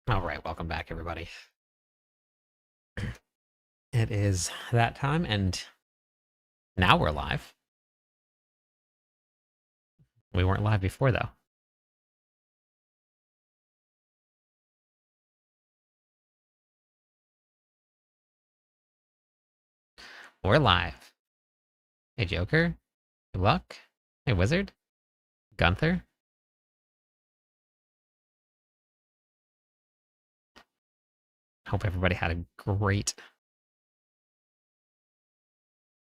All right, welcome back, everybody. It is that time, and now we're live. We weren't live before, though. We're live. Hey, Joker. Good luck. Hey, Wizard. Gunther. Hope everybody had a great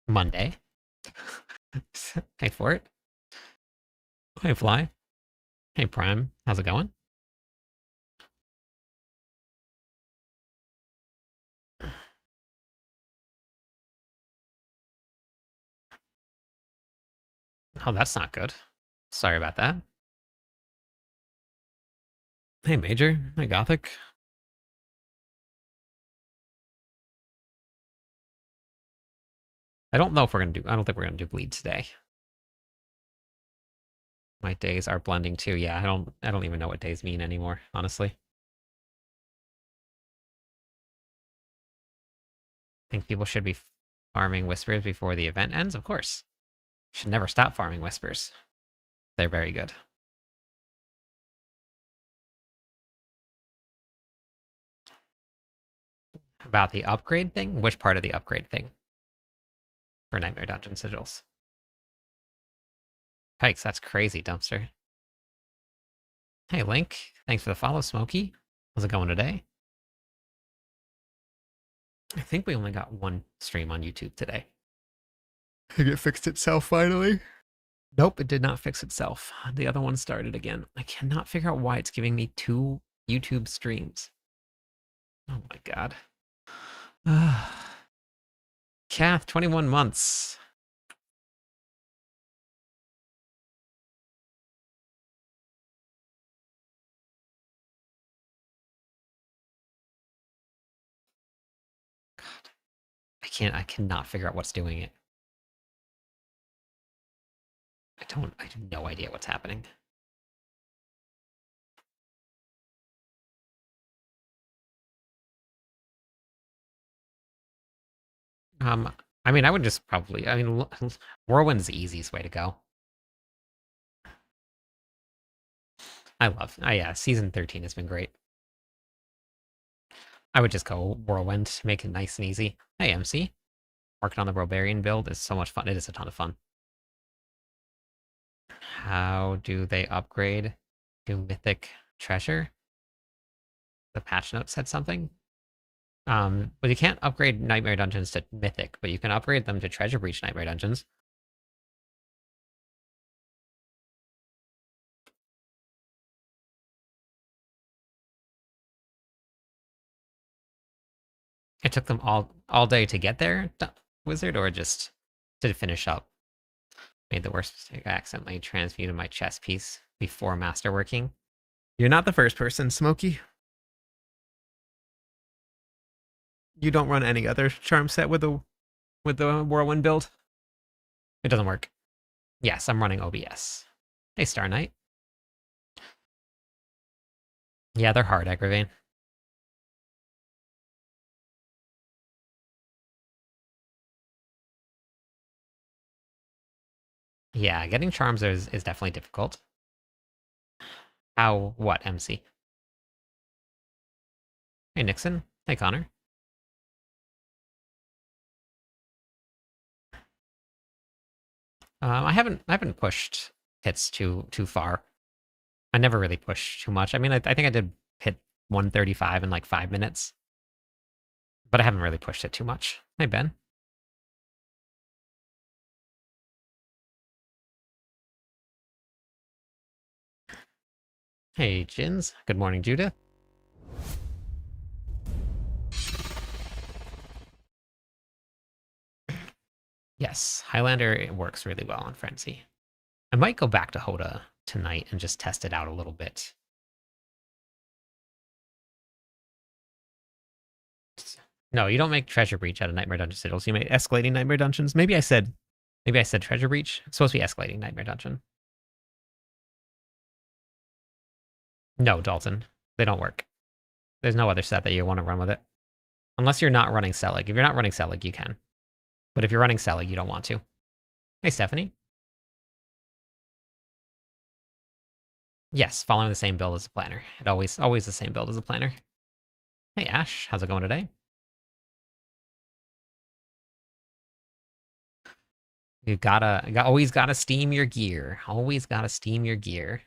Monday. Hey, Fort. Hey, Fly. Hey, Prime. How's it going? Oh, that's not good. Sorry about that. Hey, Major. Hey, Gothic. I don't know if we're gonna do. I don't think we're gonna do bleed today. My days are blending too. Yeah, I don't even know what days mean anymore, honestly. Think people should be farming whispers before the event ends? Of course. Should never stop farming whispers. They're very good. About the upgrade thing? Which part of the upgrade thing? For Nightmare Dungeon sigils. Pikes, that's crazy, Dumpster. Hey, Link. Thanks for the follow, Smokey. How's it going today? I think we only got one stream on YouTube today. I think it fixed itself finally. Nope, it did not fix itself. The other one started again. I cannot figure out why it's giving me 2 YouTube streams. Oh my god. Kath, 21 months. God. I cannot figure out what's doing it. I have no idea what's happening. I mean, I would just probably, I mean, Whirlwind's the easiest way to go. Yeah, season 13 has been great. I would just go Whirlwind, make it nice and easy. Hey, MC. Working on the Robarian build is so much fun. It is a ton of fun. How do they upgrade to Mythic Treasure? The patch note said something. But you can't upgrade Nightmare Dungeons to Mythic, but you can upgrade them to Treasure Breach Nightmare Dungeons. It took them all day to get there, Wizard, or just to finish up. Made the worst mistake. I accidentally transmuted my chess piece before masterworking. You're not the first person, Smokey. You don't run any other charm set with the Whirlwind build? It doesn't work. Yes, I'm running OBS. Hey, Star Knight. Yeah, they're hard, Agravain. Yeah, getting charms is definitely difficult. How, what, MC? Hey, Nixon. Hey, Connor. I haven't pushed hits too far. I never really pushed too much. I mean, I think I did hit 135 in like 5 minutes, but I haven't really pushed it too much. Hey, Ben. Hey, Jins. Good morning, Judith. Yes, Highlander, it works really well on Frenzy. I might go back to Hoda tonight and just test it out a little bit. No, you don't make Treasure Breach out of Nightmare Dungeon sigils. You make Escalating Nightmare Dungeons. Maybe I said Treasure Breach. It's supposed to be Escalating Nightmare Dungeon. No, Dalton. They don't work. There's no other set that you want to run with it. Unless you're not running Selig. If you're not running Selig, you can. But if you're running Selig, you don't want to. Hey, Stephanie. Yes, following the same build as the planner. It always the same build as the planner. Hey, Ash. How's it going today? You always gotta steam your gear. Always gotta steam your gear.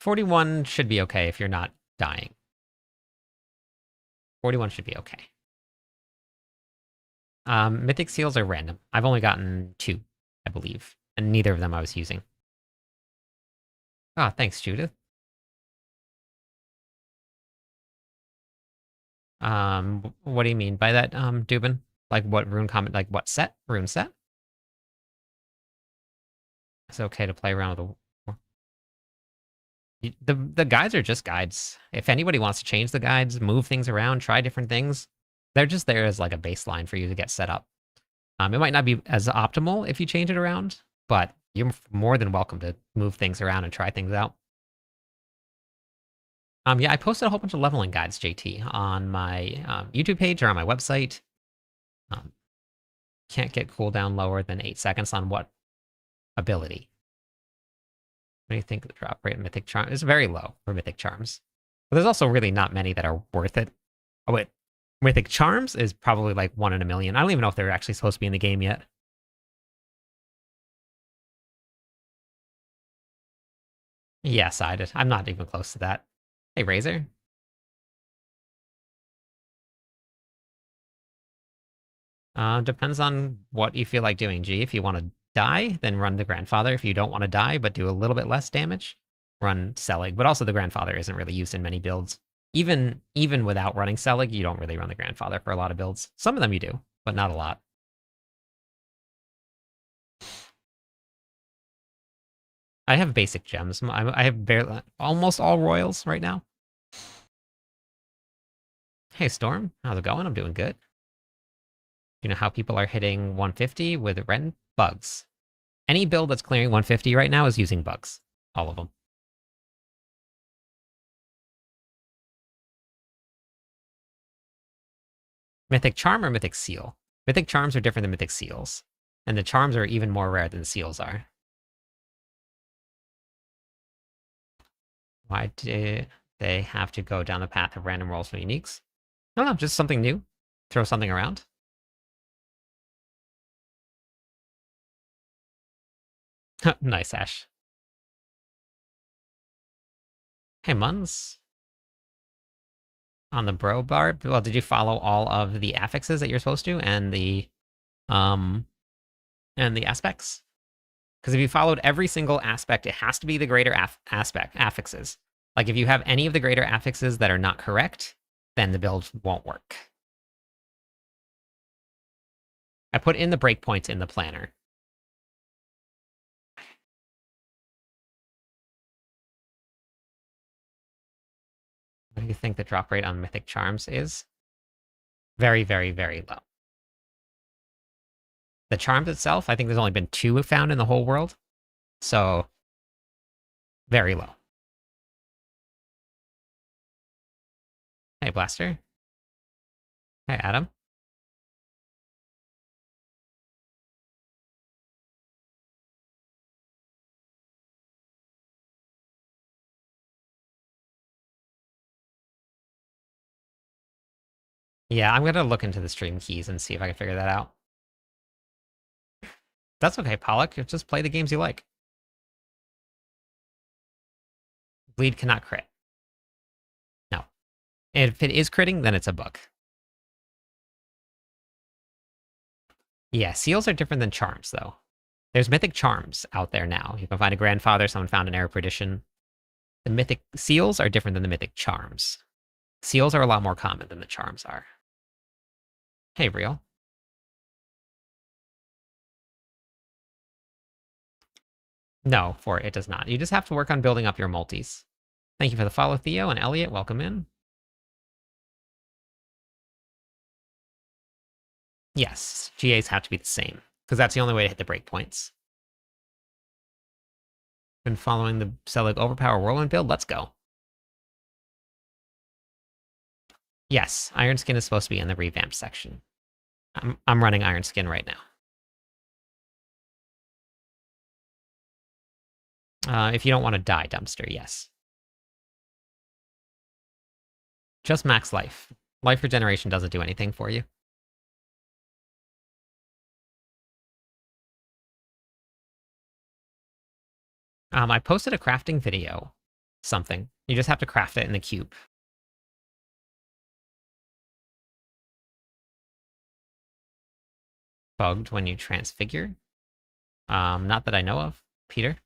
$41 should be okay if you're not dying. 41 should be okay. Mythic seals are random. I've only gotten 2, I believe, and neither of them I was using. Ah, thanks, Judith. What do you mean by that, Dubin? Like what rune comment? Like what set? Rune set? It's okay to play around with the guides are just guides. If anybody wants to change the guides, move things around, try different things, they're just there as like a baseline for you to get set up. It might not be as optimal if you change it around, but you're more than welcome to move things around and try things out. Yeah, I posted a whole bunch of leveling guides, JT, on my YouTube page or on my website. Can't get cooldown lower than 8 seconds on what ability? What do you think of the drop rate of Mythic Charm? It's very low for Mythic Charms. But there's also really not many that are worth it. Oh, wait. Mythic Charms is probably like 1 in a million. I don't even know if they're actually supposed to be in the game yet. Yeah, sided. I'm not even close to that. Hey, Razor. Depends on what you feel like doing, G. If you want to die, then run the Grandfather. If you don't want to die, but do a little bit less damage, run Selig. But also the Grandfather isn't really used in many builds. Even without running Selig, you don't really run the Grandfather for a lot of builds. Some of them you do, but not a lot. I have basic gems. I have barely, almost all royals right now. Hey, Storm. How's it going? I'm doing good. You know how people are hitting 150 with Ren? Bugs. Any build that's clearing 150 right now is using bugs. All of them. Mythic Charm or Mythic Seal? Mythic Charms are different than Mythic Seals. And the Charms are even more rare than the Seals are. Why did they have to go down the path of random rolls for uniques? I don't know, just something new. Throw something around. Nice, Ash. Hey, Muns. On the bro bar, well, did you follow all of the affixes that you're supposed to and the aspects? Because if you followed every single aspect, it has to be the greater affixes. Like if you have any of the greater affixes that are not correct, then the build won't work. I put in the breakpoints in the planner. What do you think the drop rate on Mythic Charms is? Very, very, very low. The Charms itself, I think there's only been 2 found in the whole world. So, very low. Hey, Blaster. Hey, Adam. Yeah, I'm gonna look into the stream keys and see if I can figure that out. That's okay, Pollock. Just play the games you like. Bleed cannot crit. No. If it is critting, then it's a bug. Yeah, seals are different than charms, though. There's mythic charms out there now. You can find a grandfather, someone found an Era Perdition. The mythic seals are different than the mythic charms. Seals are a lot more common than the charms are. Hey, Real. No, for it does not. You just have to work on building up your multis. Thank you for the follow, Theo and Elliot. Welcome in. Yes, GAs have to be the same, because that's the only way to hit the breakpoints. Been following the Selig Overpower Whirlwind build. Let's go. Yes, Iron Skin is supposed to be in the revamped section. I'm running Iron Skin right now. If you don't want to die, Dumpster, yes. Just max life. Life regeneration doesn't do anything for you. I posted a crafting video. Something. You just have to craft it in the cube. Bugged when you transfigure? Not that I know of. Peter?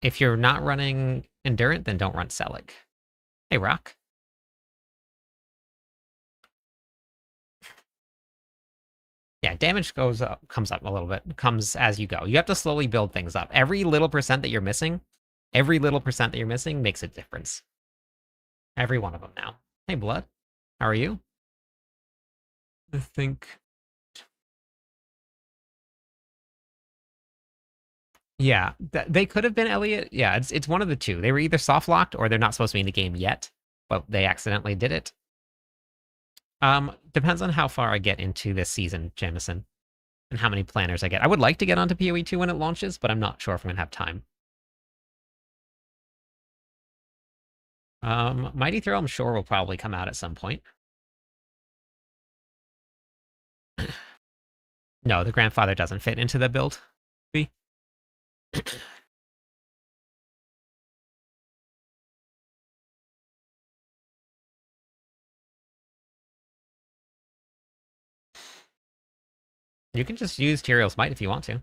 If you're not running Endurant, then don't run Selig. Hey, Rock. Yeah, damage comes up a little bit. Comes as you go. You have to slowly build things up. Every little percent that you're missing makes a difference. Every one of them now. Hey, Blood. How are you? I think... Yeah, they could have been Elliot. Yeah, it's one of the two. They were either soft locked or they're not supposed to be in the game yet, but they accidentally did it. Depends on how far I get into this season, Jamison, and how many planners I get. I would like to get onto PoE 2 when it launches, but I'm not sure if I'm gonna have time. Mighty Throw, I'm sure, will probably come out at some point. No, the grandfather doesn't fit into the build. You can just use Tyrael's Might if you want to.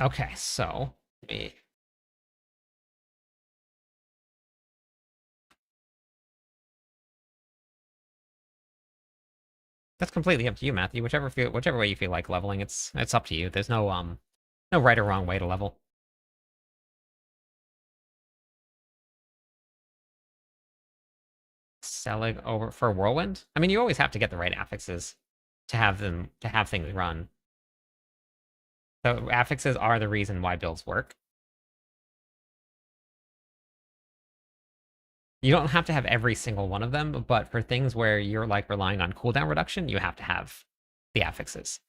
Okay, so... That's completely up to you, Matthew. Whichever way you feel like leveling, it's up to you. There's no right or wrong way to level. Selig over for Whirlwind? I mean, you always have to get the right affixes to have things run. So affixes are the reason why builds work. You don't have to have every single one of them, but for things where you're like relying on cooldown reduction, you have to have the affixes.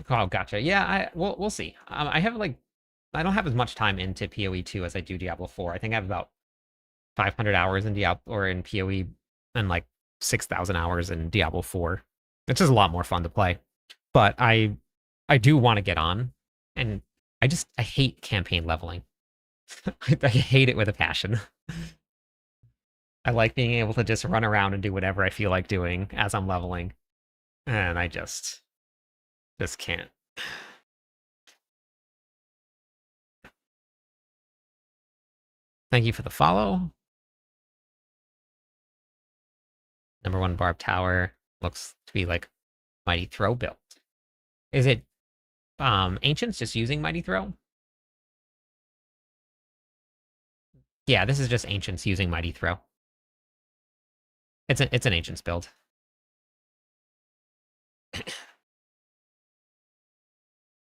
Oh, gotcha. Yeah, we'll see. I don't have as much time into PoE 2 as I do Diablo 4. I think I have about 500 hours in Diablo or in PoE and like 6,000 hours in Diablo 4. It's just a lot more fun to play. But I do want to get on, and I hate campaign leveling. I hate it with a passion. I like being able to just run around and do whatever I feel like doing as I'm leveling. And I just can't. Thank you for the follow. Number 1 Barb Tower looks to be like Mighty Throw built. Is it Ancients just using Mighty Throw? Yeah, this is just Ancients using Mighty Throw. It's an Ancients build.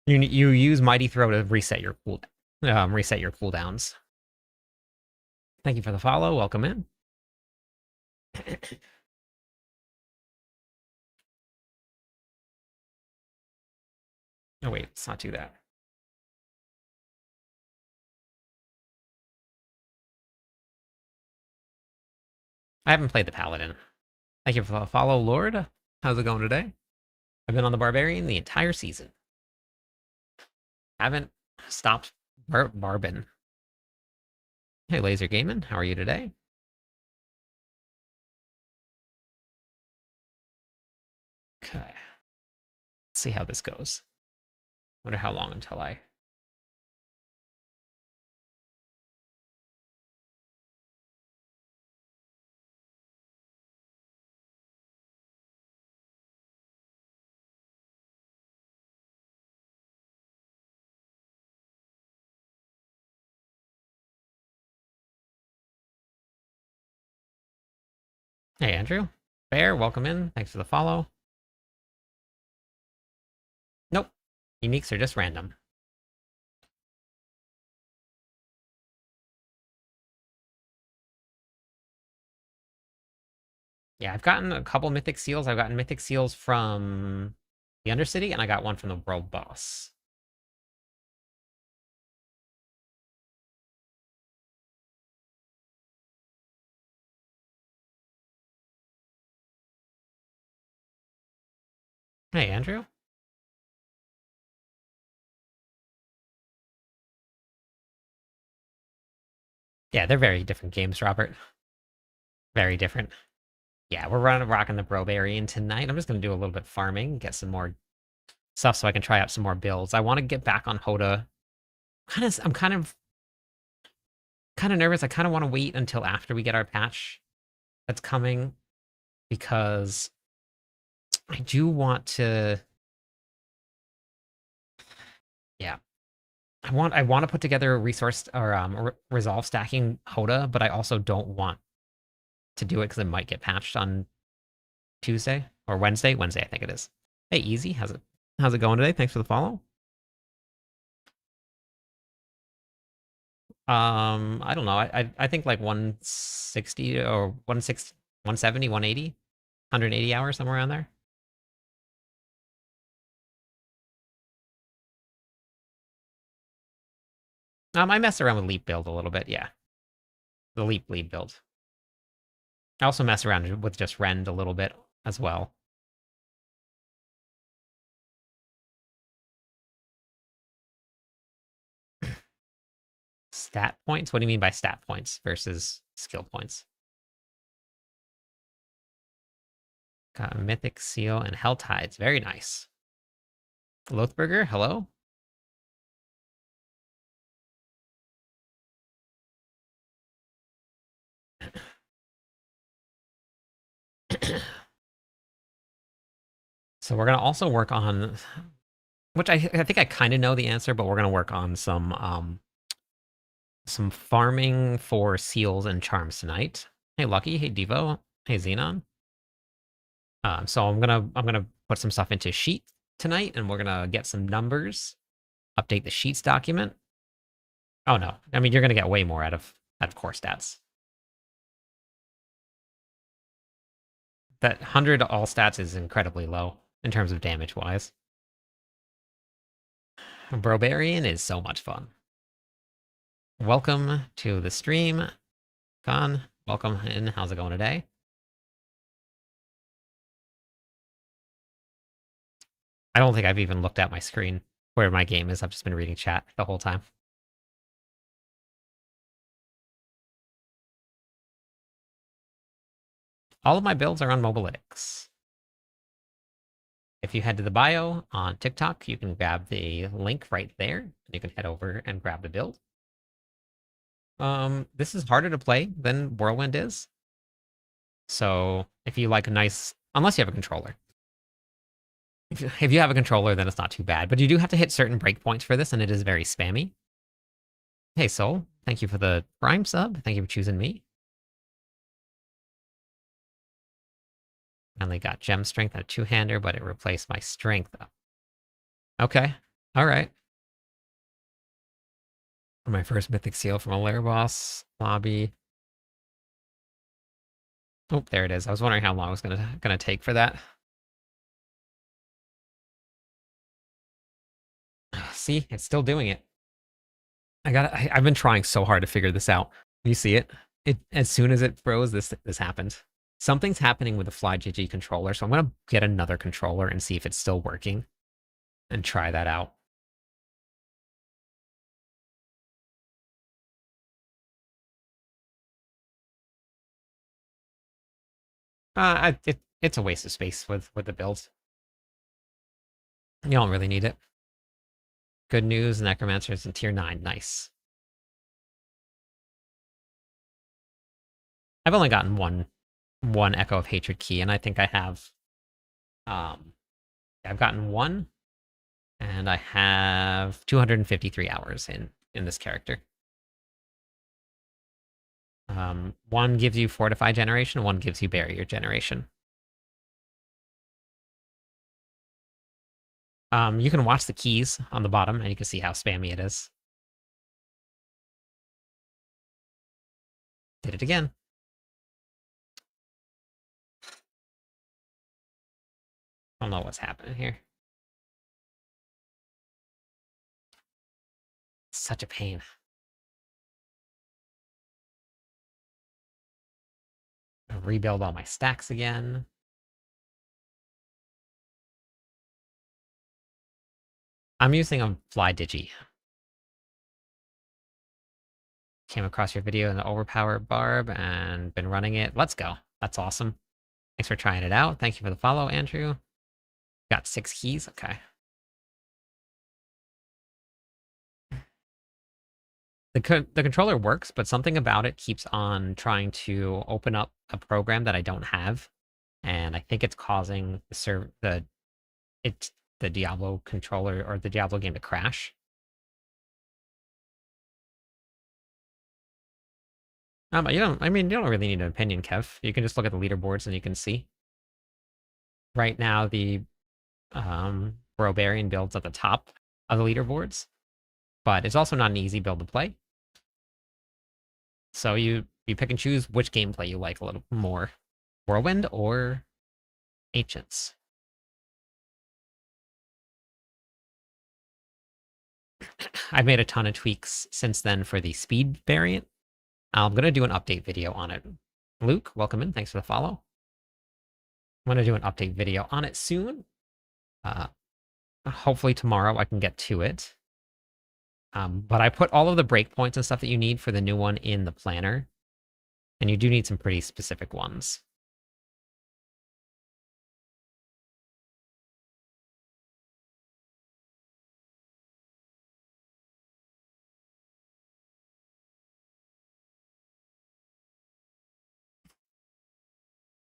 You use Mighty Throw to reset your cooldowns. Thank you for the follow. Welcome in. Oh wait, let's not do that. I haven't played the Paladin. Thank you for the follow, Lord. How's it going today? I've been on the Barbarian the entire season. Haven't stopped barbing. Hey, Laser Gaming, how are you today? Okay. Let's see how this goes. Wonder how long until I... Hey, Andrew. Bear, welcome in. Thanks for the follow. Nope. Uniques are just random. Yeah, I've gotten a couple mythic seals. I've gotten mythic seals from the Undercity, and I got one from the World Boss. Hey, Andrew. Yeah, they're very different games, Robert. Very different. Yeah, we're rocking the Brobarian tonight. I'm just gonna do a little bit of farming, get some more stuff so I can try out some more builds. I want to get back on Hoda. I'm kind of nervous. I kind of want to wait until after we get our patch that's coming because I do want to. Yeah, I want to put together a resource or resolve stacking Hoda, but I also don't want to do it because it might get patched on Tuesday or Wednesday. Wednesday, I think it is. Hey, easy. How's it going today? Thanks for the follow. I don't know. I think like 160 or 160, 170, 180, 180 hours, somewhere around there. I mess around with Leap build a little bit, yeah. The Leap lead build. I also mess around with just Rend a little bit as well. Stat points? What do you mean by stat points versus skill points? Got a Mythic Seal and Hell Tides. Very nice. Lothburger, hello? So we're going to also work on, which I think I kind of know the answer, but we're going to work on some farming for seals and charms tonight. Hey Lucky, hey Devo, hey Xenon. So I'm gonna put some stuff into Sheet tonight, and we're gonna get some numbers, update the Sheets document. Oh no, I mean you're gonna get way more out of core stats. That 100 all stats is incredibly low in terms of damage wise. Brobarian is so much fun. Welcome to the stream, Con. Welcome in. How's it going today? I don't think I've even looked at my screen where my game is. I've just been reading chat the whole time. All of my builds are on Mobilytics. If you head to the bio on TikTok, you can grab the link right there. You can head over and grab the build. This is harder to play than Whirlwind is. So if you like a nice, unless you have a controller. If you have a controller, then it's not too bad. But you do have to hit certain breakpoints for this, and it is very spammy. Hey, Soul, thank you for the Prime sub. Thank you for choosing me. Finally got Gem Strength and a two-hander, but it replaced my Strength. Okay, all right. My first Mythic Seal from a Lair Boss lobby. Oh, there it is. I was wondering how long it was gonna take for that. See, it's still doing it. I've been trying so hard to figure this out. You see it? It as soon as it froze, this happened. Something's happening with the FlyGG controller, so I'm gonna get another controller and see if it's still working, and try that out. It's a waste of space with the builds. You don't really need it. Good news, Necromancer's in tier 9. Nice. I've only gotten one Echo of Hatred key, and I think I have I've gotten one, and I have 253 hours in this character. One gives you Fortify generation, one gives you Barrier generation. You can watch the keys on the bottom, and you can see how spammy it is. Did it again. I don't know what's happening here. Such a pain. I'll rebuild all my stacks again. I'm using a FlyDigi. Came across your video in the Overpower Barb and been running it. Let's go. That's awesome. Thanks for trying it out. Thank you for the follow, Andrew. Got 6 keys. Okay. The controller works, but something about it keeps on trying to open up a program that I don't have, and I think it's causing the Diablo controller or the Diablo game to crash. But you don't really need an opinion, Kev. You can just look at the leaderboards and you can see. Right now, the Brobarian build's at the top of the leaderboards, but it's also not an easy build to play. So you pick and choose which gameplay you like a little more, Whirlwind or Ancients. I've made a ton of tweaks since then for the speed variant. I'm going to do an update video on it. Luke, welcome in. Thanks for the follow. I'm going to do an update video on it soon. Hopefully tomorrow I can get to it. But I put all of the breakpoints and stuff that you need for the new one in the planner. And you do need some pretty specific ones.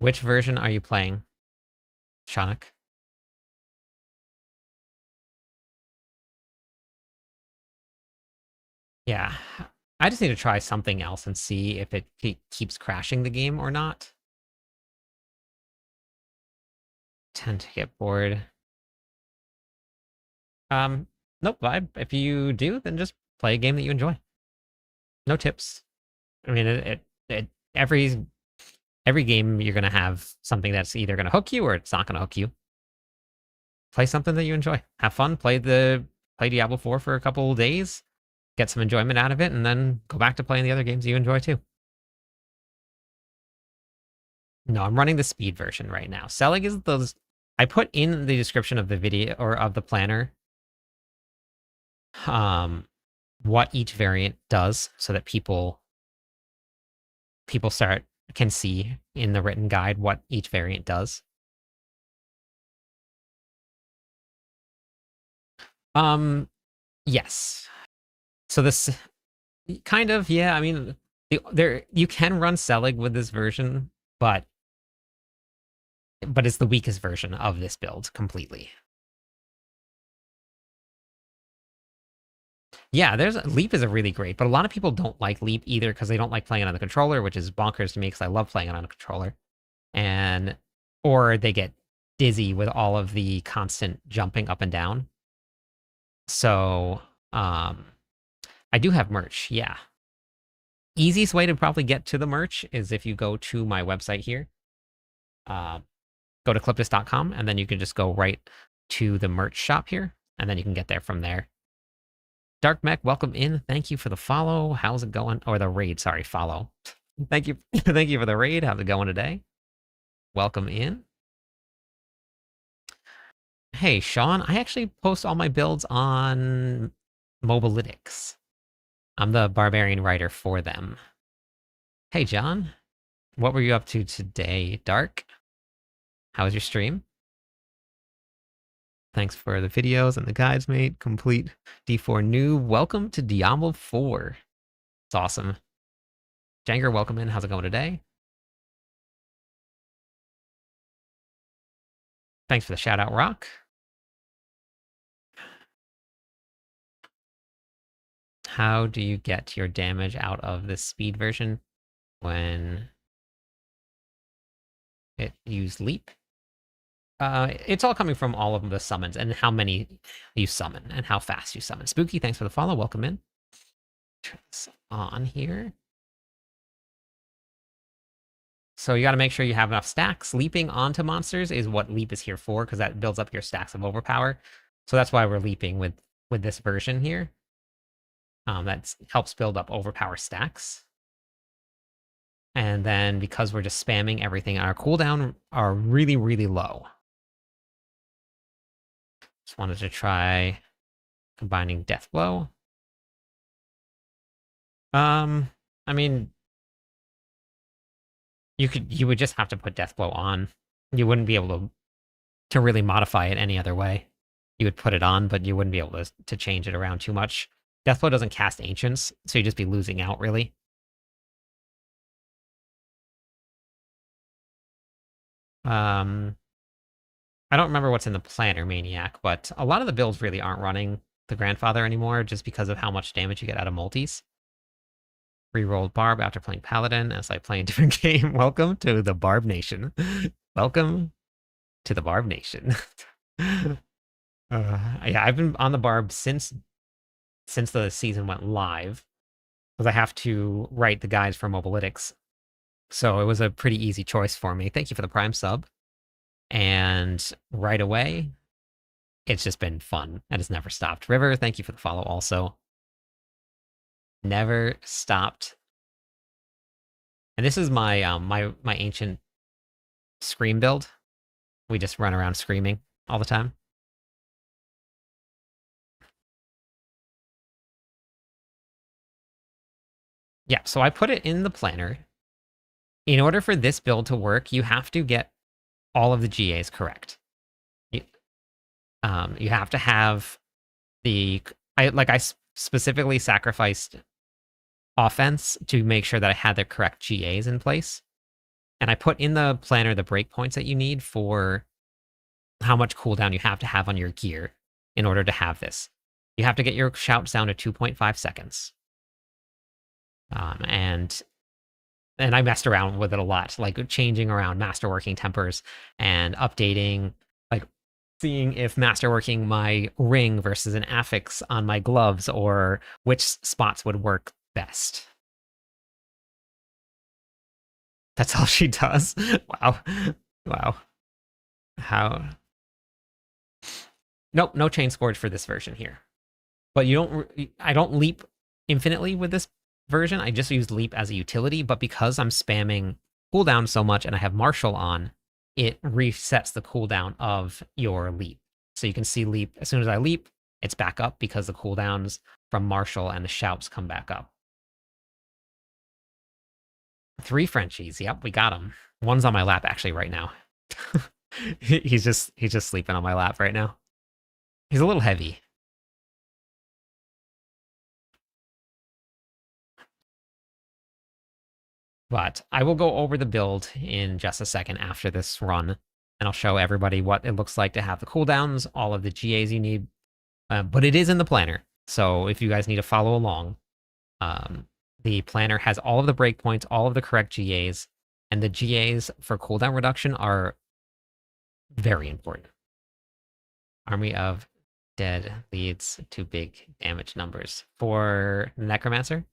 Which version are you playing, Shanak? Yeah, I just need to try something else and see if it keeps crashing the game or not. Tend to get bored. Nope, vibe. If you do, then just play a game that you enjoy. No tips. I mean, every game you're gonna have something that's either gonna hook you or it's not gonna hook you. Play something that you enjoy. Have fun. Play Diablo 4 for a couple days. Get some enjoyment out of it, and then go back to playing the other games you enjoy too. No, I'm running the speed version right now. Selig is those. I put in the description of the video or of the planner what each variant does so that people can see in the written guide what each variant does. Yes. So this kind of, yeah, I mean, you can run Selig with this version, but it's the weakest version of this build completely. Yeah, Leap is a really great, but a lot of people don't like Leap either because they don't like playing it on the controller, which is bonkers to me because I love playing it on a controller. Or they get dizzy with all of the constant jumping up and down. So, I do have merch, yeah. Easiest way to probably get to the merch is if you go to my website here. Go to clipdisc.com, and then you can just go right to the merch shop here, and then you can get there from there. Dark Mech, welcome in. Thank you for the follow. How's it going? Or the raid, sorry, follow. Thank you. Thank you for the raid. How's it going today? Welcome in. Hey, Sean, I actually post all my builds on Mobalytics. I'm the barbarian writer for them. Hey, John. What were you up to today, Dark? How was your stream? Thanks for the videos and the guides, mate. Complete D4 new. Welcome to Diablo 4. It's awesome. Janger, welcome in. How's it going today? Thanks for the shout out, Rock. How do you get your damage out of this speed version? when it used leap. It's all coming from all of the summons and how many you summon and how fast you summon. Spooky, thanks for the follow. Welcome in. Turn this on here. So you got to make sure you have enough stacks. Leaping onto monsters is what leap is here for, because that builds up your stacks of overpower. So that's why we're leaping with this version here. That helps build up overpower stacks. And then because we're just spamming everything, our cooldown are really, really low. Just wanted to try combining Death Blow. I mean, you would just have to put Death Blow on. You wouldn't be able to really modify it any other way. You would put it on, but you wouldn't be able to change it around too much. Deathblow doesn't cast Ancients, so you'd just be losing out, really. I don't remember what's in the Planner Maniac, but a lot of the builds really aren't running the Grandfather anymore just because of how much damage you get out of multis. Rerolled Barb after playing Paladin as I play a different game. Welcome to the Barb Nation. Welcome to the Barb Nation. Yeah, I've been on the Barb since the season went live, because I have to write the guides for Mobalytics. So it was a pretty easy choice for me. Thank you for the Prime sub. And right away, it's just been fun and it's never stopped. River, thank you for the follow also. Never stopped. And this is my my ancient scream build. We just run around screaming all the time. Yeah, so I put it in the planner. In order for this build to work, you have to get all of the GAs correct. You have to have I specifically sacrificed offense to make sure that I had the correct GAs in place. And I put in the planner the breakpoints that you need for how much cooldown you have to have on your gear in order to have this. You have to get your shouts down to 2.5 seconds. And I messed around with it a lot, like changing around masterworking tempers and updating, like seeing if masterworking my ring versus an affix on my gloves or which spots would work best. That's all she does. Wow. Wow. How? Nope, no chain scourge for this version here. But I don't leap infinitely with this version. I just use leap as a utility, but because I'm spamming cooldown so much and I have Martial on, it resets the cooldown of your leap. So you can see leap, as soon as I leap, it's back up because the cooldowns from Martial and the shouts come back up. 3 Frenchies, yep, we got him. One's on my lap actually right now. he's just sleeping on my lap right now. He's a little heavy. But I will go over the build in just a second after this run, and I'll show everybody what it looks like to have the cooldowns, all of the GAs you need. But it is in the planner, so if you guys need to follow along, the planner has all of the breakpoints, all of the correct GAs, and the GAs for cooldown reduction are very important. Army of Dead leads to big damage numbers. For Necromancer,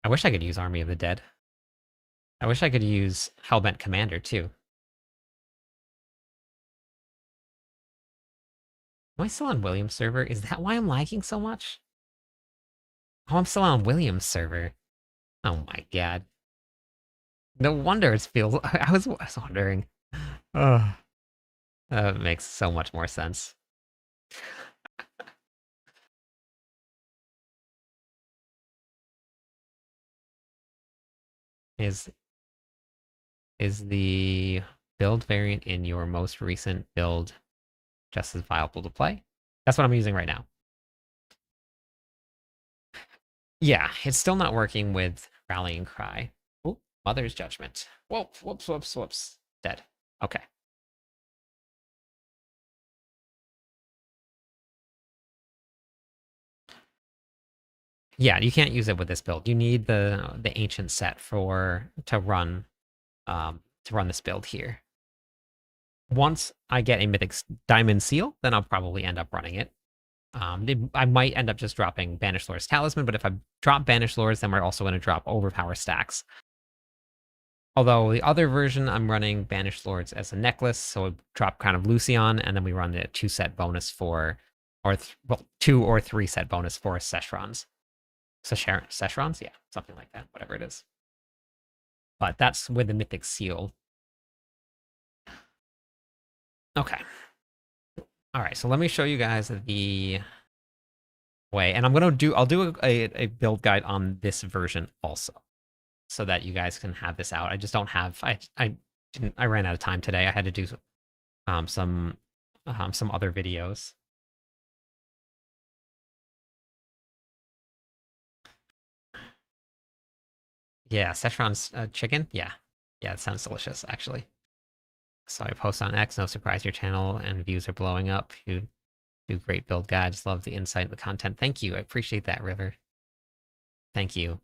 I wish I could use Army of the Dead. I wish I could use Hellbent Commander, too. Am I still on Williams server? Is that why I'm lagging so much? Oh, I'm still on Williams server. Oh my god. No wonder it feels... I was wondering. Oh, that makes so much more sense. Is the build variant in your most recent build just as viable to play? That's what I'm using right now. Yeah, it's still not working with Rallying Cry. Oh, Mother's Judgment. Whoa, whoops. Dead. Okay. Yeah, you can't use it with this build. You need the ancient set to run this build here. Once I get a Mythic Diamond Seal, then I'll probably end up running it. I might end up just dropping Banished Lord's Talisman, but if I drop Banished Lords, then we're also going to drop Overpower stacks. Although the other version, I'm running Banished Lords as a necklace, so we drop Crown of Lucion, and then we run the 2-set bonus for, 2 or 3-set bonus for Seshrons. Seshrons? Yeah, something like that, whatever it is. But that's with the Mythic Seal. Okay. All right, so let me show you guys the way, and I'll do a build guide on this version also, so that you guys can have this out. I just don't have, I ran out of time today. I had to do some other videos. Yeah, Szechuan's chicken. Yeah, it sounds delicious actually. So I post on X. No surprise, your channel and views are blowing up. You do great build guides. Love the insight, the content. Thank you. I appreciate that, River. Thank you.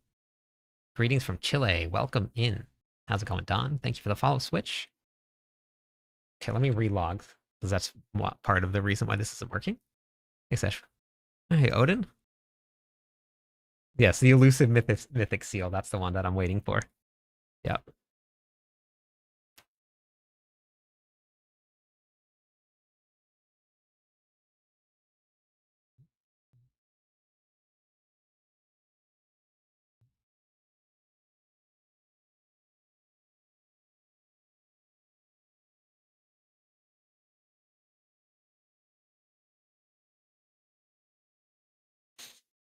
Greetings from Chile. Welcome in. How's it going, Don? Thank you for the follow, Switch. Okay, let me relog, because that's part of the reason why this isn't working. Hey, Sesh. Hey, Odin. Yes, the elusive mythic seal. That's the one that I'm waiting for. Yep.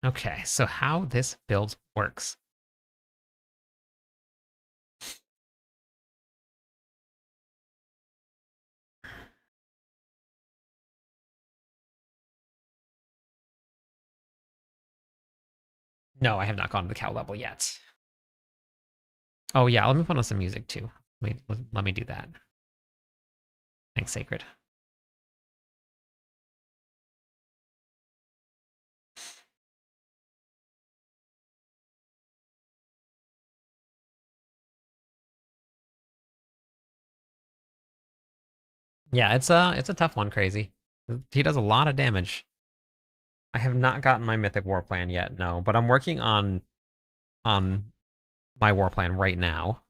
Okay, so how this build works. No, I have not gone to the cow level yet. Oh yeah, let me put on some music too. Let me do that. Thanks, Sacred. Yeah, it's a tough one, Crazy. He does a lot of damage. I have not gotten my Mythic War Plan yet, no, but I'm working on my War Plan right now.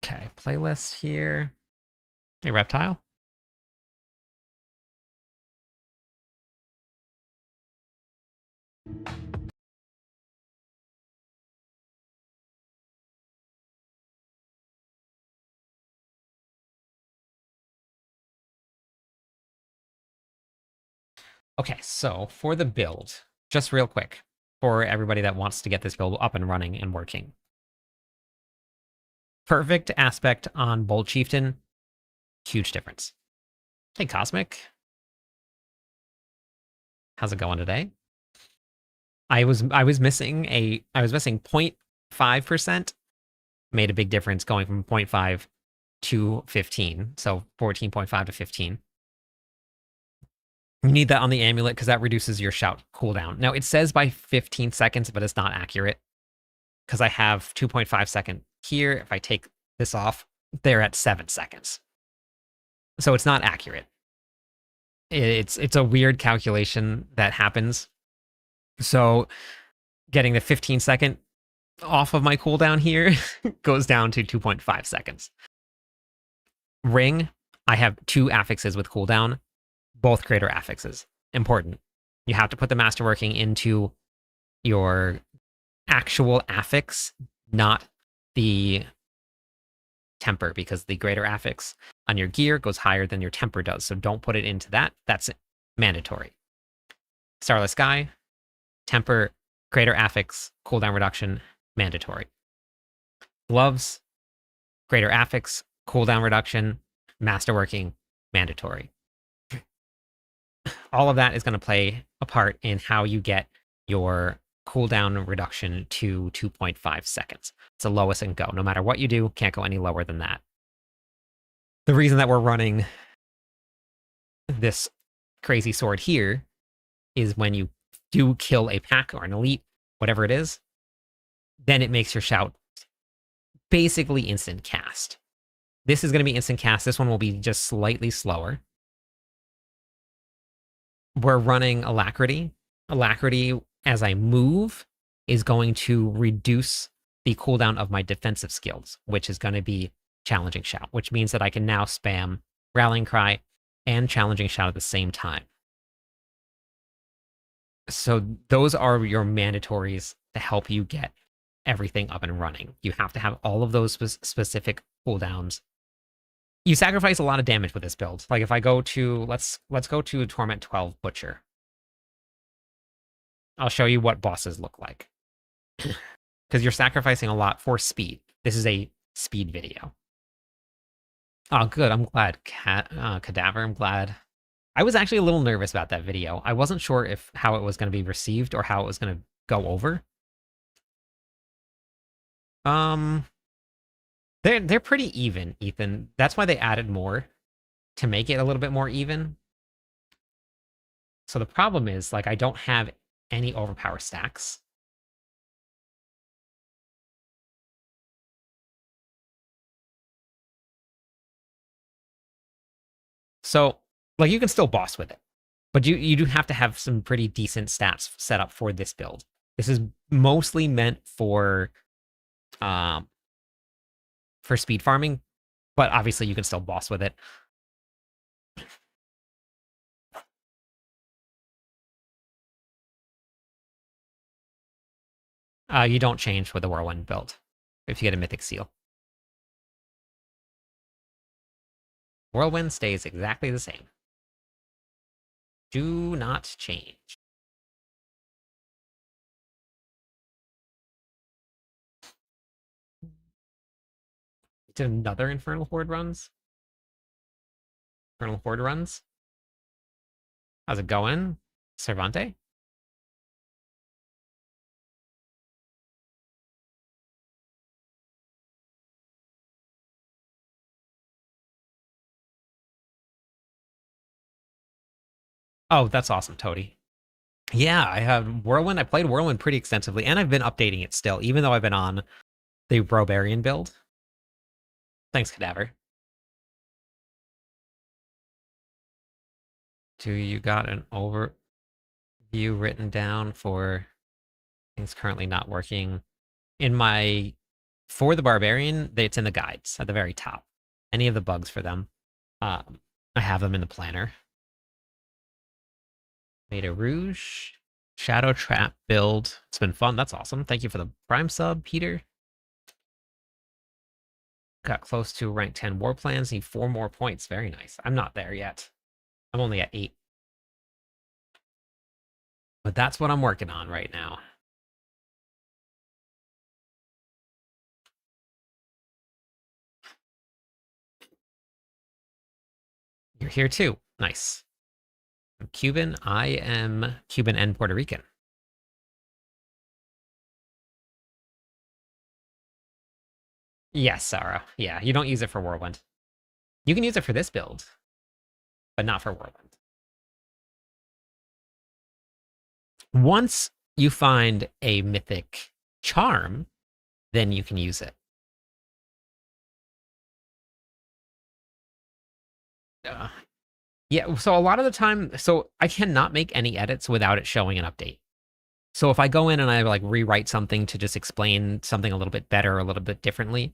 Okay, playlist here. Hey, Reptile. Okay, so for the build, just real quick, for everybody that wants to get this build up and running and working. Perfect aspect on Bold Chieftain, huge difference. Hey, Cosmic. How's it going today? I was missing 0.5%, made a big difference going from 0.5 to 15, so 14.5 to 15. You need that on the amulet because that reduces your shout cooldown. Now, it says by 15 seconds, but it's not accurate because I have 2.5 second here. If I take this off, they're at 7 seconds. So it's not accurate. It's a weird calculation that happens. So getting the 15 second off of my cooldown here goes down to 2.5 seconds. Ring, I have 2 affixes with cooldown, both greater affixes. Important. You have to put the masterworking into your actual affix, not the temper, because the greater affix on your gear goes higher than your temper does. So don't put it into that. That's mandatory. Starless Sky, temper, greater affix, cooldown reduction, mandatory. Gloves, greater affix, cooldown reduction, masterworking, mandatory. All of that is going to play a part in how you get your cooldown reduction to 2.5 seconds. It's the lowest and go. No matter what you do, can't go any lower than that. The reason that we're running this crazy sword here is when you do kill a pack or an elite, whatever it is, then it makes your shout basically instant cast. This is going to be instant cast. This one will be just slightly slower. We're running Alacrity. Alacrity, as I move, is going to reduce the cooldown of my defensive skills, which is going to be Challenging Shout, which means that I can now spam Rallying Cry and Challenging Shout at the same time. So those are your mandatories to help you get everything up and running. You have to have all of those specific cooldowns. You sacrifice a lot of damage with this build. Like if I go to, let's go to Torment 12 Butcher. I'll show you what bosses look like. Because you're sacrificing a lot for speed. This is a speed video. Oh, good. I'm glad. Cadaver, I'm glad. I was actually a little nervous about that video. I wasn't sure if how it was going to be received or how it was going to go over. They're pretty even, Ethan. That's why they added more to make it a little bit more even. So the problem is, like, I don't have any overpower stacks. So, like, you can still boss with it, but you do have to have some pretty decent stats set up for this build. This is mostly meant for speed farming, but obviously you can still boss with it. You don't change with the Whirlwind build if you get a Mythic Seal. Whirlwind stays exactly the same. Do not change. Did another Infernal Horde runs? Infernal Horde runs? How's it going, Cervante? Oh, that's awesome, Toady. Yeah, I have Whirlwind. I played Whirlwind pretty extensively, and I've been updating it still, even though I've been on the Robarian build. Thanks, Cadaver. Do you got an overview written down for things currently not working? For the Barbarian, it's in the guides at the very top. Any of the bugs for them, I have them in the planner. Made a Rouge, Shadow Trap build. It's been fun. That's awesome. Thank you for the Prime sub, Peter. Got close to rank 10 war plans. Need 4 more points. Very nice. I'm not there yet. I'm only at 8. But that's what I'm working on right now. You're here too. Nice. I'm Cuban. I am Cuban and Puerto Rican. Yes, Sarah. Yeah, you don't use it for Whirlwind. You can use it for this build, but not for Whirlwind. Once you find a mythic charm, then you can use it. Yeah, so a lot of the time, so I cannot make any edits without it showing an update. So if I go in and I like rewrite something to just explain something a little bit better, a little bit differently,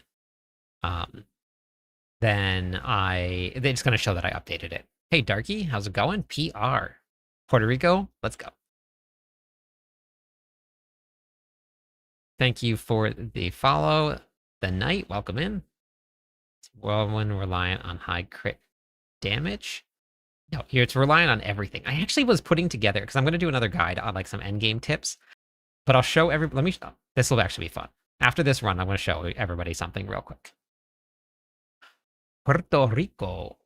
then it's going to show that I updated it. Hey, Darky, how's it going? PR. Puerto Rico, let's go. Thank you for the follow. The Knight, welcome in. Whirlwind reliant on high crit damage. No, here it's reliant on everything. I actually was putting together, because I'm going to do another guide on like some endgame tips, but I'll show this will actually be fun. After this run, I'm going to show everybody something real quick. Puerto Rico.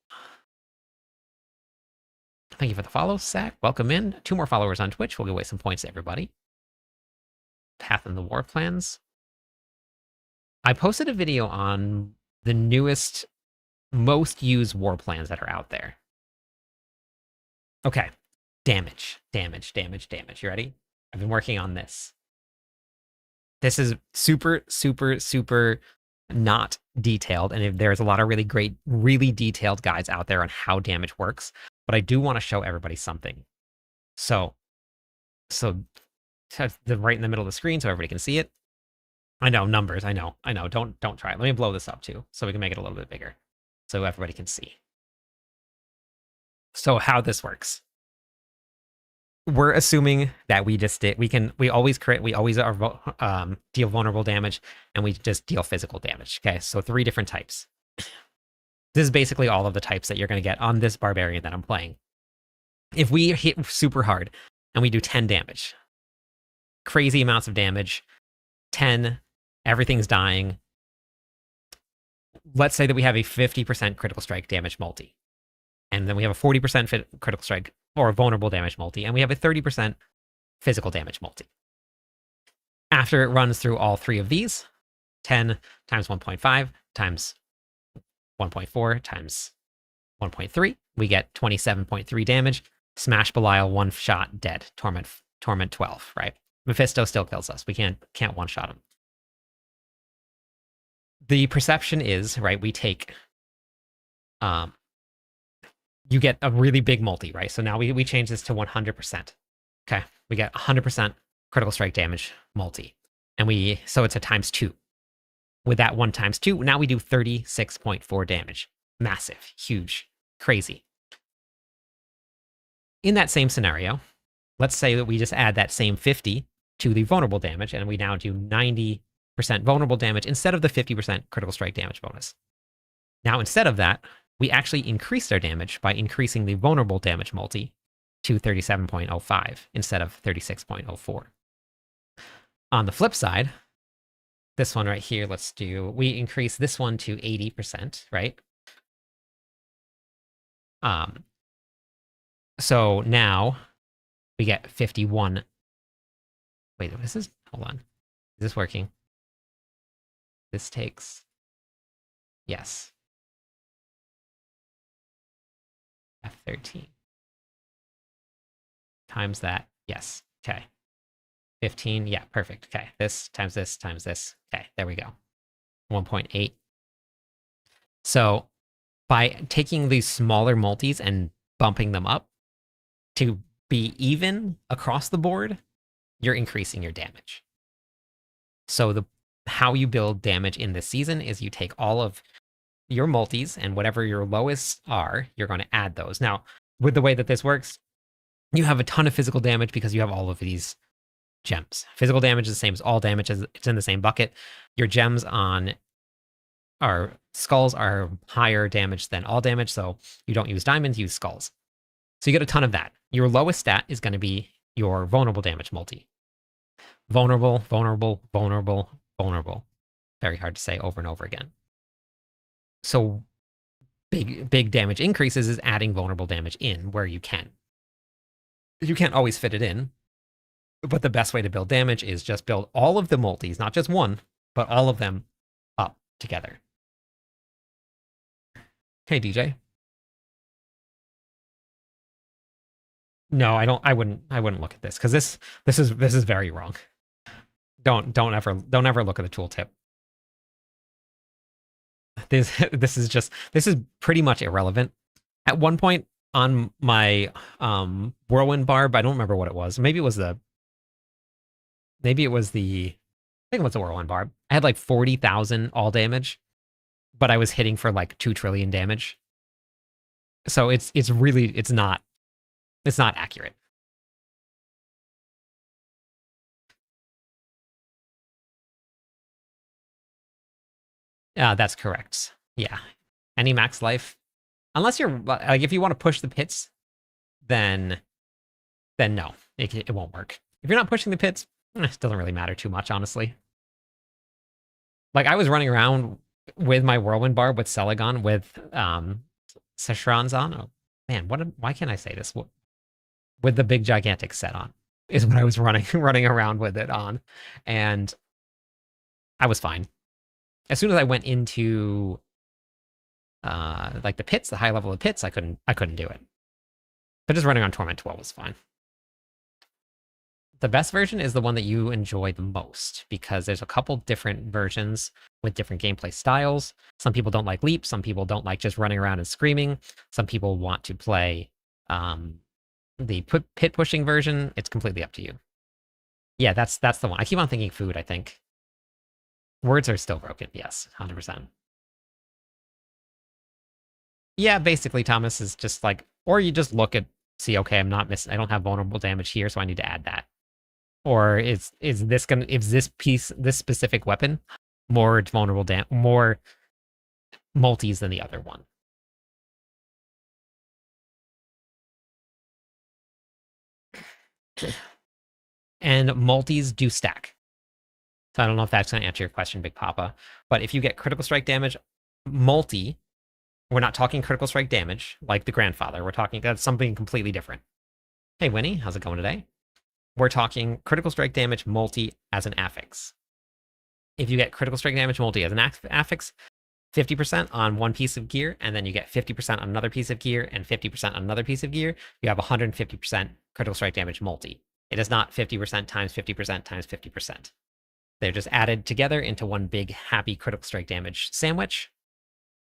Thank you for the follow, Sack. Welcome in. 2 more followers on Twitch. We'll give away some points to everybody. Path in the War Plans. I posted a video on the newest, most used war plans that are out there. Okay. Damage. You ready? I've been working on this. This is super, super, super not detailed, and there's a lot of really great, really detailed guides out there on how damage works, but I do want to show everybody something. So right in the middle of the screen so everybody can see it. I know, numbers, I know. Don't try it. Let me blow this up too, so we can make it a little bit bigger, so everybody can see. So how this works. We're assuming that we always deal vulnerable damage, and we just deal physical damage. Okay, so 3 different types. This is basically all of the types that you're going to get on this barbarian that I'm playing. If we hit super hard and we do 10 damage, crazy amounts of damage, 10, everything's dying. Let's say that we have a 50% critical strike damage multi, and then we have a 40% critical strike or vulnerable damage multi, and we have a 30% physical damage multi. After it runs through all 3 of these, 10 times 1.5 times 1.4 times 1.3, we get 27.3 damage. Smash Belial, 1 shot, dead. Torment 12, right? Mephisto still kills us. We can't one-shot him. The perception is, right, we take you get a really big multi, right? So now we change this to 100%. Okay, we get 100% critical strike damage multi. And so it's a ×2. With that 1 × 2, now we do 36.4 damage. Massive, huge, crazy. In that same scenario, let's say that we just add that same 50 to the vulnerable damage, and we now do 90% vulnerable damage instead of the 50% critical strike damage bonus. Now, instead of that, we actually increased our damage by increasing the vulnerable damage multi to 37.05 instead of 36.04. On the flip side, this one right here, we increase this one to 80%, right? So now we get 51. Wait, hold on. Is this working? This takes, yes. F13 times that, yes, okay. 15, yeah, perfect, okay. This times this times this, okay, there we go. 1.8. So by taking these smaller multis and bumping them up to be even across the board, you're increasing your damage. So how you build damage in this season is you take all of your multis, and whatever your lowest are, you're going to add those. Now, with the way that this works, you have a ton of physical damage because you have all of these gems. Physical damage is the same as all damage, it's in the same bucket. Your gems on our skulls are higher damage than all damage, so you don't use diamonds, use skulls. So you get a ton of that. Your lowest stat is going to be your vulnerable damage multi. Vulnerable, vulnerable, vulnerable, vulnerable. Very hard to say over and over again. So big damage increases is adding vulnerable damage in where you can. You can't always fit it in, but the best way to build damage is just build all of the multis, not just one, but all of them up together. Hey, DJ. No, I wouldn't look at this because this is very wrong. Don't ever look at the tooltip. This is pretty much irrelevant. At one point on my whirlwind barb, I don't remember what it was. Maybe it was the I think it was the whirlwind barb. I had like 40,000 all damage, but I was hitting for like 2 trillion damage. So it's not accurate. That's correct. Yeah. Any max life, unless you're like, if you want to push the pits, then no, it won't work. If you're not pushing the pits, it doesn't really matter too much, honestly. Like, I was running around with my whirlwind barb with Celagon with Seshran's on. Oh man, why can't I say this? With the big gigantic set on is what I was running around with it on, and I was fine. As soon as I went into like the pits, the high level of pits, I couldn't do it. But just running on Torment 12 was fine. The best version is the one that you enjoy the most because there's a couple different versions with different gameplay styles. Some people don't like leap. Some people don't like just running around and screaming. Some people want to play the pit pushing version. It's completely up to you. Yeah, that's the one. I keep on thinking food, I think. Words are still broken. Yes, 100%. Yeah, basically, Thomas is just like, or you just look at, see, okay, I'm not missing, I don't have vulnerable damage here, so I need to add that. Or is this piece, this specific weapon, more vulnerable more multis than the other one? And multis do stack. So I don't know if that's going to answer your question, Big Papa. But if you get critical strike damage, multi, we're not talking critical strike damage like the grandfather. We're talking, that's something completely different. Hey, Winnie, how's it going today? We're talking critical strike damage multi as an affix. If you get critical strike damage multi as an affix, 50% on one piece of gear, and then you get 50% on another piece of gear, and 50% on another piece of gear, you have 150% critical strike damage multi. It is not 50% times 50% times 50%. They're just added together into one big happy critical strike damage sandwich.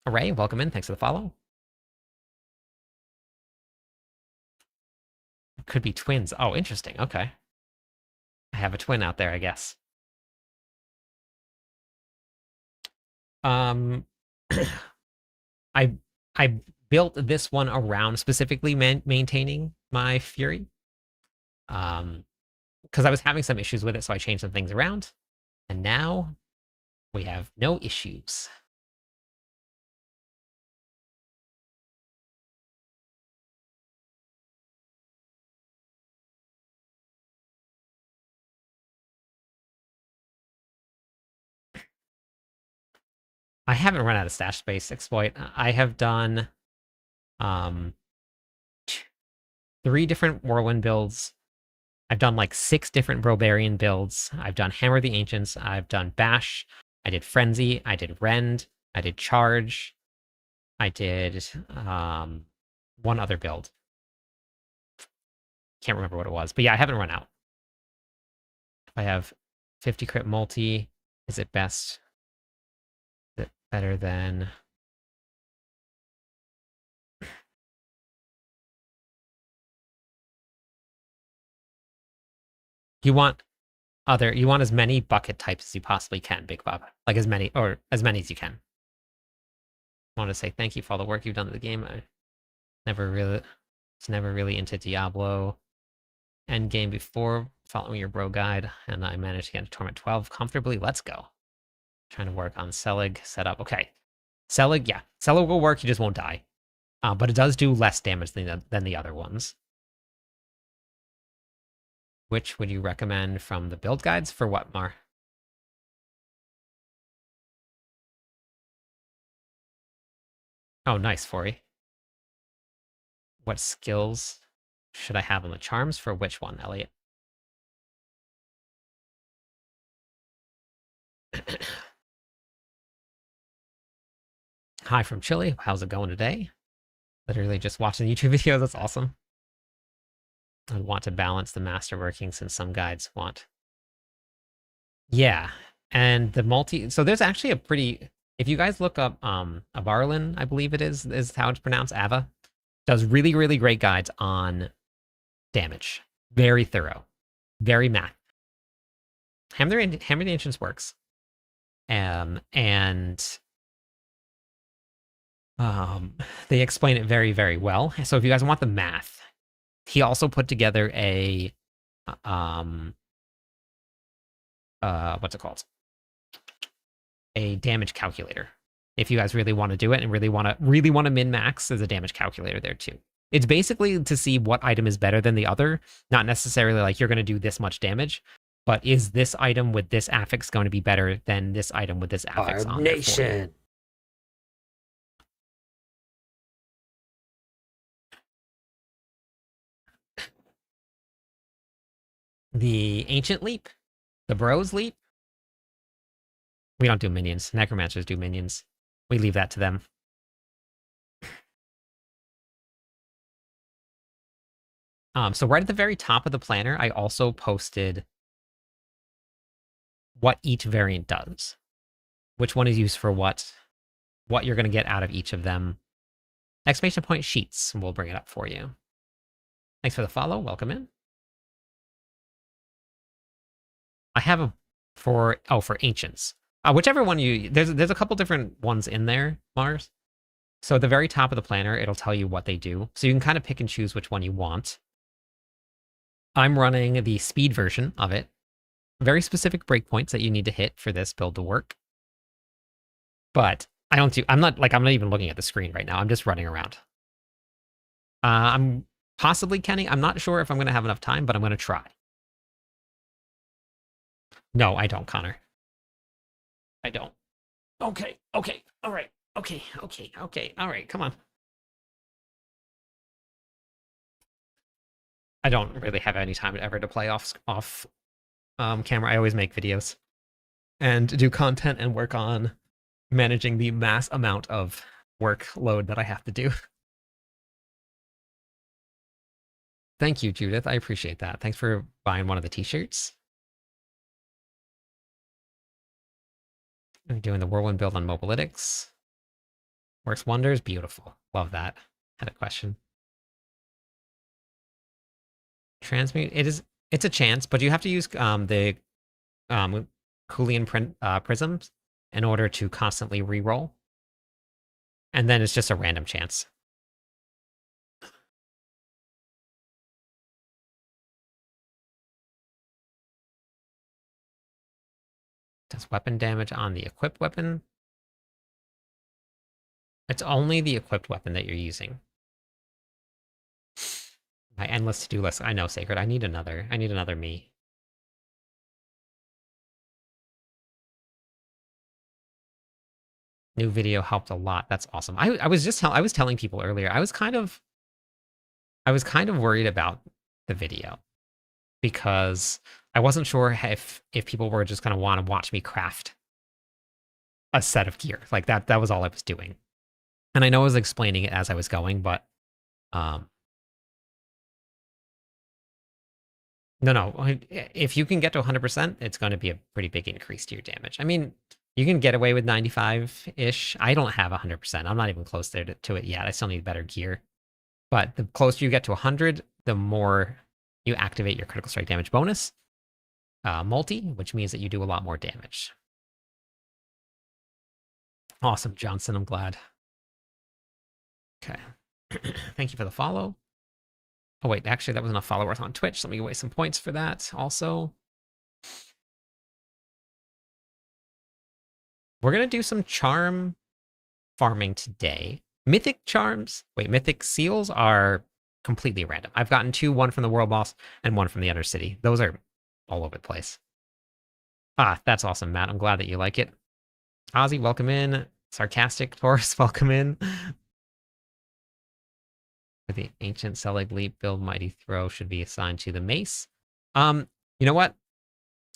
Array, welcome in. Thanks for the follow. Could be twins. Oh, interesting. Okay. I have a twin out there, I guess. I built this one around specifically maintaining my Fury. Because I was having some issues with it, so I changed some things around. And now we have no issues. I haven't run out of stash space exploit. I have done 3 different Whirlwind builds. I've done like 6 different Brobarian builds. I've done Hammer the Ancients. I've done Bash. I did Frenzy. I did Rend. I did Charge. I did one other build. Can't remember what it was. But yeah, I haven't run out. If I have 50 crit multi, is it best? Is it better than... You want as many bucket types as you possibly can, Big Bob. Like as many as you can. I want to say thank you for all the work you've done in the game. I never really into Diablo endgame before following your bro guide, and I managed to get to Torment 12 comfortably. Let's go. Trying to work on Selig setup. Okay. Selig, yeah. Selig will work, he just won't die. But it does do less damage than the other ones. Which would you recommend from the build guides for what, Mar? Oh, nice, Fori. What skills should I have on the charms for which one, Elliot? Hi from Chile. How's it going today? Literally just watching the YouTube video. That's awesome. I want to balance the masterworking since some guides want. Yeah, and the multi. So there's actually a pretty. If you guys look up Avarlin, I believe it is how it's pronounced. Ava does really, really great guides on damage. Very thorough, very math. Hammer the Ancients works, and they explain it very, very well. So if you guys want the math, he also put together a what's it called? A damage calculator. If you guys really want to do it and really want to min-max, there's a damage calculator there too. It's basically to see what item is better than the other, not necessarily like you're going to do this much damage, but is this item with this affix going to be better than this item with this affix on it? Nation. The Ancient Leap? The Bros Leap? We don't do minions. Necromancers do minions. We leave that to them. So right at the very top of the planner, I also posted what each variant does, which one is used for what you're going to get out of each of them. Exclamation point sheets, we'll bring it up for you. Thanks for the follow. Welcome in. I have a for ancients. Whichever one there's a couple different ones in there, Mars. So at the very top of the planner, it'll tell you what they do. So you can kind of pick and choose which one you want. I'm running the speed version of it. Very specific breakpoints that you need to hit for this build to work. But I'm not even looking at the screen right now. I'm just running around. I'm possibly Kenny. I'm not sure if I'm going to have enough time, but I'm going to try. No, I don't, Connor. I don't. Okay. All right. Okay. All right, come on. I don't really have any time ever to play off camera. I always make videos and do content and work on managing the mass amount of workload that I have to do. Thank you, Judith. I appreciate that. Thanks for buying one of the t-shirts. I'm doing the whirlwind build on Mobalytics. Works wonders. Beautiful. Love that. Had a question. Transmute. It's a chance, but you have to use the Coolean prisms in order to constantly reroll. And then it's just a random chance. Does weapon damage on the equipped weapon? It's only the equipped weapon that you're using. My endless to-do list. I know, Sacred. I need another me. New video helped a lot. That's awesome. I was telling people earlier, I was kind of worried about the video because I wasn't sure if people were just gonna want to watch me craft a set of gear. Like that was all I was doing. And I know I was explaining it as I was going, but no. If you can get to 100%, it's going to be a pretty big increase to your damage. I mean, you can get away with 95-ish. I don't have 100%. I'm not even close there to it yet. I still need better gear. But the closer you get to 100, the more you activate your critical strike damage bonus multi, which means that you do a lot more damage. Awesome, Johnson. I'm glad. Okay. Thank you for the follow. Oh, wait. Actually, that was enough followers on Twitch. Let me waste some points for that also. We're going to do some charm farming today. Mythic seals are completely random. I've gotten 2, one from the world boss and one from the Under City. Those are all over the place. That's awesome, Matt. I'm glad that you like it. Ozzy, welcome in. Sarcastic Taurus, welcome in. The ancient Selig Leap build Mighty Throw should be assigned to the mace. You know what?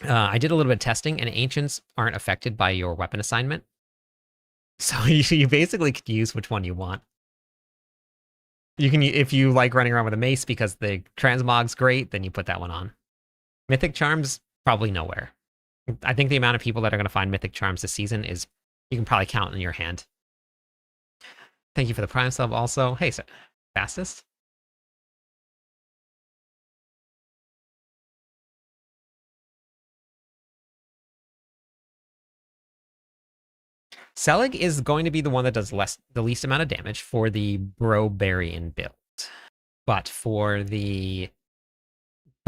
I did a little bit of testing, and ancients aren't affected by your weapon assignment. So you basically could use which one you want. You can, if you like running around with a mace because the transmog's great, then you put that one on. Mythic Charms, probably nowhere. I think the amount of people that are going to find Mythic Charms this season is, you can probably count in your hand. Thank you for the Prime sub also. Hey, sir. Fastest? Selig is going to be the one that does the least amount of damage for the Brobarian build. But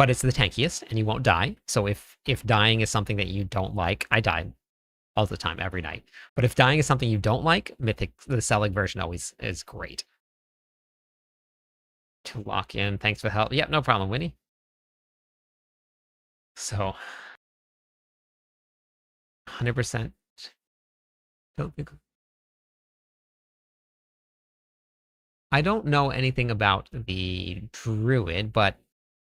it's the tankiest, and you won't die. So if dying is something that you don't like, I die all the time, every night. But if dying is something you don't like, the Selig version always is great. To lock in, thanks for the help. Yep, no problem, Winnie. So 100%. I don't know anything about the druid, but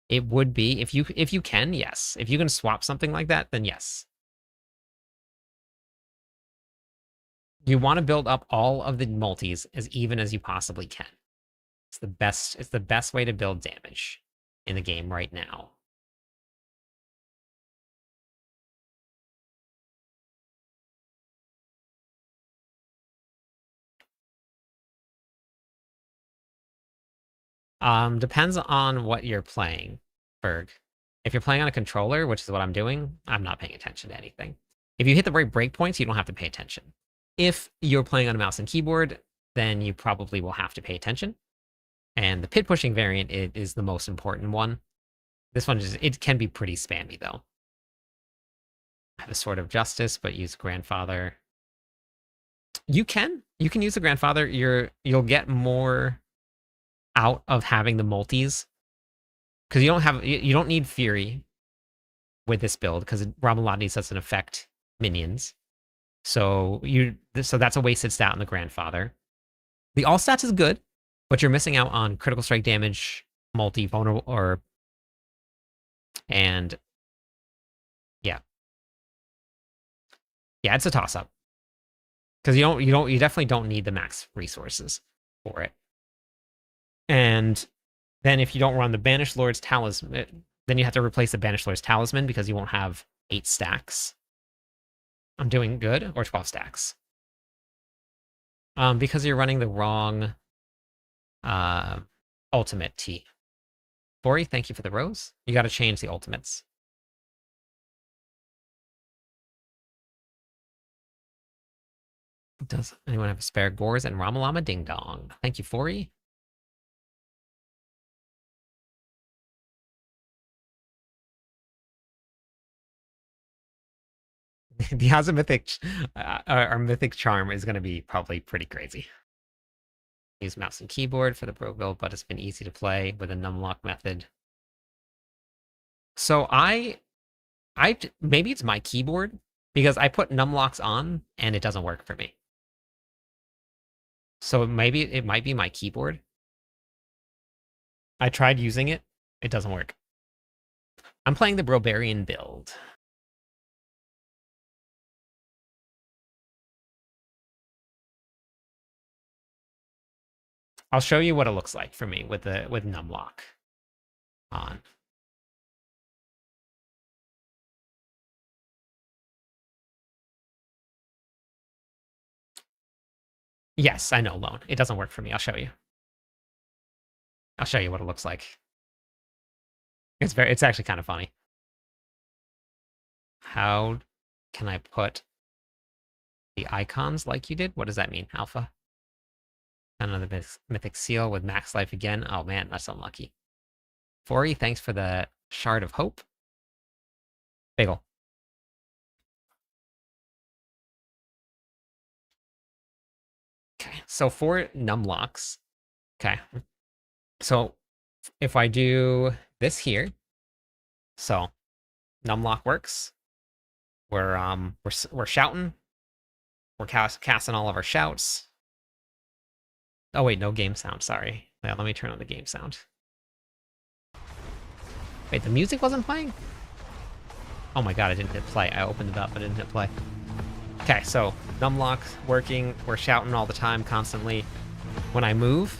it would be if you can, yes. If you can swap something like that, then yes. You want to build up all of the multis as even as you possibly can. It's the best way to build damage. in the game right now. Depends on what you're playing, Berg. If you're playing on a controller, which is what I'm doing, I'm not paying attention to anything. If you hit the right breakpoints, you don't have to pay attention. If you're playing on a mouse and keyboard, then you probably will have to pay attention. And the pit pushing variant is the most important one. This one it can be pretty spammy though. I have a Sword of Justice, but use Grandfather. You can use the Grandfather. You'll get more out of having the multis because you don't need Fury with this build because Ramalani doesn't affect minions. So that's a wasted stat on the Grandfather. The all stats is good, but you're missing out on critical strike damage, multi vulnerable, and yeah, it's a toss up because you definitely don't need the max resources for it. And then if you don't run the Banished Lord's Talisman, then you have to replace the Banished Lord's Talisman because you won't have 8 stacks. I'm doing good, or 12 stacks. Because you're running the wrong ultimate T. Bori, thank you for the rose. You got to change the ultimates. Does anyone have a spare Gores and Ramalama Ding Dong? Thank you, Fori. The Azamythic, our Mythic Charm is going to be probably pretty crazy. Use mouse and keyboard for the pro build, but it's been easy to play with a numlock method. So maybe it's my keyboard because I put numlocks on and it doesn't work for me. So maybe it might be my keyboard. I tried using it. It doesn't work. I'm playing the Brobarian build. I'll show you what it looks like for me with numlock on. Yes, I know, Lone. It doesn't work for me. I'll show you. I'll show you what it looks like. It's actually kind of funny. How can I put the icons like you did? What does that mean, Alpha? Another mythic seal with max life again. Oh man, that's unlucky. Fori, thanks for the Shard of Hope. Bagel. Okay, so for numlocks, okay. So if I do this here, so numlock works. We're shouting. We're casting all of our shouts. Oh wait, no game sound, sorry. Yeah, let me turn on the game sound. Wait, the music wasn't playing? Oh my god, I didn't hit play. I opened it up, but I didn't hit play. Okay, so numlock working. We're shouting all the time, constantly. When I move,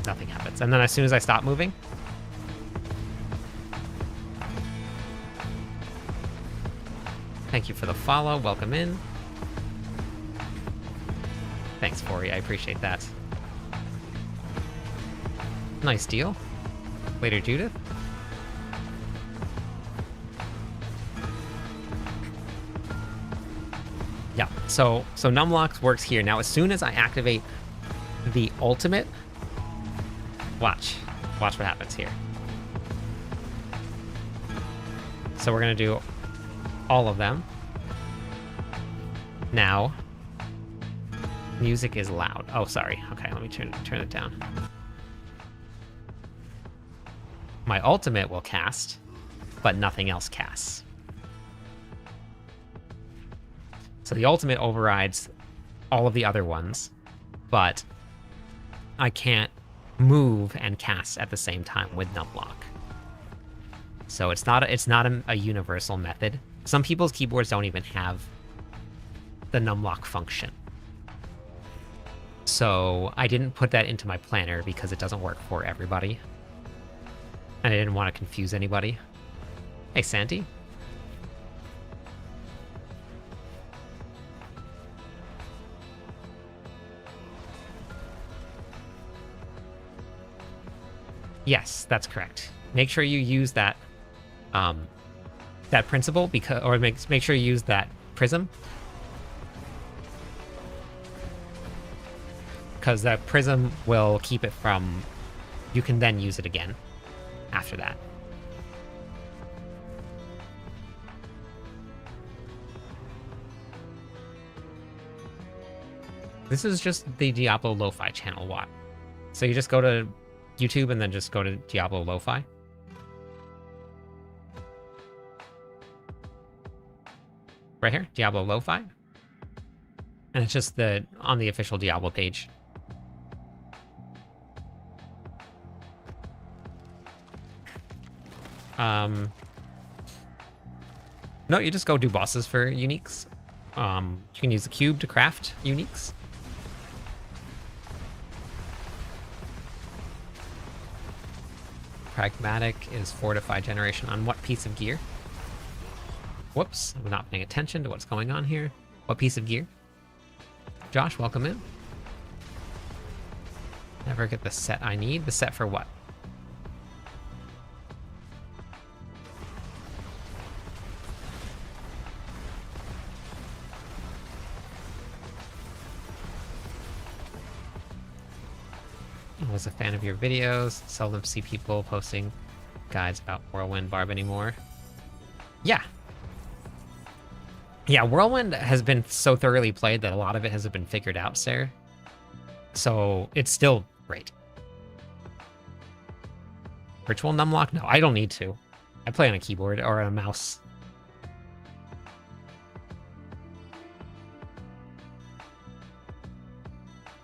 nothing happens. And then as soon as I stop moving, thank you for the follow. Welcome in. Thanks, Fori. I appreciate that. Nice deal. Later, Judith. Yeah, so numlocks works here. Now, as soon as I activate the ultimate, watch what happens here. So we're gonna do all of them. Now, music is loud. Oh, sorry. Okay, let me turn it down. My ultimate will cast, but nothing else casts. So the ultimate overrides all of the other ones, but I can't move and cast at the same time with numlock. So it's not a universal method Some people's keyboards don't even have the numlock function. So I didn't put that into my planner because it doesn't work for everybody. And I didn't want to confuse anybody. Hey, Sandy. Yes, that's correct. Make sure you use that that principle, because, or make sure you use that prism, because that prism will keep it from. You can then use it again after that. This is just the Diablo Lo-Fi channel, Watt. So you just go to YouTube and then just go to Diablo Lo-Fi. Right here, Diablo Lo-Fi. And it's just on the official Diablo page. No, you just go do bosses for uniques. You can use the cube to craft uniques. Pragmatic is fortify generation on what piece of gear? Whoops, I'm not paying attention to what's going on here. What piece of gear? Josh, welcome in. Never get the set I need. The set for what? I was a fan of your videos. Seldom see people posting guides about Whirlwind Barb anymore. Yeah. Yeah, Whirlwind has been so thoroughly played that a lot of it has been figured out, Sarah. So it's still great. Virtual numlock? No, I don't need to. I play on a keyboard or a mouse.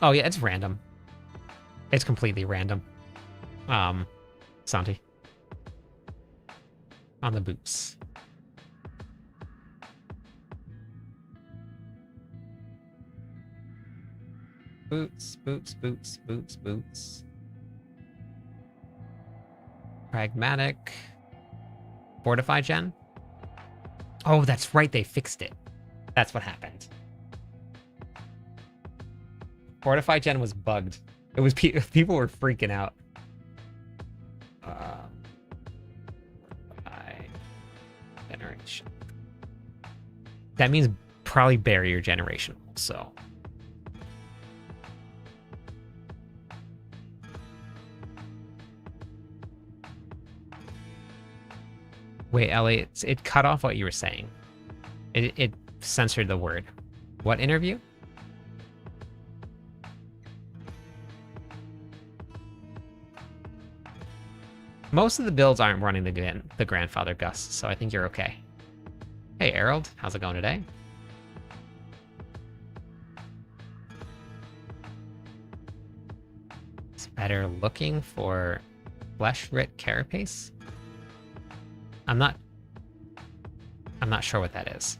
Oh yeah, it's random. It's completely random. Santi. On the boots. Boots, boots, boots, boots, boots. Pragmatic. Fortify gen? Oh, that's right, they fixed it. That's what happened. Fortify gen was bugged. It was people were freaking out. Generation. That means probably barrier generation. So. Wait, Ellie, it cut off what you were saying. It censored the word. What interview? Most of the builds aren't running the grandfather gust, so I think you're okay. Hey, Errol, how's it going today? It's better looking for Flesh-Writ Carapace? I'm not sure what that is.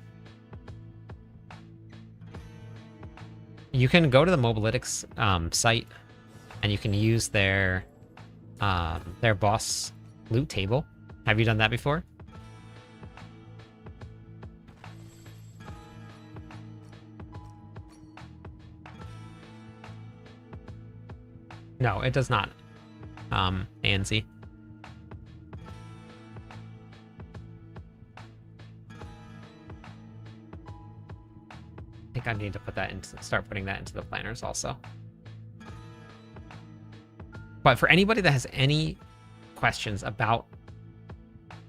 You can go to the Mobalytics site, and you can use their boss loot table. Have you done that before? No, it does not. ANZ. I think I need to put that start putting that into the planners also. But for anybody that has any questions about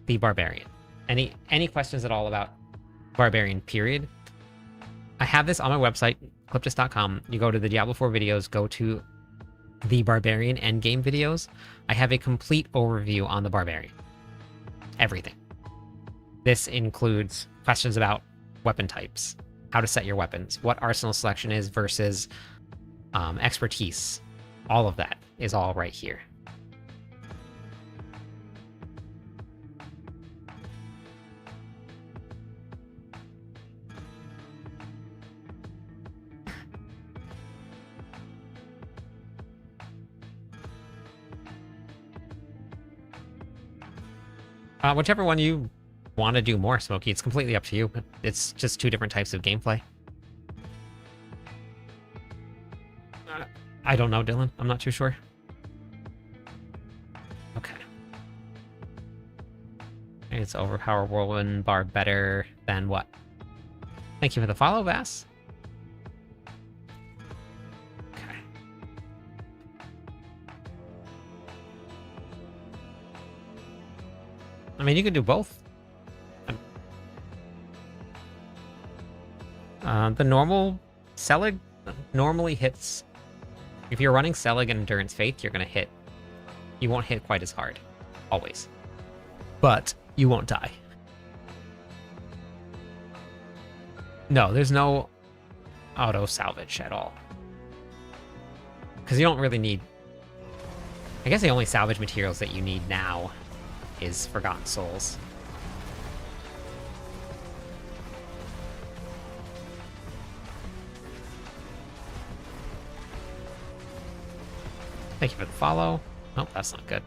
the Barbarian, any questions at all about Barbarian period, I have this on my website, cliptus.com. You go to the Diablo 4 videos, go to the Barbarian endgame videos. I have a complete overview on the Barbarian. Everything. This includes questions about weapon types, how to set your weapons, what arsenal selection is versus expertise. All of that is all right here. Whichever one you want to do more, Smokey. It's completely up to you, but it's just two different types of gameplay. I don't know, Dylan. I'm not too sure. Okay. It's overpower Whirlwind Bar better than what? Thank you for the follow, Vass. Okay. I mean, you can do both. The normal Selig normally hits. If you're running Selig and Endurance Faith, you're gonna hit. You won't hit quite as hard, always. But you won't die. No, there's no auto salvage at all. Because you don't really need... I guess the only salvage materials that you need now is Forgotten Souls. Thank you for the follow. Oh, that's not good.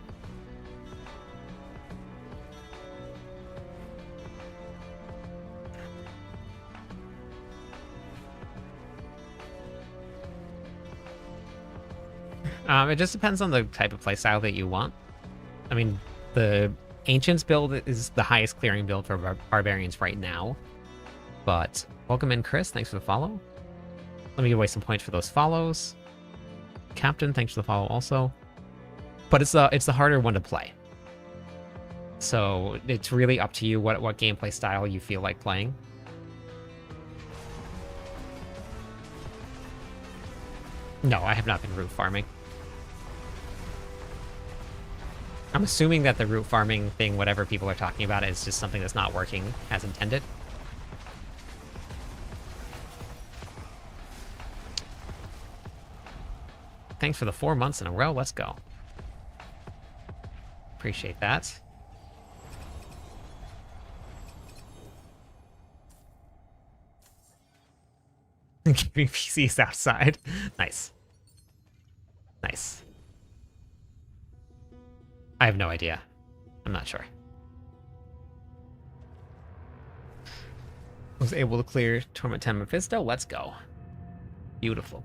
It just depends on the type of playstyle that you want. I mean, the Ancients build is the highest clearing build for Barbarians right now. But welcome in, Chris. Thanks for the follow. Let me give away some points for those follows. Captain, thanks for the follow also. But it's the harder one to play. So it's really up to you what gameplay style you feel like playing. No, I have not been root farming. I'm assuming that the root farming thing, whatever people are talking about, is just something that's not working as intended. Thanks for the 4 months in a row. Let's go. Appreciate that. Keeping PCs outside. Nice. Nice. I have no idea. I'm not sure. Was able to clear Torment 10 Mephisto. Let's go. Beautiful.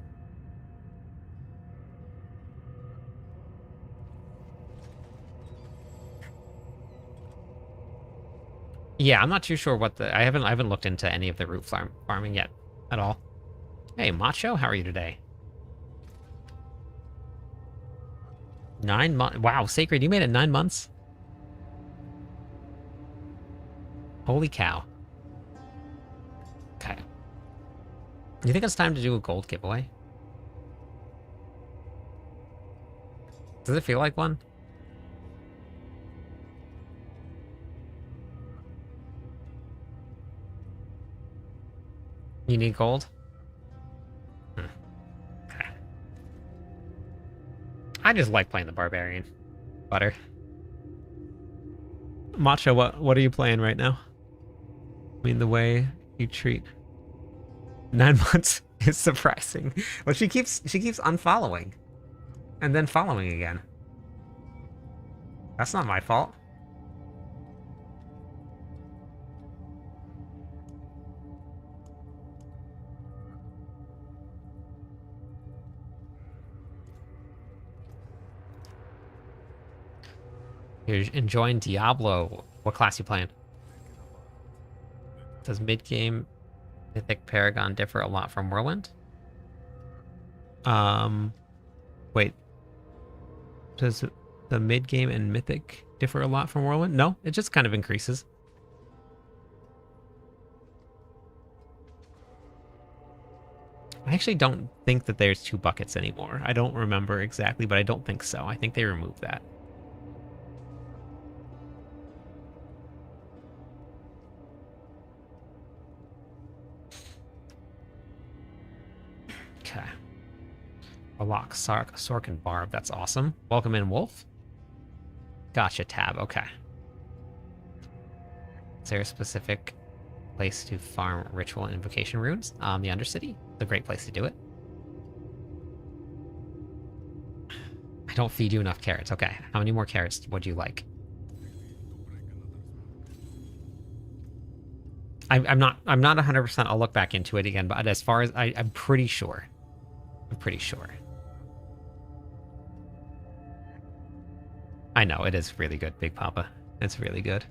Yeah, I'm not too sure what the... I haven't looked into any of the root farming yet at all. Hey, Macho, how are you today? 9 months. Wow, Sacred, you made it 9 months? Holy cow. Okay. You think it's time to do a gold giveaway? Does it feel like one? You need gold? Okay. I just like playing the Barbarian. Butter. Macho, what are you playing right now? I mean, the way you treat 9 months is surprising. Well, she keeps unfollowing. And then following again. That's not my fault. You're enjoying Diablo. What class you playing? Does mid-game Mythic Paragon differ a lot from Whirlwind? Wait. Does the mid-game and Mythic differ a lot from Whirlwind? No, it just kind of increases. I actually don't think that there's 2 buckets anymore. I don't remember exactly, but I don't think so. I think they removed that. Okay. A lock, Sork, and Barb. That's awesome. Welcome in, Wolf. Gotcha, Tab. Okay. Is there a specific place to farm ritual and invocation runes? The Undercity. It's a great place to do it. I don't feed you enough carrots. Okay. How many more carrots would you like? I'm not 100%. I'll look back into it again, but as far as I'm pretty sure. I'm pretty sure. I know, it is really good, Big Papa. It's really good.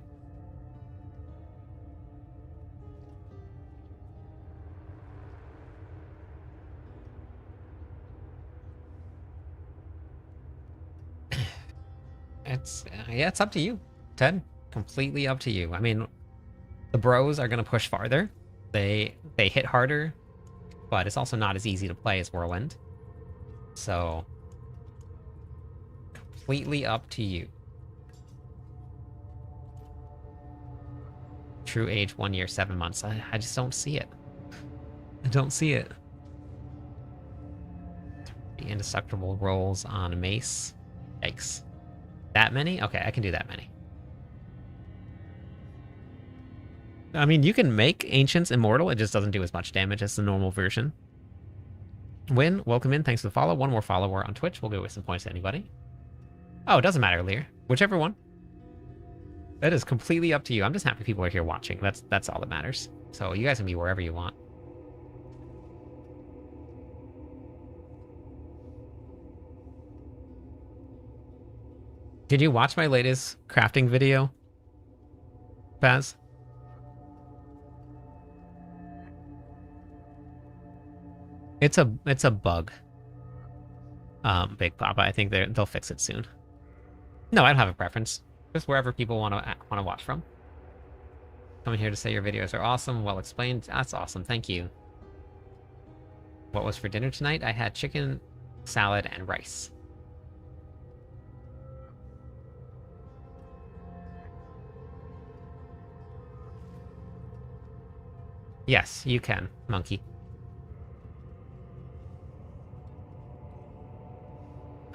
It's yeah, it's up to you, Ted. Completely up to you. I mean, the bros are gonna push farther. They hit harder, but it's also not as easy to play as Whirlwind. So completely up to you. True age 1 year 7 months. I just don't see it. I don't see it. The indestructible rolls on Mace. Yikes. That many? Okay, I can do that many. I mean, you can make Ancients immortal, it just doesn't do as much damage as the normal version. Win, welcome in, thanks for the follow. One more follower on Twitch, we'll go with some points to anybody. Oh, it doesn't matter, Lear. Whichever one. That is completely up to you. I'm just happy people are here watching. That's all that matters. So you guys can be wherever you want. Did you watch my latest crafting video, Baz? It's a bug. Big Papa. I think they'll fix it soon. No, I don't have a preference. Just wherever people want to watch from. Coming here to say your videos are awesome, well explained. That's awesome. Thank you. What was for dinner tonight? I had chicken, salad, and rice. Yes, you can, monkey.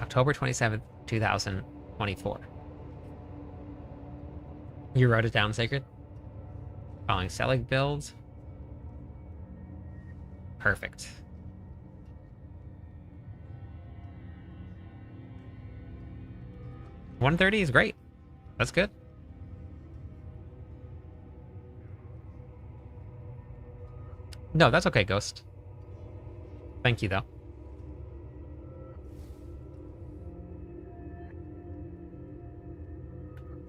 October 27th, 2024. You wrote it down, Sacred? Following Selig build. Perfect. $130 is great. That's good. No, that's okay, Ghost. Thank you, though.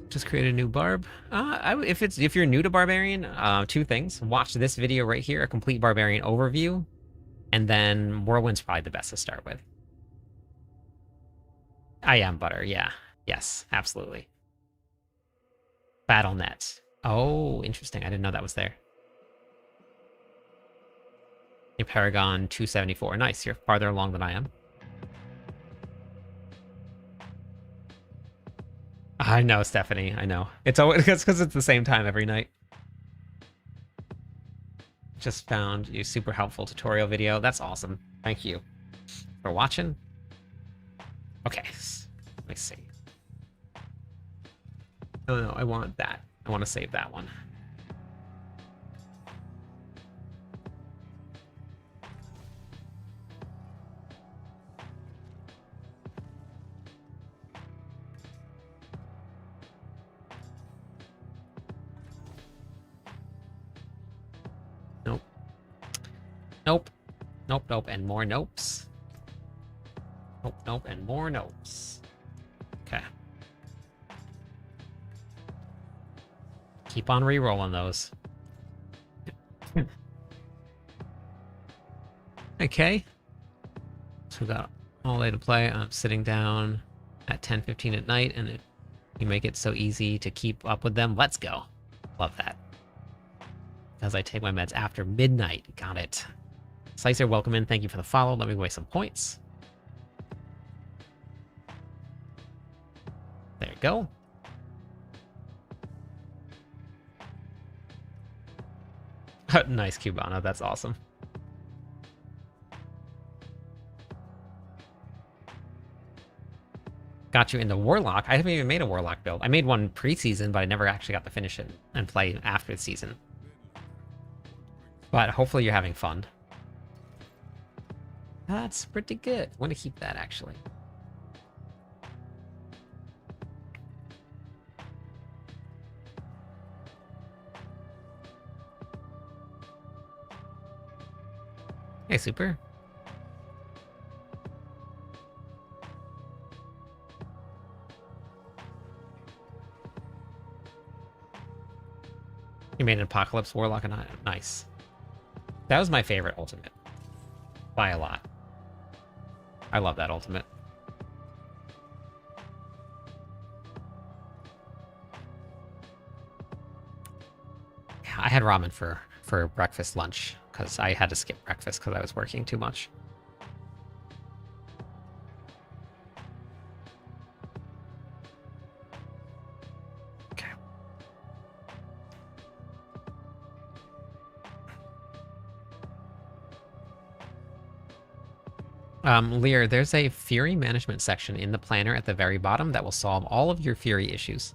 Just create a new barb. If you're new to Barbarian, two things. Watch this video right here, a complete Barbarian overview, and then Whirlwind's probably the best to start with. I am Butter, yeah. Yes, absolutely. BattleNet. Oh, interesting. I didn't know that was there. Your Paragon 274. Nice, you're farther along than I am. I know, Stephanie. I know. It's always because it's the same time every night. Just found your super helpful tutorial video. That's awesome. Thank you for watching. Okay, let me see. No, I want that. I want to save that one. Nope. Nope. Nope, nope, and more nopes. Nope, nope, and more nopes. Okay. Keep on re-rolling those. Okay. So we got all day to play. I'm sitting down at 10:15 at night, and you make it so easy to keep up with them. Let's go. Love that. As I take my meds after midnight. Got it. Slicer, welcome in. Thank you for the follow. Let me waste some points. There you go. Nice, Cubana. That's awesome. Got you into Warlock. I haven't even made a Warlock build. I made one preseason, but I never actually got to finish it and play after the season. But hopefully you're having fun. That's pretty good. I want to keep that, actually. Hey, Super. You made an Apocalypse Warlock and nice. That was my favorite ultimate. By a lot. I love that ultimate. I had ramen for breakfast, lunch, because I had to skip breakfast because I was working too much. Okay. Lear, there's a Fury management section in the planner at the very bottom that will solve all of your Fury issues.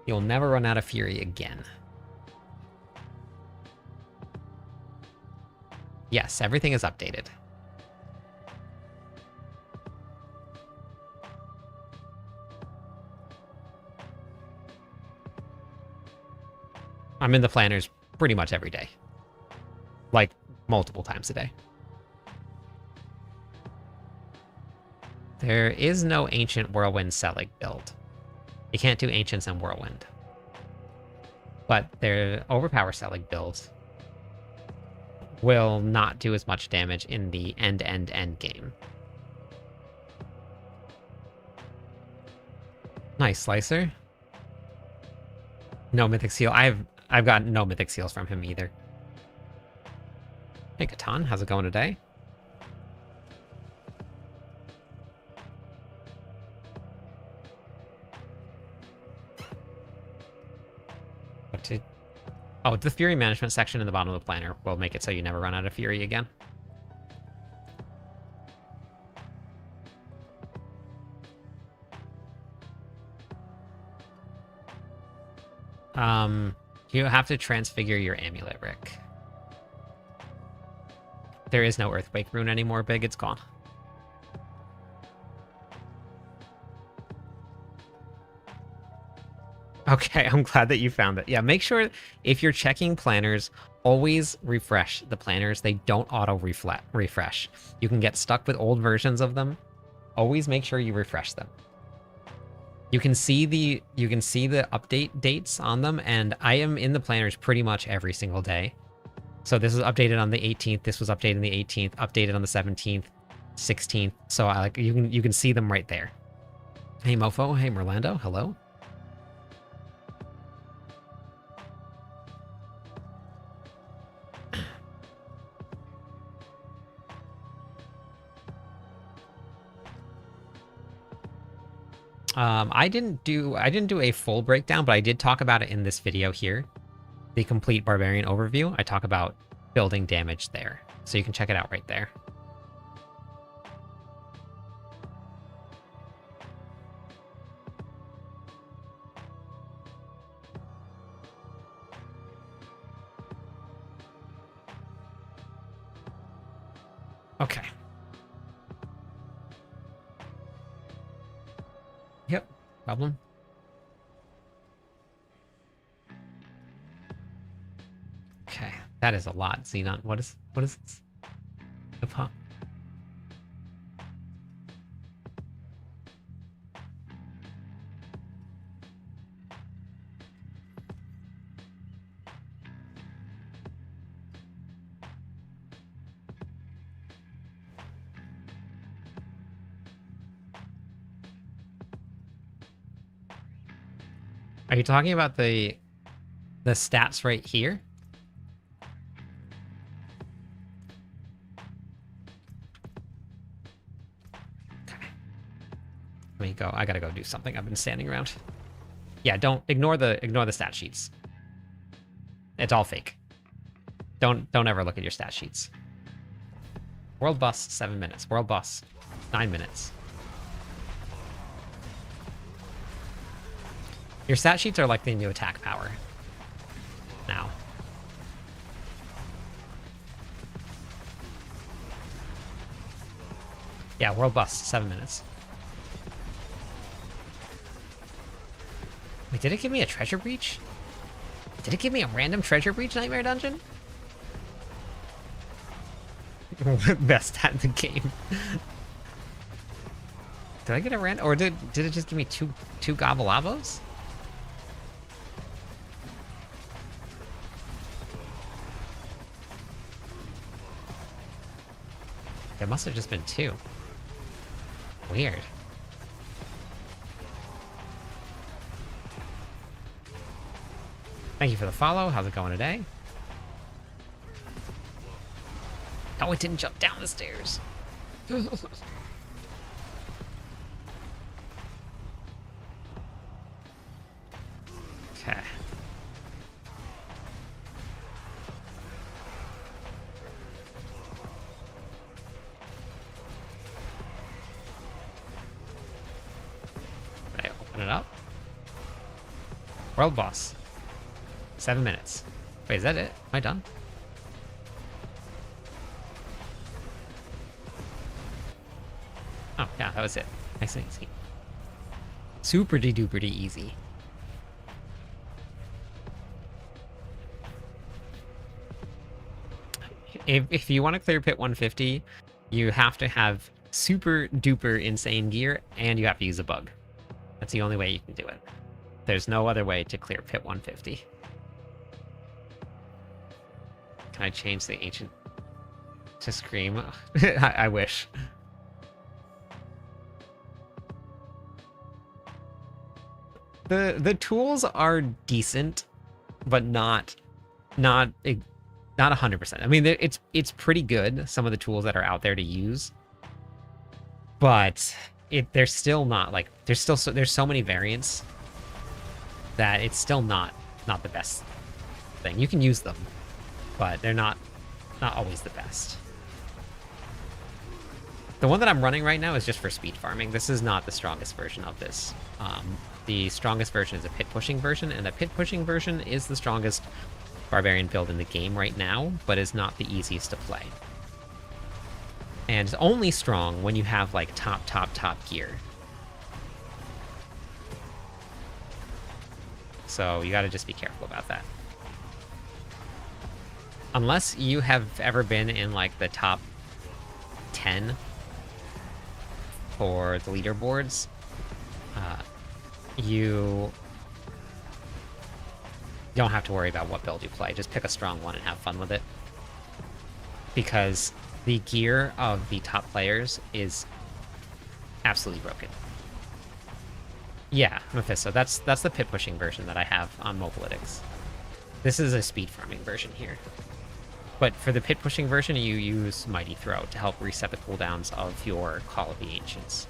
You'll never run out of Fury again. Yes, everything is updated. I'm in the planners pretty much every day. Like, multiple times a day. There is no Ancient Whirlwind Selig build. You can't do Ancients and Whirlwind. But their Overpower Selig build will not do as much damage in the end game. Nice, Slicer. No Mythic Seal. I've got no Mythic Seals from him either. Hey, Catan, how's it going today? Oh, the Fury management section in the bottom of the planner will make it so you never run out of Fury again. You have to transfigure your amulet, Rick. There is no Earthquake rune anymore, Big. It's gone. Okay, I'm glad that you found it. Yeah, make sure if you're checking planners, always refresh the planners. They don't auto refresh. You can get stuck with old versions of them. Always make sure you refresh them. You can see the update dates on them, and I am in the planners pretty much every single day. So this was updated on the 18th. This was updated on the 18th. Updated on the 17th, 16th. So you can see them right there. Hey Mofo. Hey Merlando. Hello. I didn't do a full breakdown, but I did talk about it in this video here. The complete Barbarian overview. I talk about building damage there. So you can check it out right there. Okay. Yep, problem. Okay, that is a lot, Xenon. What is this? The pop. Are you talking about the stats right here? Okay. Let me go. I gotta go do something. I've been standing around. Yeah, don't ignore the stat sheets. It's all fake. Don't ever look at your stat sheets. World Bus, 7 minutes. World Bus, 9 minutes. Your stat sheets are like the new attack power. Now. Yeah, World Bust, 7 minutes. Wait, did it give me a treasure breach? Did it give me a random treasure breach nightmare dungeon? Best at the game. Did I get a random, or did it just give me two Gobbleabos? There must have just been 2. Weird. Thank you for the follow. How's it going today? Oh, it didn't jump down the stairs. Okay. Did I open it up? World boss. 7 minutes. Wait, is that it? Am I done? Oh, yeah, that was it. Nice and easy. Super de-duper easy. If you want to clear pit 150, you have to have super duper insane gear, and you have to use a bug. That's the only way you can do it. There's no other way to clear pit 150. Can I change the ancient to Scream? I wish. The tools are decent, but not 100%. I mean, it's pretty good, some of the tools that are out there to use, but they're still not like, there's so many variants that it's still not the best thing. You can use them, but they're not always the best. The one that I'm running right now is just for speed farming. This is not the strongest version of this. The strongest version is a pit pushing version, and the pit pushing version is the strongest barbarian build in the game right now, but is not the easiest to play. And it's only strong when you have like top gear. So you gotta just be careful about that. Unless you have ever been in like the top 10 for the leaderboards, you don't have to worry about what build you play. Just pick a strong one and have fun with it. Because the gear of the top players is absolutely broken. Yeah, Mephisto. That's the pit pushing version that I have on Mobalytics. This is a speed farming version here. But for the pit pushing version, you use Mighty Throw to help reset the cooldowns of your Call of the Ancients.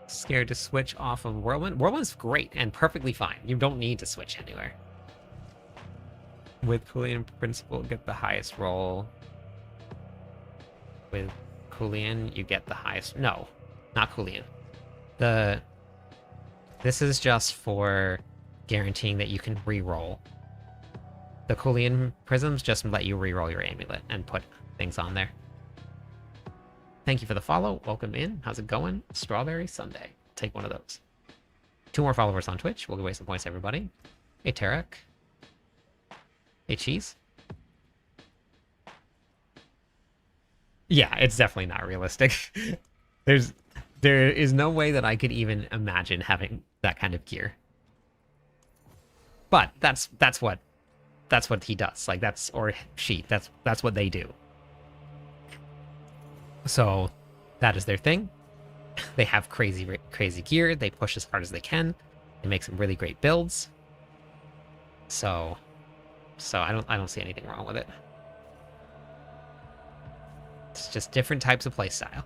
Scared to switch off of Whirlwind? Whirlwind's great and perfectly fine. You don't need to switch anywhere. With Kulian Principle, get the highest roll. With Kulian, you get the highest... No, not Kulian. This is just for guaranteeing that you can re-roll. The Kulian Prisms just let you re-roll your amulet and put things on there. Thank you for the follow. Welcome in. How's it going? Strawberry Sunday. Take one of those. 2 more followers on Twitch. We'll give away some points, everybody. Hey, Tarek. Hey, Cheese. Yeah, it's definitely not realistic. There is no way that I could even imagine having that kind of gear. But that's what he does. Like or she. That's what they do. So that is their thing. They have crazy gear. They push as hard as they can. They make some really great builds. So I don't see anything wrong with it. It's just different types of playstyle.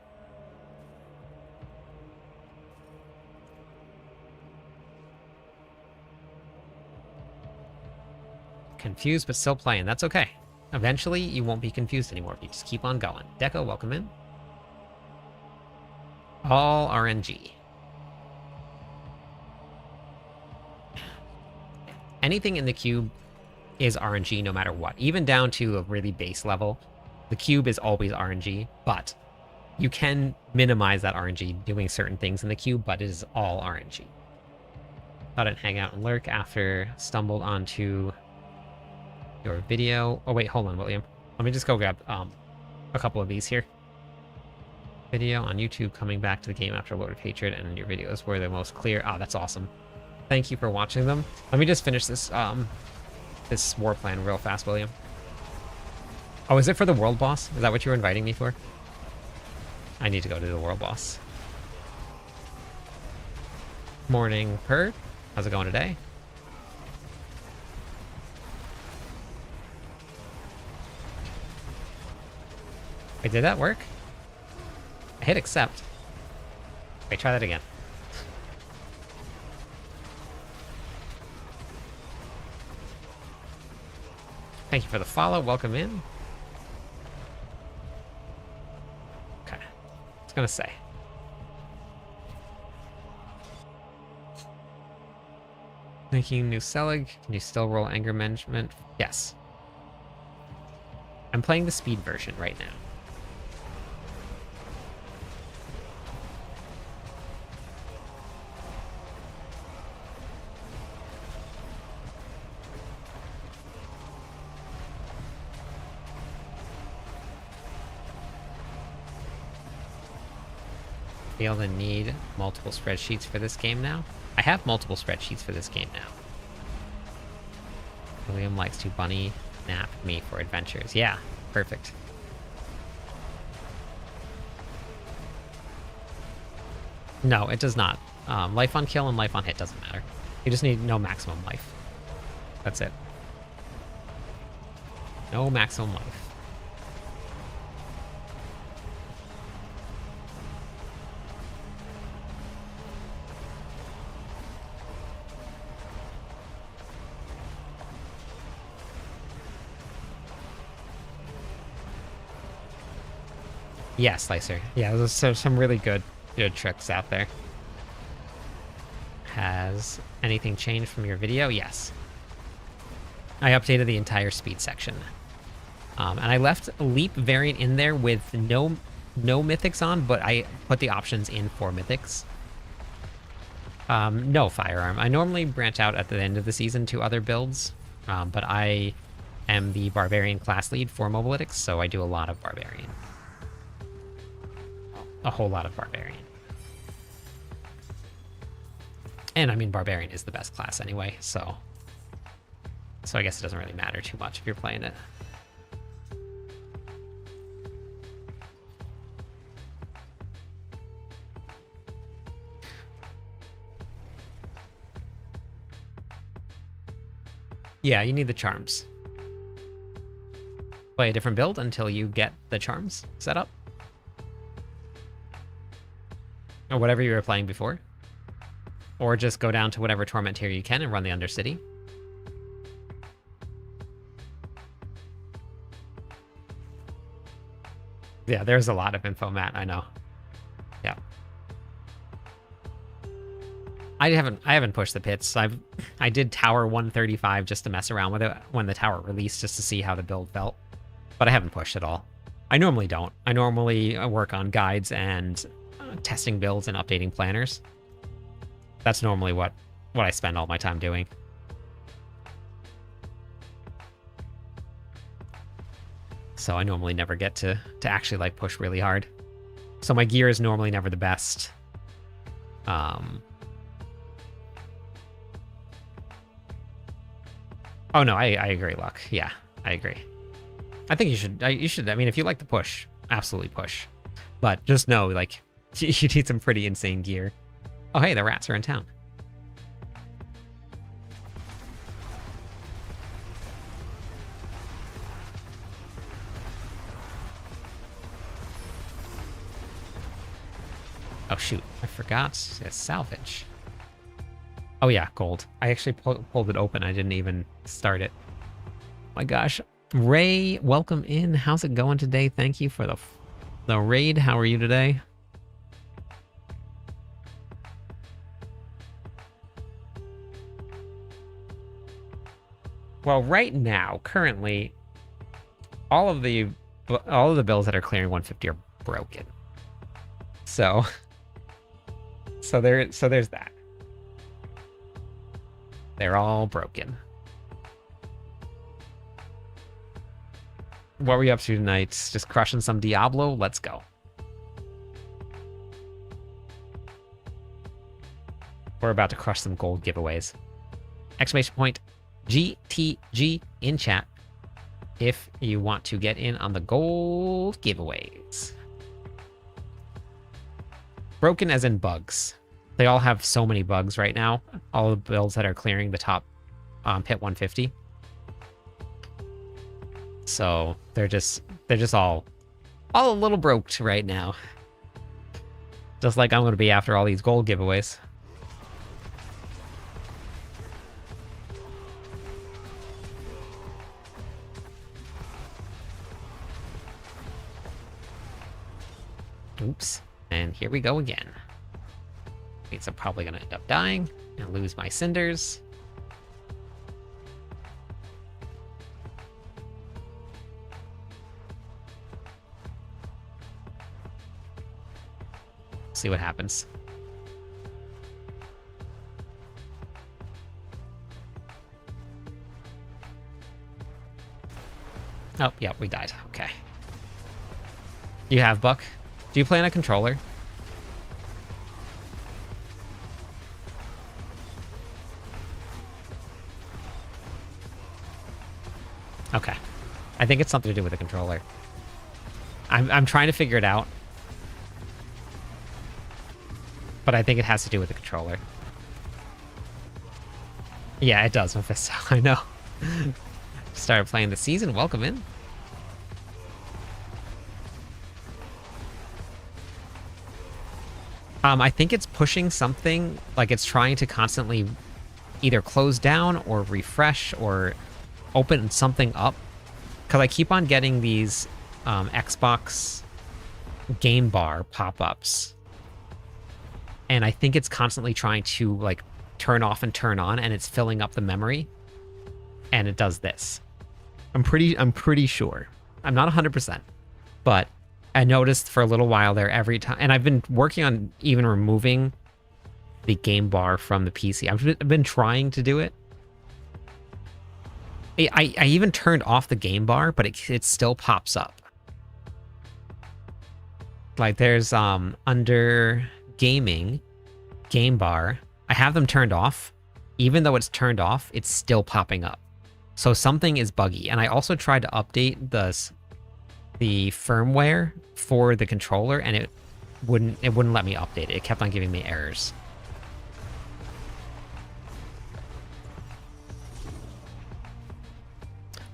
Confused but still playing. That's okay. Eventually, you won't be confused anymore if you just keep on going. Deco, welcome in. All RNG. Anything in the cube is RNG no matter what. Even down to a really base level, the cube is always RNG, but you can minimize that RNG doing certain things in the cube, but it is all RNG. Thought I'd hang out and lurk after stumbled onto your video. Oh wait, hold on, William. Let me just go grab a couple of these here. Video on YouTube coming back to the game after Lord of Hatred, and your videos were the most clear. Oh, that's awesome. Thank you for watching them. Let me just finish this this war plan real fast, William. Oh, is it for the world boss? Is that what you were inviting me for? I need to go to the world boss. Morning, Purd. How's it going today? Wait, did that work? I hit accept. Wait, try that again. Thank you for the follow. Welcome in. Okay. I was gonna say. Making new Selig. Can you still roll anger management? Yes. I'm playing the speed version right now. Feel the need multiple spreadsheets for this game now? I have multiple spreadsheets for this game now. William likes to bunny nap me for adventures. Yeah, perfect. No, it does not. Life on kill and life on hit doesn't matter. You just need no maximum life. That's it. No maximum life. Yeah, Slicer. Yeah, there's some really good tricks out there. Has anything changed from your video? Yes. I updated the entire speed section. And I left Leap variant in there with no mythics on, but I put the options in for mythics. No firearm. I normally branch out at the end of the season to other builds, but I am the Barbarian class lead for Mobalytics, so I do a lot of Barbarian. A whole lot of Barbarian. And I mean, Barbarian is the best class anyway, so I guess it doesn't really matter too much if you're playing it. Yeah, you need the charms. Play a different build until you get the charms set up. Or whatever you were playing before. Or just go down to whatever Torment tier you can and run the Undercity. Yeah, there's a lot of info, Matt, I know. Yeah. I haven't pushed the pits. I did Tower 135 just to mess around with it when the tower released, just to see how the build felt. But I haven't pushed at all. I normally don't. I normally work on guides and testing builds and updating planners. That's normally what I spend all my time doing. So I normally never get to actually like push really hard. So my gear is normally never the best. Oh no, I agree, Luck. Yeah, I agree. I think you should. I mean, if you like to push, absolutely push. But just know, like, you need some pretty insane gear. Oh, hey, the rats are in town. Oh, shoot. I forgot. It's salvage. Oh, yeah, gold. I actually pulled it open. I didn't even start it. My gosh. Ray, welcome in. How's it going today? Thank you for the raid. How are you today? Well, right now, currently, all of the builds that are clearing 150 are broken. So there's that. They're all broken. What were you up to tonight? Just crushing some Diablo? Let's go. We're about to crush some gold giveaways. Exclamation point GTG in chat if you want to get in on the gold giveaways. Broken as in bugs. They all have so many bugs right now. All the builds that are clearing the top pit 150. So they're just all a little broke right now. Just like I'm going to be after all these gold giveaways. Oops. And here we go again. Means I'm probably going to end up dying and lose my cinders. See what happens. Oh, yeah, we died. Okay. You have Buck? Do you play on a controller? Okay. I think it's something to do with the controller. I'm trying to figure it out. But I think it has to do with the controller. Yeah, it does, Mephisto. I know. Started playing the season. Welcome in. I think it's pushing something, like it's trying to constantly either close down or refresh or open something up. Because I keep on getting these Xbox game bar pop-ups. And I think it's constantly trying to like turn off and turn on, and it's filling up the memory. And it does this. I'm pretty sure. I'm not 100%, but I noticed for a little while there every time, and I've been working on even removing the game bar from the PC. I've been trying to do it. I even turned off the game bar, but it still pops up. Like there's under gaming, game bar, I have them turned off. Even though it's turned off, it's still popping up. So something is buggy. And I also tried to update the firmware for the controller, and it wouldn't let me update it. It kept on giving me errors.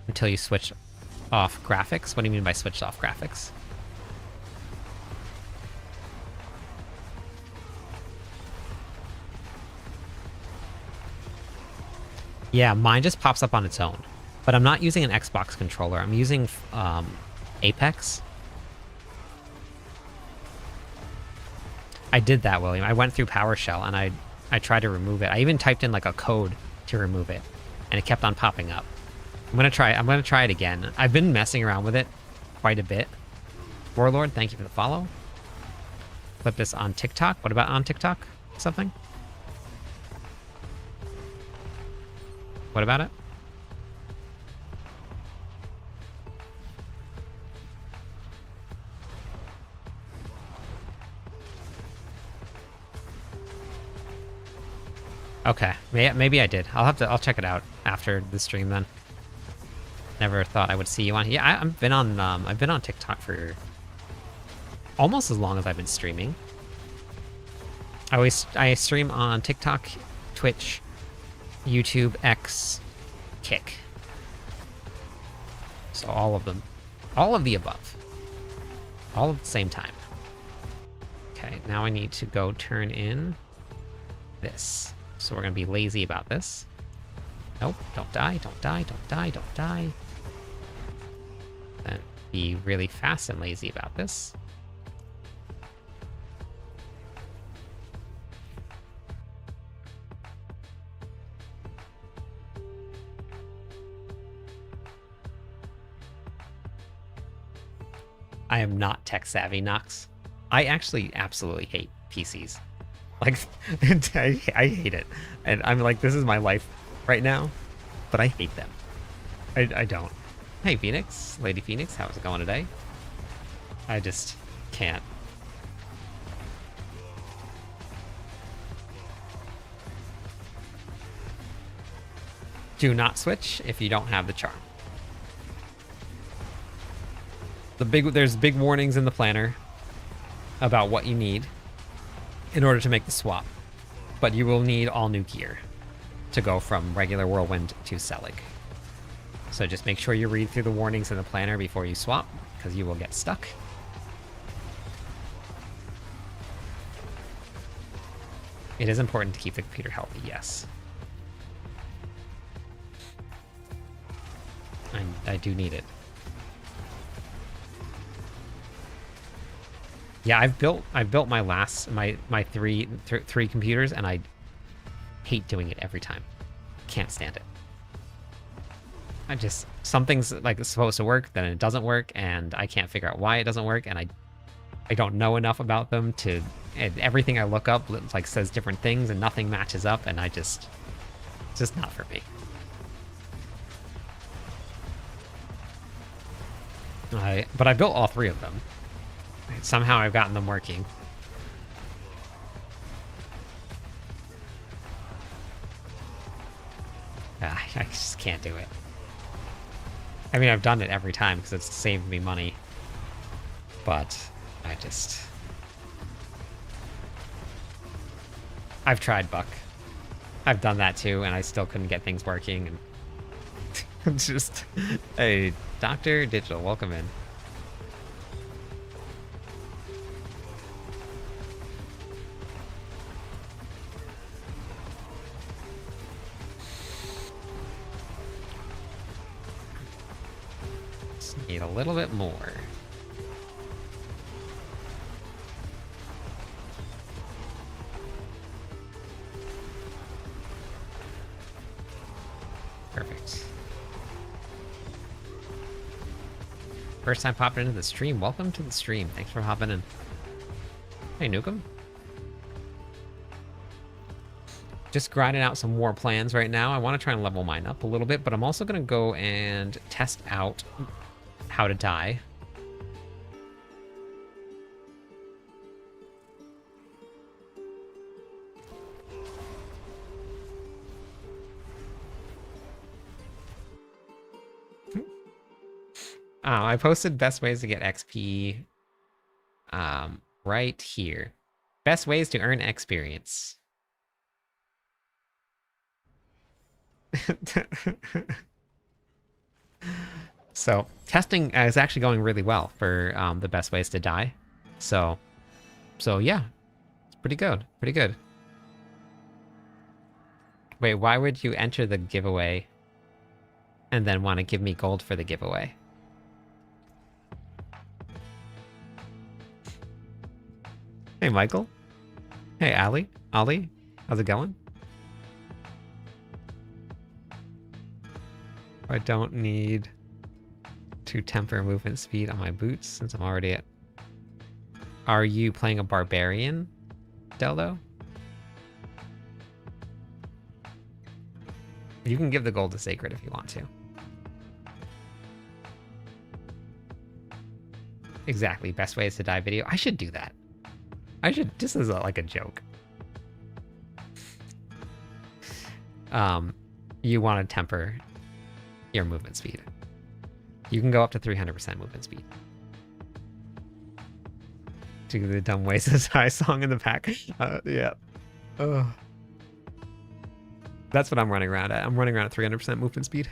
Until you switch off graphics. What do you mean by switched off graphics? Yeah, mine just pops up on its own. But I'm not using an Xbox controller. I'm using Apex. I did that, William. I went through PowerShell and I tried to remove it. I even typed in like a code to remove it, and it kept on popping up. I'm gonna try it again. I've been messing around with it quite a bit. Warlord, thank you for the follow. Put this on TikTok. What about on TikTok? Something? What about it? Okay, maybe I did. I'll check it out after the stream then. Never thought I would see you on. Yeah, I've been on TikTok for almost as long as I've been streaming. I stream on TikTok, Twitch, YouTube, X, Kick. So all of them. All of the above. All at the same time. Okay, now I need to go turn in this. So we're going to be lazy about this. Nope, don't die, don't die, don't die, don't die. Then be really fast and lazy about this. I am not tech savvy, Nox. I actually absolutely hate PCs. Like, I hate it. And I'm like, this is my life. right now, but I hate them. I don't. Hey, Phoenix. Lady Phoenix, how's it going today? I just can't. Do not switch if you don't have the charm. There's big warnings in the planner about what you need in order to make the swap, but you will need all new gear to go from regular Whirlwind to Selig. So just make sure you read through the warnings in the planner before you swap, because you will get stuck. It is important to keep the computer healthy, yes. I do need it. Yeah, I've built my three computers, and I hate doing it every time. Can't stand it. Something's like it's supposed to work, then it doesn't work, and I can't figure out why it doesn't work, and I don't know enough about them and everything I look up like says different things and nothing matches up, and it's just not for me. But I built all three of them. Somehow I've gotten them working. I just can't do it. I mean, I've done it every time because it's saved me money. But I've tried, Buck. I've done that too, and I still couldn't get things working. And it's just, hey, Dr. Digital, welcome in. Just need a little bit more. Perfect. First time popping into the stream. Welcome to the stream. Thanks for hopping in. Hey, Nukem. Just grinding out some more plans right now. I want to try and level mine up a little bit, but I'm also going to go and test out how to die. I posted best ways to get XP right here. Best ways to earn experience. So testing is actually going really well for the best ways to die. So yeah, it's pretty good. Pretty good. Wait, why would you enter the giveaway and then want to give me gold for the giveaway? Hey, Michael. Hey, Ali. Ollie, how's it going? I don't need to temper movement speed on my boots since I'm already at... Are you playing a barbarian, Deldo? You can give the gold to Sacred if you want to. Exactly, best ways to die video. I should do that. I should, just as like a joke. You want to temper your movement speed. You can go up to 300% movement speed. Do the dumb ways to die song in the pack. Yeah. Ugh. That's what I'm running around at. I'm running around at 300% movement speed.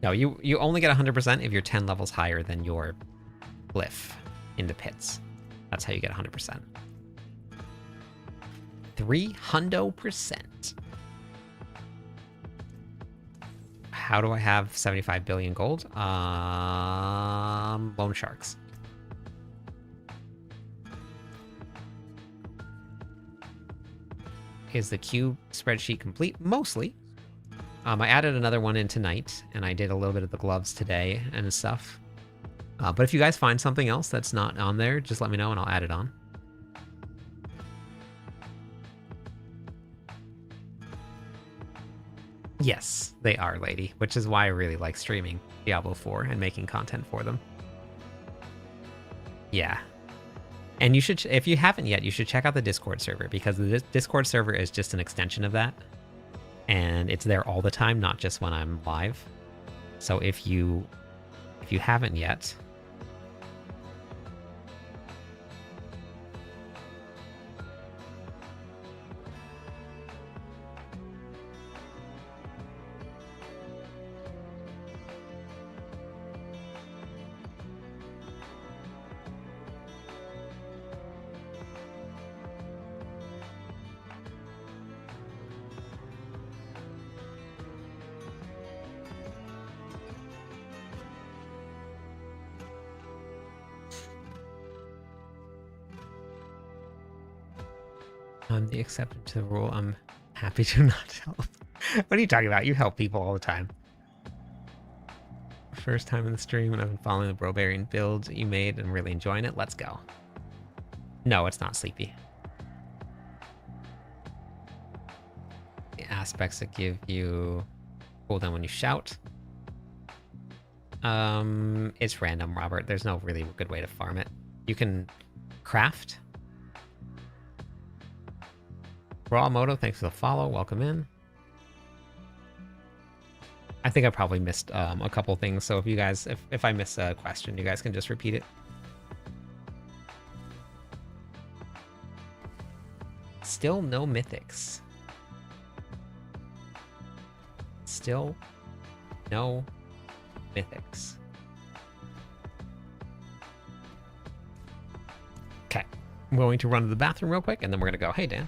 No, you only get 100% if you're 10 levels higher than your glyph in the pits. That's how you get 100%. 300%. How do I have 75 billion gold? Loan sharks. Is the cube spreadsheet complete? Mostly. I added another one in tonight, and I did a little bit of the gloves today and stuff. But if you guys find something else that's not on there, just let me know and I'll add it on. Yes, they are, lady, which is why I really like streaming Diablo 4 and making content for them. Yeah. And you should, if you haven't yet, you should check out the Discord server, because the Discord server is just an extension of that. And it's there all the time, not just when I'm live. So if you haven't yet, I'm the exception to the rule. I'm happy to not help. What are you talking about? You help people all the time. First time in the stream, and I've been following the Brobarian build you made and really enjoying it. Let's go. No, it's not sleepy. The aspects that give you cooldown when you shout. It's random, Robert. There's no really good way to farm it. You can craft. Raw Moto, thanks for the follow. Welcome in. I think I probably missed a couple things, so if you guys, if I miss a question, you guys can just repeat it. Still no mythics. Still no mythics. Okay, I'm going to run to the bathroom real quick, and then we're gonna go. Hey, Dan.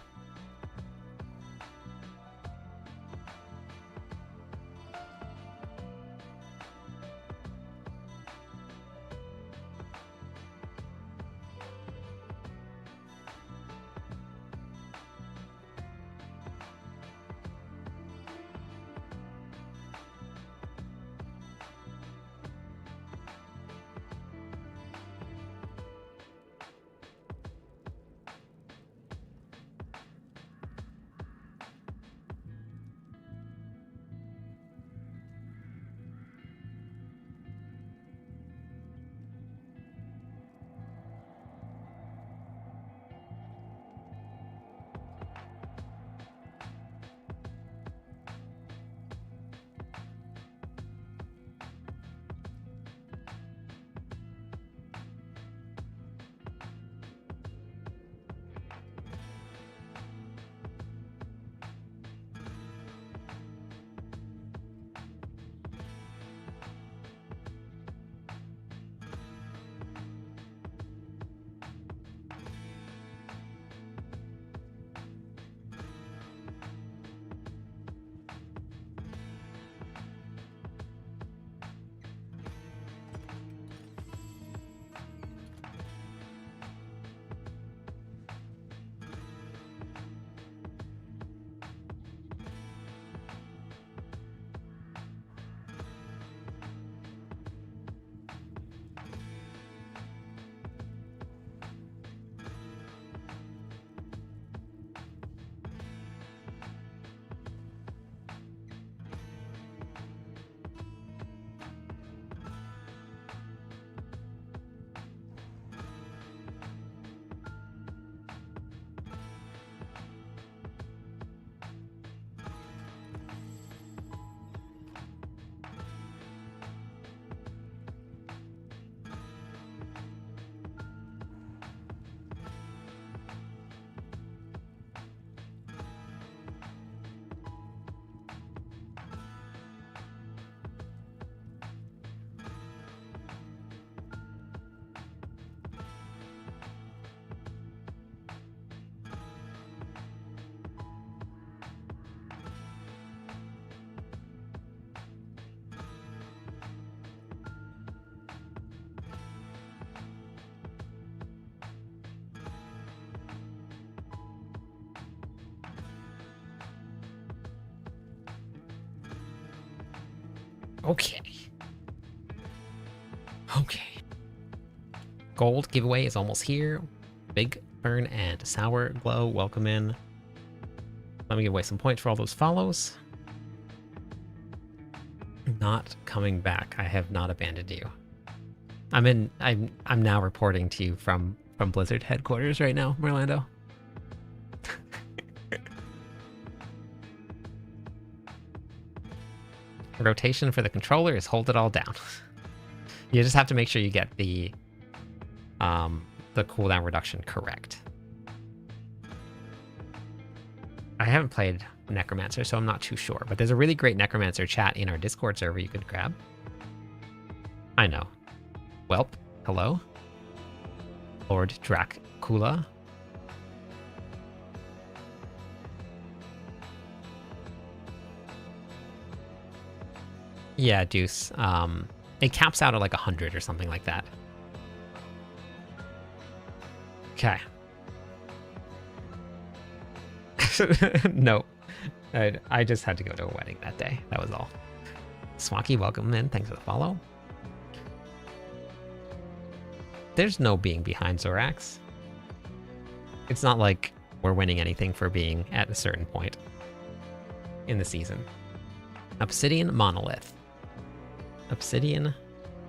Okay. Okay. Gold giveaway is almost here. Big Burn and Sour Glow, welcome in. Let me give away some points for all those follows. not coming back. I have not abandoned you. I'm now reporting to you from Blizzard headquarters right now, Merlando. Rotation for the controller is hold it all down. You just have to make sure you get the cooldown reduction correct. I haven't played Necromancer, so I'm not too sure, but there's a really great Necromancer chat in our Discord server you could grab. I know. Welp, hello. Lord Dracula. Yeah, Deuce. It caps out at like 100 or something like that. Okay. No. I just had to go to a wedding that day. That was all. Swacky, welcome in. Thanks for the follow. There's no being behind Zorax. It's not like we're winning anything for being at a certain point in the season. Obsidian Monolith. Obsidian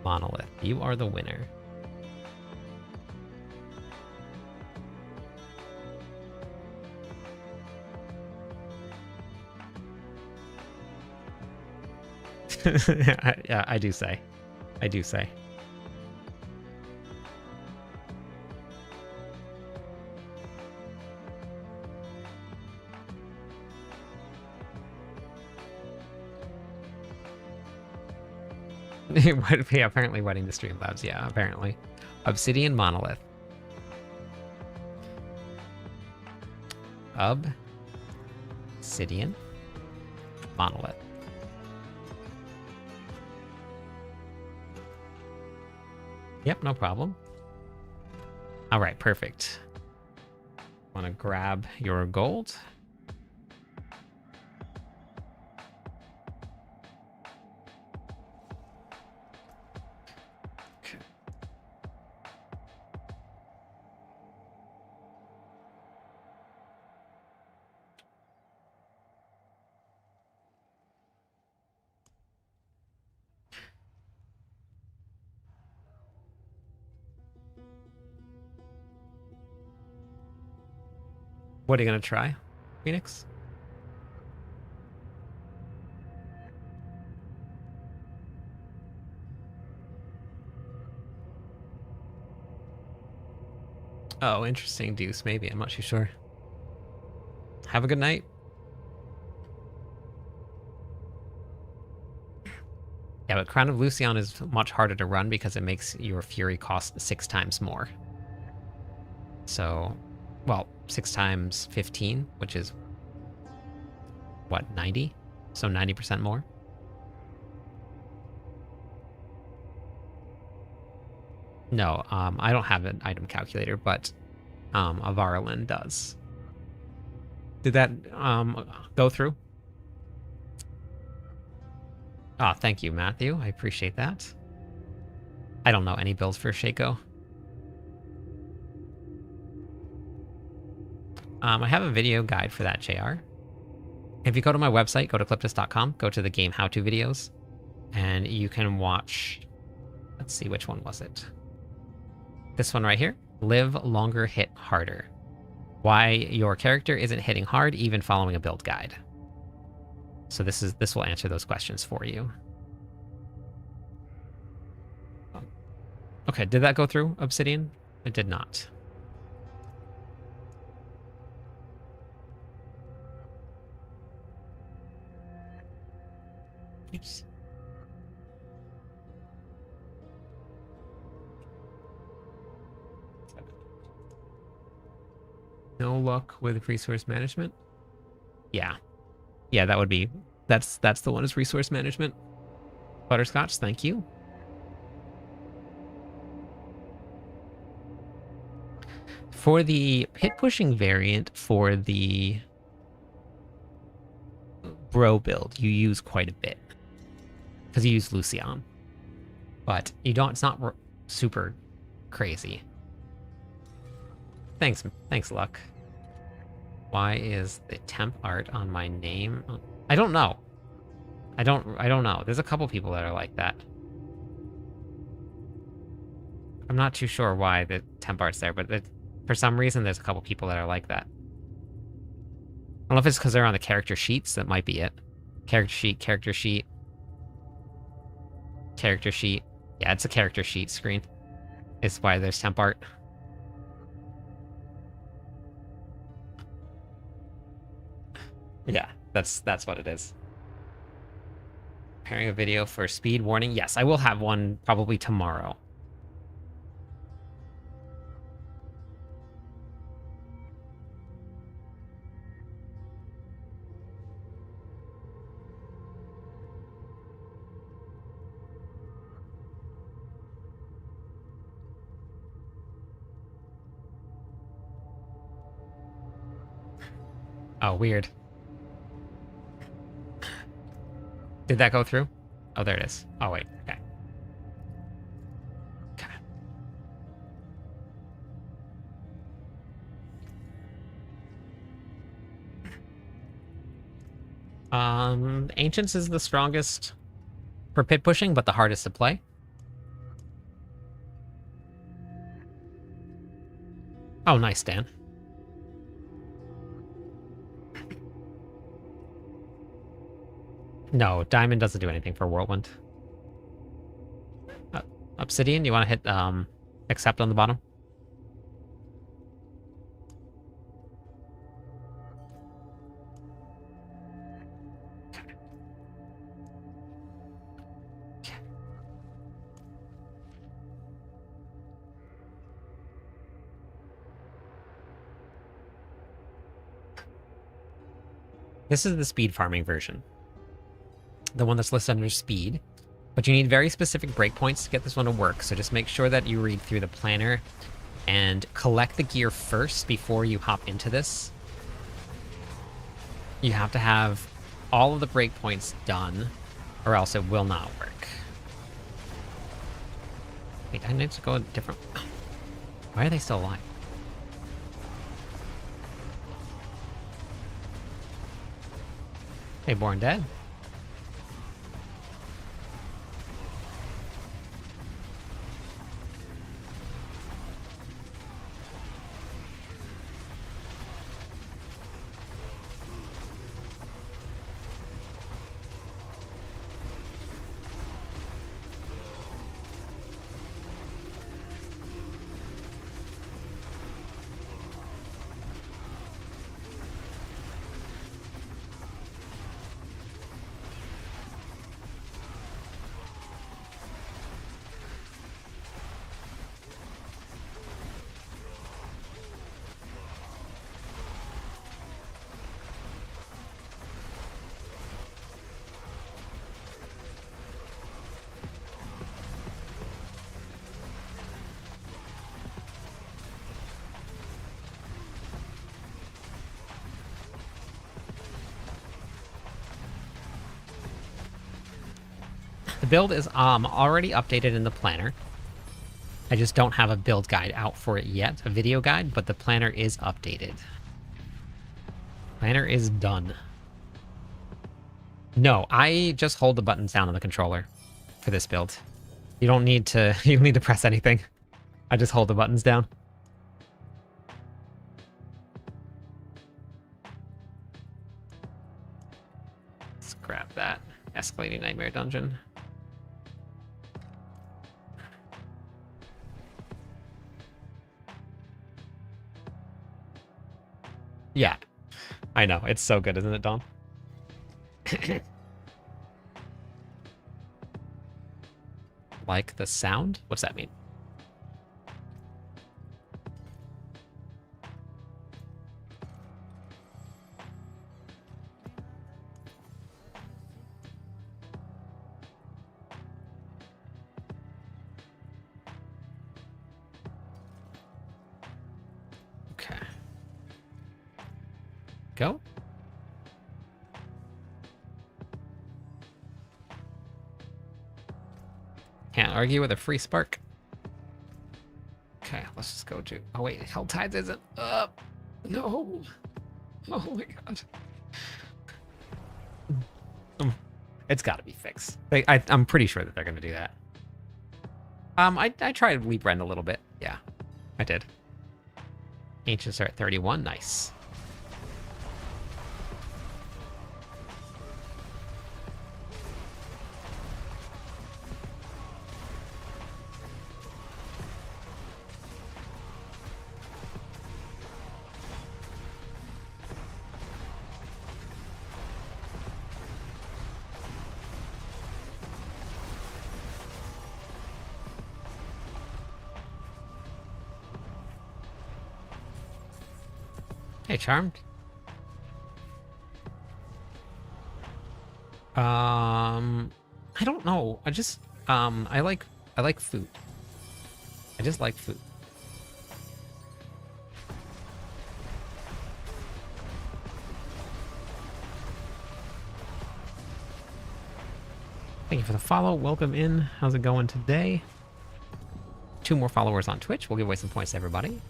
Monolith. You are the winner. Yeah, I do say. I do say. Yeah, apparently wedding the Streamlabs. Yeah, apparently. Obsidian Monolith. Obsidian Monolith. Yep, no problem. All right, perfect. Want to grab your gold? Okay. What are you gonna try, Phoenix? Oh, interesting, Deuce. Maybe. I'm not too sure. Have a good night. Yeah, but Crown of Lucian is much harder to run because it makes your Fury cost 6 times more. So, well, 6 times 15, which is, what, 90? So 90% more? No, I don't have an item calculator, but Avaralin does. Did that go through? Ah, thank you, Matthew. I appreciate that. I don't know any builds for Shaco. I have a video guide for that, JR. If you go to my website, go to cliptus.com, go to the game how-to videos, and you can watch... Let's see, which one was it? This one right here. Live longer, hit harder. Why your character isn't hitting hard even following a build guide. So this will answer those questions for you. Okay, did that go through, Obsidian? It did not. Oops. No luck with resource management? Yeah. Yeah, that would be... That's the one, is resource management. Butterscotch, thank you. For the pit pushing variant for the bro build, you use quite a bit. Because you use Lucian. But you don't, it's not super crazy. Thanks, Luck. Why is the temp art on my name? I don't know. I don't know. There's a couple people that are like that. I'm not too sure why the temp art's there, but for some reason there's a couple people that are like that. I don't know if it's because they're on the character sheets. That might be it. Character sheet, character sheet. Character sheet. Yeah, it's a character sheet screen. It's why there's temp art. Yeah, that's what it is. Preparing a video for speed warning. Yes, I will have one probably tomorrow. Oh, weird. Did that go through? Oh, there it is. Oh, wait. Okay. Ancients is the strongest for pit pushing, but the hardest to play. Oh, nice, Dan. No, Diamond doesn't do anything for Whirlwind. Obsidian, you want to hit accept on the bottom? This is the speed farming version. The one that's listed under speed. But you need very specific breakpoints to get this one to work, so just make sure that you read through the planner and collect the gear first before you hop into this. You have to have all of the breakpoints done, or else it will not work. Wait, I need to go a different... Why are they still alive? Hey, Born Dead. The build is already updated in the planner. I just don't have a build guide out for it yet, a video guide, but the planner is updated. Planner is done. No, I just hold the buttons down on the controller for this build. You don't need to, you don't need to press anything. I just hold the buttons down. Let's grab that. Escalating Nightmare Dungeon. Yeah, I know. It's so good, isn't it, Dom? Like the sound? What's that mean? Okay. Go. Can't argue with a free spark. Okay, let's just go to... Oh wait, Hell Tides isn't up. No. Oh my god. It's got to be fixed. I'm pretty sure that they're going to do that. I tried Leap Rend a little bit. Yeah, I did. Ancients are at 31. Nice. Hey, Charmed. I don't know. I just I like food. I just like food. Thank you for the follow. Welcome in. How's it going today? 2 more followers on Twitch. We'll give away some points to everybody.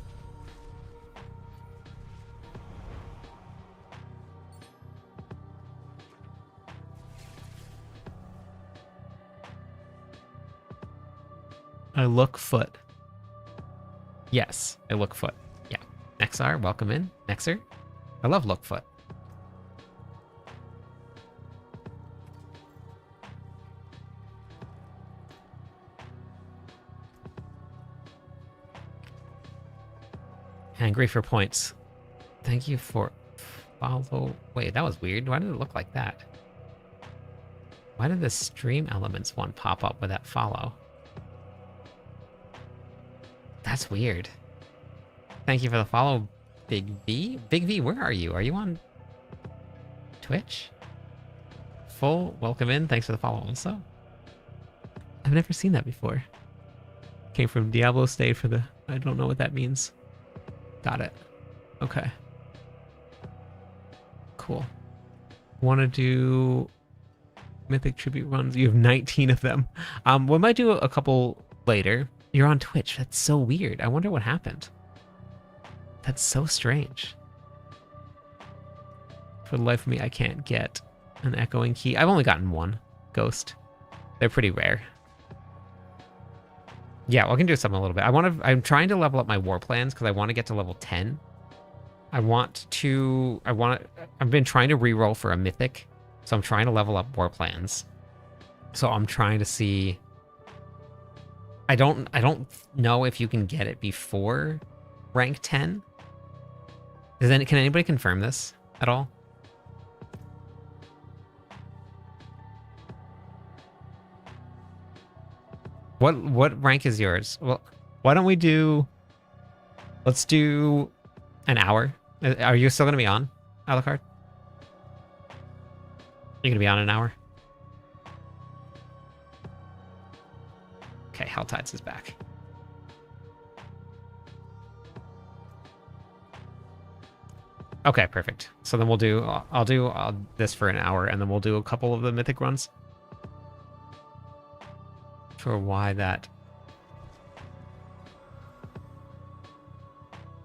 I look foot. Yes, I look foot. Yeah. Nexar, welcome in. Nexer. I love look foot. Angry for points. Thank you for follow. Wait, that was weird. Why did it look like that? Why did the stream elements one pop up with that follow? That's weird. Thank you for the follow, Big V. Big V, where are you? Are you on Twitch? Full welcome in. Thanks for the follow also. I've never seen that before. Came from Diablo, stayed for the... I don't know what that means. Got it. Okay. Cool. Want to do Mythic Tribute runs? You have 19 of them. We might do a couple later. You're on Twitch. That's so weird. I wonder what happened. That's so strange. For the life of me, I can't get an echoing key. I've only gotten one ghost. They're pretty rare. Yeah, well, I can do something a little bit. I'm trying to level up my war plans because I want to get to level 10. I've been trying to reroll for a mythic, so I'm trying to level up war plans. So I'm trying to see. I don't know if you can get it before rank 10. Can anybody confirm this at all? What rank is yours? Well, why don't we let's do an hour. Are you still gonna be on, Alucard? You're gonna be on an hour? Okay, Helltides is back. Okay, perfect. So then I'll do this for an hour, and then we'll do a couple of the mythic runs. For why that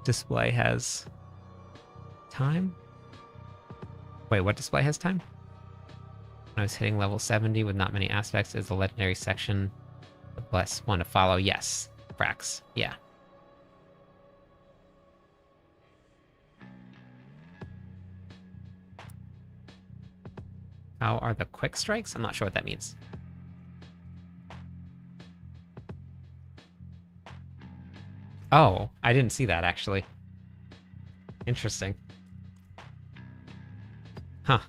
display has time? Wait, what display has time? When I was hitting level 70 with not many aspects, is the legendary section the best one to follow? Yes, Frax. Yeah. How are the quick strikes? I'm not sure what that means. Oh, I didn't see that, actually. Interesting. Huh.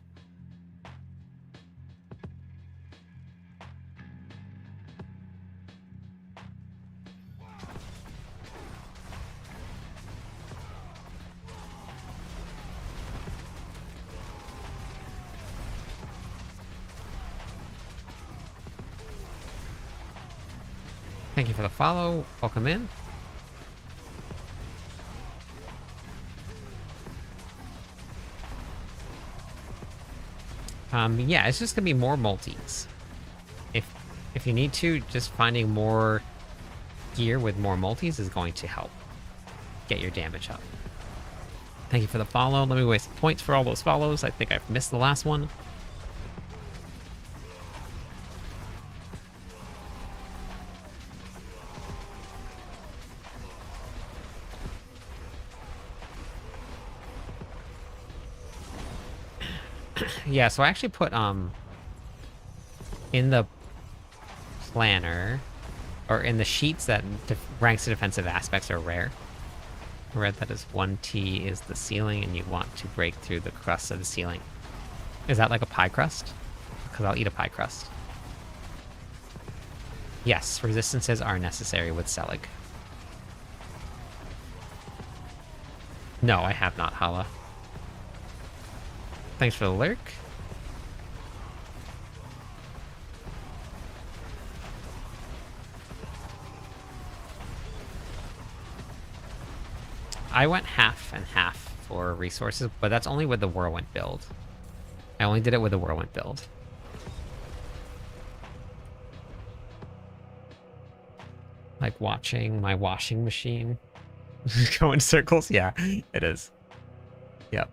Thank you for the follow. Welcome in. Yeah, it's just gonna be more multis. If you need to, just finding more gear with more multis is going to help get your damage up. Thank you for the follow. Let me waste points for all those follows. I think I've missed the last one. Yeah, so I actually put in the planner, or in the sheets that ranks to defensive aspects are rare. I read that as 1T is the ceiling and you want to break through the crust of the ceiling. Is that like a pie crust? Because I'll eat a pie crust. Yes, resistances are necessary with Selig. No, I have not, Hala. Thanks for the lurk. I went half and half for resources, but that's only with the Whirlwind build. I only did it with the Whirlwind build. Like watching my washing machine go in circles. Yeah, it is. Yep.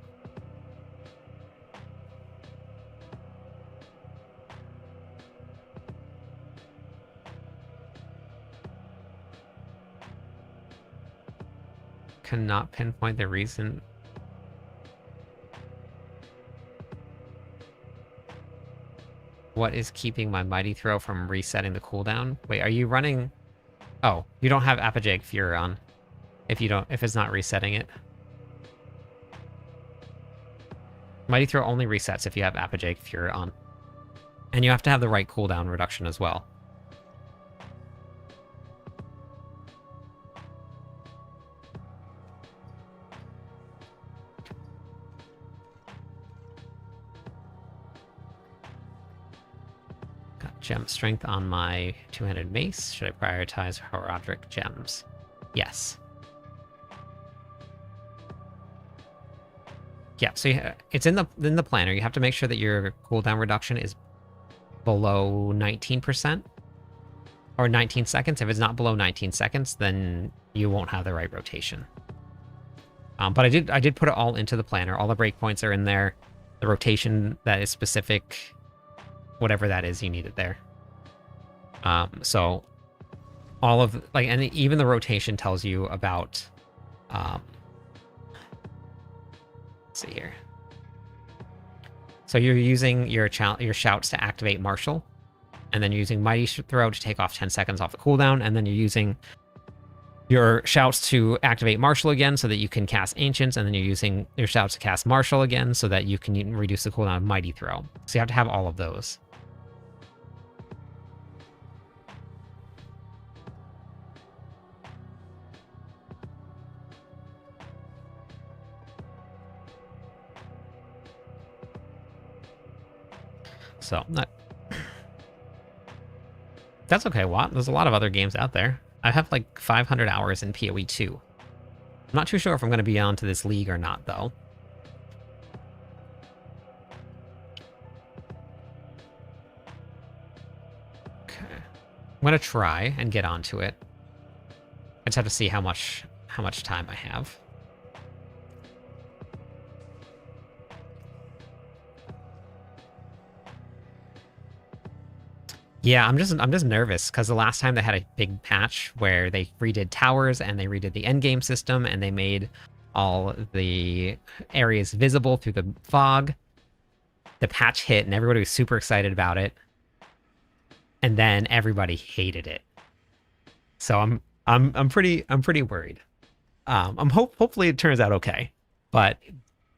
Cannot pinpoint the reason. What is keeping my Mighty Throw from resetting the cooldown? Wait, are you running? Oh, you don't have Apogeic Fury on. If it's not resetting it. Mighty Throw only resets if you have Apogeic Fury on. And you have to have the right cooldown reduction as well. Got gem strength on my two-handed mace. Should I prioritize Horadric gems? Yes. Yeah, so it's in the planner. You have to make sure that your cooldown reduction is below 19% or 19 seconds. If it's not below 19 seconds, then you won't have the right rotation. But I did put it all into the planner. All the breakpoints are in there. The rotation that is specific, whatever that is, you need it there. So all of and even the rotation tells you about. Let's see here. So you're using your shouts to activate Martial, and then you're using Mighty Throw to take off 10 seconds off the cooldown, and then you're using your shouts to activate Martial again so that you can cast Ancients, and then you're using your shouts to cast Martial again so that you can reduce the cooldown of Mighty Throw. So you have to have all of those. So, that's okay, Watt. There's a lot of other games out there. I have like 500 hours in PoE 2. I'm not too sure if I'm going to be onto this league or not, though. Okay. I'm going to try and get onto it. I just have to see how much time I have. Yeah, I'm just nervous because the last time they had a big patch where they redid towers and they redid the endgame system and they made all the areas visible through the fog. The patch hit and everybody was super excited about it, and then everybody hated it. So I'm pretty worried. Hopefully it turns out okay, but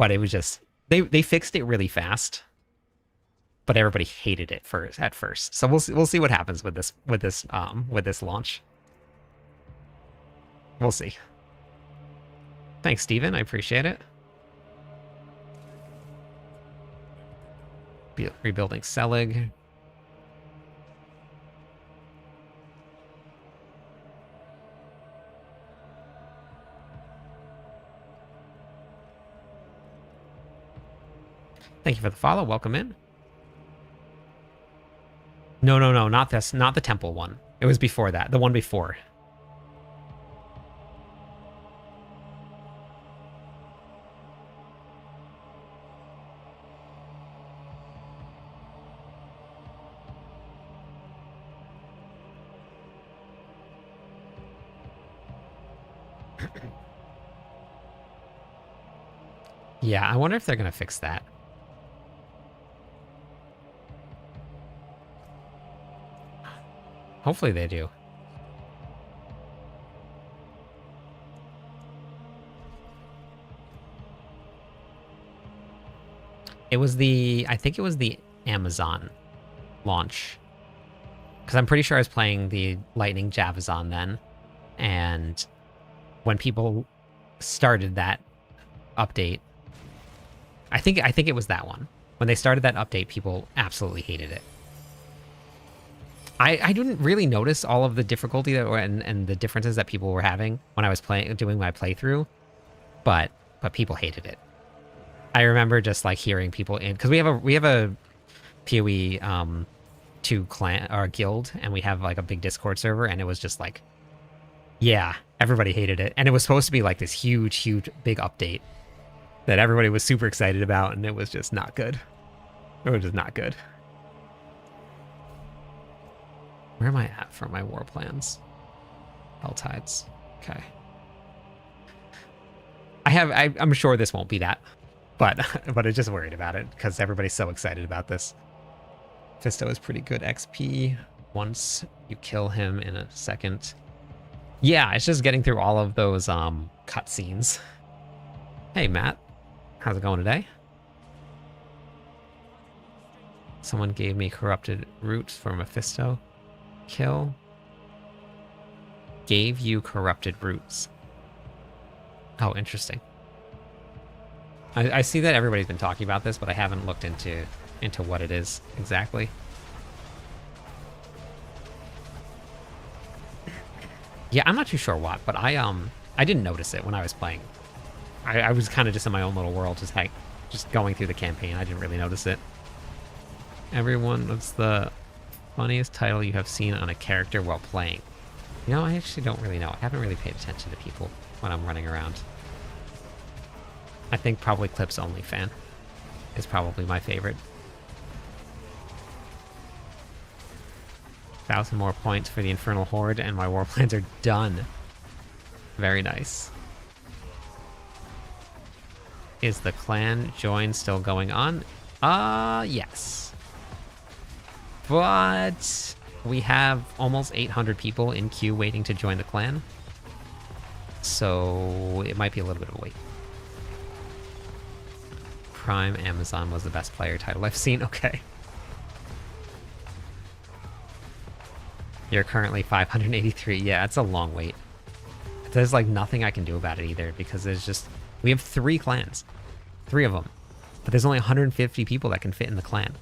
it was just they fixed it really fast. But everybody hated it at first. So we'll see what happens with this launch. We'll see. Thanks, Steven. I appreciate it. Rebuilding Selig. Thank you for the follow. Welcome in. No, not this. Not the temple one. It was before that. The one before. Yeah, I wonder if they're going to fix that. Hopefully they do. It was I think it was the Amazon launch. Because I'm pretty sure I was playing the Lightning Javazon then. And when people started that update, I think it was that one. When they started that update, people absolutely hated it. I didn't really notice all of the difficulty that and the differences that people were having when I was doing my playthrough, but people hated it. I remember just like hearing people in, because we have a PoE 2 clan or guild, and we have like a big Discord server, and it was just like, yeah, everybody hated it, and it was supposed to be like this huge big update that everybody was super excited about, and it was just not good. It was just not good. Where am I at for my war plans? Helltides. Okay. I'm sure this won't be that, but I'm just worried about it because everybody's so excited about this. Fisto is pretty good XP once you kill him in a second. Yeah, it's just getting through all of those cutscenes. Hey, Matt. How's it going today? Someone gave me corrupted roots for Mephisto. Kill. Gave you corrupted roots. Oh, interesting. I see that everybody's been talking about this, but I haven't looked into what it is exactly. Yeah, I'm not too sure what, but I didn't notice it when I was playing. I was kind of just in my own little world, just going through the campaign. I didn't really notice it. Everyone, what's the funniest title you have seen on a character while playing? You know, I actually don't really know. I haven't really paid attention to people when I'm running around. I think probably Clips Only Fan is probably my favorite. 1,000 more points for the Infernal Horde, and my war plans are done. Very nice. Is the clan join still going on? Yes. But we have almost 800 people in queue waiting to join the clan. So it might be a little bit of a wait. Prime Amazon was the best player title I've seen. Okay. You're currently 583. Yeah, it's a long wait. There's like nothing I can do about it either, because we have 3 clans. 3 of them. But there's only 150 people that can fit in the clan.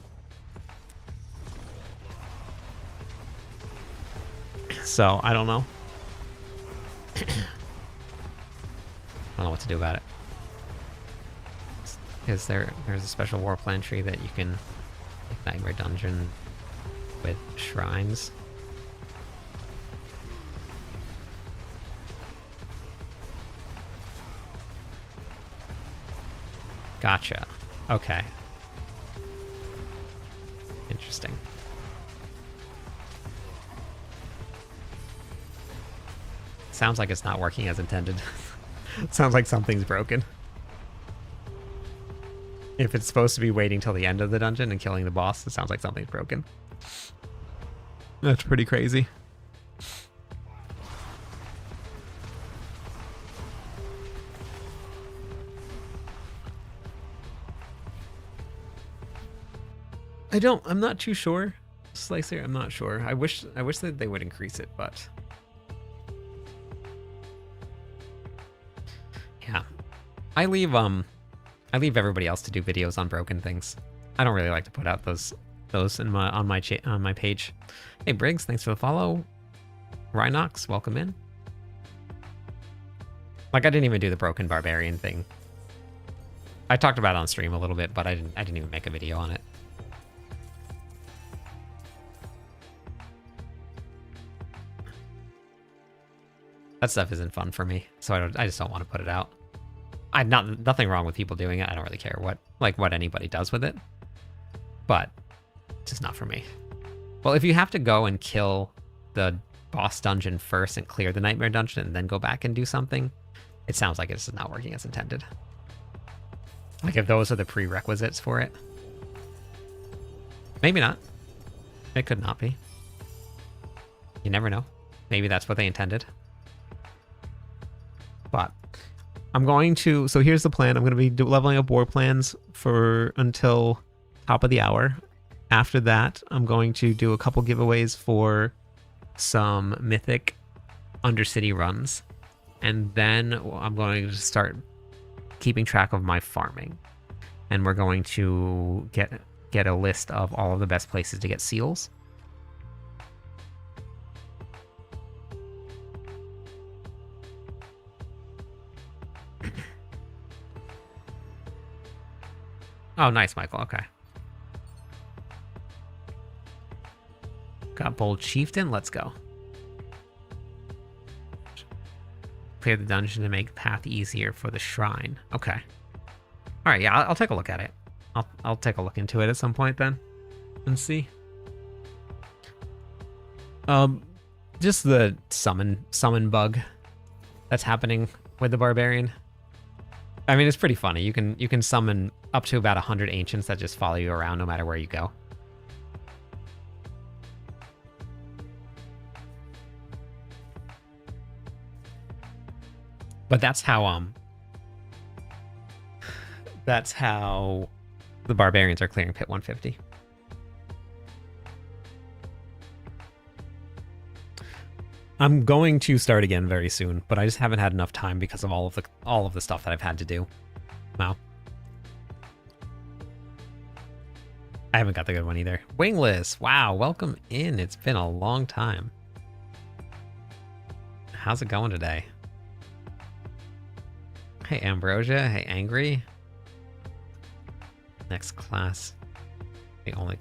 So, I don't know. I don't know what to do about it. There's a special war plan tree that you can, like Nightmare Dungeon with shrines. Gotcha. Okay. Interesting. Sounds like it's not working as intended. Sounds like something's broken. If it's supposed to be waiting till the end of the dungeon and killing the boss, it sounds like something's broken. That's pretty crazy. I'm not too sure. Slicer, I'm not sure. I wish that they would increase it, but yeah. I leave everybody else to do videos on broken things. I don't really like to put out those on my page. Hey Briggs, thanks for the follow. Rhinox, welcome in. Like, I didn't even do the broken barbarian thing. I talked about it on stream a little bit, but I didn't even make a video on it. That stuff isn't fun for me, so I just don't want to put it out. Nothing wrong with people doing it. I don't really care what anybody does with it, but it's just not for me. Well, if you have to go and kill the boss dungeon first and clear the nightmare dungeon and then go back and do something, it sounds like it's not working as intended. Like, if those are the prerequisites for it. Maybe not. It could not be. You never know. Maybe that's what they intended. But I'm going to... So here's the plan. I'm going to be leveling up war plans for until top of the hour. After that, I'm going to do a couple giveaways for some mythic Undercity runs. And then I'm going to start keeping track of my farming. And we're going to get a list of all of the best places to get seals. Oh, nice, Michael. Okay. Got Bold Chieftain. Let's go. Clear the dungeon to make the path easier for the shrine. Okay. All right. Yeah, I'll take a look at it. I'll take a look into it at some point then, and see. Just the summon bug that's happening with the barbarian. I mean, it's pretty funny. You can summon up to about 100 ancients that just follow you around no matter where you go. But that's how the barbarians are clearing pit 150. I'm going to start again very soon, but I just haven't had enough time because of all of the stuff that I've had to do. Wow. I haven't got the good one either. Wingless, wow, welcome in. It's been a long time. How's it going today? Hey, Ambrosia. Hey, Angry. Next class. The only...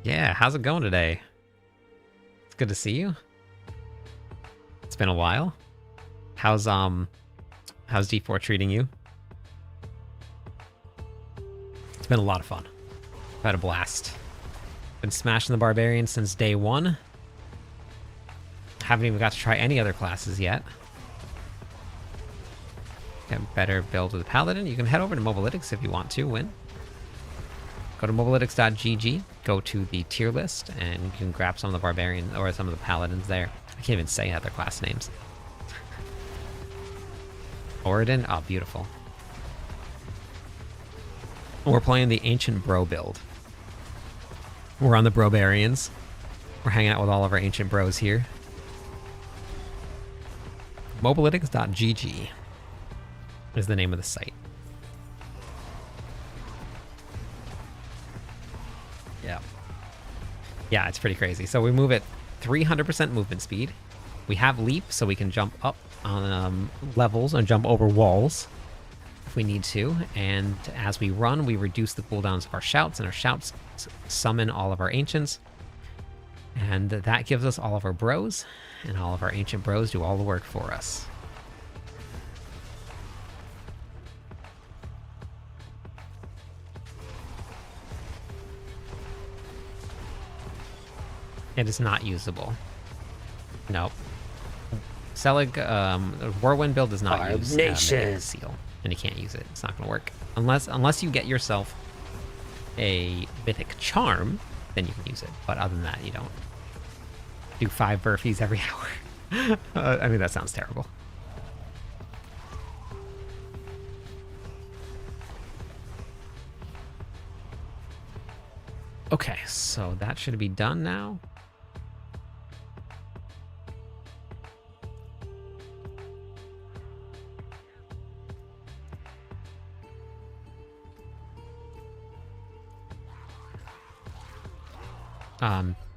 Yeah, how's it going today? It's good to see you. It's been a while. How's D4 treating you? It's been a lot of fun. I've had a blast. Been smashing the barbarians since day one. Haven't even got to try any other classes yet. Get better build with the paladin. You can head over to Mobalytics if you want to win. Go to mobalytics.gg, go to the tier list, and you can grab some of the barbarians or some of the paladins there. I can't even say other class names. Oridon, oh, beautiful. We're playing the Ancient Bro build. We're on the Brobarians. We're hanging out with all of our Ancient Bros here. Mobalytics.gg is the name of the site. Yeah, it's pretty crazy. So we move at 300% movement speed. We have leap, so we can jump up on levels and jump over walls if we need to. And as we run, we reduce the cooldowns of our shouts, and our shouts summon all of our ancients. And that gives us all of our bros, and all of our ancient bros do all the work for us. It is not usable. Nope. Selig, Whirlwind build does not use Mythic Seal, and you can't use it. It's not going to work unless you get yourself a Mythic Charm, then you can use it. But other than that, you don't. Do 5 burpees every hour. I mean, that sounds terrible. Okay, so that should be done now.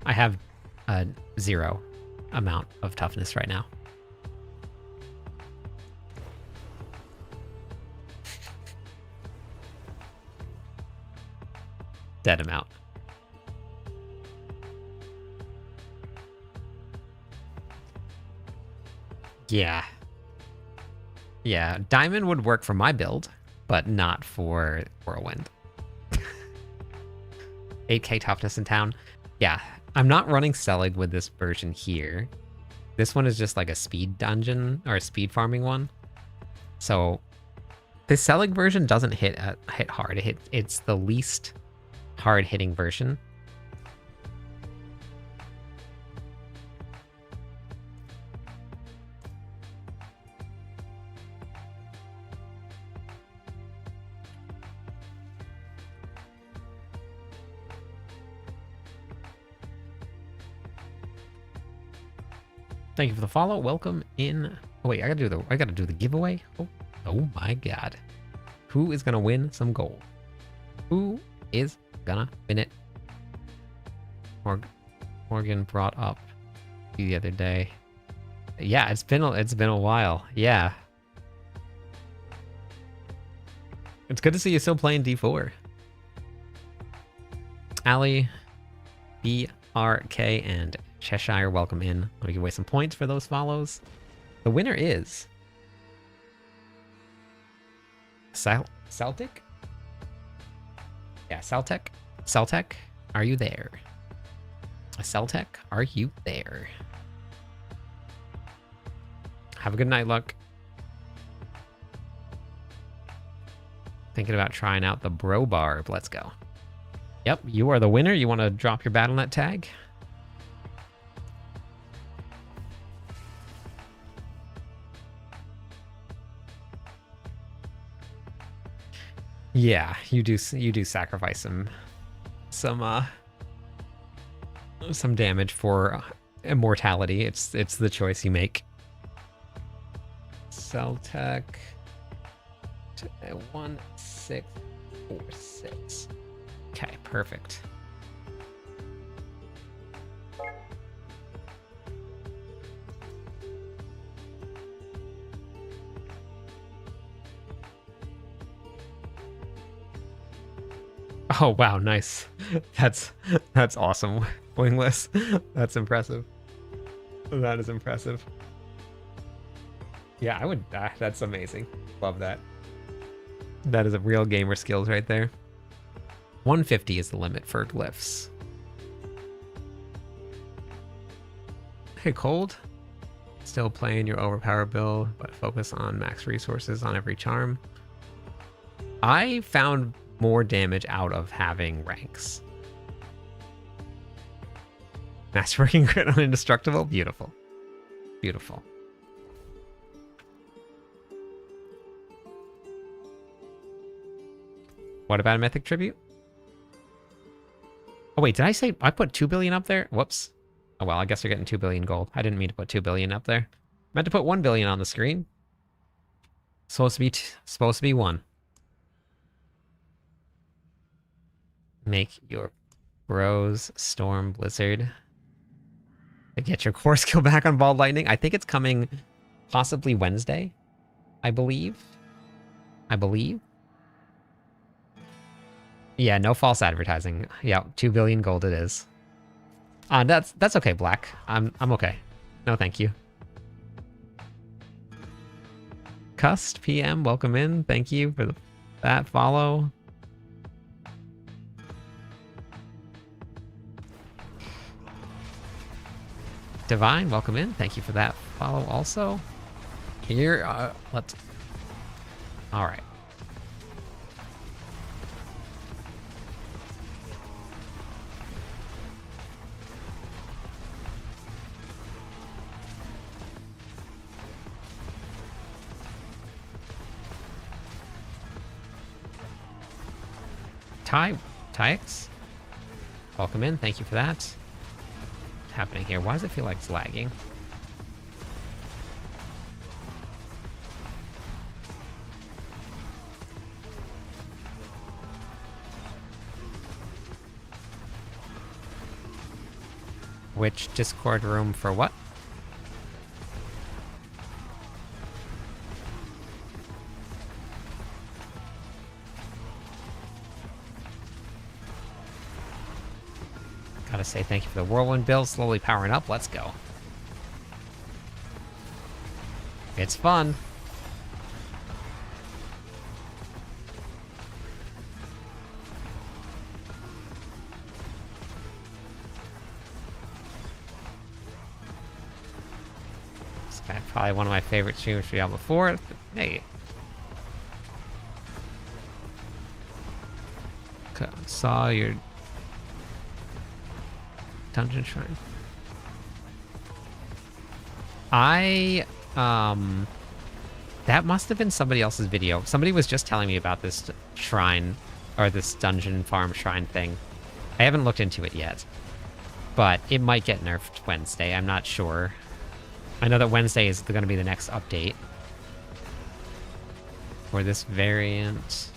I have a 0 amount of toughness right now. Dead amount. Yeah. Yeah, Diamond would work for my build, but not for Whirlwind. 8k toughness in town. Yeah, I'm not running Selig with this version here. This one is just like a speed dungeon or a speed farming one. So the Selig version doesn't hit hard. It's the least hard-hitting version. Thank you for the follow. Welcome in. Oh wait, I gotta do the giveaway. Oh my god. Who is gonna win some gold? Who is gonna win it? Morgan brought up the other day. Yeah, it's been a while. Yeah. It's good to see you still playing D4. Ali, BRK, and Cheshire, welcome in. Let me give away some points for those follows. The winner is Celtic? Yeah, Celtic. Celtic, are you there? Celtic, are you there? Have a good night, Luck. Thinking about trying out the Bro Barb. Let's go. Yep, you are the winner. You want to drop your BattleNet tag? Yeah, you do sacrifice some damage for immortality. It's the choice you make. Celtec 1646. Okay, perfect. Oh wow, nice. That's awesome. Wingless. That's impressive. That is impressive. Yeah, I would. That's amazing. Love that. That is a real gamer skills right there. 150 is the limit for glyphs. Hey, Cold. Still playing your overpower build, but focus on max resources on every charm. I found more damage out of having ranks. Masterworking crit on Indestructible? Beautiful. Beautiful. What about a Mythic Tribute? Oh wait, did I say I put 2 billion up there? Whoops. Oh well, I guess you're getting 2 billion gold. I didn't mean to put 2 billion up there. I meant to put 1 billion on the screen. Supposed to be 1. Make your bros Storm Blizzard to get your core skill back on Ball Lightning. I think it's coming possibly Wednesday, I believe. Yeah, no false advertising. Yeah, 2 billion gold it is. That's okay, Black. I'm okay. No, thank you. Cust PM, welcome in. Thank you for that follow. Divine, welcome in. Thank you for that follow also. Here, let's... Alright. Tyx, welcome in. Thank you for that. What's happening here? Why does it feel like it's lagging? Which Discord room for what? Gotta say thank you for the Whirlwind build, slowly powering up. Let's go. It's fun. This guy probably one of my favorite streamers from Diablo 4. Hey. Saw your dungeon shrine. I that must have been somebody else's video. Somebody was just telling me about this shrine, or this dungeon farm shrine thing. I haven't looked into it yet, but it might get nerfed Wednesday. I'm not sure. I know that Wednesday is going to be the next update for this variant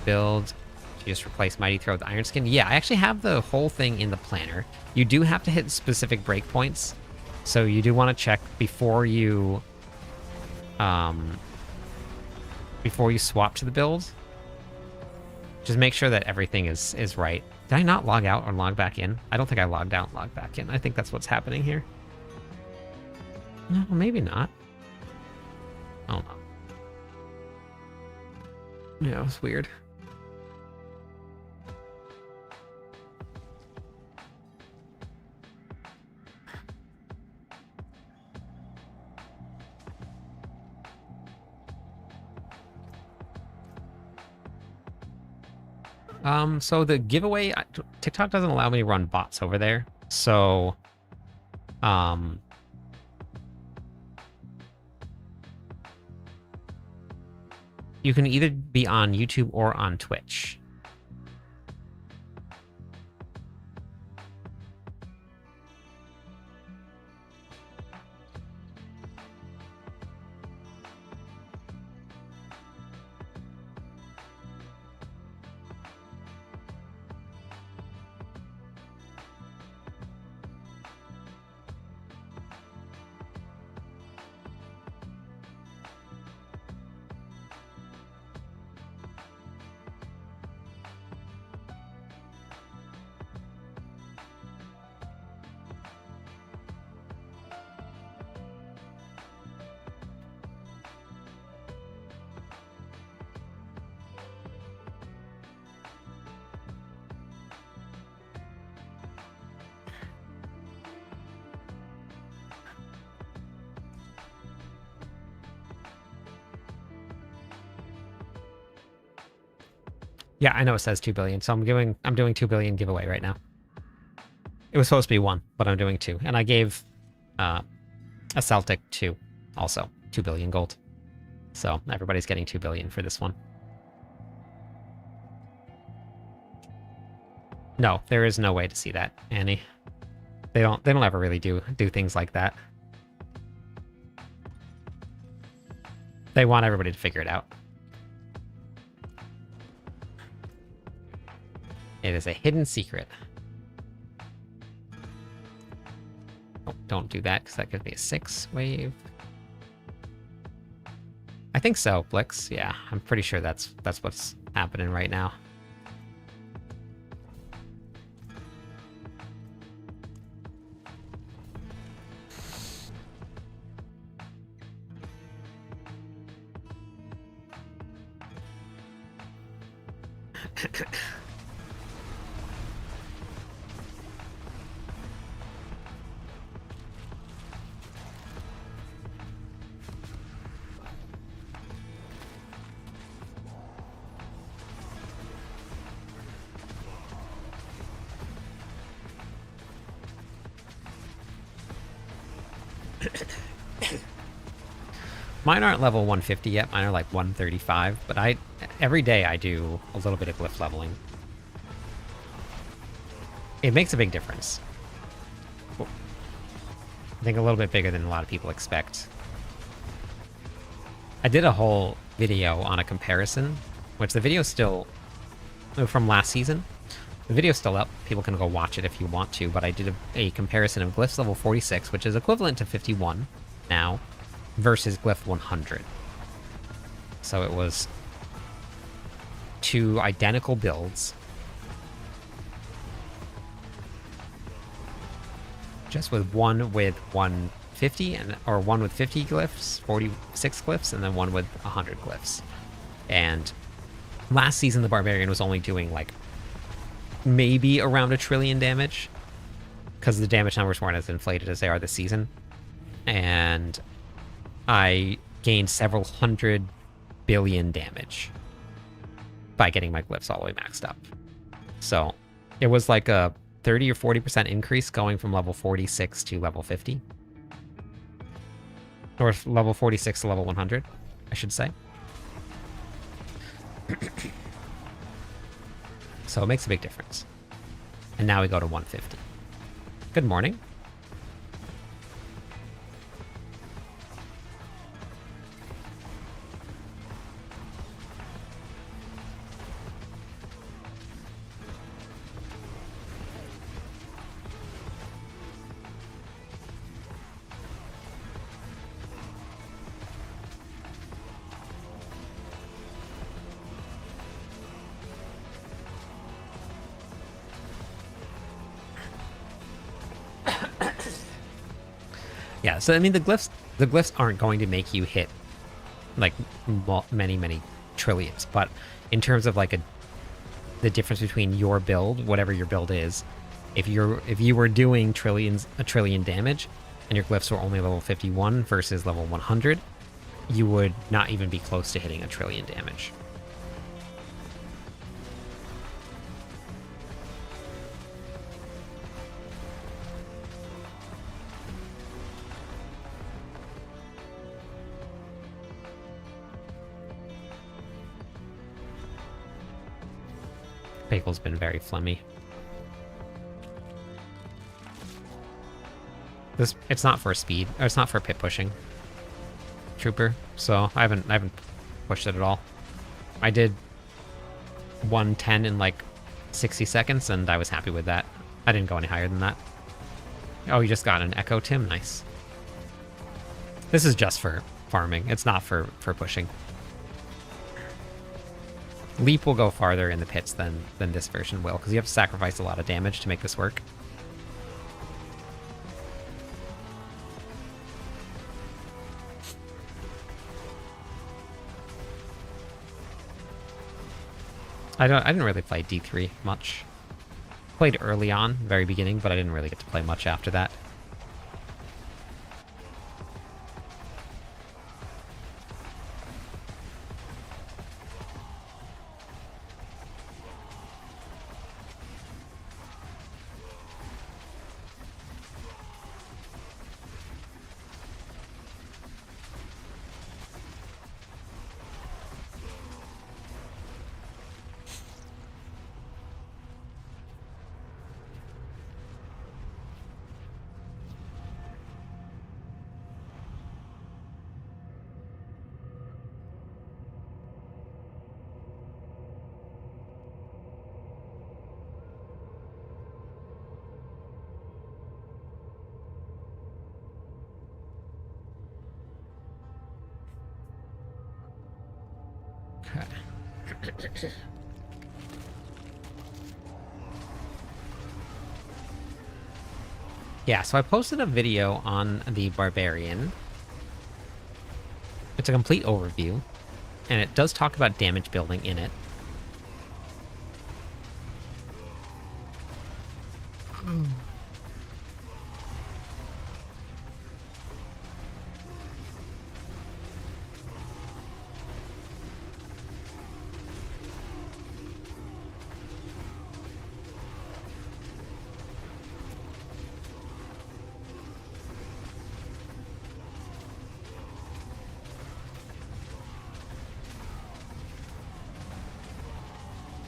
build. You just replace Mighty Throw with Iron Skin. Yeah, I actually have the whole thing in the planner. You do have to hit specific breakpoints, so you do want to check before you swap to the build. Just make sure that everything is right. Did I not log out or log back in? I don't think I logged out and logged back in. I think that's what's happening here. No, maybe not. I don't know. Yeah, it was weird. So the giveaway, TikTok doesn't allow me to run bots over there. So, you can either be on YouTube or on Twitch. Yeah, I know it says 2 billion, so I'm doing 2 billion giveaway right now. It was supposed to be 1, but I'm doing 2. And I gave a Celtic 2 also, 2 billion gold. So everybody's getting 2 billion for this one. No, there is no way to see that, Annie. They don't ever really do things like that. They want everybody to figure it out. It is a hidden secret. Oh, don't do that, because that could be a 6 wave. I think so, Blix. Yeah, I'm pretty sure that's what's happening right now. Mine aren't level 150 yet, mine are like 135, but every day I do a little bit of glyph leveling. It makes a big difference. I think a little bit bigger than a lot of people expect. I did a whole video on a comparison, which the video's still from last season. The video's still up. People can go watch it if you want to, but I did a comparison of glyphs level 46, which is equivalent to 51 now, versus glyph 100. So it was 2 identical builds. Just with one with 150 or one with 50 glyphs, 46 glyphs, and then one with 100 glyphs. And last season the Barbarian was only doing like maybe around 1 trillion damage, because the damage numbers weren't as inflated as they are this season. And I gained several 100 billion damage by getting my glyphs all the way maxed up. So it was like a 30 or 40% increase going from level 46 to level 50. Or level 46 to level 100, I should say. So it makes a big difference. And now we go to 150. Good morning. Yeah, so I mean the glyphs aren't going to make you hit like many trillions, but in terms of like the difference between your build, whatever your build is, if you were doing a trillion damage and your glyphs were only level 51 versus level 100, you would not even be close to hitting a trillion damage. Pickle's been very phlegmy. It's not for speed, or it's not for pit pushing, Trooper. So I haven't pushed it at all. I did 110 in like 60 seconds, and I was happy with that. I didn't go any higher than that. Oh, you just got an Echo, Tim? Nice. This is just for farming. It's not for pushing. Leap will go farther in the pits than this version will, because you have to sacrifice a lot of damage to make this work. I didn't really play D3 much. Played early on, very beginning, but I didn't really get to play much after that. Yeah, so I posted a video on the Barbarian. It's a complete overview, and it does talk about damage building in it.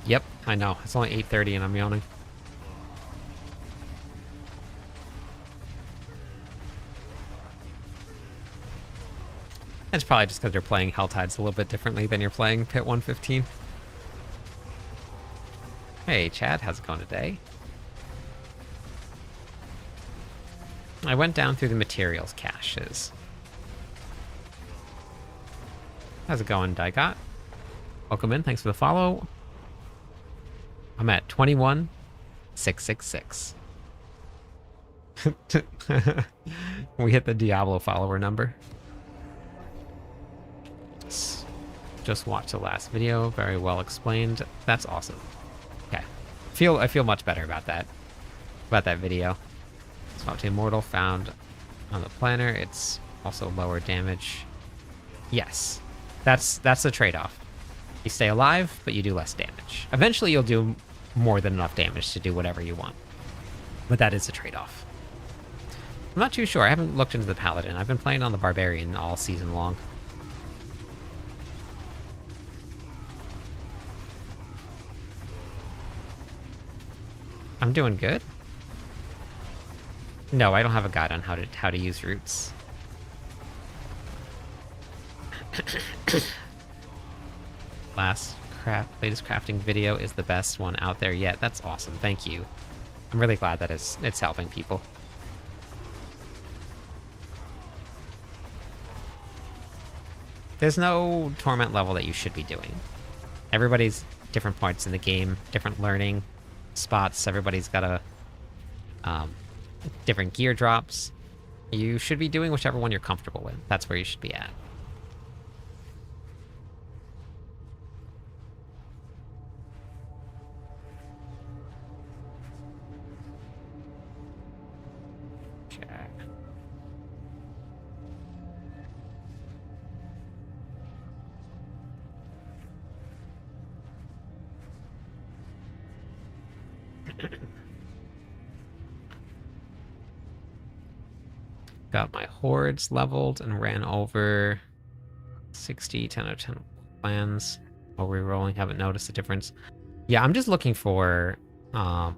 Yep, I know. It's only 8:30 and I'm yawning. It's probably just because you're playing Helltides a little bit differently than you're playing Pit 115. Hey, Chad, how's it going today? I went down through the materials caches. How's it going, Daigot? Welcome in, thanks for the follow. I'm at 21,666. We hit the Diablo follower number. Just watched the last video, very well explained. That's awesome. Okay, I feel much better about that video. Swap to Immortal found on the planner. It's also lower damage. Yes, that's the trade-off. You stay alive, but you do less damage. Eventually, you'll do more than enough damage to do whatever you want. But that is a trade-off. I'm not too sure. I haven't looked into the Paladin. I've been playing on the Barbarian all season long. I'm doing good. No, I don't have a guide on how to use roots. Latest crafting video is the best one out there yet. That's awesome. Thank you. I'm really glad that it's helping people. There's no torment level that you should be doing. Everybody's different points in the game, different learning spots. Everybody's got different gear drops. You should be doing whichever one you're comfortable with. That's where you should be at. Got my hordes leveled and ran over 60, 10 out of 10 plans. While re-rolling, haven't noticed a difference. Yeah, I'm just looking for... I'm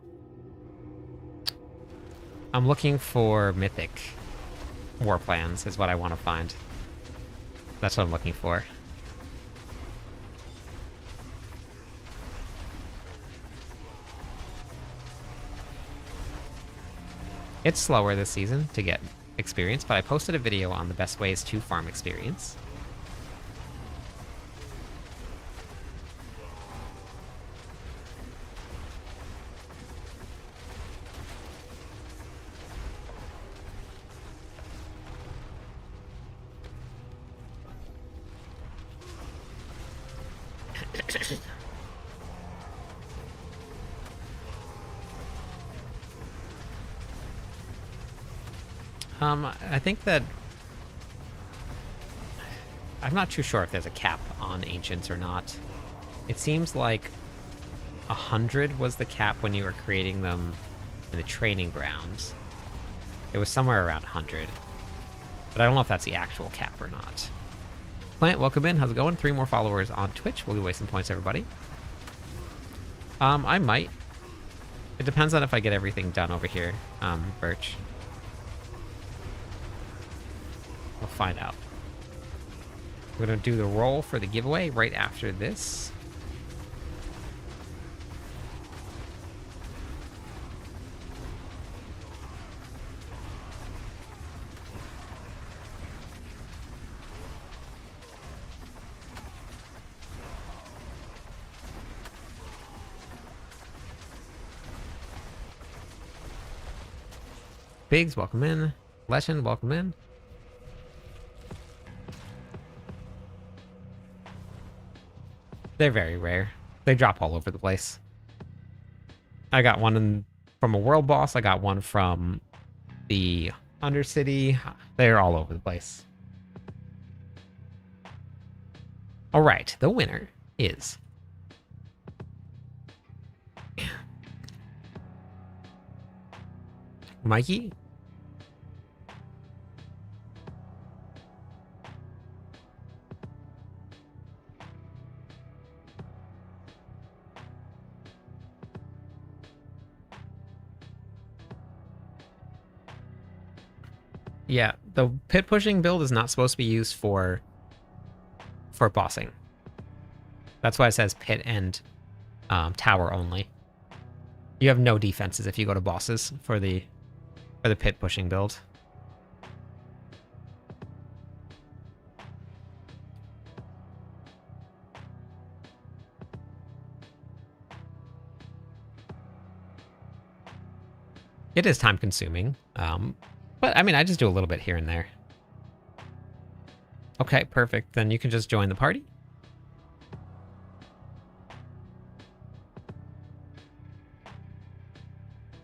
looking for mythic war plans is what I want to find. That's what I'm looking for. It's slower this season to get experience, but I posted a video on the best ways to farm experience. I think that... I'm not too sure if there's a cap on Ancients or not. It seems like 100 was the cap when you were creating them in the training grounds. It was somewhere around 100. But I don't know if that's the actual cap or not. Plant, welcome in. How's it going? 3 more followers on Twitch. We'll be wasting points, everybody. I might. It depends on if I get everything done over here, Birch. We'll find out. We're going to do the roll for the giveaway right after this. Biggs, welcome in. Leshen, welcome in. They're very rare. They drop all over the place. I got one from a world boss. I got one from the Undercity. They're all over the place. All right, the winner is... Mikey? Yeah, the pit pushing build is not supposed to be used for bossing. That's why it says pit and tower only. You have no defenses if you go to bosses for the pit pushing build. It is time consuming. But I mean, I just do a little bit here and there. Okay, perfect. Then you can just join the party.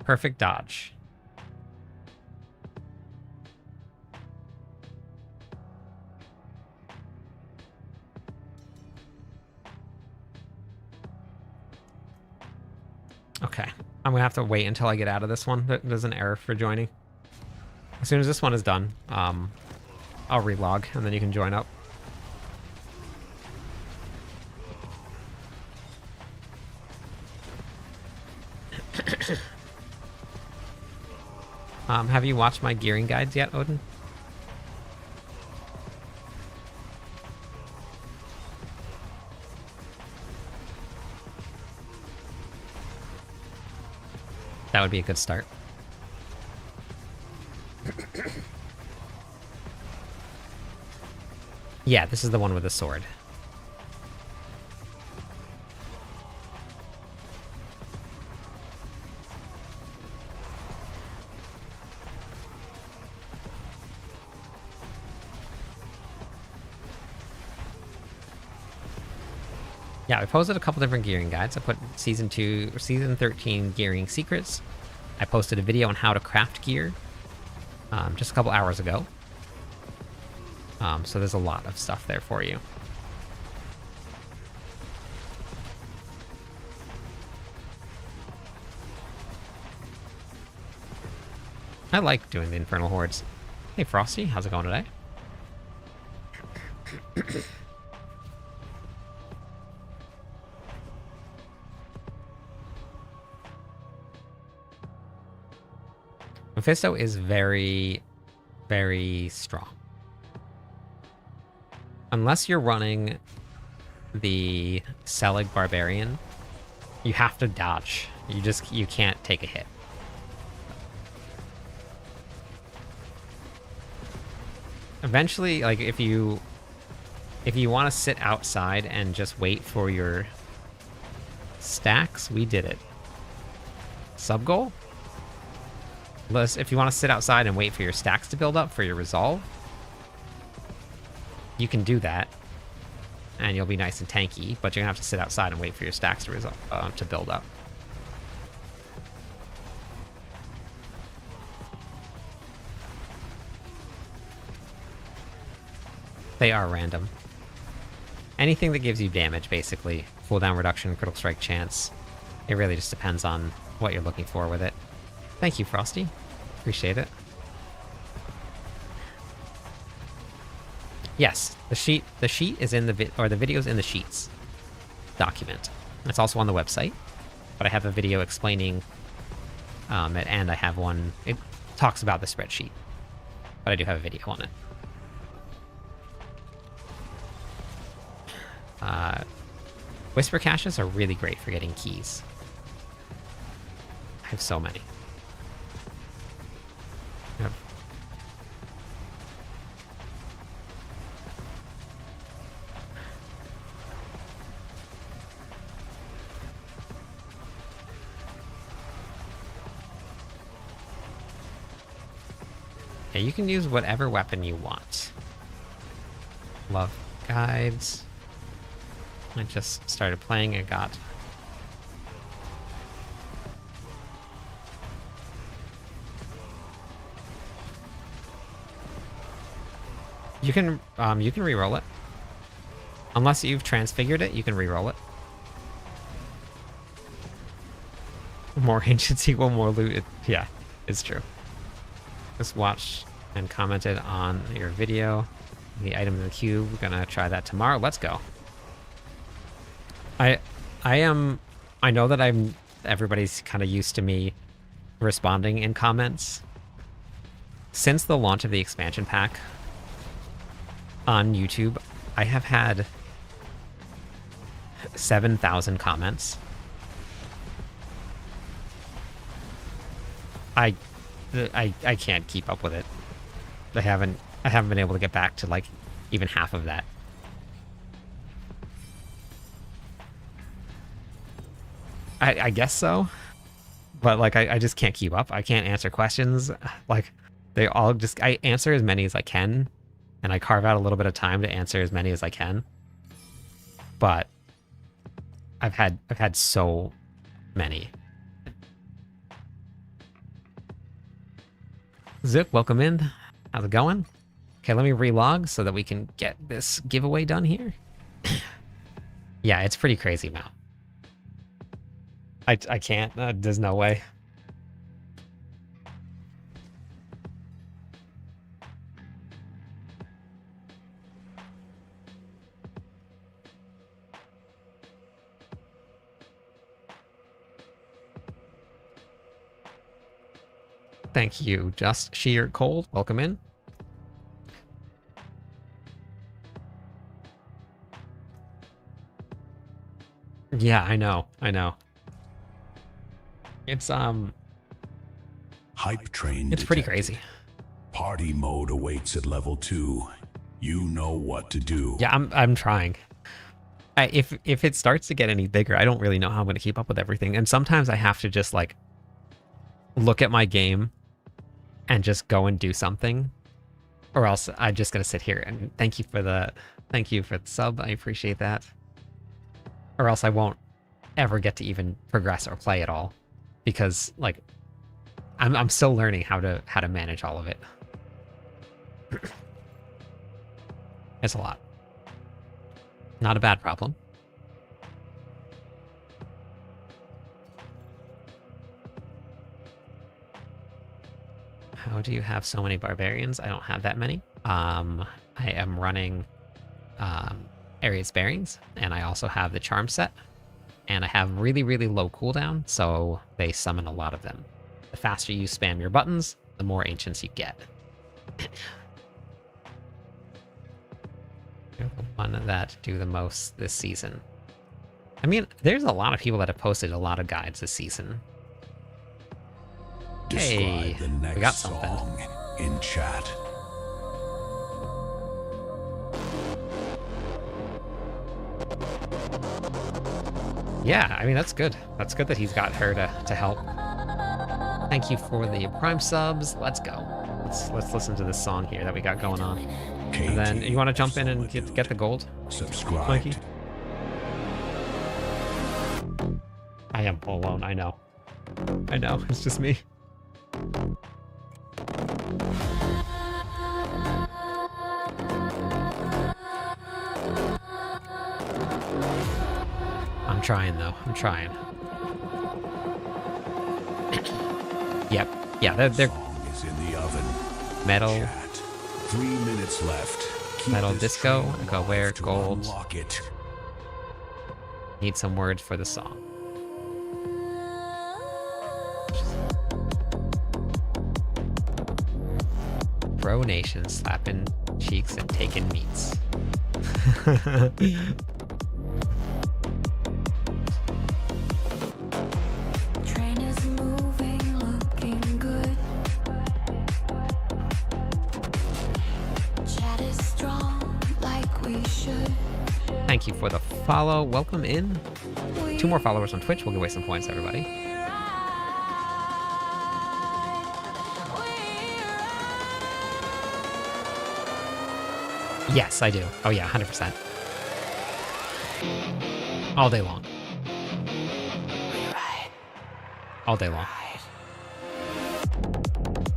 Perfect dodge. Okay. I'm gonna have to wait until I get out of this one. There's an error for joining. As soon as this one is done, I'll relog and then you can join up. Have you watched my gearing guides yet, Odin? That would be a good start. Yeah, this is the one with the sword. Yeah, I posted a couple different gearing guides. I put season 2 or season 13 gearing secrets. I posted a video on how to craft gear just a couple hours ago. So there's a lot of stuff there for you. I like doing the Infernal Hordes. Hey Frosty, how's it going today? Mephisto is very, very strong. Unless you're running the Selig Barbarian, you have to dodge. You can't take a hit. Eventually, like if you want to sit outside and just wait for your stacks, we did it. Sub goal? If you want to sit outside and wait for your stacks to build up for your resolve, you can do that, and you'll be nice and tanky. But you're gonna have to sit outside and wait for your stacks to build up. They are random. Anything that gives you damage, basically, cooldown reduction, critical strike chance. It really just depends on what you're looking for with it. Thank you, Frosty. Appreciate it. Yes, the sheet is in the video's in the sheets document. It's also on the website, but I have a video explaining it, and I have one. It talks about the spreadsheet, but I do have a video on it. Whisper caches are really great for getting keys. I have so many. Yep. Yeah, you can use whatever weapon you want. Love guides. I just started playing. I got you can re-roll it. Unless you've transfigured it, you can re-roll it. More ancients equal more loot. Yeah, it's true. Just watched and commented on your video. The item in the queue. We're gonna try that tomorrow. Let's go. I know that everybody's kind of used to me responding in comments. Since the launch of the expansion pack on YouTube, I have had 7,000 comments. I can't keep up with it. I haven't been able to get back to like even half of that. I guess so, but like I just can't keep up. I can't answer questions. Like they all just, I answer as many as I can, and I carve out a little bit of time to answer as many as I can. But I've had so many. Zook, welcome in. How's it going? Okay, let me relog so that we can get this giveaway done here. Yeah, it's pretty crazy, Mal. I can't. There's no way. Thank you, Just Sheer Cold. Welcome in. Yeah, I know. I know. It's Hype train. It's pretty detected. crazy. Party mode awaits at level 2. You know what to do. Yeah, I'm trying. If it starts to get any bigger, I don't really know how I'm going to keep up with everything. And sometimes I have to just like look at my game and just go and do something, or else I'm just going to sit here. And thank you for the sub. I appreciate that. Or else I won't ever get to even progress or play at all, because like I'm still learning how to manage all of it. It's a lot. Not a bad problem. How do you have so many barbarians? I don't have that many. I am running Area's Bearings, and I also have the charm set, and I have really, really low cooldown, so they summon a lot of them. The faster you spam your buttons, the more ancients you get. You're the one that do the most this season. I mean, there's a lot of people that have posted a lot of guides this season. Describe Hey, the next we got something. song in chat. Yeah, I mean, that's good. That's good that he's got her to help. Thank you for the Prime subs. Let's go. Let's listen to this song here that we got going on. And then you want to jump in and get the gold, Subscribe. Mikey? I am alone. I know. I know. It's just me. I'm trying though. I'm trying. Yep. Yeah, they're Song is in the oven. metal. Chat. 3 minutes left. Keep Metal this disco, train go where, alive to gold. unlock it. Need some words for the song. Bro Nation slapping cheeks and taking meats. Train is moving, looking good. Chat is strong, like we should. Thank you for the follow. Welcome in. 2 more followers on Twitch. We'll give away some points, everybody. Yes, I do. Oh yeah, 100%. All day long. All day long.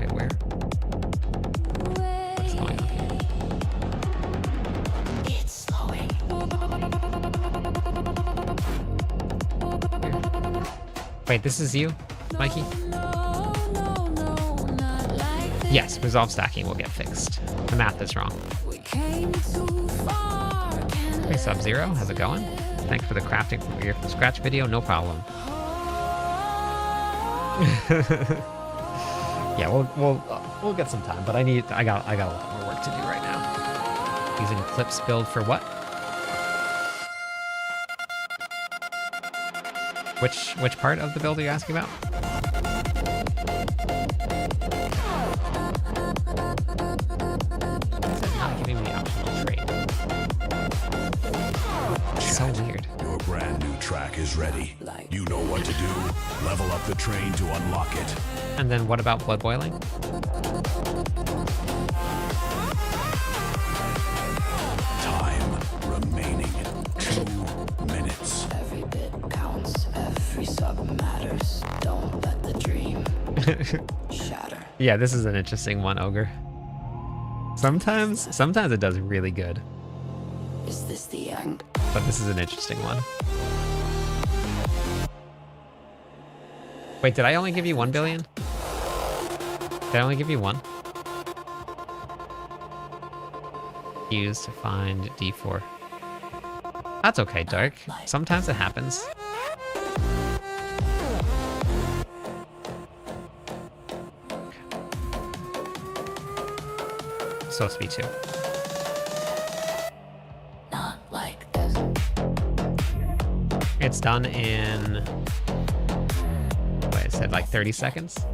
Wait, where? What's going on here? It's slowing. Wait, this is you, Mikey? No, not like this. Yes, resolve stacking will get fixed. The math is wrong. We came too far. Can't Hey, Sub-Zero, how's it going? Thanks for the crafting from your scratch video, no problem. Yeah, we'll get some time, but I got a lot more work to do right now. Using Eclipse build for what? Which part of the build are you asking about? Why is it not giving me the optional trade? So weird. Your brand new track is ready. You know what to do. Level up the train to unlock it. And then what about blood boiling? Time remaining 2 minutes. Every bit counts, every sub matters. Don't let the dream shatter. Yeah, this is an interesting one, Ogre. Sometimes it does really good, Is this the end? but this is an interesting one. Wait, did I only give you 1 billion? Did I only give you 1? Use to find D4. That's okay, Dark. Sometimes it happens. Supposed to be 2. Not like this. It's done in... Wait, it said like 30 seconds?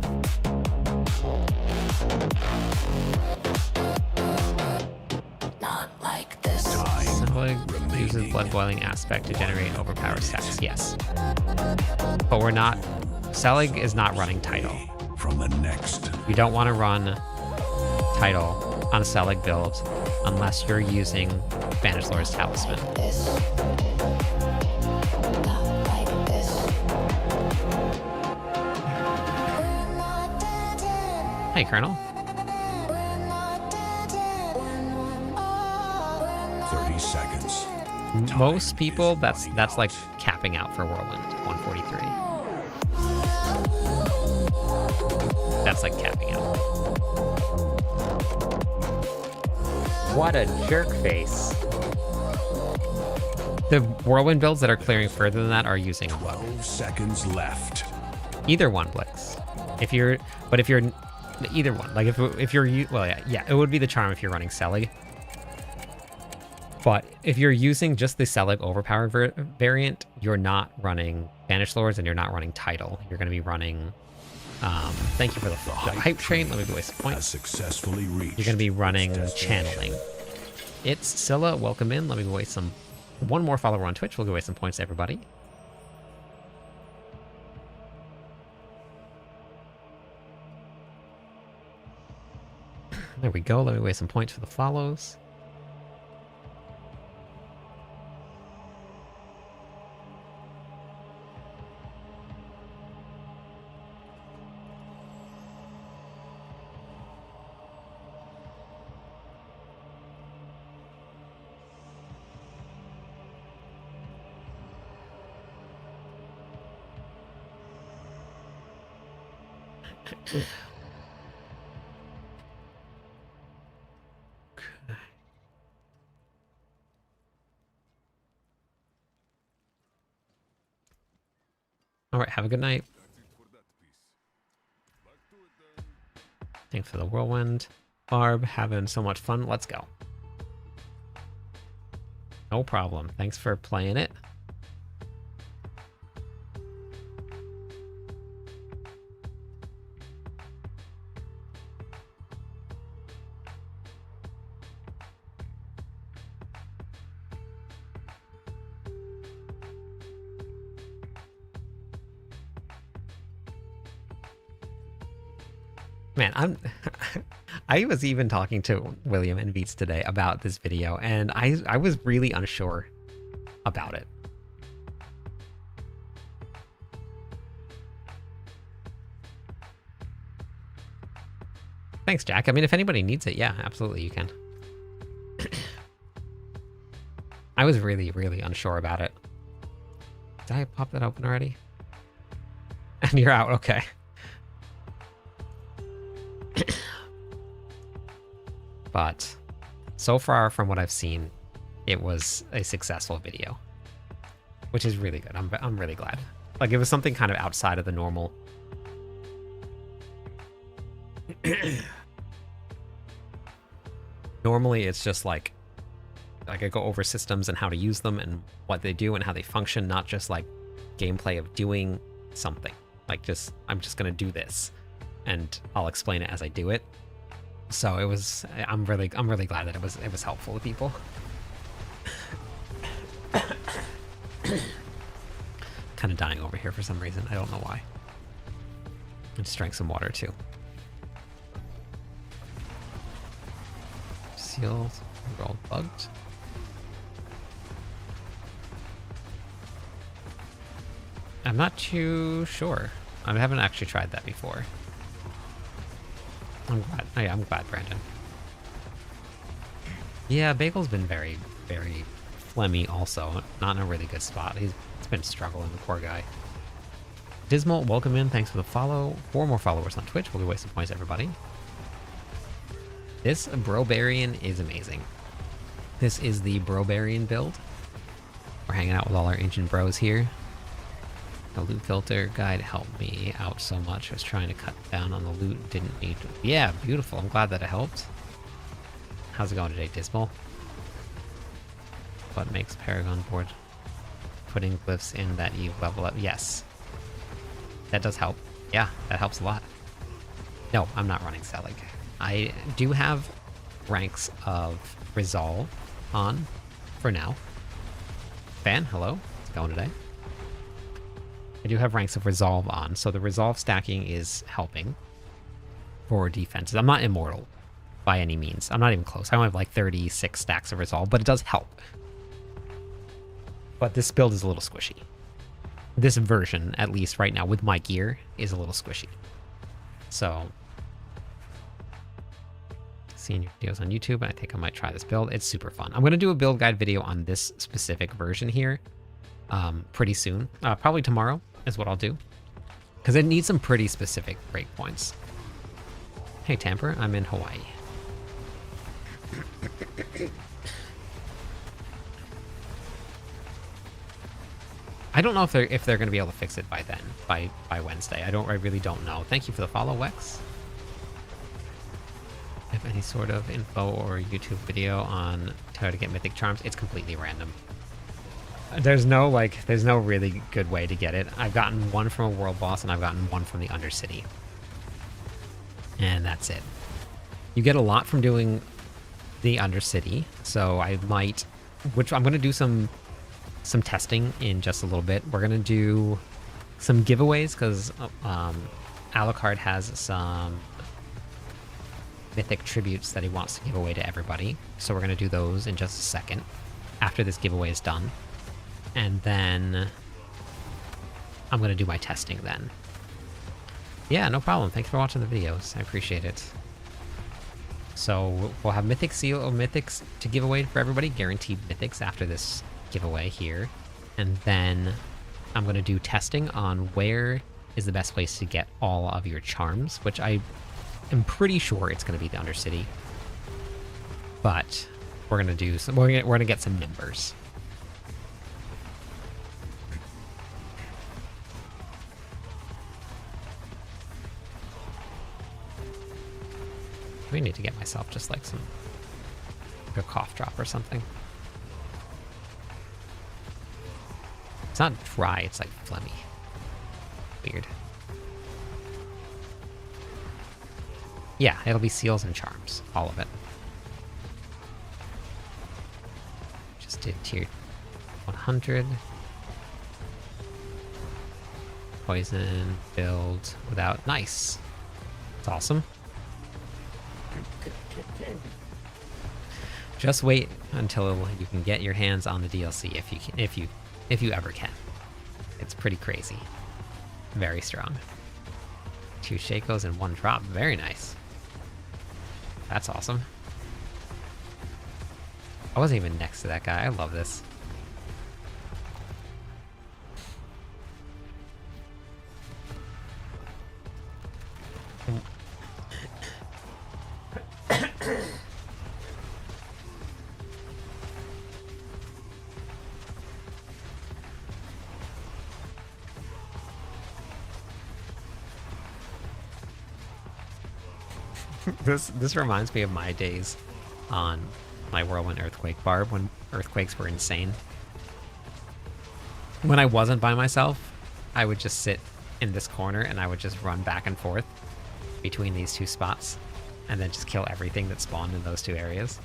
Not like this. Selig uses blood boiling aspect to generate overpowered stacks. Yes. But we're not... Selig is not running title. From the next. You don't want to run title on a Selig build unless you're using Banished Lord's Talisman. This. Not like this. Hey, Colonel. 30 seconds. Most people, that's like capping out for Whirlwind 143. That's like capping out. What a jerk face. The Whirlwind builds that are clearing further than that are using a blow. 12 seconds left. Either one, Blix. If you're either one. Like if you're well, yeah, it would be the charm if you're running Selig. But if you're using just the Selig overpowered variant, you're not running Banished Lords and you're not running title. You're going to be running. Thank you for the hype train. Let me go waste some Has points. successfully reached. You're going to be running channeling. It's Scylla. Welcome in. Let me go waste some. One more follower on Twitch. We'll go waste some points, everybody. There we go. Let me waste some points for the follows. All right, have a good night. Thanks for the whirlwind. Barb, having so much fun. Let's go. No problem. Thanks for playing it. Man, I was even talking to William and Beats today about this video, and I was really unsure about it. Thanks, Jack. I mean, if anybody needs it, yeah, absolutely, you can. I was really, really unsure about it. Did I pop that open already? And you're out, okay. But so far from what I've seen, it was a successful video, which is really good. I'm really glad. Like, it was something kind of outside of the normal. Normally it's just like I go over systems and how to use them and what they do and how they function, not just like gameplay of doing something. Like, I'm just gonna do this and I'll explain it as I do it. So it was. I'm really glad that it was helpful to people. Kind of dying over here for some reason. I don't know why. I just drank some water too. Seals. We're all bugged. I'm not too sure. I haven't actually tried that before. I'm glad. Oh, yeah, I'm glad, Brandon. Yeah, Bagel's been very, very phlegmy also. Not in a really good spot. He's been struggling, the poor guy. Dismal, welcome in. Thanks for the follow. 4 more followers on Twitch. We'll be wasting points, everybody. This Brobarian is amazing. This is the Brobarian build. We're hanging out with all our ancient bros here. The loot filter guide helped me out so much. I was trying to cut down on the loot. Didn't need to. Yeah, beautiful. I'm glad that it helped. How's it going today, Dismal? What makes Paragon board? Putting glyphs in that you level up. Yes. That does help. Yeah, that helps a lot. No, I'm not running Selig. I do have ranks of Resolve on for now. Fan, hello. How's it going today? I do have ranks of Resolve on, so the Resolve stacking is helping for defenses. I'm not immortal by any means. I'm not even close. I only have like 36 stacks of Resolve, but it does help. But this build is a little squishy. This version, at least right now, with my gear, is a little squishy. So, seeing your videos on YouTube, and I think I might try this build. It's super fun. I'm going to do a build guide video on this specific version here pretty soon. Probably tomorrow is what I'll do. Because it needs some pretty specific breakpoints. Hey, Tamper, I'm in Hawaii. I don't know if they're going to be able to fix it by then, by Wednesday. I really don't know. Thank you for the follow, Wex. Have any sort of info or YouTube video on how to get mythic charms? It's completely random. There's no really good way to get it. I've gotten one from a world boss and I've gotten one from the Undercity. And that's it. You get a lot from doing the Undercity, so I might, which I'm going to do some testing in just a little bit. We're going to do some giveaways because Alucard has some mythic tributes that he wants to give away to everybody. So we're going to do those in just a second after this giveaway is done. And then I'm going to do my testing then. Yeah, no problem. Thanks for watching the videos. I appreciate it. So we'll have mythic seal or mythics to give away for everybody. Guaranteed mythics after this giveaway here. And then I'm going to do testing on where is the best place to get all of your charms, which I am pretty sure it's going to be the Undercity. But we're going to do some, we're going to get some numbers. I need to get myself just like a cough drop or something. It's not dry, it's like phlegmy. Weird. Yeah, it'll be seals and charms, all of it. Just did tier 100. Poison, build, without, nice. It's awesome. Just wait until you can get your hands on the DLC if you ever can. It's pretty crazy. Very strong. 2 Shakos and 1 drop. Very nice. That's awesome. I wasn't even next to that guy. I love this. This reminds me of my days on my Whirlwind Earthquake Barb when earthquakes were insane. When I wasn't by myself, I would just sit in this corner and I would just run back and forth between these 2 spots and then just kill everything that spawned in those 2 areas.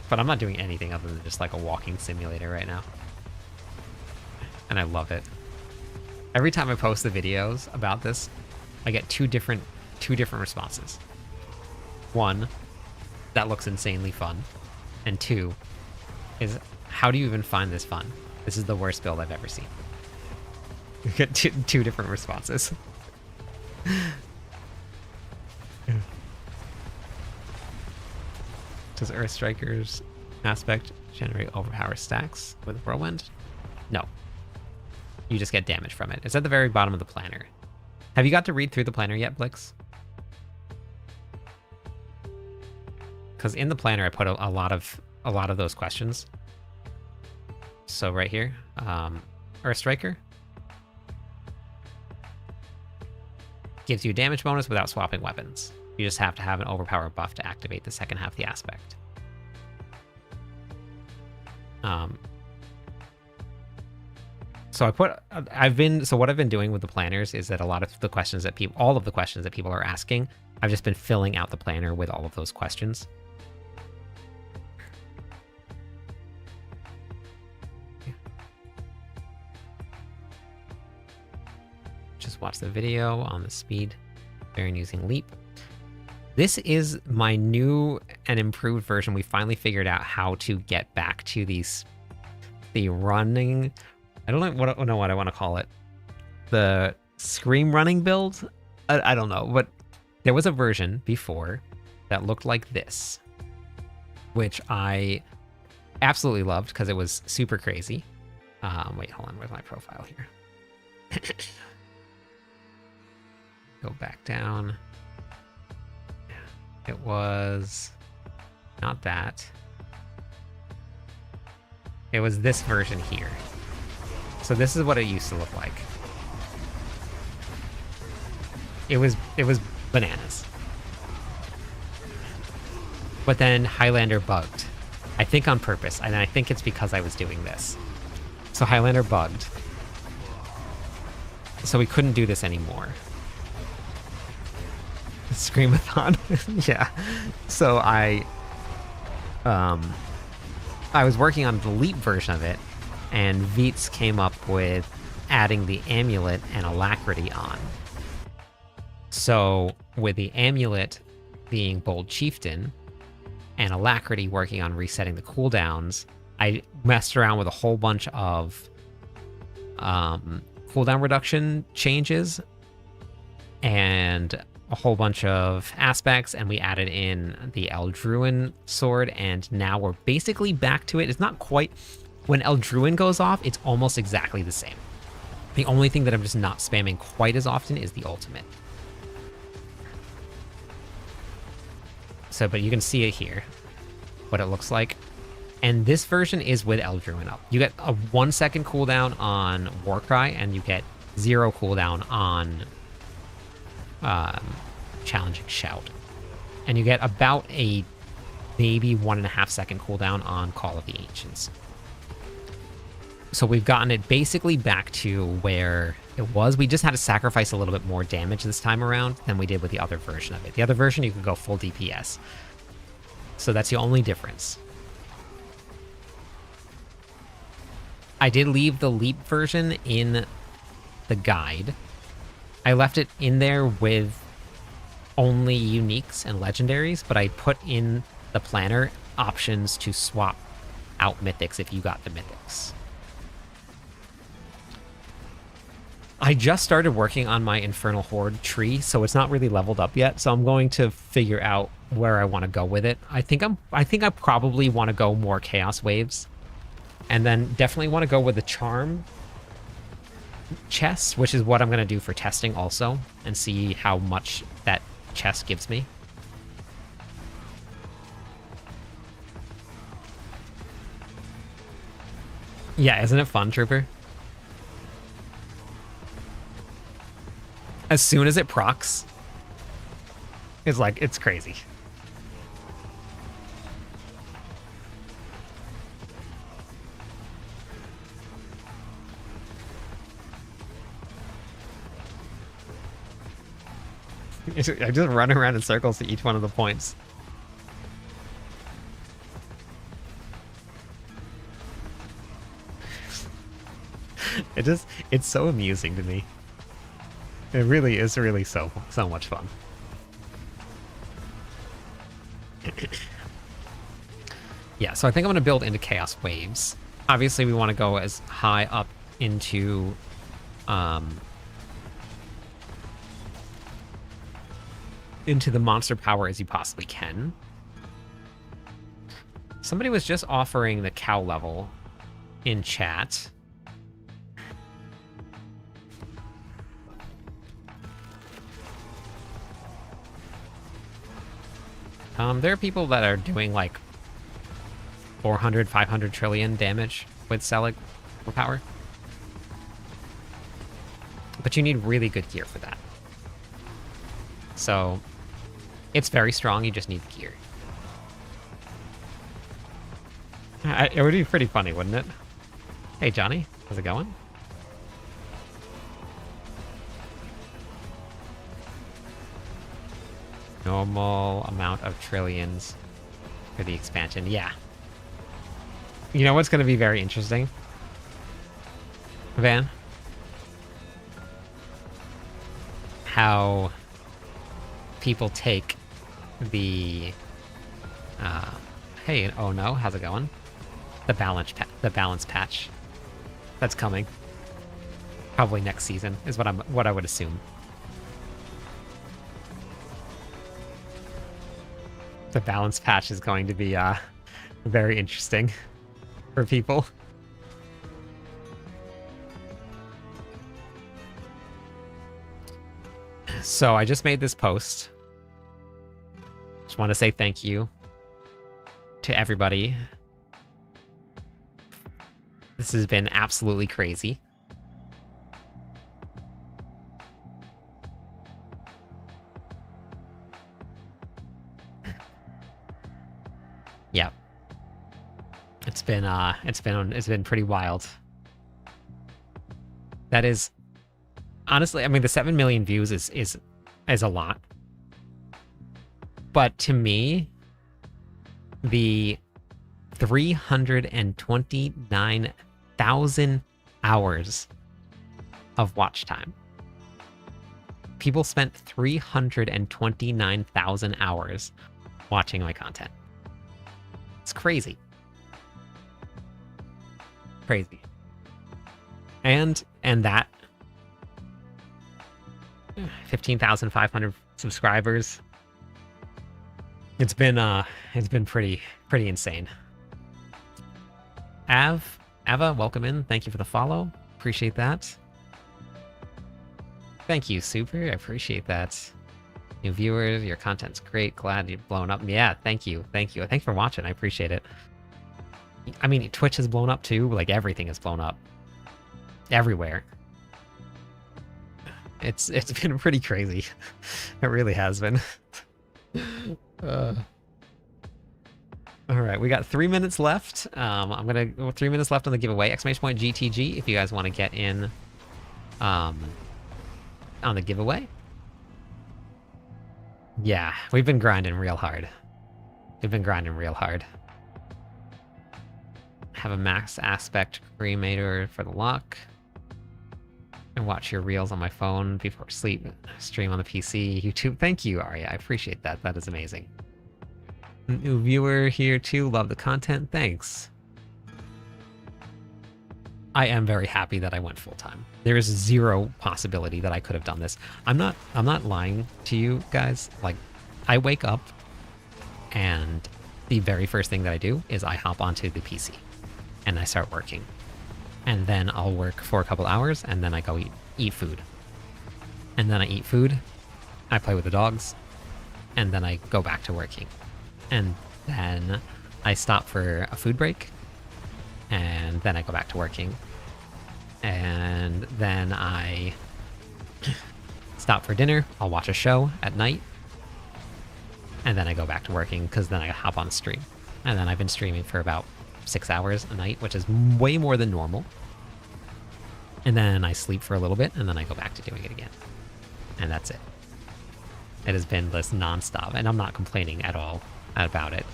But I'm not doing anything other than just like a walking simulator right now. And I love it. Every time I post the videos about this, I get two different responses. 1, that looks insanely fun. And 2 is, how do you even find this fun? This is the worst build I've ever seen. You get two different responses. Does Earthstriker's aspect generate overpower stacks with Whirlwind? No. You just get damage from it. It's at the very bottom of the planner. Have you got to read through the planner yet, Blix? Because in the planner, I put a lot of those questions. So right here, Earth Striker gives you a damage bonus without swapping weapons. You just have to have an overpower buff to activate the second half of the aspect. So what I've been doing with the planners is that all of the questions that people are asking, I've just been filling out the planner with all of those questions. Just watch the video on the speed variant using Leap. This is my new and improved version. We finally figured out how to get back to the running. I don't know what I want to call it. The Scream running build? I don't know, but there was a version before that looked like this, which I absolutely loved because it was super crazy. Wait, hold on. Where's my profile here? Go back down. It was not that. It was this version here. So this is what it used to look like. It was bananas. But then Highlander bugged. I think on purpose, and I think it's because I was doing this. So Highlander bugged. So we couldn't do this anymore. Screamathon. Yeah. So I was working on the Leap version of it, and Veets came up with adding the amulet and alacrity on. So with the amulet being Bold Chieftain and alacrity working on resetting the cooldowns, I messed around with a whole bunch of cooldown reduction changes and a whole bunch of aspects, and we added in the Eldruin sword, and now we're basically back to it. It's not quite... When Eldruin goes off, it's almost exactly the same. The only thing that I'm just not spamming quite as often is the ultimate. So, but you can see it here, what it looks like. And this version is with Eldruin up. You get a 1 second cooldown on Warcry, and you get 0 cooldown on Challenging Shout. And you get about a maybe 1.5 second cooldown on Call of the Ancients. So we've gotten it basically back to where it was. We just had to sacrifice a little bit more damage this time around than we did with the other version of it. The other version, you could go full DPS. So that's the only difference. I did leave the Leap version in the guide. I left it in there with only uniques and legendaries, but I put in the planner options to swap out mythics if you got the mythics. I just started working on my Infernal Horde tree, so it's not really leveled up yet, so I'm going to figure out where I want to go with it. I think I probably want to go more Chaos Waves, and then definitely want to go with the Charm chest, which is what I'm going to do for testing also, and see how much that chest gives me. Yeah, isn't it fun, Trooper? As soon as it procs, it's crazy. I just run around in circles to each one of the points. It's so amusing to me. It really is so much fun. Yeah, so I think I'm going to build into Chaos Waves. Obviously, we want to go as high up into the monster power as you possibly can. Somebody was just offering the cow level in chat. There are people that are doing like 400, 500 trillion damage with Selig power. But you need really good gear for that. So it's very strong, you just need the gear. It would be pretty funny, wouldn't it? Hey Johnny, how's it going? Normal amount of trillions for the expansion, yeah. You know what's going to be very interesting, Van? How people take the hey, oh no, how's it going? The balance patch that's coming probably next season is what I would assume. The balance patch is going to be very interesting for people. So I just made this post. Just want to say thank you to everybody. This has been absolutely crazy. Yep. It's been pretty wild. That is honestly, I mean, the 7 million views is a lot. But to me, the 329,000 hours of watch time. People spent 329,000 hours watching my content. It's crazy. Crazy. And that 15,500 subscribers. It's been pretty insane. Ava, welcome in. Thank you for the follow. Appreciate that. Thank you, Super. I appreciate that. New viewers, your content's great. Glad you've blown up. Yeah, thank you. Thanks for watching. I appreciate it. I mean, Twitch has blown up too. Like, everything has blown up. Everywhere. It's been pretty crazy. It really has been. All right, we got 3 minutes left. 3 minutes left on the giveaway. Exclamation point GTG if you guys want to get in on the giveaway. Yeah, we've been grinding real hard. Have a max aspect cremator for the lock. And watch your reels on my phone before sleep. Stream on the PC, YouTube. Thank you, Arya. I appreciate that. That is amazing. New viewer here too. Love the content. Thanks. I am very happy that I went full time. There is zero possibility that I could have done this. I'm not lying to you guys. Like, I wake up and the very first thing that I do is I hop onto the PC and I start working. And then I'll work for a couple hours, and then I go eat food. And then I eat food, I play with the dogs, and then I go back to working. And then I stop for a food break, and then I go back to working. And then I stop for dinner, I'll watch a show at night, and then I go back to working, because then I hop on stream. And then I've been streaming for about 6 hours a night, which is way more than normal. And then I sleep for a little bit, and then I go back to doing it again. And that's it. It has been this nonstop, and I'm not complaining at all about it.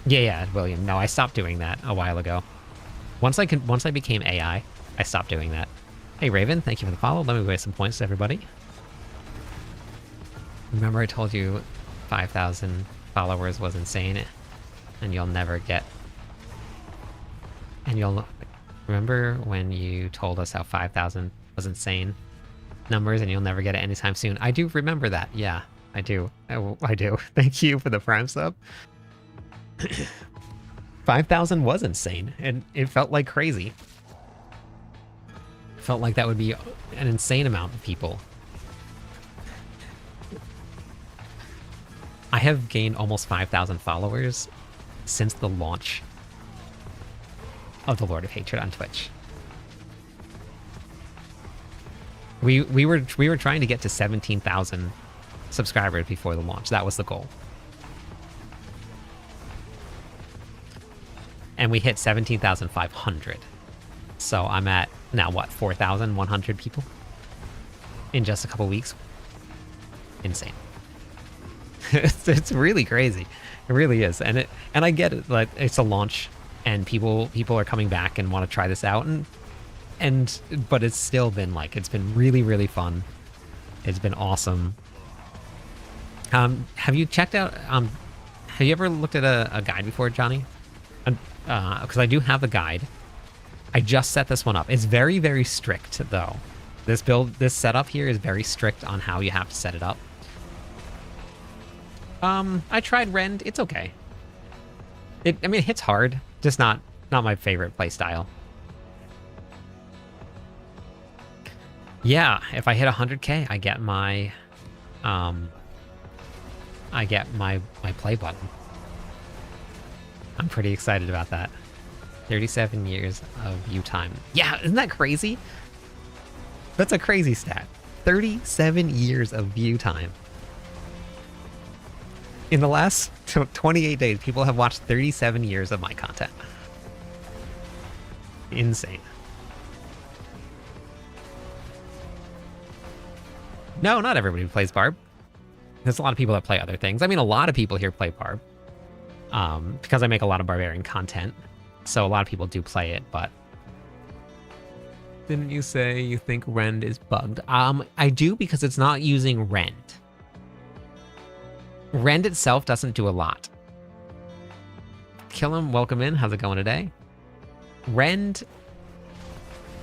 Yeah, William. No, I stopped doing that a while ago. Once I became AI, I stopped doing that. Hey, Raven, thank you for the follow. Let me waste some points to everybody. Remember I told you 5,000 followers was insane, and you'll never get... And you'll... Remember when you told us how 5,000 was insane numbers and you'll never get it anytime soon? I do remember that. Yeah, I do. I do. Thank you for the Prime sub. 5,000 was insane, and it felt like crazy. It felt like that would be an insane amount of people. I have gained almost 5,000 followers since the launch of the Lord of Hatred on Twitch. We were trying to get to 17,000 subscribers before the launch. That was the goal. And we hit 17,500. So I'm at now what, 4,100 people in just a couple weeks. Insane. It's really crazy. It really is. And I get it, like it's a launch and people are coming back and want to try this out, but it's still been like, it's been really, really fun. It's been awesome. Have you checked out, have you ever looked at a guide before, Johnny? Because I do have the guide. I just set this one up. It's very, very strict though. This setup here is very strict on how you have to set it up. I tried Rend. It's okay. I mean, it hits hard, just not my favorite play style. Yeah, if I hit 100K, I get my play button. I'm pretty excited about that. 37 years of view time. Yeah, isn't that crazy? That's a crazy stat. 37 years of view time. In the last 28 days, people have watched 37 years of my content. Insane. No, not everybody plays Barb. There's a lot of people that play other things. I mean, a lot of people here play Barb. Because I make a lot of Barbarian content. So a lot of people do play it, but... Didn't you say you think Rend is bugged? I do, because it's not using Rend. Rend itself doesn't do a lot. Kill him, welcome in. How's it going today? Rend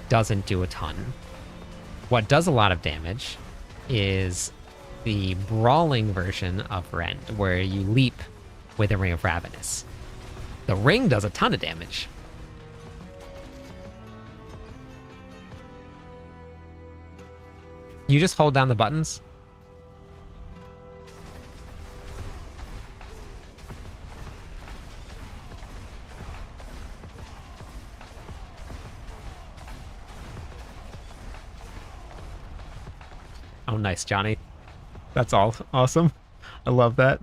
doesn't do a ton. What does a lot of damage is the brawling version of Rend, where you leap with a Ring of Ravenous. The ring does a ton of damage. You just hold down the buttons. Oh, nice, Johnny. That's all awesome. I love that.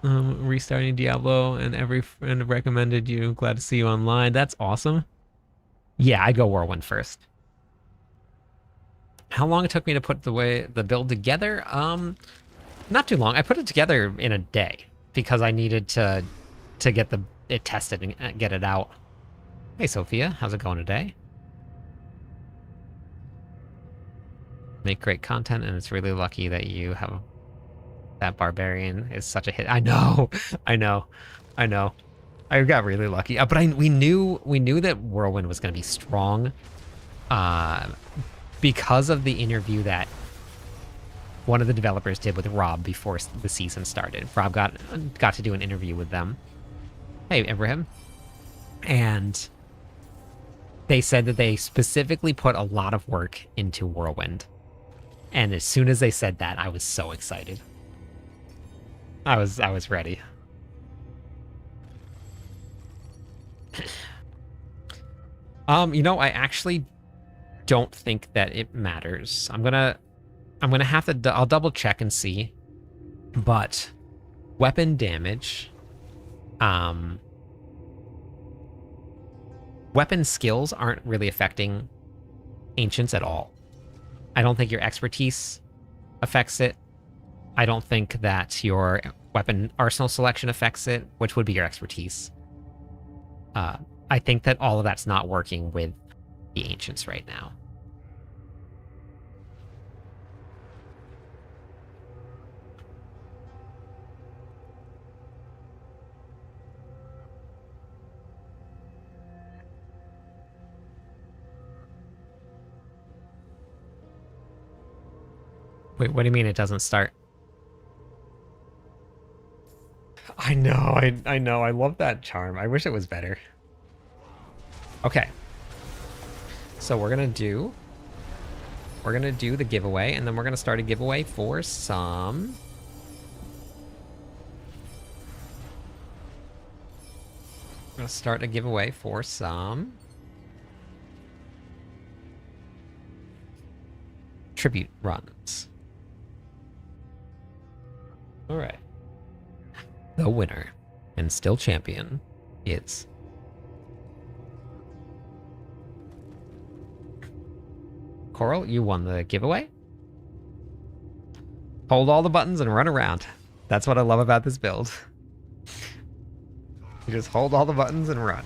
Restarting Diablo and every friend recommended you. Glad to see you online. That's awesome. Yeah, I'd go Whirlwind first. How long it took me to put the build together? Not too long. I put it together in a day because I needed to get it tested and get it out. Hey, Sophia, how's it going today? Make great content, and it's really lucky that you have that Barbarian is such a hit. I know. I got really lucky, but we knew that Whirlwind was going to be strong, because of the interview that one of the developers did with Rob before the season started. Rob got to do an interview with them. Hey, Ibrahim, and they said that they specifically put a lot of work into Whirlwind. And as soon as they said that, I was so excited. I was ready. You know, I actually don't think that it matters. I'm gonna have to. I'll double check and see. But weapon damage, weapon skills aren't really affecting Ancients at all. I don't think your expertise affects it. I don't think that your weapon arsenal selection affects it, which would be your expertise. I think that all of that's not working with the Ancients right now. Wait, what do you mean it doesn't start? I know, I know. I love that charm. I wish it was better. Okay. So we're gonna do the giveaway, and then we're gonna start a giveaway for some gonna start a giveaway for some tribute runs. All right. The winner and still champion is Coral. You won the giveaway. Hold all the buttons and run around. That's what I love about this build. You just hold all the buttons and run.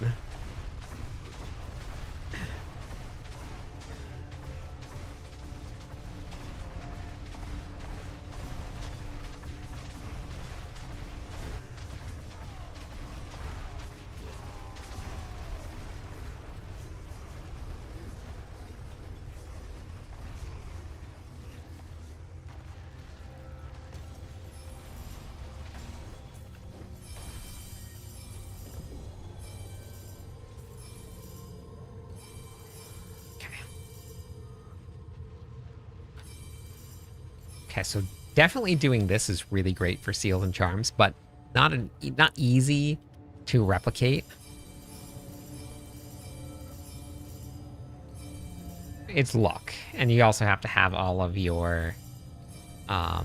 Okay, so definitely doing this is really great for seals and charms, but not easy to replicate. It's luck, and you also have to have all of your boss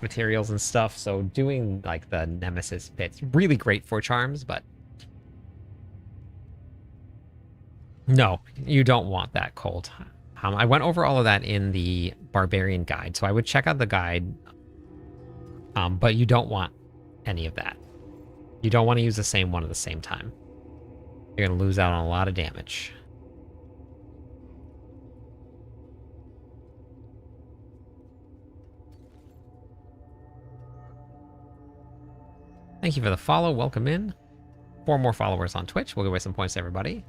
materials and stuff. So doing like the Nemesis pit's really great for charms, but no, you don't want that cold. I went over all of that in the Barbarian guide, so I would check out the guide, but you don't want any of that. You don't want to use the same one at the same time. You're going to lose out on a lot of damage. Thank you for the follow. Welcome in. 4 more followers on Twitch. We'll give away some points to everybody.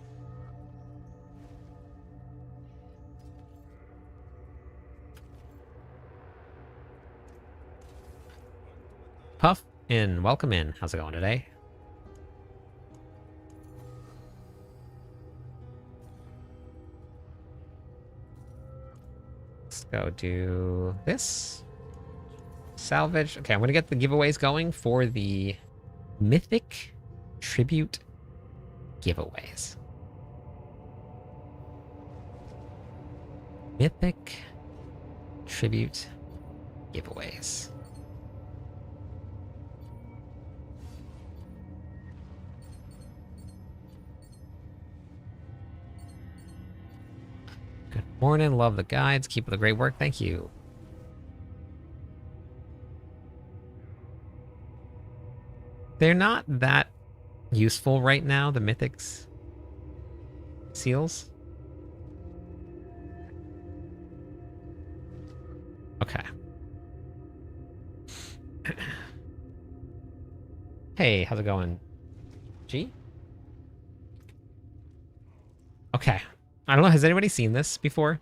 Puff in, welcome in. How's it going today? Let's go do this. Salvage. Okay, I'm gonna get the giveaways going for the Mythic Tribute giveaways. Mythic Tribute giveaways. Good morning. Love the guides. Keep up the great work. Thank you. They're not that useful right now, the Mythics seals. Okay. Hey, how's it going? G? Okay. I don't know, has anybody seen this before?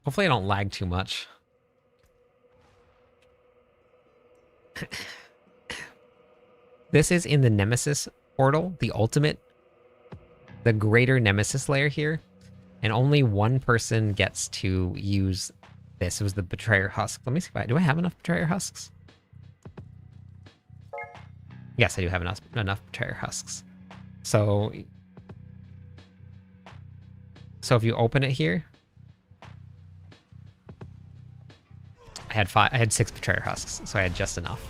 Hopefully I don't lag too much. This is in the Nemesis portal, the ultimate, the greater Nemesis layer here. And only one person gets to use this. It was the Betrayer Husk. Let me see if do I have enough Betrayer Husks? Yes, I do have enough Betrayer Husks. So if you open it here, I had 6 Betrayer Husks, so I had just enough.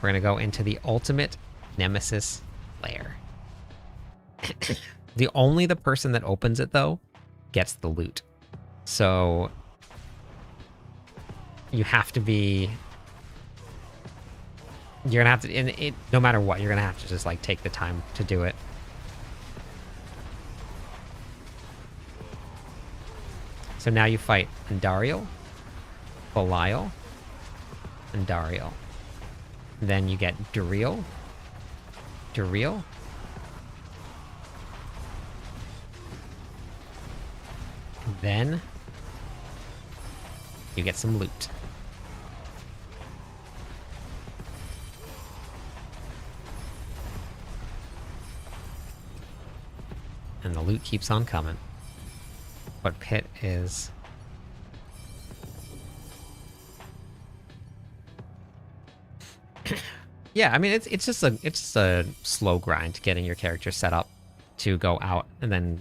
We're gonna go into the ultimate Nemesis layer. Only the person that opens it though gets the loot. So you have to be, you're gonna have to, no matter what, you're gonna have to just like take the time to do it. So now you fight Andariel, Belial, Andariel. Then you get Duriel, and then you get some loot. And the loot keeps on coming. What pit is... Yeah, I mean it's just a slow grind getting your character set up to go out and then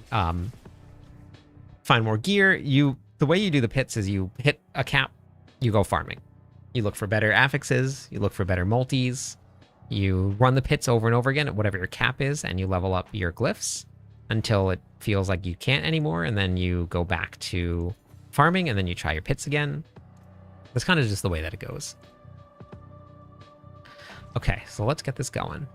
find more gear. The way you do the pits is you hit a cap, you go farming. You look for better affixes, you look for better multis, you run the pits over and over again at whatever your cap is, and you level up your glyphs until it feels like you can't anymore, and then you go back to farming, and then you try your pits again. That's kind of just the way that it goes. Okay, so let's get this going.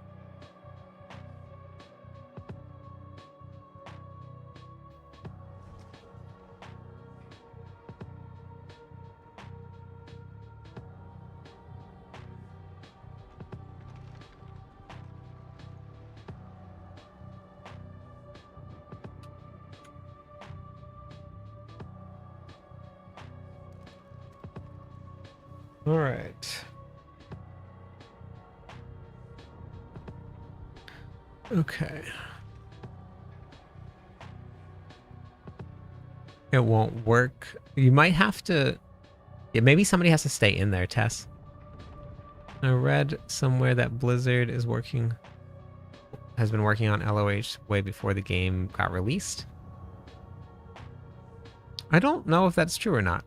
All right. Okay. It won't work. You might have to... Yeah, maybe somebody has to stay in there, Tess. I read somewhere that Blizzard has been working on LOH way before the game got released. I don't know if that's true or not.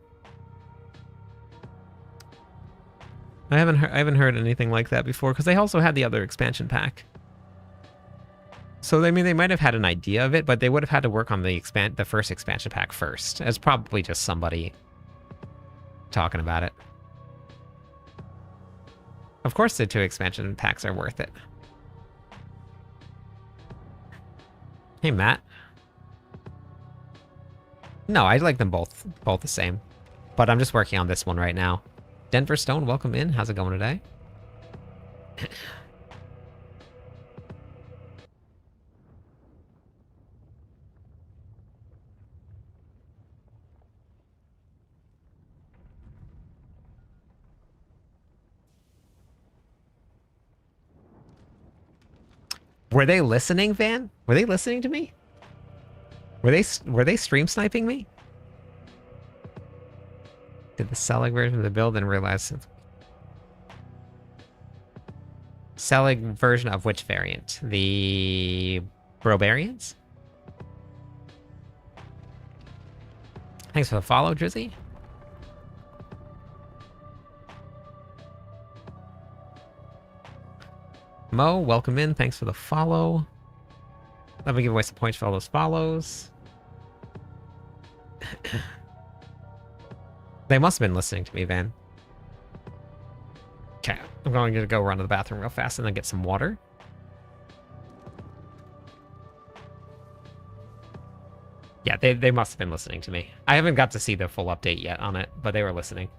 I haven't heard anything like that before, because they also had the other expansion pack. So I mean, they might have had an idea of it, but they would have had to work on the first expansion pack first. It's probably just somebody talking about it. Of course, the 2 expansion packs are worth it. Hey, Matt. No, I like them both the same, but I'm just working on this one right now. Denver Stone, welcome in. How's it going today? Were they listening, Van? Were they listening to me? Were they stream sniping me? Did the Selig version of the build and realize... Selig version of which variant? The Brobarians? Thanks for the follow, Drizzy. Mo, welcome in. Thanks for the follow. Let me give away some points for all those follows. They must have been listening to me, Van. Okay, I'm going to go run to the bathroom real fast and then get some water. Yeah, they must have been listening to me. I haven't got to see the full update yet on it, but they were listening.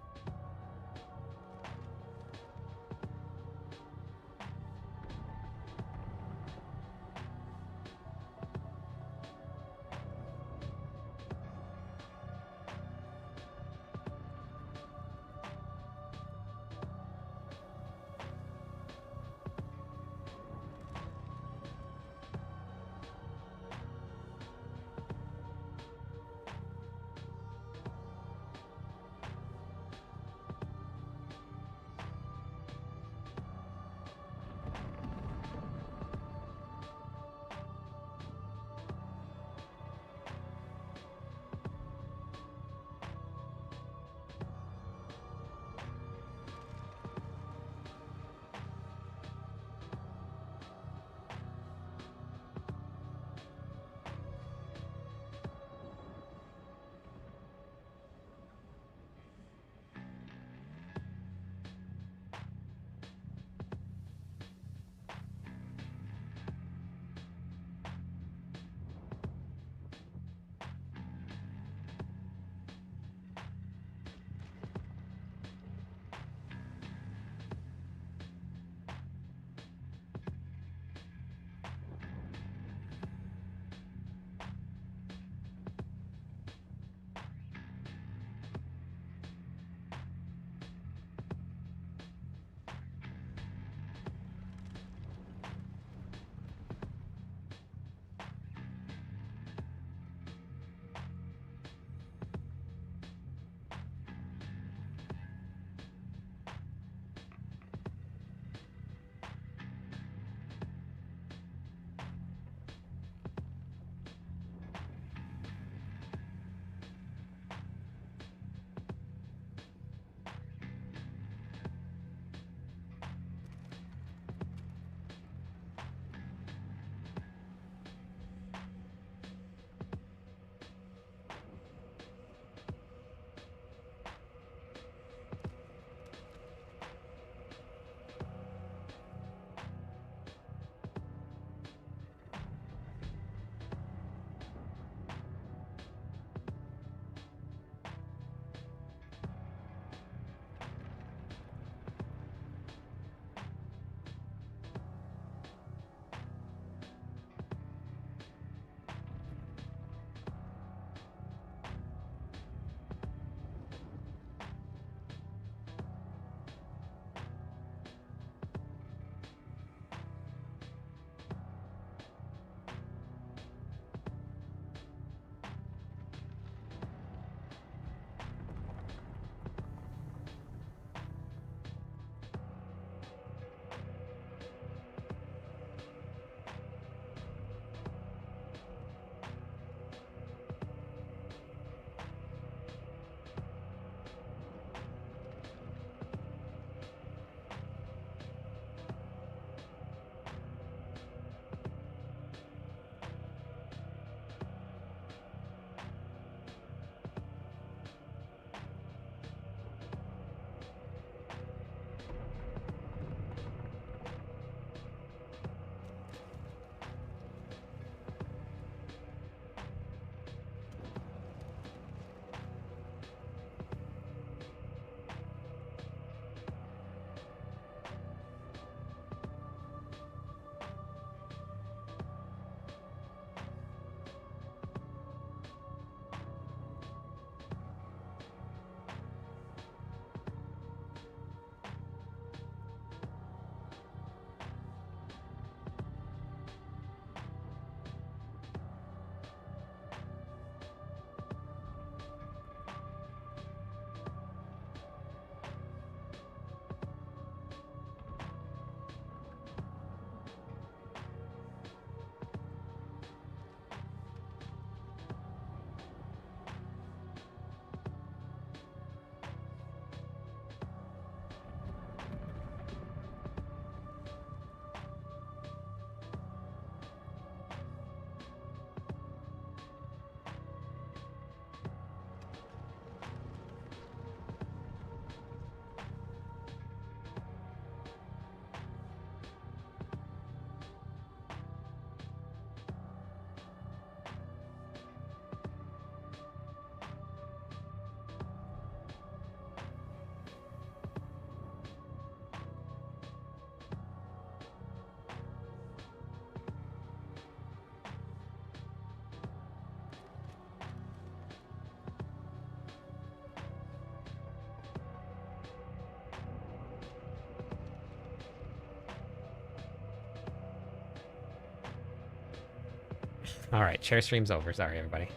All right, share stream's over. Sorry, everybody.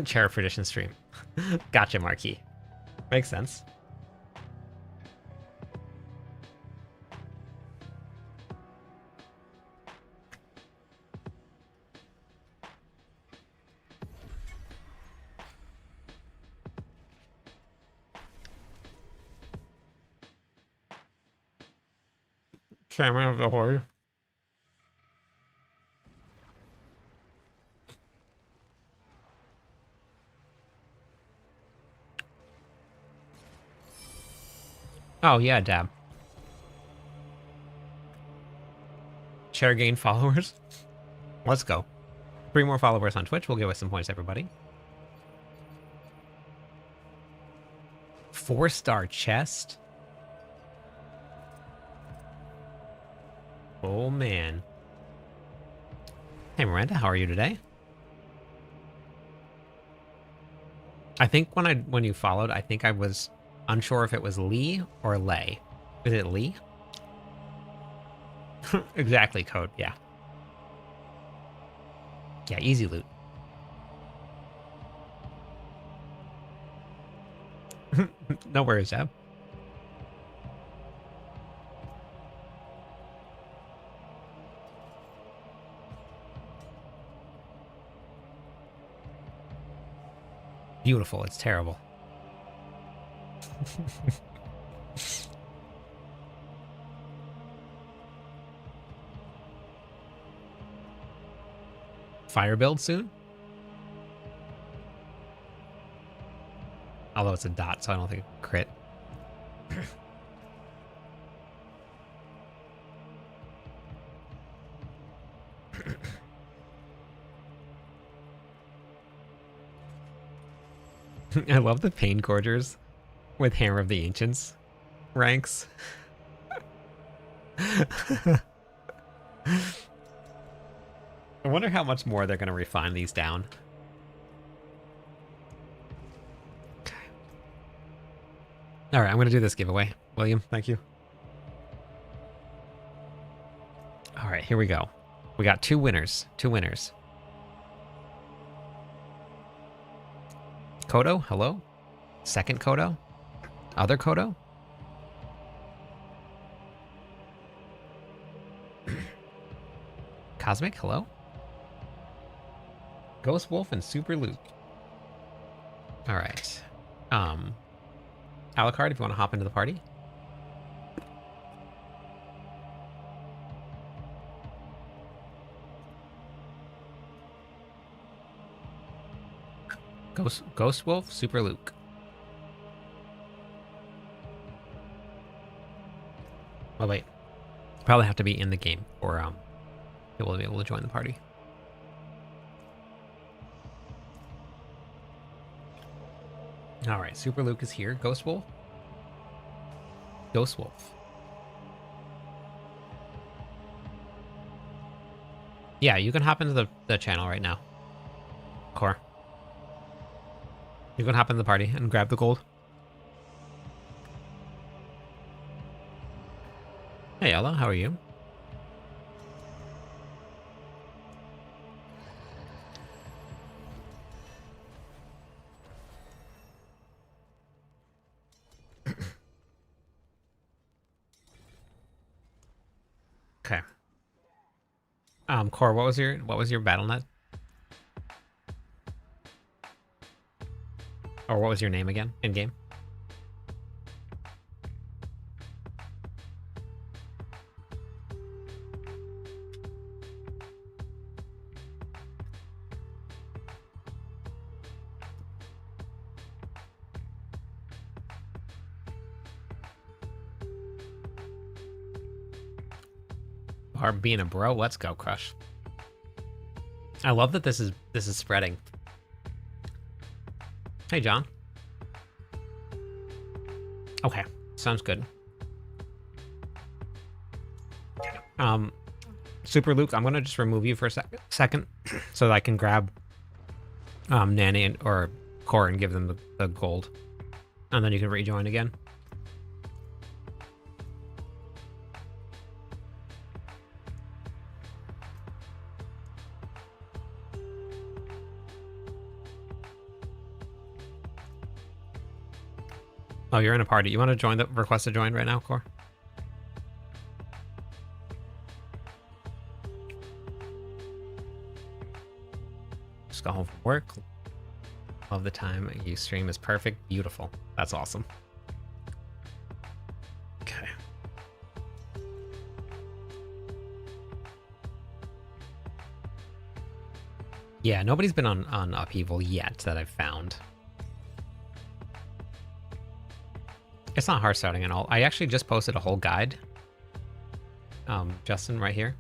Chair of Tradition stream. Gotcha, Marquis. Makes sense. Chairman of the Horde. Oh, yeah, Dab. Chair gain followers. Let's go. 3 more followers on Twitch. We'll give us some points, everybody. 4-star chest. Oh, man. Hey, Miranda, how are you today? I think when you followed, I think I was unsure if it was Lee or Lay. Is it Lee? Exactly, Code, yeah. Yeah, easy loot. No worries, Ab. Beautiful, it's terrible. Fire build soon? Although it's a dot, so I don't think crit. I love the Pain Gorgers with Hammer of the Ancients ranks. I wonder how much more they're going to refine these down. Okay. All right, I'm going to do this giveaway. William, thank you. All right, here we go. We got 2 winners. 2 winners. Kodo, hello? Second Kodo? Other Kodo? Cosmic, hello? Ghost Wolf and Super Luke. All right. Alucard, if you want to hop into the party. Ghost Wolf, Super Luke. Oh wait, probably have to be in the game, or you will be able to join the party. All right, Super Luke is here. Ghost Wolf. Ghost Wolf. Yeah, you can hop into the channel right now. Core. You can hop in the party and grab the gold. Hey, Ella, how are you? Okay. Core, what was your battle net? Or what was your name again in game? Or being a bro, let's go, Crush. I love that this is spreading. Hey, John. Okay, sounds good. Super Luke, I'm gonna just remove you for a second so that I can grab Nanny or Core and give them the gold, and then you can rejoin again. Oh, you're in a party. You want to join the request to join right now, Core? Just got home from work. Love the time you stream is perfect. Beautiful. That's awesome. Okay. Yeah, nobody's been on Upheaval yet that I've found. It's not hard starting at all. I actually just posted a whole guide. Justin, right here.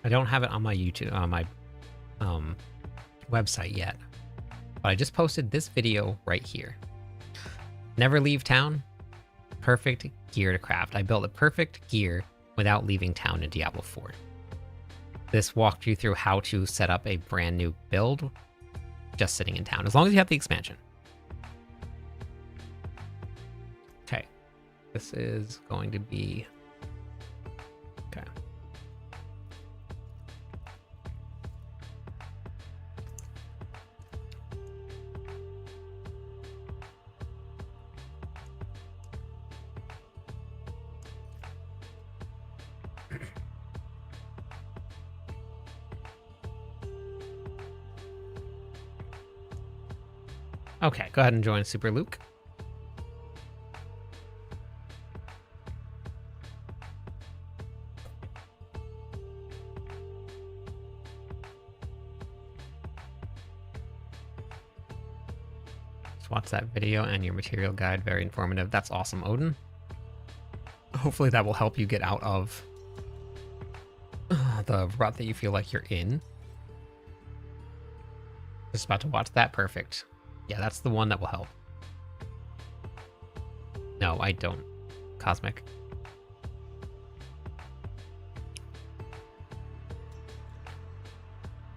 I don't have it on my YouTube, on my website yet, but I just posted this video right here. Never leave town. Perfect gear to craft. I built a perfect gear without leaving town in Diablo 4. This walked you through how to set up a brand new build just sitting in town, as long as you have the expansion. Okay, this is going to be, okay. Okay, go ahead and join Super Luke. Just watch that video and your material guide. Very informative. That's awesome, Odin. Hopefully that will help you get out of the rut that you feel like you're in. Just about to watch that. Perfect. Yeah, that's the one that will help. No, I don't. Cosmic.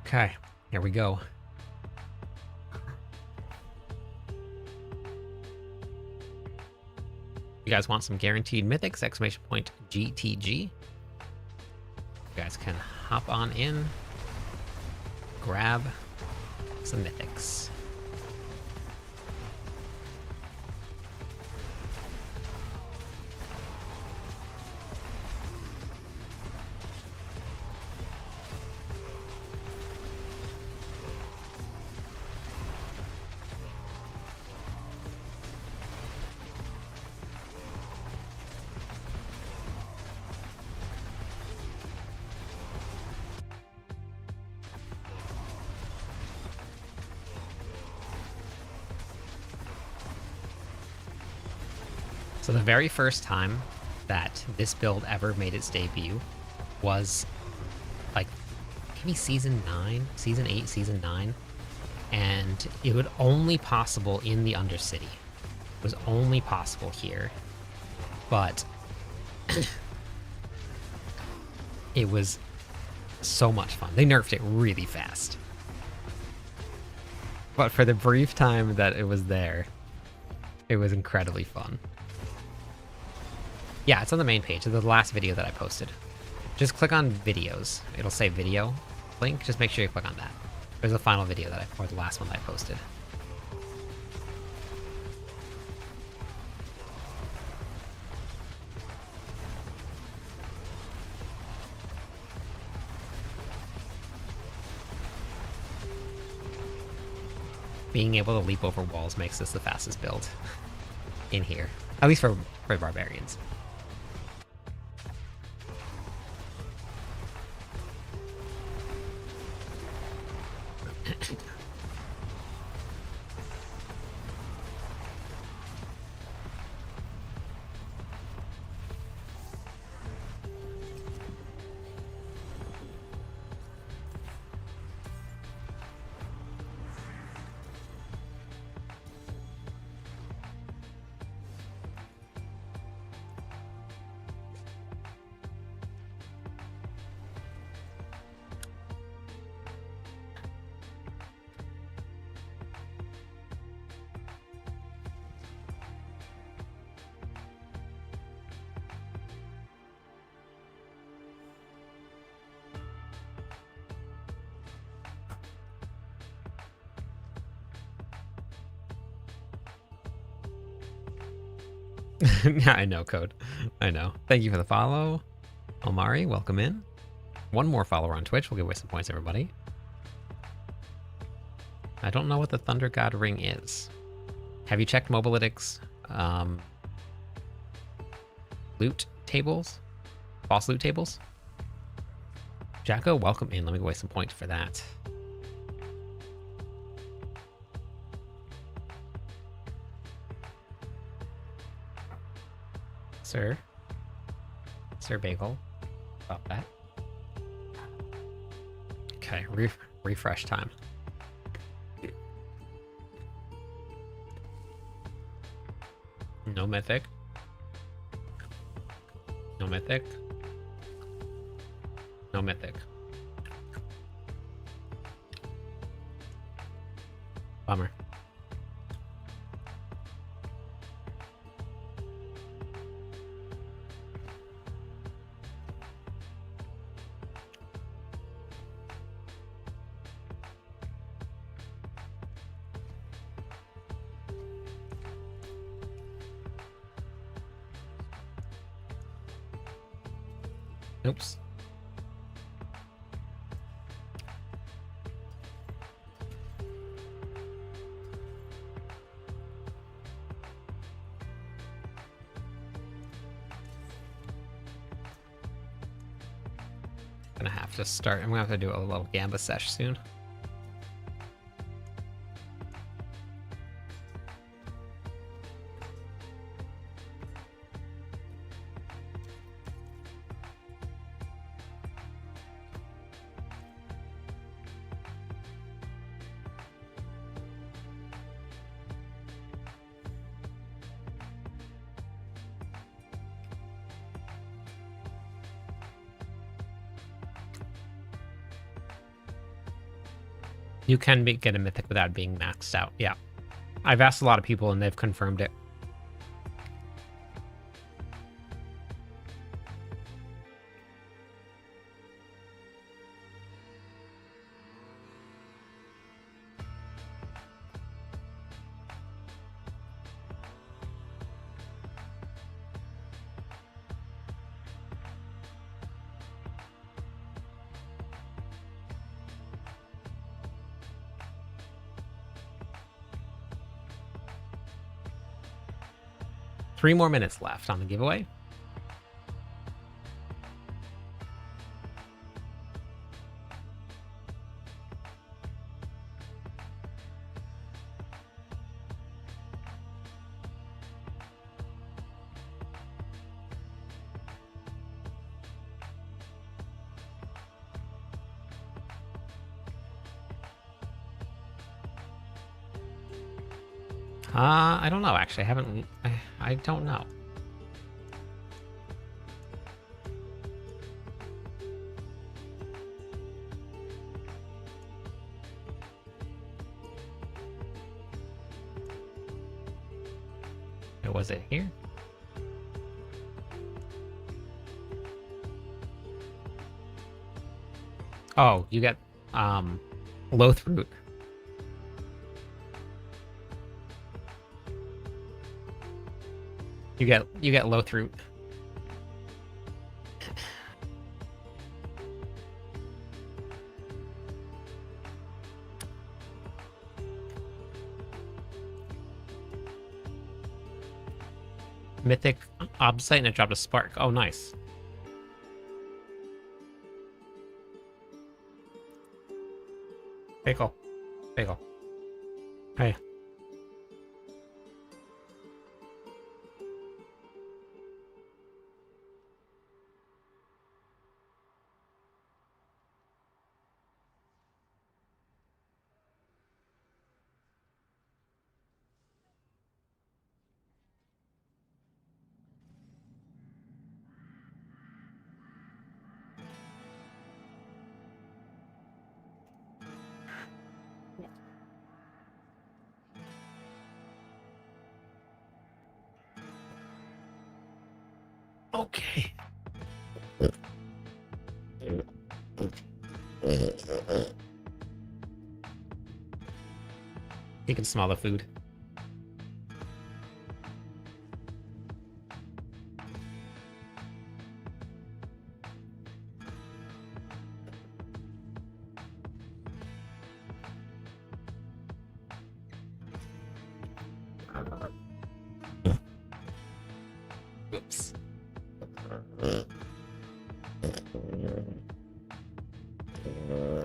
Okay, here we go. You guys want some guaranteed mythics? Exclamation point GTG. You guys can hop on in, grab some mythics. So the very first time that this build ever made its debut was like maybe season 9, season 8, season 9. And it was only possible in the Undercity. It was only possible here. But it was so much fun. They nerfed it really fast. But for the brief time that it was there, it was incredibly fun. Yeah, it's on the main page of the last video that I posted. Just click on videos. It'll say video link. Just make sure you click on that. There's the final video that or the last one that I posted. Being able to leap over walls makes this the fastest build in here. At least for barbarians. Yeah, I know, Code. I know. Thank you for the follow. Omari, welcome in. One more follower on Twitch. We'll give away some points, everybody. I don't know what the Thunder God ring is. Have you checked Mobalytics loot tables? Boss loot tables? Jacko, welcome in. Let me give away some points for that. Sir Bagel, about that. Okay, refresh time. No mythic. No mythic. No mythic. Bummer. Oops. Gonna have to start. I'm gonna have to do a little Gamba sesh soon. You can get a mythic without being maxed out. Yeah. I've asked a lot of people and they've confirmed it. Three more minutes left on the giveaway. I don't know, actually. I don't know. Was it here? Oh, you get Loath Root. You get Loath Root. Mythic Obsite and it dropped a spark. Oh, nice. Bagel. Bagel. Hey. Okay. You can smell the food. Oops.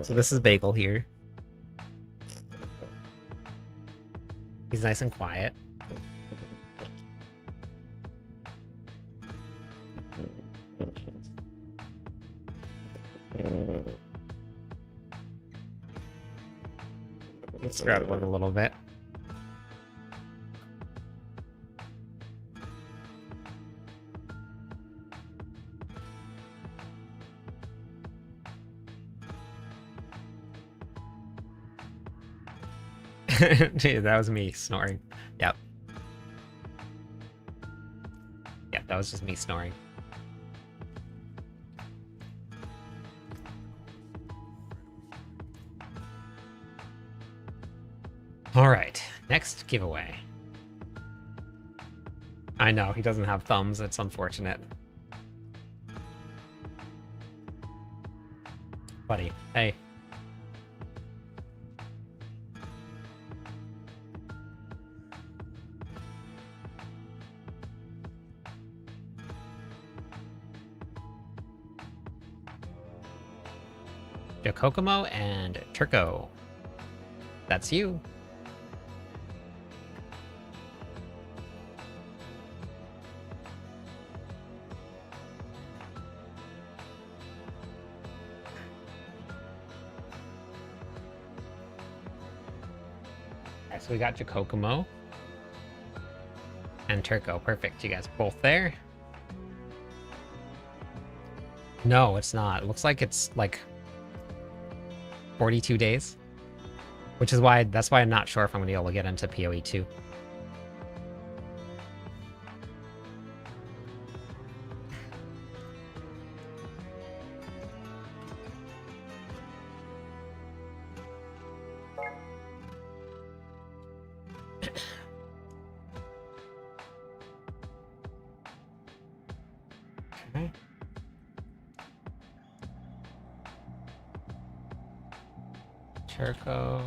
So this is Bagel here. He's nice and quiet. Let's grab one a little bit. Dude, that was me snoring. Yep. Yep, that was just me snoring. All right, next giveaway. I know, he doesn't have thumbs. It's unfortunate. Buddy, hey. Kokomo and Turco. That's you. Alright, so we got Jacocomo and Turco. Perfect. You guys both there? No, it's not. It looks like it's like 42 days, which is why that's why I'm not sure if I'm gonna be able to get into PoE 2. Okay. Turco.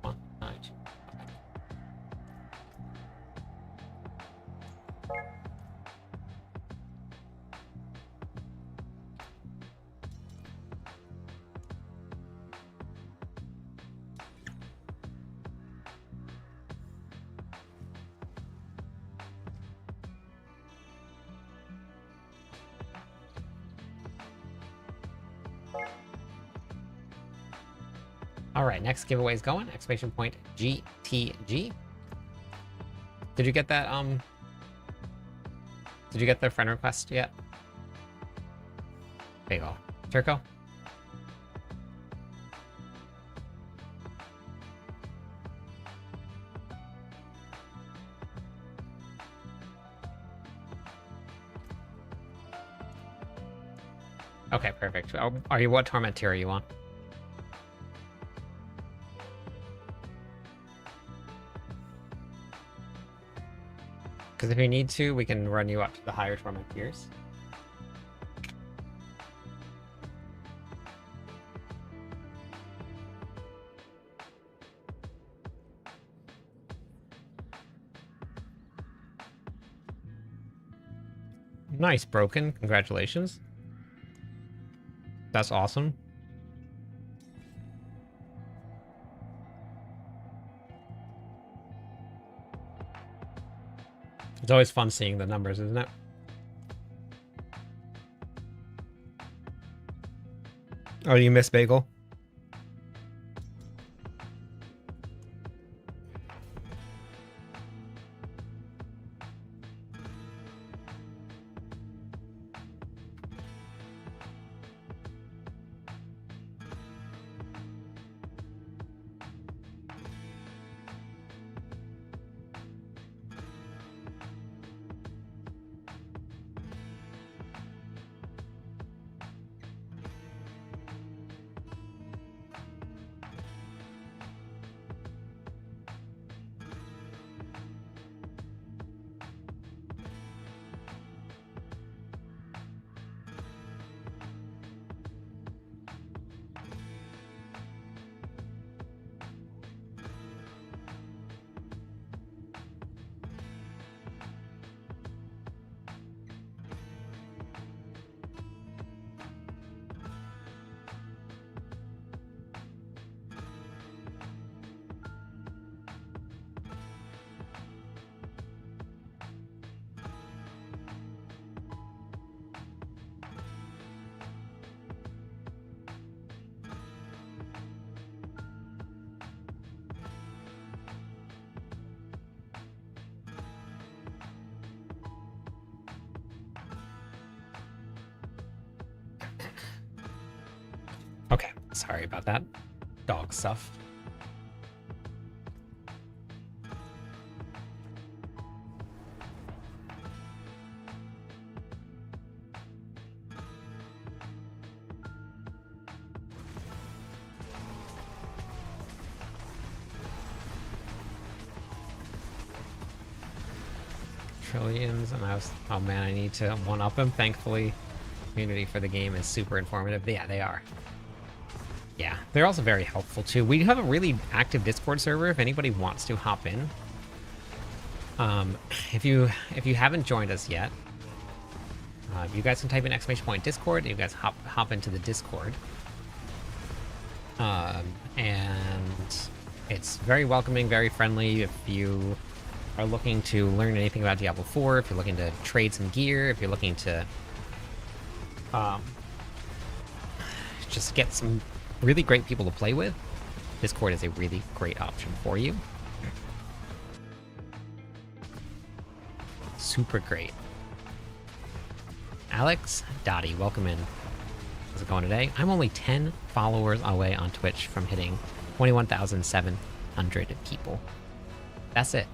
One, nine, two. All right, next giveaway is going. Exclamation point GTG. Did you get that? Did you get the friend request yet? There you go, Turco. Okay, perfect. Are you what torment tier are you on? Because if you need to, we can run you up to the higher torment tiers. Nice, Broken. Congratulations. That's awesome. It's always fun seeing the numbers, isn't it? Oh, you miss Bagel? Sorry about that. Dog stuff. Trillions, and oh man, I need to one-up him. Thankfully, community for the game is super informative. Yeah, they are. Yeah, they're also very helpful too. We have a really active Discord server if anybody wants to hop in. If you haven't joined us yet, you guys can type in !Discord, and you guys hop into the Discord. And it's very welcoming, very friendly. If you are looking to learn anything about Diablo 4, if you're looking to trade some gear, if you're looking to just get some really great people to play with, Discord is a really great option for you. Super great. Alex Dottie, welcome in. How's it going today? I'm only 10 followers away on Twitch from hitting 21,700 people. That's it.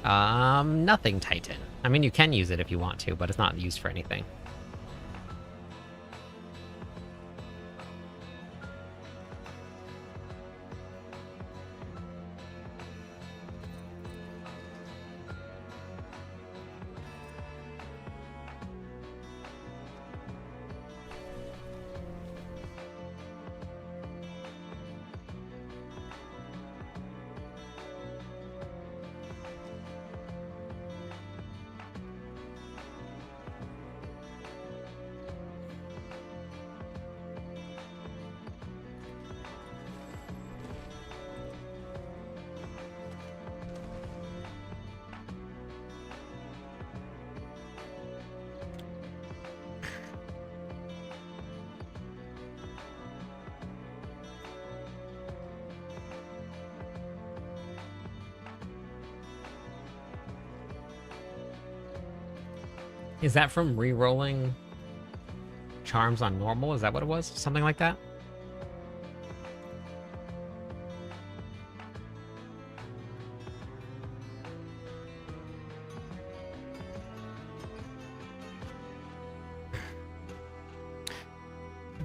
Nothing Titan. I mean, you can use it if you want to, but it's not used for anything. Is that from re-rolling charms on normal? Is that what it was? Something like that?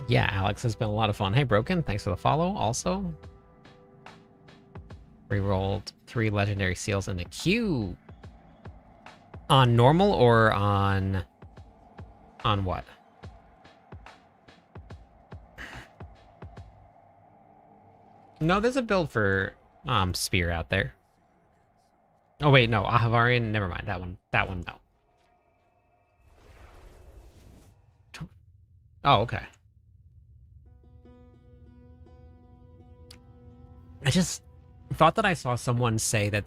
Yeah, Alex, has been a lot of fun. Hey, Broken, thanks for the follow. Also, re-rolled 3 legendary seals in the queue. On normal or on what? No, there's a build for Spear out there. Oh wait, no, Ahavarian, never mind. That one no. Oh, okay. I just thought that I saw someone say that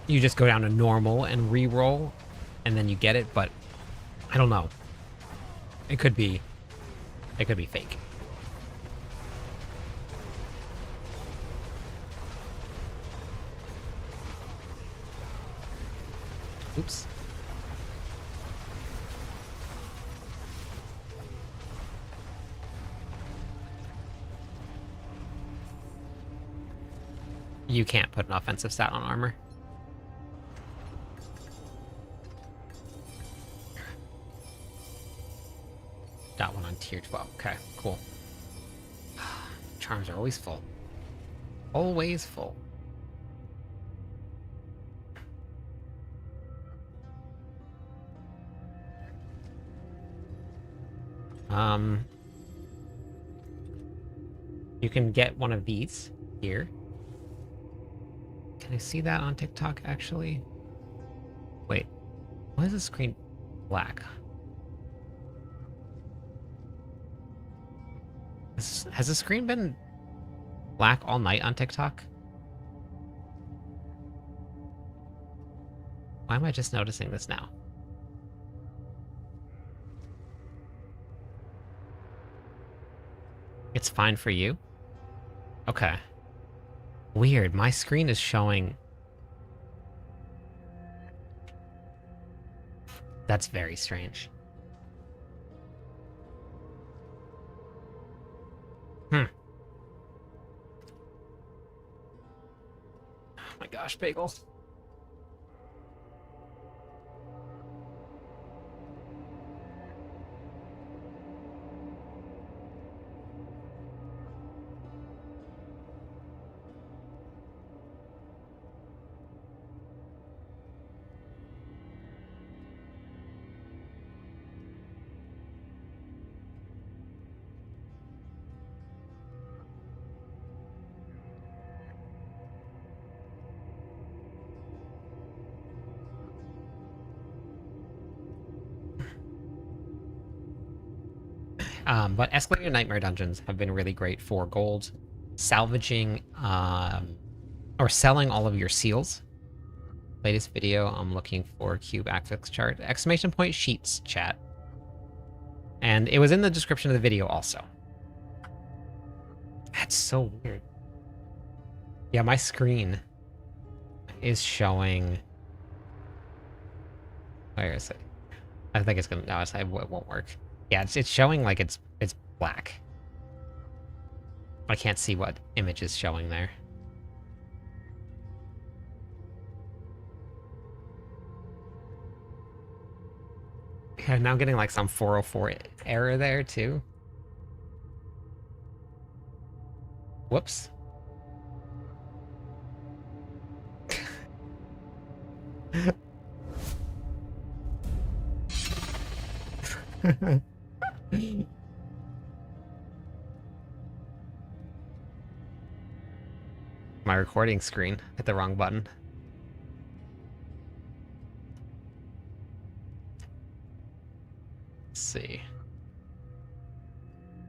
you just go down to normal and re-roll, and then you get it, but I don't know. It could be fake. Oops. You can't put an offensive stat on armor. Got one on tier 12. Okay, cool. Charms are always full. Always full. You can get one of these here. Can I see that on TikTok, actually? Wait, why is the screen black? Has the screen been black all night on TikTok? Why am I just noticing this now? It's fine for you? Okay. Weird, my screen is showing... That's very strange. my gosh, Bagel. But escalated nightmare dungeons have been really great for gold, salvaging, or selling all of your seals. Latest video, I'm looking for cube affix chart. Exclamation point sheets, chat. And it was in the description of the video also. That's so weird. Yeah, my screen is showing... Where is it? I think it's gonna... No, it won't work. Yeah, it's showing like it's black. I can't see what image is showing there. Yeah, now I'm getting like some 404 error there too. Whoops. My recording screen hit the wrong button. Let's see.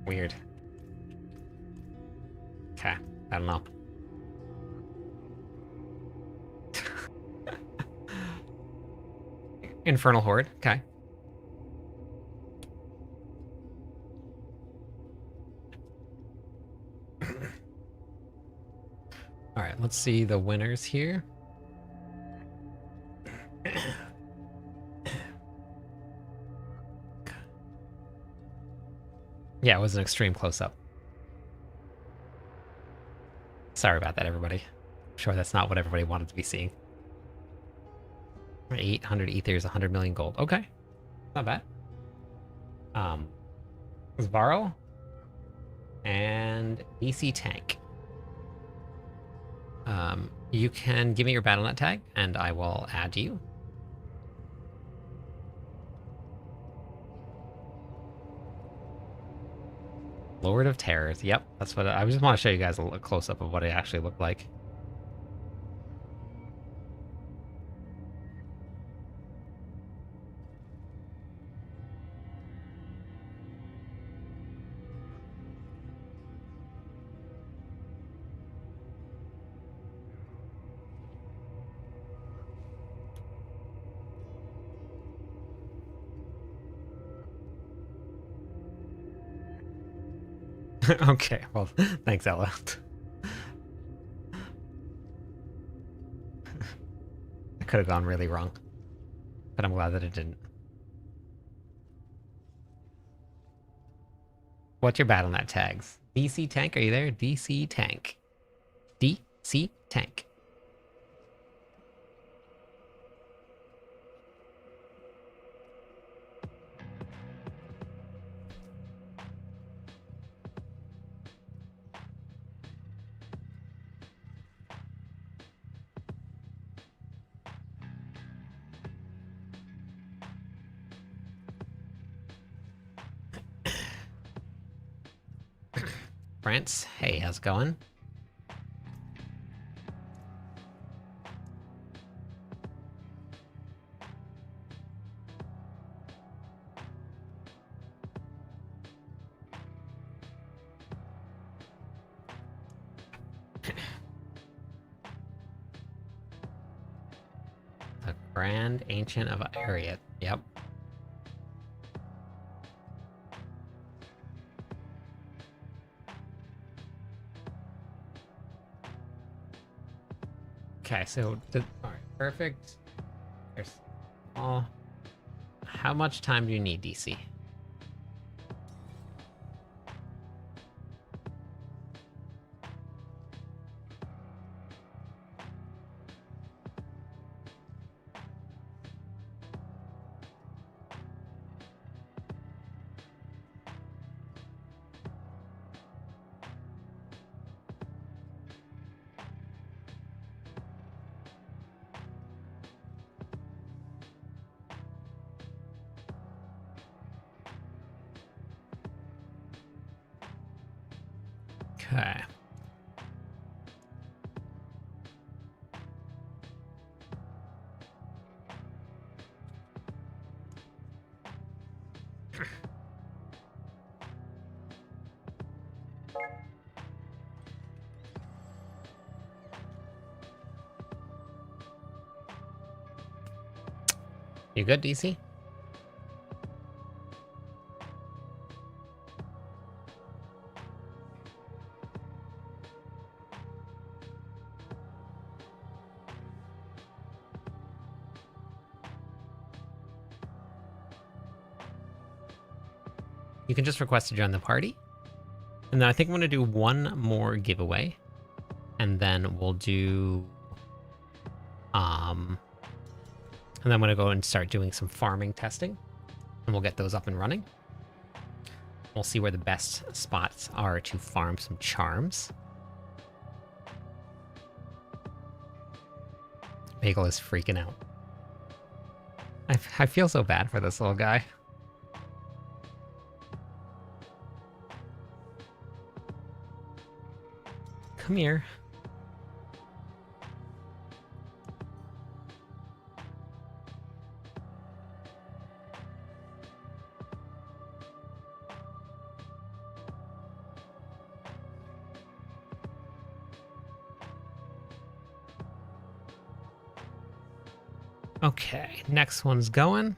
Weird. Okay, I don't know. Infernal Horde, okay. All right, let's see the winners here. Yeah, it was an extreme close-up. Sorry about that, everybody. I'm sure that's not what everybody wanted to be seeing. 800 ethers, 100 million gold. Okay, not bad. Zvaro and DC Tank. You can give me your BattleNet tag, and I will add you. Lord of Terrors. Yep, that's what I just want to show you guys a close-up of what it actually looked like. Okay, well, thanks, Ella. It could have gone really wrong, but I'm glad that it didn't. What's your BattleNet tags? DC Tank, are you there? DC Tank. DC Tank. France, hey, how's it going? The Grand Ancient of Ariat. Yep. Okay, so all right, perfect. There's all. How much time do you need, DC? Okay. You good, DC? You can just request to join the party. And then I think I'm going to do one more giveaway. And then we'll do... And then I'm going to go and start doing some farming testing. And we'll get those up and running. We'll see where the best spots are to farm some charms. Bagel is freaking out. I feel so bad for this little guy. Come here. Okay, next one's going.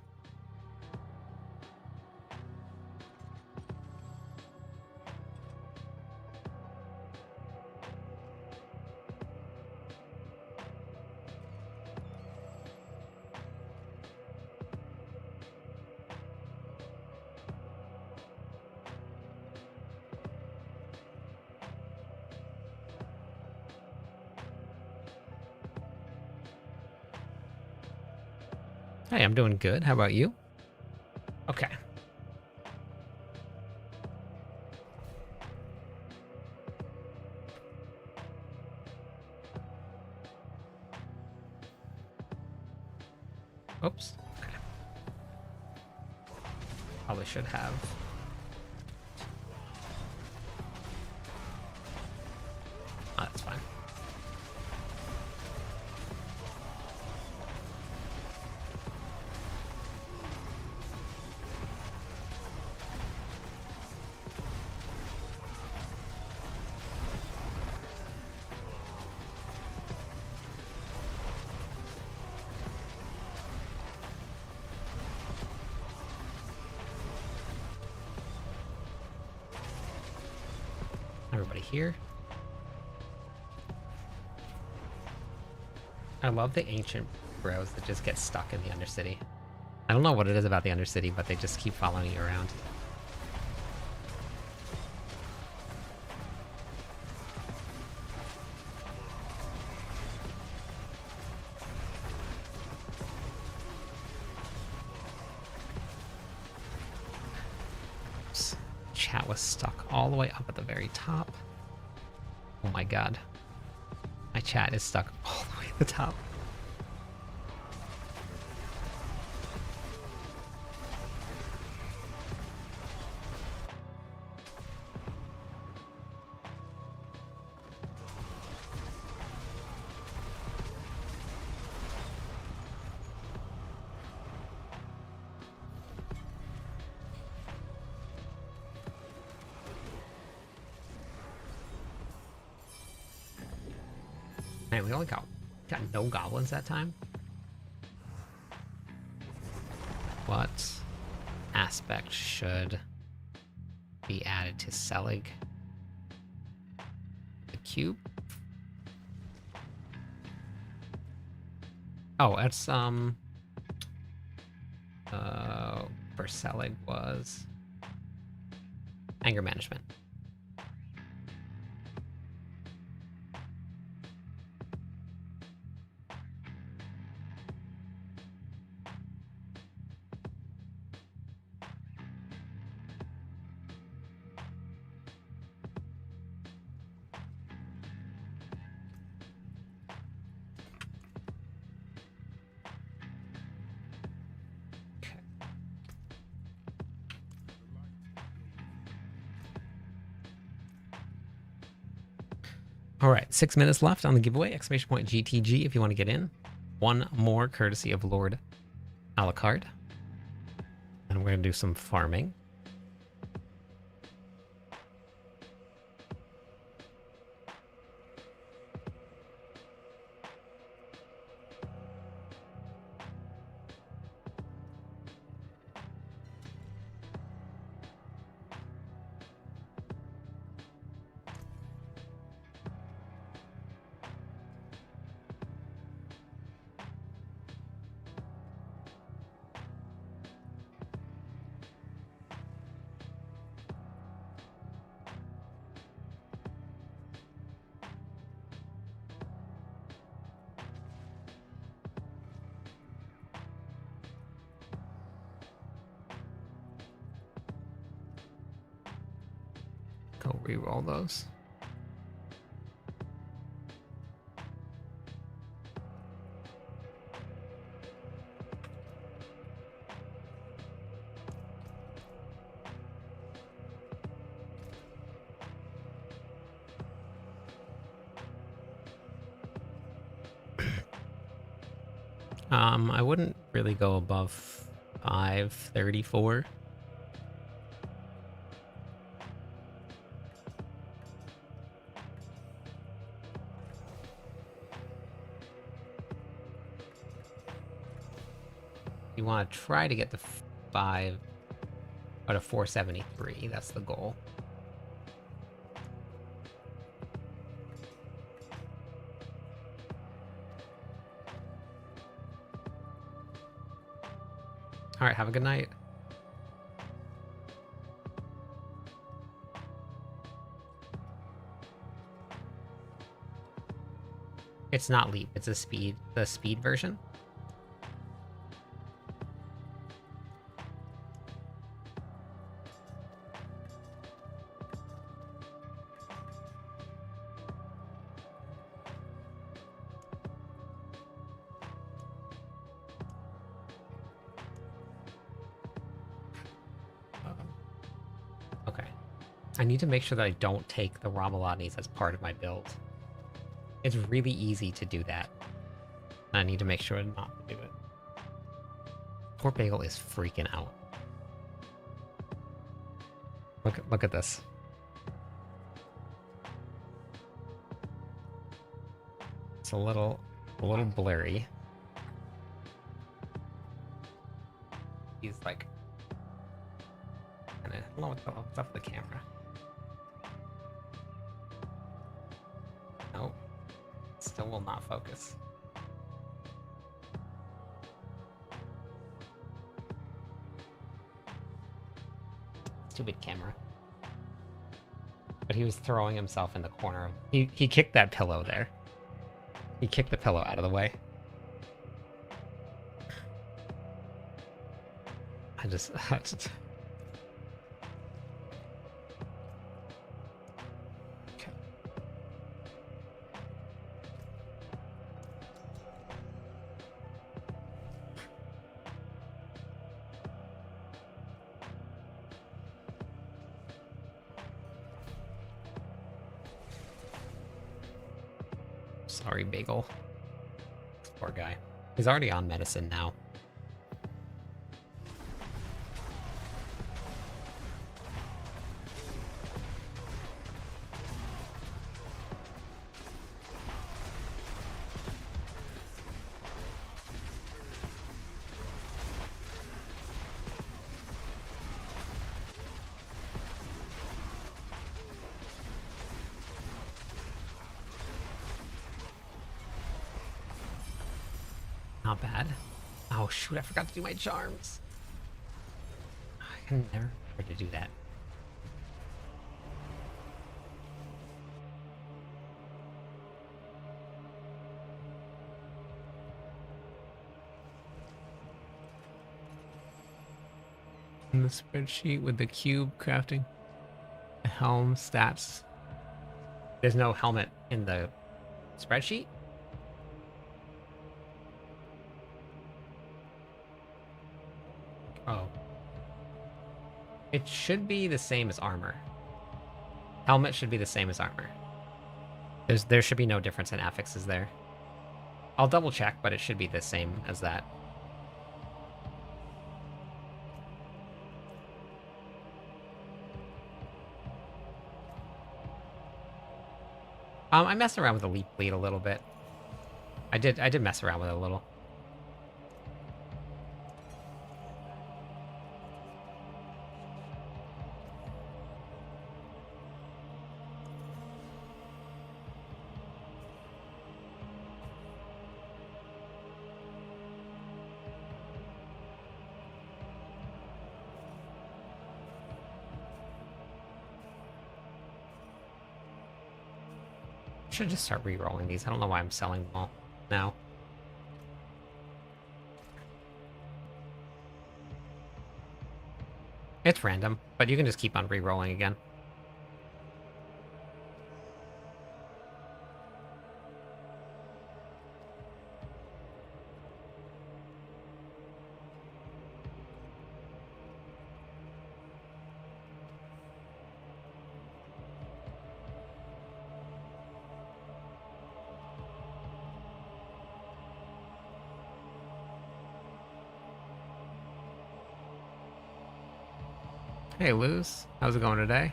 Hey, I'm doing good. How about you? Okay. Oops. Okay. Probably should have. Oh, that's fine. Everybody here. I love the ancient bros that just get stuck in the Undercity. I don't know what it is about the Undercity, but they just keep following you around. Oops. Chat was stuck all the way up at the very top. Oh my god. My chat is stuck all the way at the top. Man, we only got no goblins that time. What aspect should be added to Selig? The cube? Oh, that's for Selig was anger management. All right, 6 minutes left on the giveaway. Exclamation point GTG if you want to get in. One more courtesy of Lord Alucard. And we're going to do some farming. Go re-roll those. I wouldn't really go above 534. You want to try to get to 5 out of 473. That's the goal. All right, have a good night. It's not leap, it's the speed version. Okay. I need to make sure that I don't take the Ramalanis as part of my build. It's really easy to do that. I need to make sure not to do it. Poor Bagel is freaking out. Look at this. It's a little blurry. He's like, I don't know what's up with the camera. Nope. Still will not focus. Stupid camera. But he was throwing himself in the corner. He kicked that pillow there. He kicked the pillow out of the way. I just okay. Sorry, Bagel. Poor guy. He's already on medicine now. Not bad. Oh shoot, I forgot to do my charms. I can never remember to do that. In the spreadsheet with the cube crafting, the helm stats. There's no helmet in the spreadsheet? Oh. It should be the same as armor. Helmet should be the same as armor. There should be no difference in affixes there. I'll double check, but it should be the same as that. I messed around with the leap bleed a little bit. I did mess around with it a little. Should just start re-rolling these. I don't know why I'm selling them all now. It's random, but you can just keep on re-rolling again. Hey, Luz. How's it going today?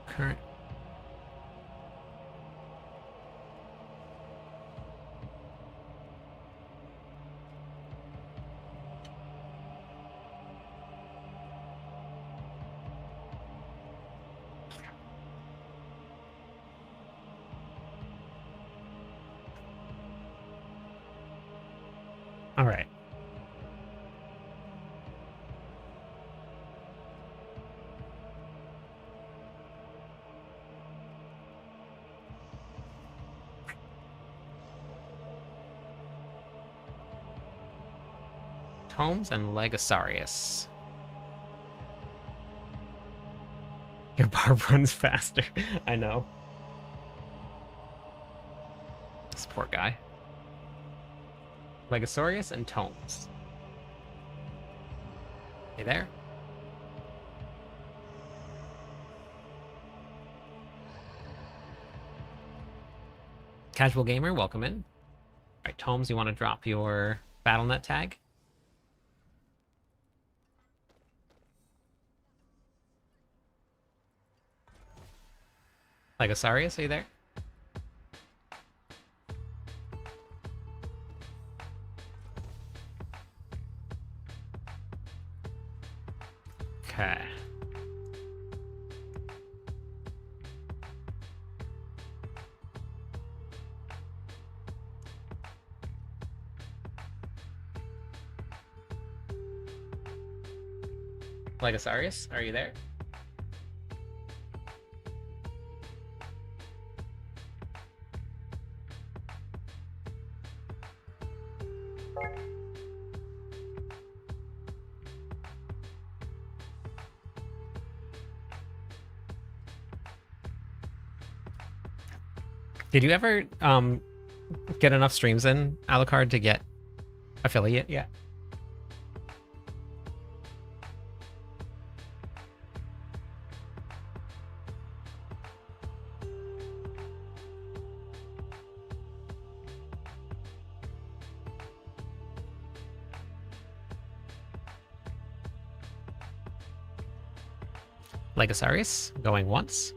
Current. All right. Tomes and Legosarius. Your barb runs faster. I know. This poor guy. Legosarius and Tomes. Hey there. Casual gamer, welcome in. All right, Tomes, you want to drop your BattleNet tag? Legosarius, are you there? Okay. Legosarius, are you there? Did you ever get enough streams in Alucard to get affiliate yet? Legosarius going once.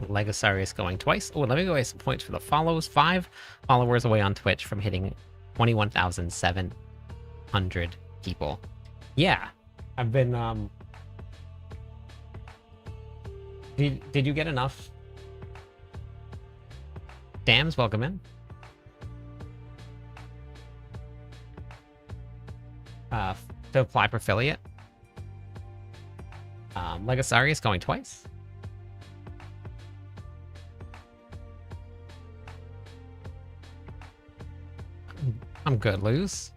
Legosarius going twice. Oh, let me go away some points for the follows. 5 followers away on Twitch from hitting 21,700 people. Yeah, I've been. Did you get enough? Dams, welcome in. To apply for affiliate. Legosarius going twice. I'm good, Luz.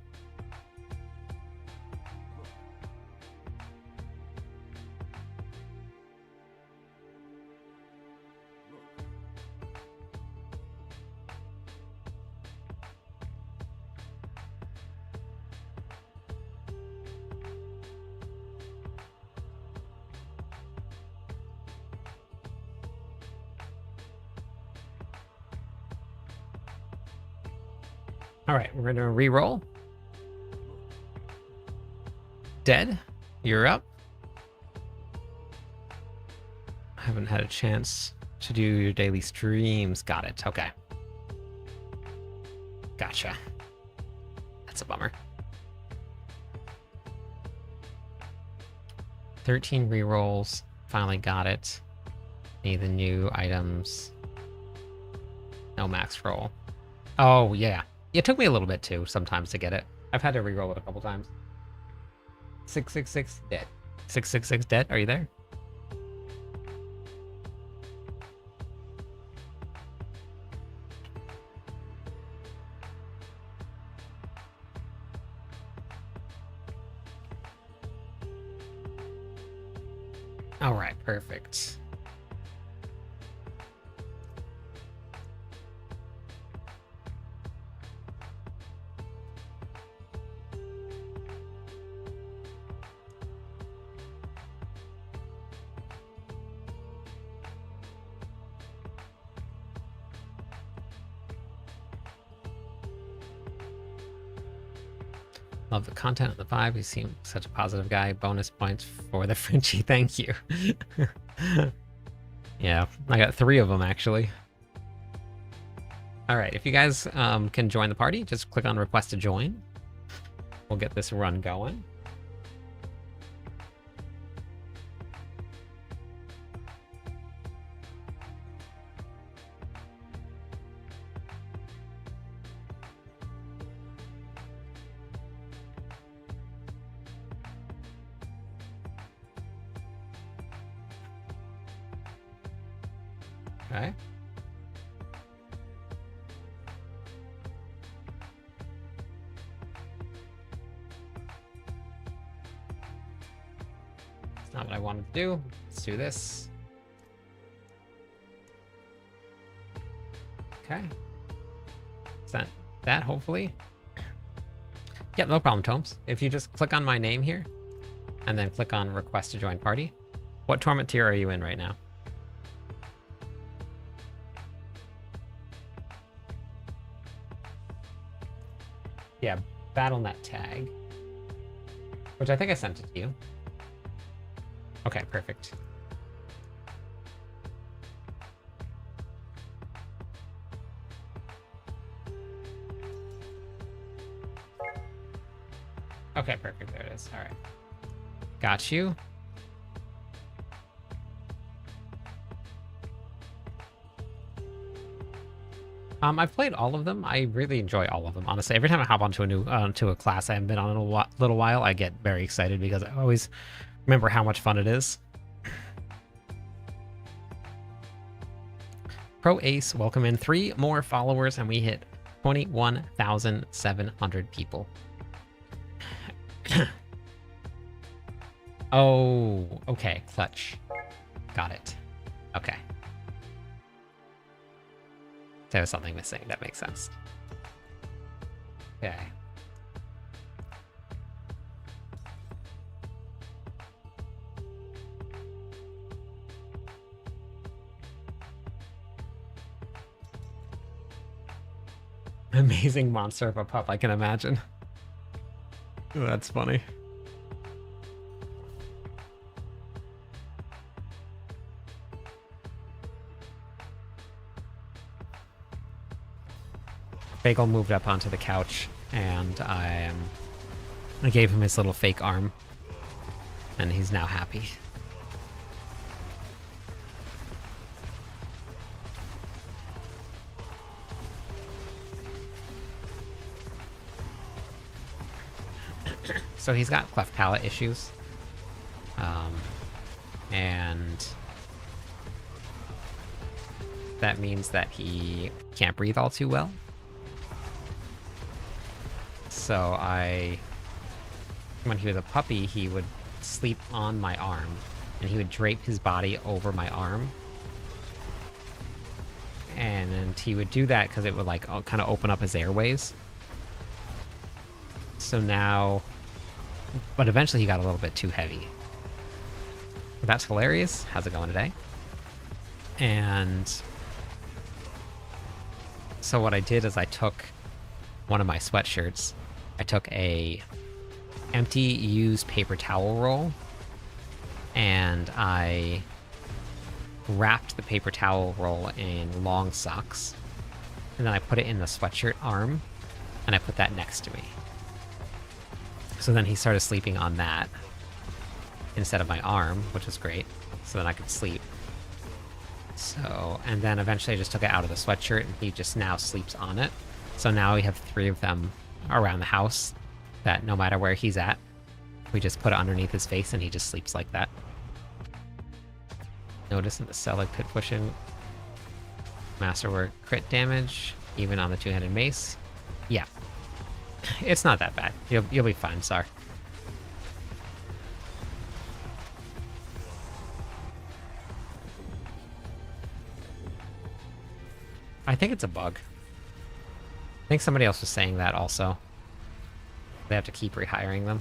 All right, we're gonna re-roll. Dead, you're up. Haven't had a chance to do your daily streams. Got it. Okay. Gotcha. That's a bummer. 13 rerolls. Finally got it. Need the new items. No max roll. Oh, yeah. It took me a little bit too sometimes to get it. I've had to reroll it a couple times. 666 dead. 666 dead. Are you there? All right, perfect. Love the content and the vibe. You seem such a positive guy. Bonus points for the Frenchie. Thank you. Yeah, I got 3 of them actually. All right, if you guys can join the party, just click on request to join. We'll get this run going. Okay. That's not what I wanted to do. Let's do this. Okay. Is that hopefully? Yeah, no problem, Tomes. If you just click on my name here and then click on request to join party. What tournament tier are you in right now? Yeah, BattleNet tag, which I think I sent it to you. Okay, perfect. Okay, perfect. There it is. All right. Got you. I've played all of them. I really enjoy all of them, honestly. Every time I hop onto a new to a class I haven't been on in a little while, I get very excited because I always remember how much fun it is. Pro Ace, welcome in. 3 more followers and we hit 21,700 people. Oh, okay, clutch. Got it. Okay. There was something missing. That makes sense. Okay. Amazing monster of a pup, I can imagine. Oh, that's funny. Bagel moved up onto the couch, and I gave him his little fake arm, and he's now happy. So he's got cleft palate issues, and that means that he can't breathe all too well. So when he was a puppy, he would sleep on my arm, and he would drape his body over my arm. And he would do that because it would like kind of open up his airways. So now, but eventually he got a little bit too heavy. That's hilarious. How's it going today? And so what I did is I took one of my sweatshirts, I took a empty used paper towel roll and I wrapped the paper towel roll in long socks, and then I put it in the sweatshirt arm, and I put that next to me. So then he started sleeping on that instead of my arm, which was great, so then I could sleep. So, and then eventually I just took it out of the sweatshirt, and he just now sleeps on it. So now we have 3 of them around the house that no matter where he's at, we just put it underneath his face and he just sleeps like that. Notice in the Selig pit pushing masterwork crit damage, even on the 2-handed mace. Yeah. It's not that bad. You'll be fine, Sar. I think it's a bug. I think somebody else was saying that also. They have to keep rehiring them.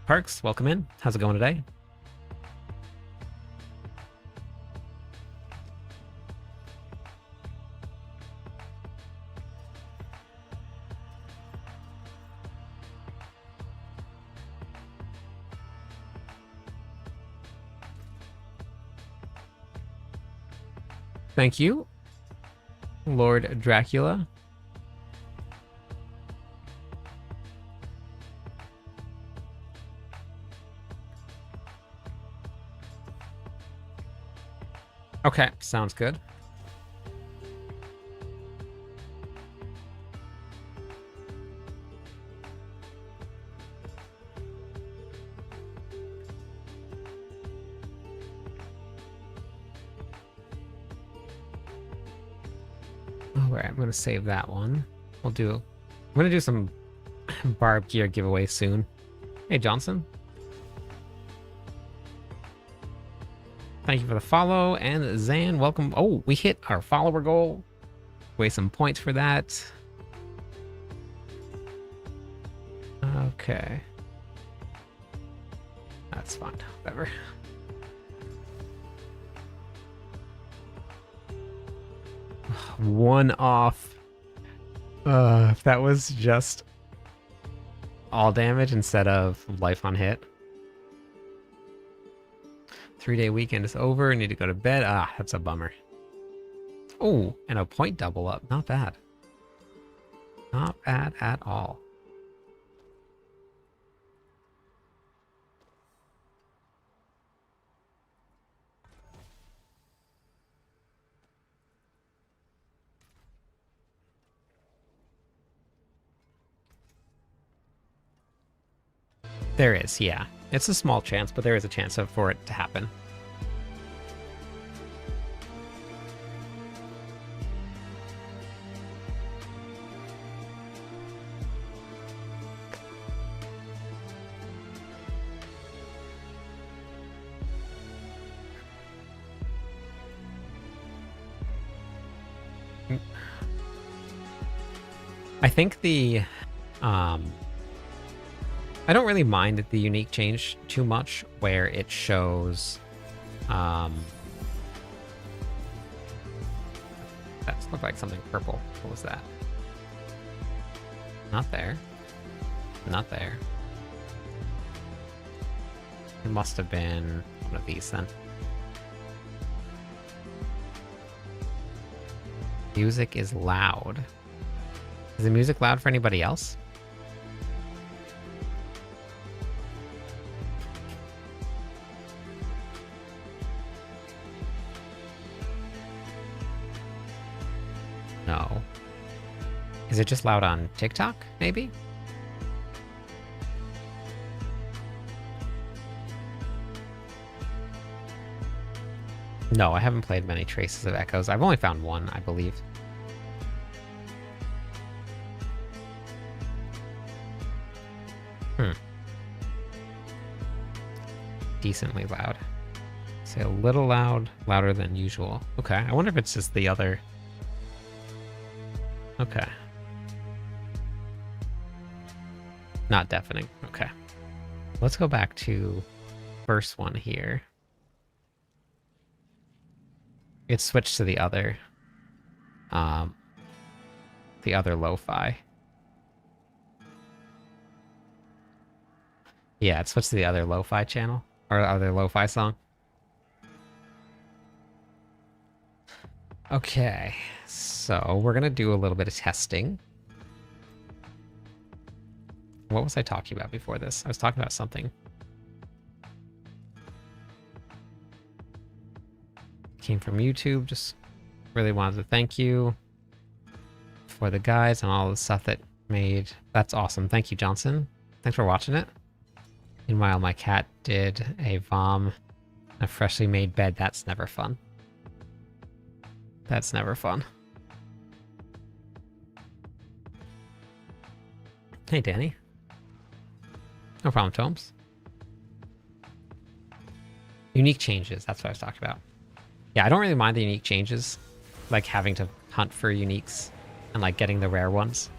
Parks, welcome in. How's it going today? Thank you, Lord Dracula. Okay, sounds good. Alright, I'm gonna save that one. I'm gonna do some Barb gear giveaway soon. Hey, Johnson. Thank you for the follow, and Zan, welcome. Oh, we hit our follower goal. Waste some points for that. Okay. That's fine, whatever. One off. If that was just all damage instead of life on hit. 3-day weekend is over. I need to go to bed. Ah, that's a bummer. Oh, and a point double up. Not bad. Not bad at all. There is, yeah. It's a small chance, but there is a chance for it to happen. I think I don't really mind the unique change too much, where it shows, that looked like something purple. What was that? Not there. Not there. It must have been one of these then. Music is loud. Is the music loud for anybody else? No. Is it just loud on TikTok, maybe? No, I haven't played many Traces of Echoes. I've only found one, I believe. Decently loud. Say a little loud, louder than usual. Okay, I wonder if it's just the other... Okay. Not deafening. Okay. Let's go back to first one here. It switched to the other lo-fi. Yeah, it switched to the other lo-fi channel or other lo-fi song. Okay, so we're gonna do a little bit of testing. What was I talking about before this? I was talking about something. Came from YouTube. Just really wanted to thank you for the guides and all the stuff that made. That's awesome. Thank you, Johnson. Thanks for watching it. Meanwhile, my cat did a vom, a freshly made bed. That's never fun. That's never fun. Hey, Danny. No problem, Tomes. Unique changes. That's what I was talking about. Yeah, I don't really mind the unique changes. Like having to hunt for uniques and like getting the rare ones.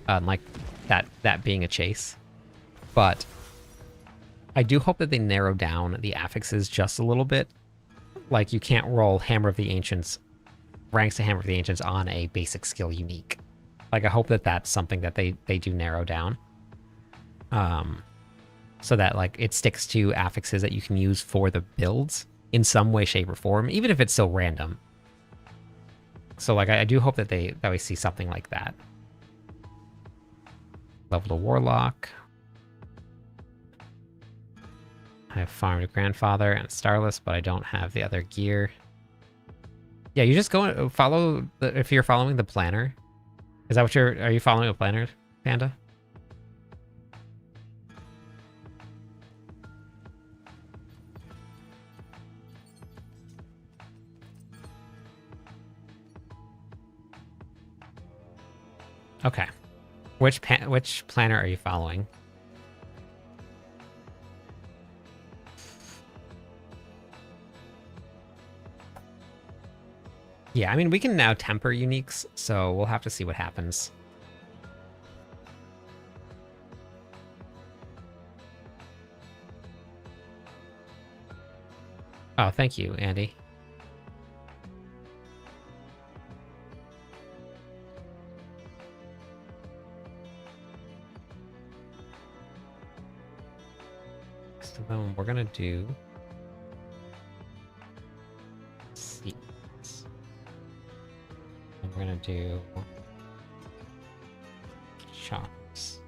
Like that being a chase. But I do hope that they narrow down the affixes just a little bit. Like you can't roll Hammer of the Ancients, ranks to Hammer of the Ancients on a basic skill unique. Like I hope that that's something that they do narrow down. So that like it sticks to affixes that you can use for the builds in some way, shape, or form, even if it's still random. So like I do hope that we see something like that. Level to Warlock. I have farmed a Grandfather and Starless, but I don't have the other gear. Yeah, you just go and follow if you're following the planner. Is that what are you following a planner, Panda? Okay. Which planner are you following? Yeah, I mean, we can now temper uniques, so we'll have to see what happens. Oh, thank you, Andy. So then we're gonna do seeds. And we're gonna do chops.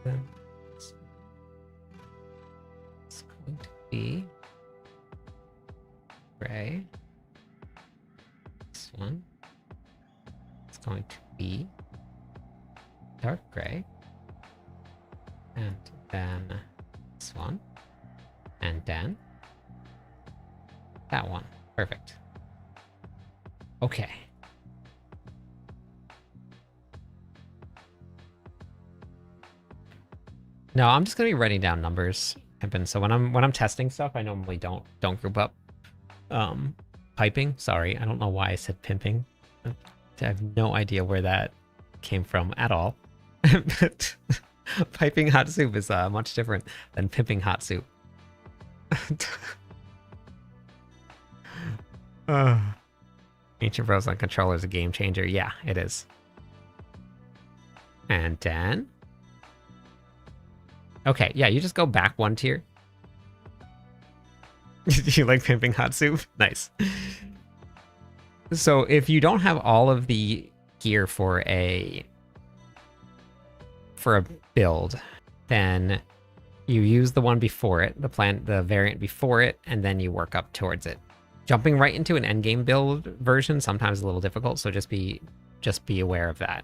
Then it's going to be gray. This one. It's going to be dark gray. And then this one. And then that one. Perfect. Okay. No, I'm just gonna be writing down numbers. So when I'm testing stuff, I normally don't group up. Piping. Sorry, I don't know why I said pimping. I have no idea where that came from at all. Piping hot soup is much different than pimping hot soup. Ancient Bros on controller is a game changer. Yeah, it is. And then, okay, yeah, you just go back one tier. You like pimping hot soup? Nice. So if you don't have all of the gear for a build, then you use the one before it, the variant before it, and then you work up towards it. Jumping right into an endgame build version sometimes is a little difficult, so just be aware of that.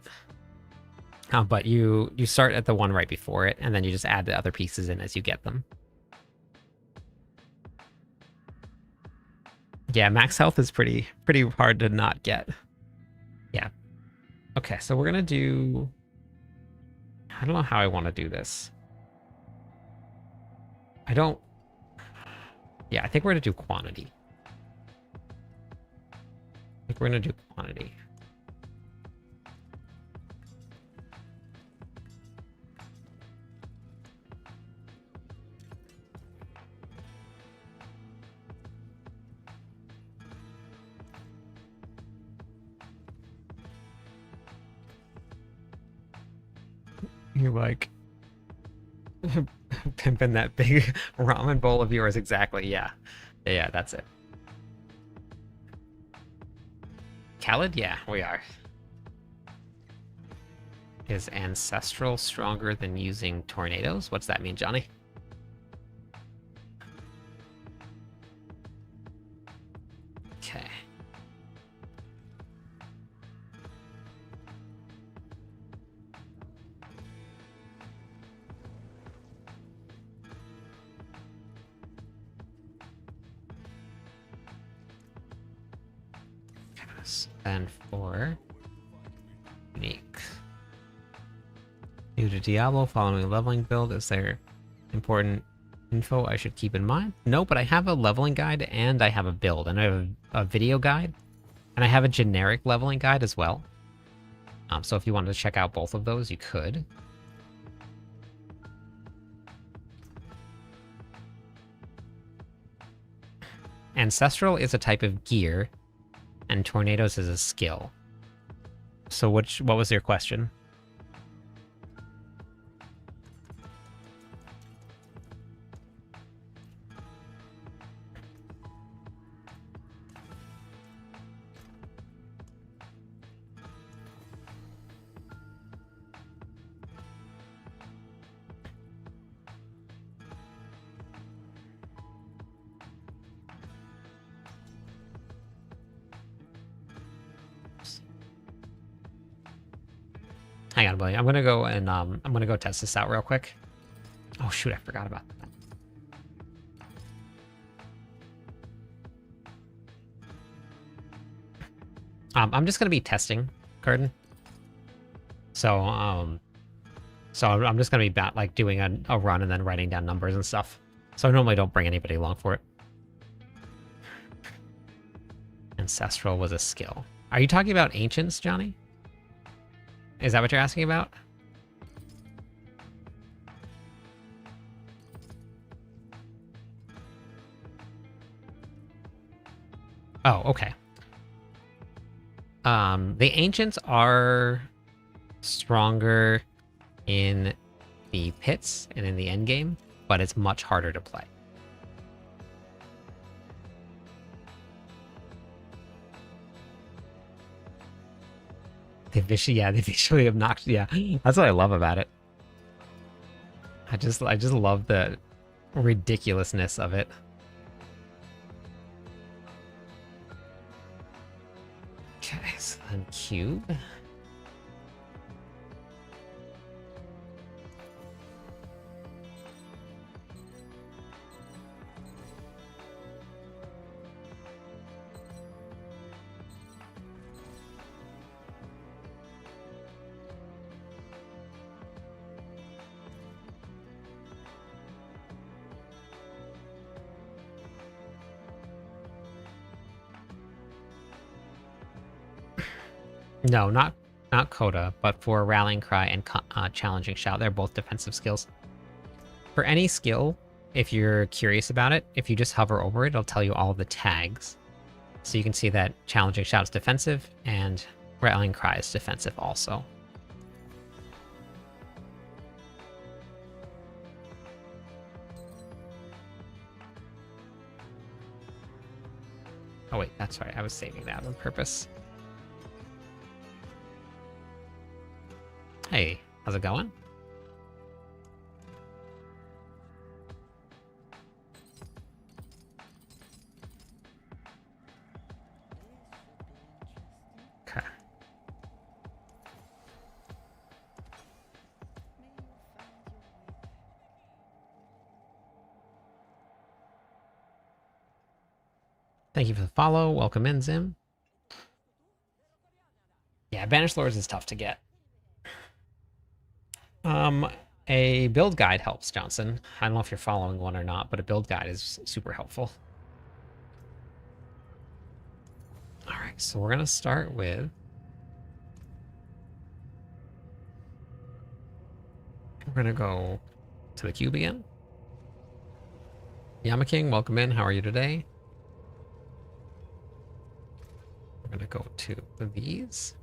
But you start at the one right before it, and then you just add the other pieces in as you get them. Yeah, max health is pretty hard to not get. Yeah. Okay, so we're gonna do. I don't know how I want to do this. Yeah, I think we're gonna do quantity. I think we're gonna do quantity. You like pimping that big ramen bowl of yours, exactly. Yeah, yeah, that's it. Khaled, yeah, we are. Is ancestral stronger than using tornadoes? What's that mean, Johnny? Okay. And for unique. New to Diablo, following a leveling build, is there important info I should keep in mind? No, but I have a leveling guide and I have a build, and I have a video guide, and I have a generic leveling guide as well. So if you wanted to check out both of those, you could. Ancestral is a type of gear, and tornadoes is a skill. So what was your question? Hang on, buddy. I'm gonna go and I'm gonna go test this out real quick. Oh shoot, I forgot about that. I'm just gonna be testing Carden. So I'm just gonna be like doing a run and then writing down numbers and stuff. So I normally don't bring anybody along for it. Ancestral was a skill. Are you talking about ancients, Johnny? Is that what you're asking about? Oh, okay. The ancients are stronger in the pits and in the end game, but it's much harder to play. They visually obnoxious. Yeah, that's what I love about it. I just love the ridiculousness of it. Okay, so then cube. No, not Coda, but for Rallying Cry and Challenging Shout. They're both defensive skills. For any skill, if you're curious about it, if you just hover over it, it'll tell you all the tags. So you can see that Challenging Shout is defensive and Rallying Cry is defensive also. Oh wait, that's right. I was saving that on purpose. Hey, how's it going? Okay. Thank you for the follow. Welcome in, Zim. Yeah, Banished Lords is tough to get. A build guide helps, Johnson. I don't know if you're following one or not, but a build guide is super helpful. All right, so we're gonna start with we're gonna go to the cube again. Yamaking, welcome in. How are you today? We're gonna go to these.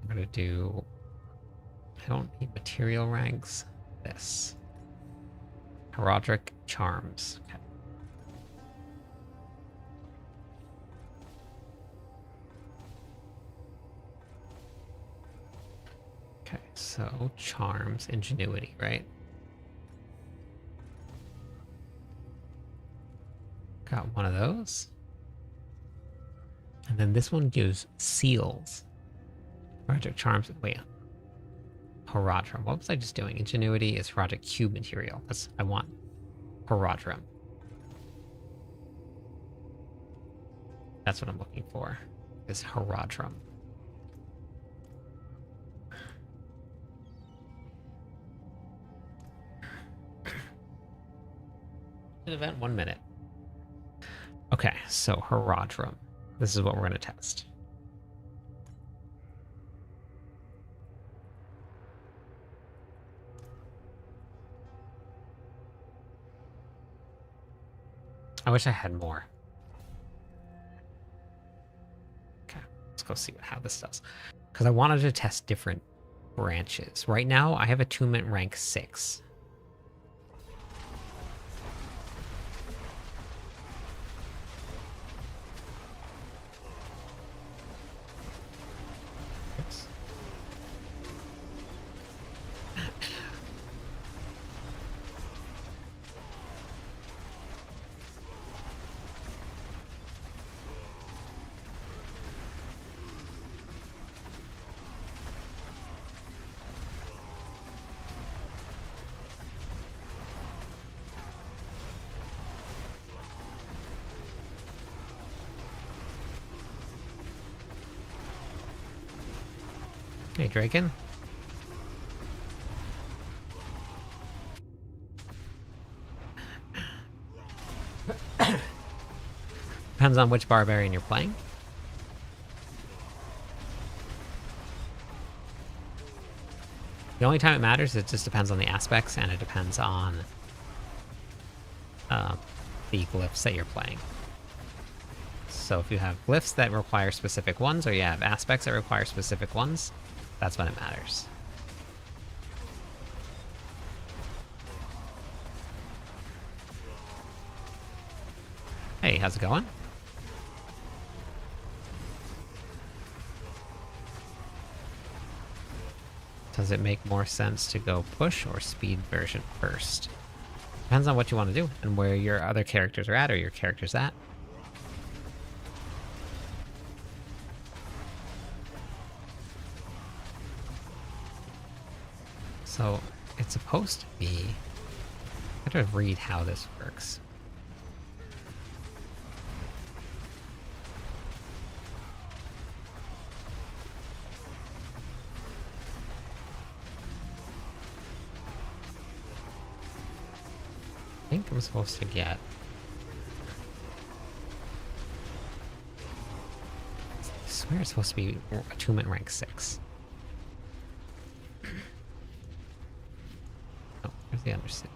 We're gonna do I don't need material ranks. This. Heraldric charms. Okay. Okay, so charms, ingenuity, right? Got one of those. And then this one gives seals. Heraldric charms. Wait. Herodrum. What was I just doing? Ingenuity is Heraldric cube material. That's I want. Herodrum. That's what I'm looking for. Is Herodrum. An event 1 minute. Okay, so Herodrum. This is what we're going to test. I wish I had more. Okay, let's go see how this does. Because I wanted to test different branches. Right now, I have attunement rank 6. Oops. Hey, Draken. Depends on which barbarian you're playing. The only time it matters, it just depends on the aspects, and it depends on the glyphs that you're playing. So if you have glyphs that require specific ones, or you have aspects that require specific ones, that's when it matters. Hey, how's it going? Does it make more sense to go push or speed version first? Depends on what you want to do and where your other characters are at or your character's at. So it's supposed to be... I have to read how this works. I think I'm supposed to get... I swear it's supposed to be attunement rank 6. Oh, where's the other city?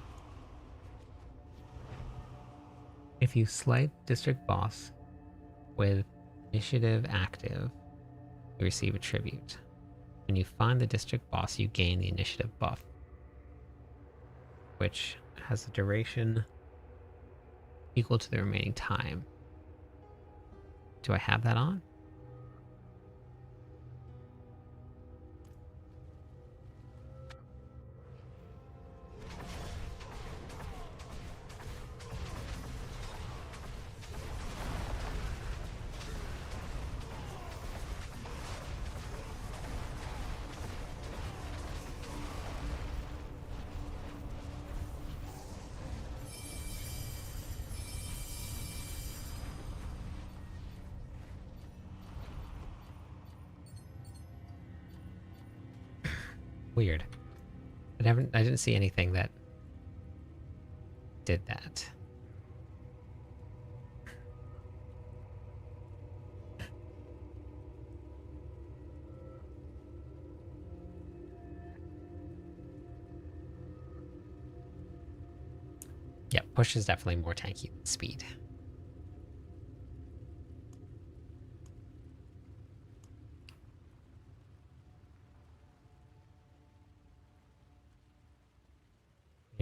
If you slay district boss with initiative active, you receive a tribute. When you find the district boss, you gain the initiative buff, which has a duration equal to the remaining time. Do I have that on? Weird. I didn't see anything that did that. Yeah, push is definitely more tanky than speed.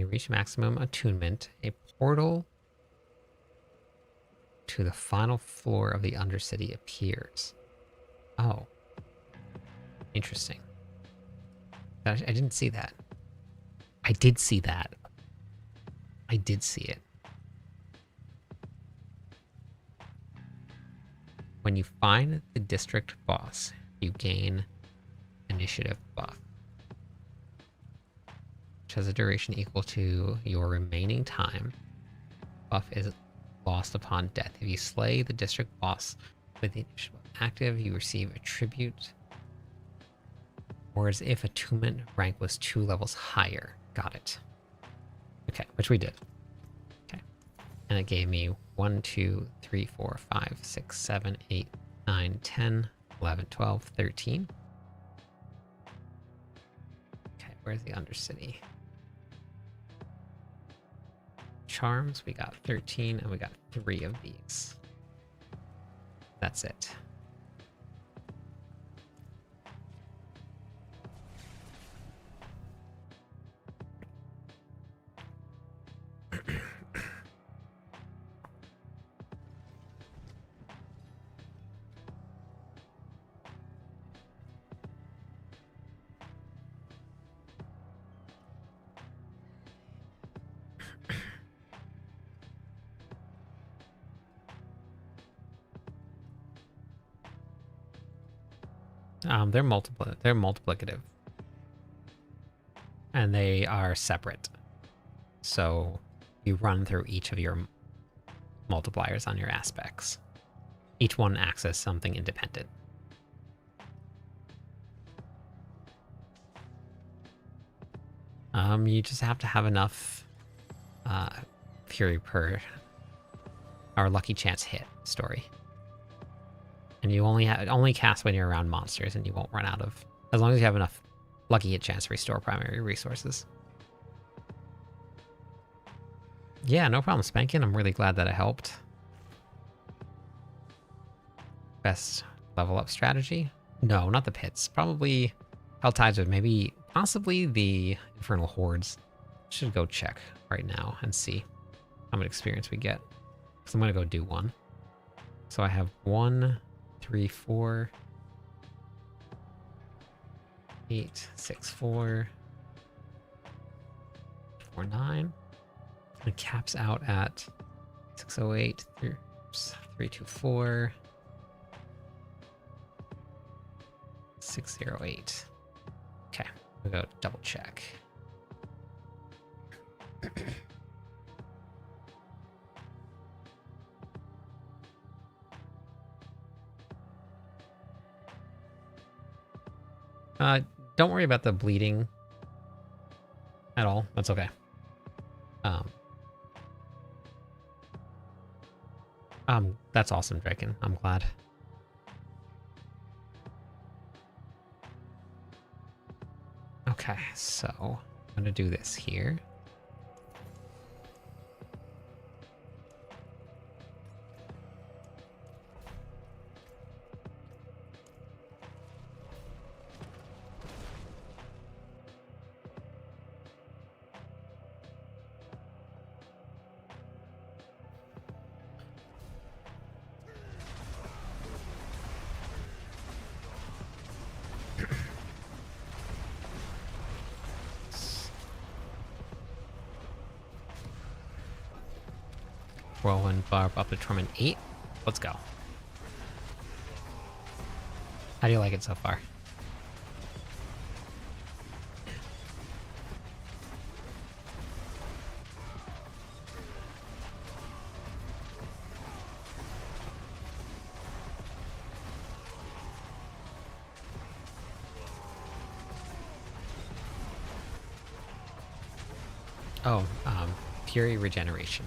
You reach maximum attunement. A portal to the final floor of the Undercity appears. Oh. Interesting. I didn't see that. I did see that. I did see it. When you find the district boss, you gain initiative buff, which has a duration equal to your remaining time. Buff is lost upon death. If you slay the district boss with the initiative active, you receive a tribute. Whereas if attunement rank was 2 levels higher. Got it. Okay, which we did. Okay. And it gave me 1, 2, 3, 4, 5, 6, 7, 8, 9, 10, 11, 12, 13. Okay, where's the Undercity? Charms, we got 13, and we got 3 of these. That's it. They're multiplicative. And they are separate. So you run through each of your multipliers on your aspects. Each one acts as something independent. You just have to have enough Fury per our lucky chance hit story. And you only cast when you're around monsters, and you won't run out of, as long as you have enough lucky hit chance to restore primary resources. Yeah, no problem, Spankin. I'm really glad that it helped. Best level up strategy? No, not the pits. Probably Helltides, with maybe possibly the Infernal Hordes. Should go check right now and see how much experience we get. Because I'm gonna go do one. So I have 1, 3, 4, 8, 6, 4, 4, 9. It caps out at 608, 324, 608. Okay, we'll go double check. Don't worry about the bleeding at all. That's okay. That's awesome, Draken. I'm glad. Okay, so I'm gonna do this here. Whirlwind Barb up to Torment 8. Let's go. How do you like it so far? Oh, Fury Regeneration.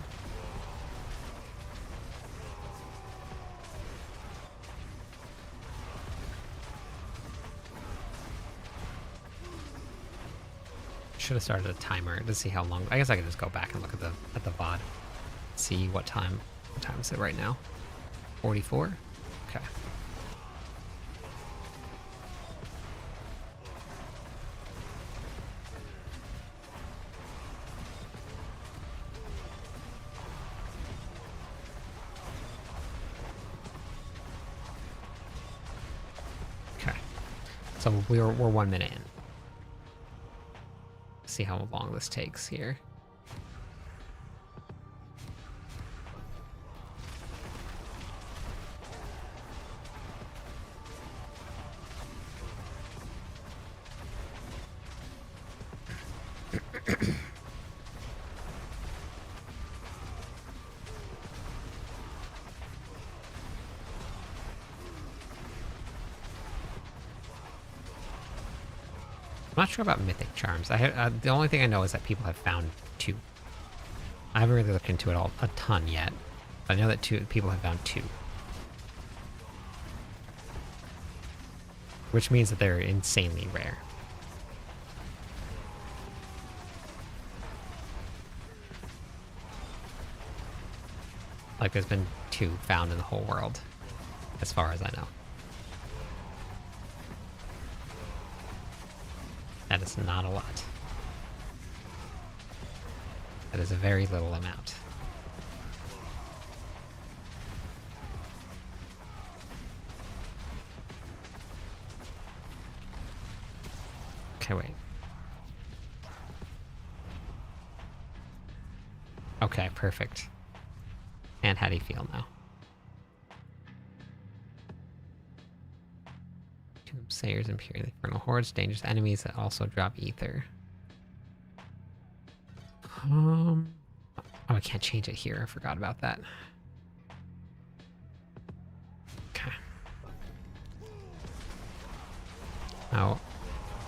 Should have started a timer to see how long. I guess I could just go back and look at the VOD. See what time is it right now? 44? Okay. So we're 1 minute in. See how long this takes here. I'm not sure about mythic charms. The only thing I know is that people have found 2. I haven't really looked into it a ton yet, but I know that people have found 2. Which means that they're insanely rare. Like, there's been 2 found in the whole world, as far as I know. That is not a lot. That is a very little amount. Okay, wait. Okay, perfect. And how do you feel now? Doomsayers, Imperial Infernal Hordes, dangerous enemies that also drop ether. Oh, I can't change it here. I forgot about that. Okay. How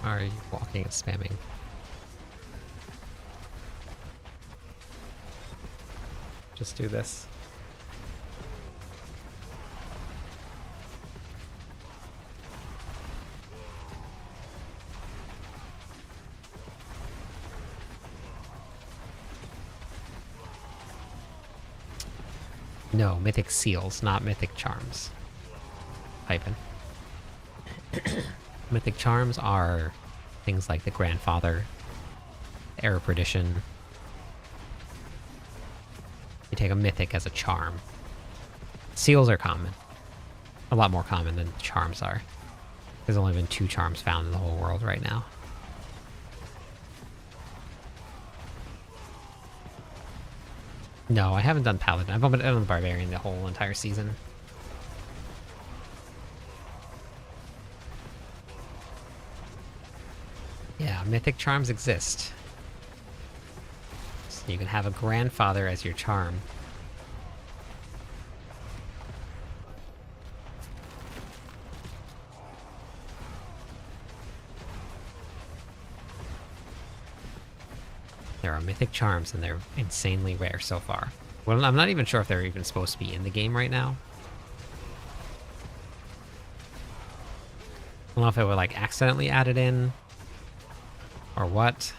are you walking and spamming? Just do this. No, mythic seals, not mythic charms. Hyphen. Mythic charms are things like the Grandfather, Air of Perdition. You take a mythic as a charm. Seals are common. A lot more common than charms are. There's only been 2 charms found in the whole world right now. No, I haven't done Paladin. I've only done the Barbarian the whole entire season. Yeah, mythic charms exist. So you can have a Grandfather as your charm. There are mythic charms, and they're insanely rare so far. Well, I'm not even sure if they're even supposed to be in the game right now. I don't know if it would, like, accidentally added in, or what.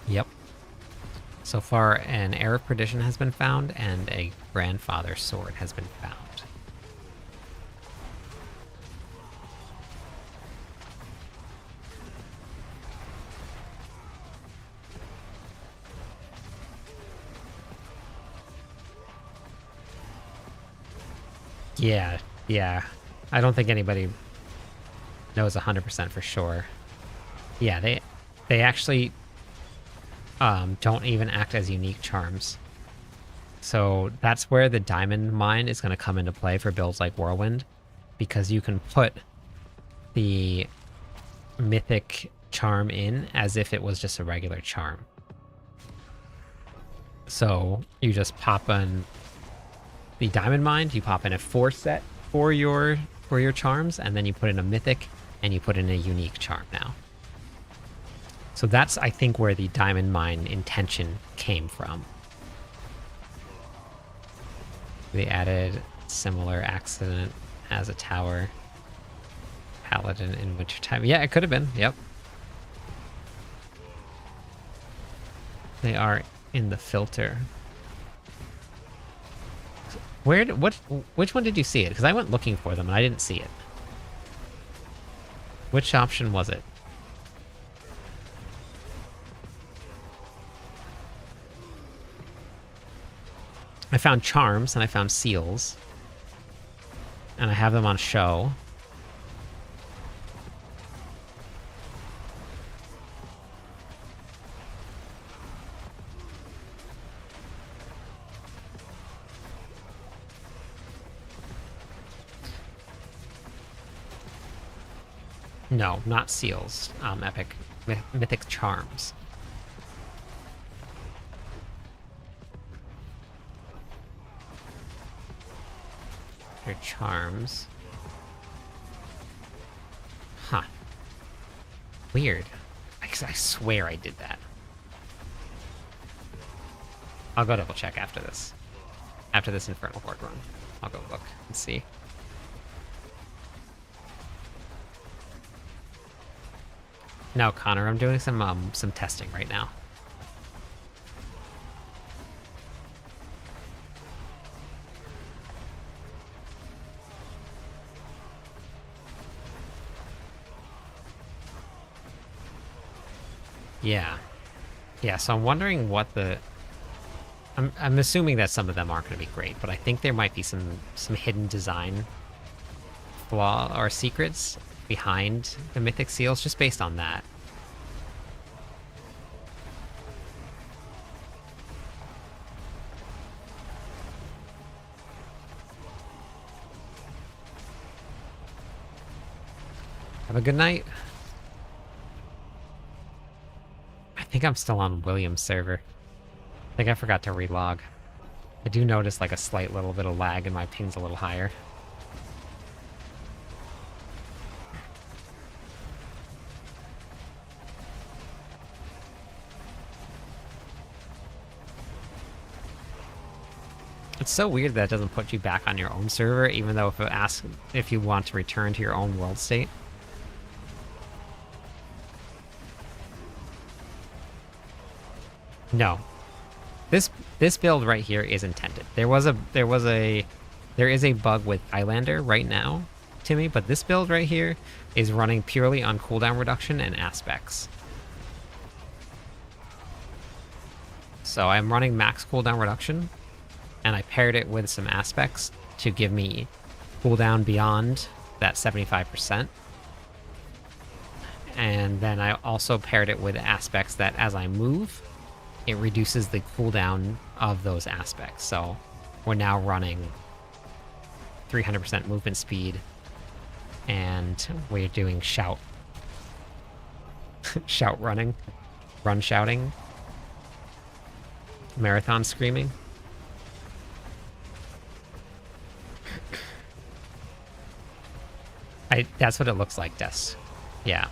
Yep. So far, an Air of Perdition has been found, and a Grandfather sword has been found. Yeah. I don't think anybody knows 100% for sure. Yeah, they actually don't even act as unique charms. So that's where the diamond mine is going to come into play for builds like Whirlwind, because you can put the mythic charm in as if it was just a regular charm. So you just pop in the diamond mine, you pop in a 4 set for your charms, and then you put in a mythic and you put in a unique charm now. So that's, I think, where the diamond mine intention came from. They added similar accident as a tower. Paladin in wintertime. Yeah, it could have been. Yep. They are in the filter. Which one did you see it? Because I went looking for them and I didn't see it. Which option was it? I found charms and I found seals. And I have them on show. No, not seals. Epic. Mythic charms. They're charms. Huh. Weird. I swear I did that. I'll go double check after this. After this Infernal Horde run. I'll go look and see. No, Connor, I'm doing some testing right now. Yeah. Yeah, so I'm wondering what the... I'm assuming that some of them aren't going to be great, but I think there might be some hidden design flaw or secrets behind the Mythic Seals, just based on that. Have a good night. I think I'm still on William's server. I think I forgot to relog. I do notice like a slight little bit of lag and my ping's a little higher. It's so weird that it doesn't put you back on your own server, even though if it asks if you want to return to your own world state. No. This build right here is intended. There is a bug with Highlander right now, Timmy, but this build right here is running purely on cooldown reduction and aspects. So I'm running max cooldown reduction, and I paired it with some aspects to give me cooldown beyond that 75%. And then I also paired it with aspects that as I move, it reduces the cooldown of those aspects. So we're now running 300% movement speed, and we're doing shout running, run shouting, marathon screaming. That's what it looks like, Des. Yeah.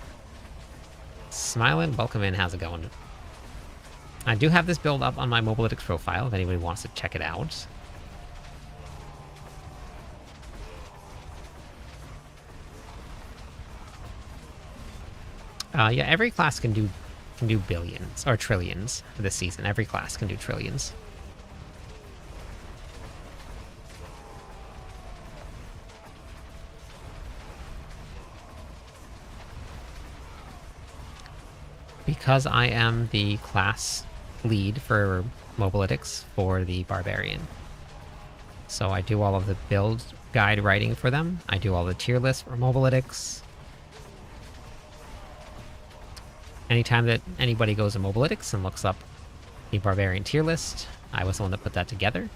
Smiling, welcome in, how's it going? I do have this build up on my Mobalytics profile if anybody wants to check it out. Yeah, every class can do billions or trillions this season. Every class can do trillions. Because I am the class lead for Mobalytics for the Barbarian. So I do all of the build guide writing for them. I do all the tier lists for Mobalytics. Anytime that anybody goes to Mobalytics and looks up the Barbarian tier list, I was the one that put that together.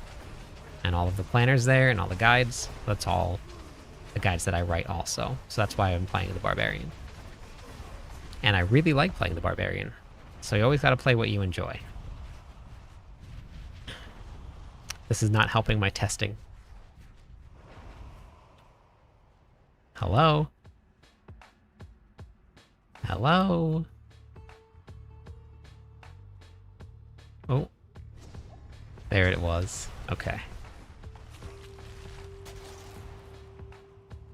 And all of the planners there and all the guides, that's all the guides that I write also. So that's why I'm playing the Barbarian. And I really like playing the Barbarian. So you always gotta play what you enjoy. This is not helping my testing. Hello? Hello? Oh. There it was. Okay.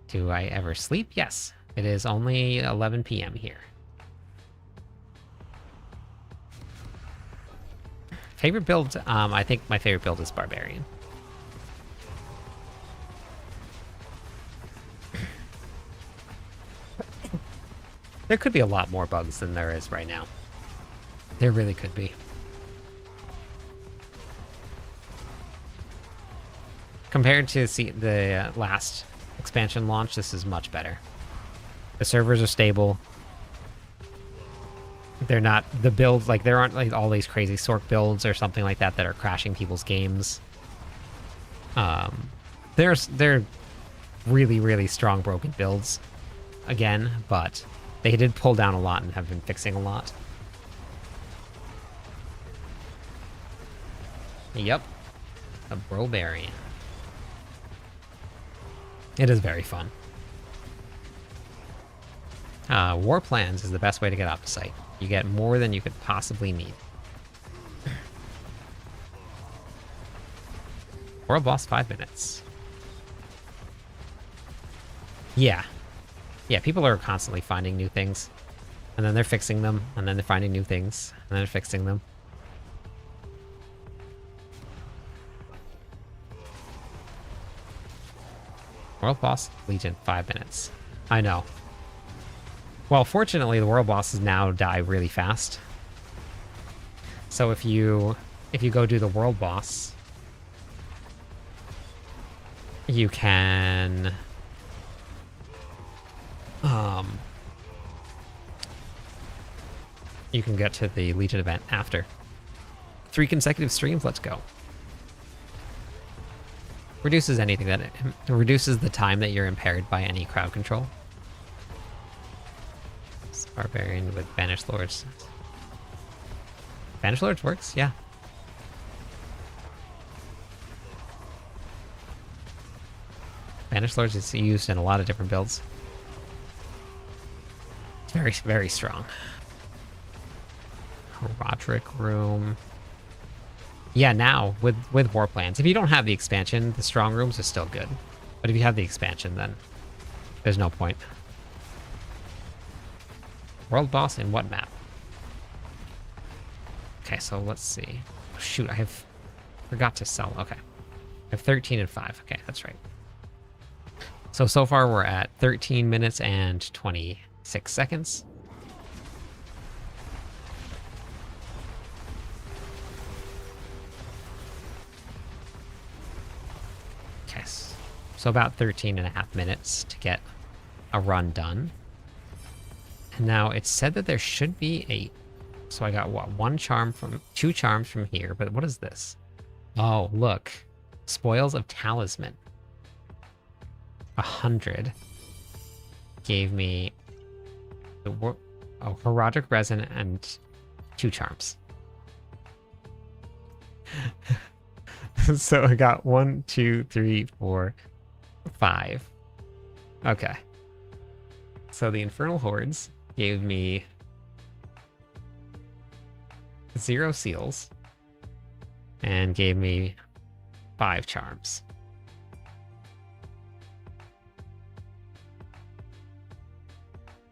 Do I ever sleep? Yes. It is only 11 p.m. here. Favorite build? I think my favorite build is Barbarian. There could be a lot more bugs than there is right now. There really could be. compared to the last expansion launch, this is much better. The servers are stable. They're not the builds, like there aren't like all these crazy Sork builds or something like that that are crashing people's games. They're really, really strong broken builds again, but they did pull down a lot and have been fixing a lot. Yep. A Brobarian. It is very fun. War Plans is the best way to get Opposite. You get more than you could possibly need. World boss 5 minutes. Yeah. Yeah, people are constantly finding new things. And then they're fixing them. And then they're finding new things. And then they're fixing them. World boss, Legion, 5 minutes. I know. Well, fortunately, the world bosses now die really fast. So if you go do the world boss, you can you can get to the Legion event after. 3 consecutive streams, let's go. Reduces anything that it reduces the time that you're impaired by any crowd control. Barbarian with Banished Lords. Banished Lords works, yeah. Banished Lords is used in a lot of different builds. It's very, very strong. Roderick Room. Yeah, now, with War Plans. If you don't have the expansion, the strong rooms are still good. But if you have the expansion, then there's no point. World boss in what map? Okay, so let's see. Oh, shoot, forgot to sell. Okay. I have 13 and 5. Okay, that's right. So far we're at 13 minutes and 26 seconds. Okay, so about 13 and a half minutes to get a run done. Now, it's said that there should be 8. So I got, what, 2 charms from here. But what is this? Oh, look. Spoils of Talisman. 100. Gave me Herodic Resin and 2 charms. So I got 1, 2, 3, 4, 5. Okay. So the Infernal Hordes gave me 0 seals and gave me 5 charms.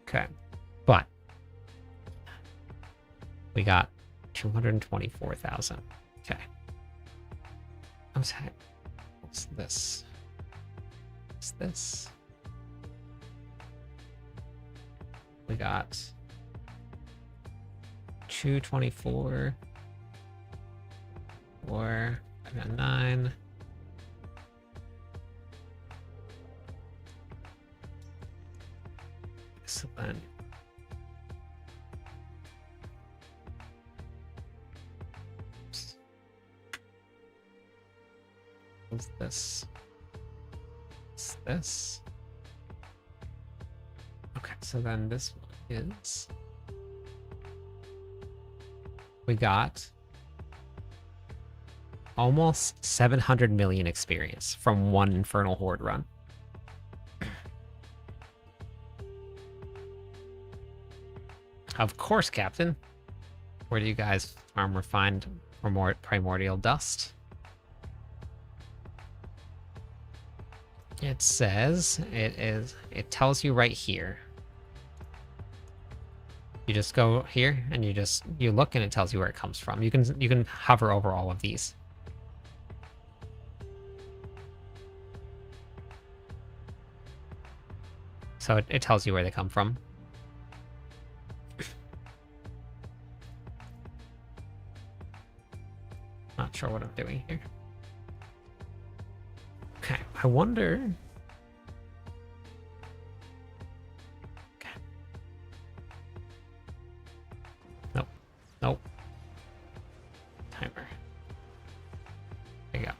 Okay, but we got 224,000. Okay. What's this? What's this? We got 224. I got 9. So then what's this? What's this? Okay, so then this one is, we got almost 700 million experience from one Infernal Horde run. Of course, Captain. Where do you guys farm refined primordial dust? It says it tells you right here. You just go here and you look and it tells you where it comes from. You can hover over all of these. So it tells you where they come from. Not sure what I'm doing here. I wonder. Okay. Nope. Nope. Timer. There you go.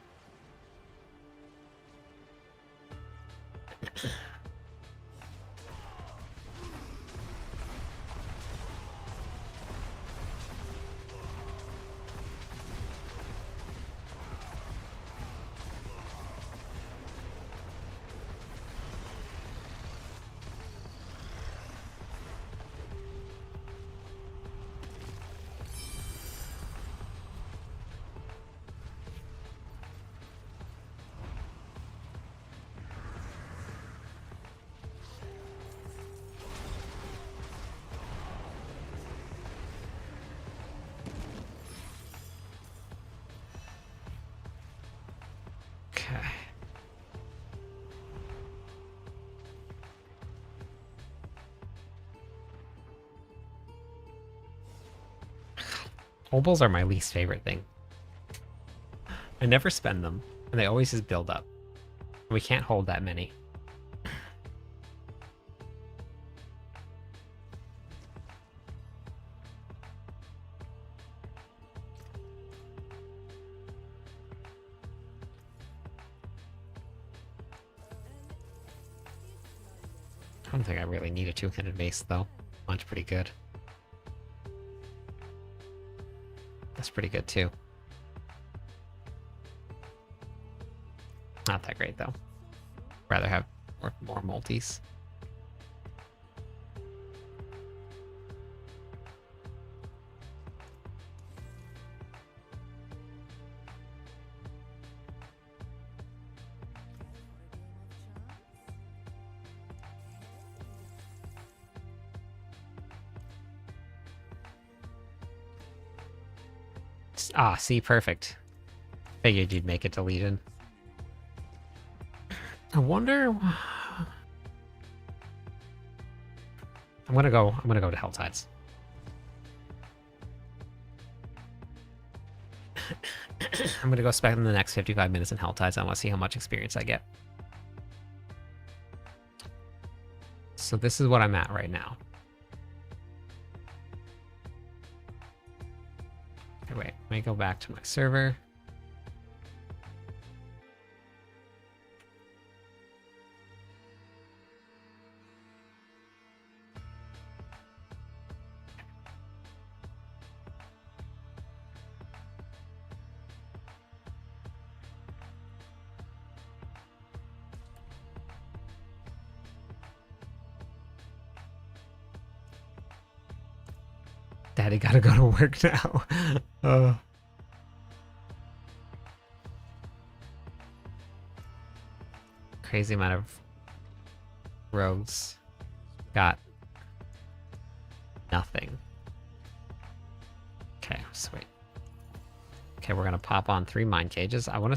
Okay. Opals are my least favorite thing. I never spend them, and they always just build up. We can't hold that many. I don't think I really need a two-handed mace, though. Mine's pretty good. That's pretty good, too. Not that great, though. Rather have more multis. Ah, see, perfect. Figured you'd make it to Legion. I wonder. I'm gonna go to Helltides. I'm gonna go spend the next 55 minutes in Helltides. I want to see how much experience I get. So this is what I'm at right now. Okay, wait, let me go back to my server. Daddy gotta go to work now. Crazy amount of rogues got nothing. Okay, sweet. Okay, we're gonna pop on 3 mine cages. I wonder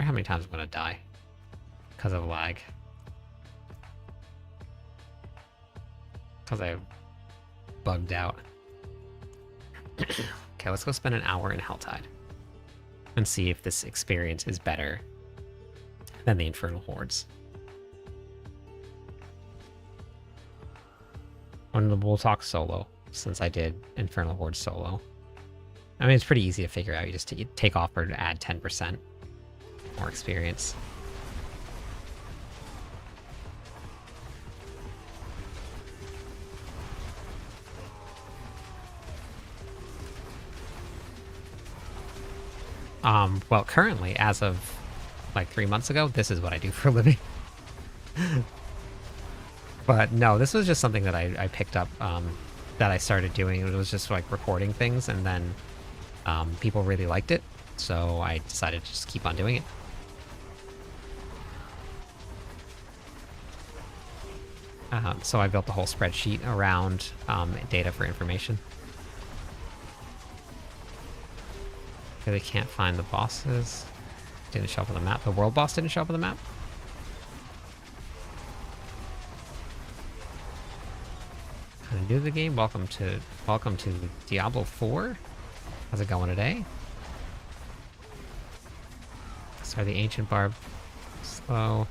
how many times I'm gonna die because of lag. Because I bugged out. Okay, let's go spend an hour in Helltide and see if this experience is better than the Infernal Hordes. And we'll talk solo, since I did Infernal Horde solo. I mean, it's pretty easy to figure out. You just take offer to add 10% more experience. Well, currently, as of like 3 months ago, this is what I do for a living. But no, this was just something that I picked up, that I started doing. It was just like recording things, and then people really liked it, so I decided to just keep on doing it. So I built the whole spreadsheet around data for information. Really can't find the bosses. Didn't show up on the map. The world boss didn't show up on the map. Kinda new to the game. Welcome to Diablo 4. How's it going today? Sorry, the ancient barb So,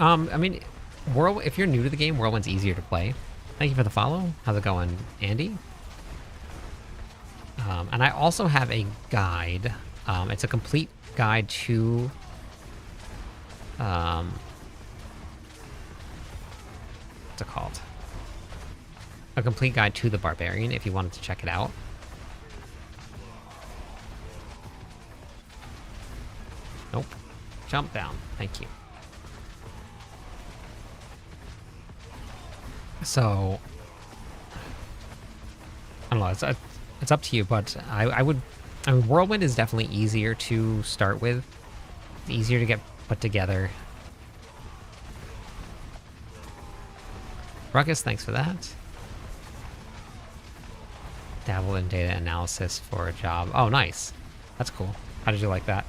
I mean, if you're new to the game, Whirlwind's easier to play. Thank you for the follow. How's it going, Andy? And I also have a guide. It's a complete guide to what's it called? A complete guide to the Barbarian if you wanted to check it out. Nope. Jump down. Thank you. So, I don't know. It's up to you, but I mean, Whirlwind is definitely easier to start with. It's easier to get put together. Ruckus, thanks for that. Dabble in data analysis for a job. Oh, nice. That's cool. How did you like that?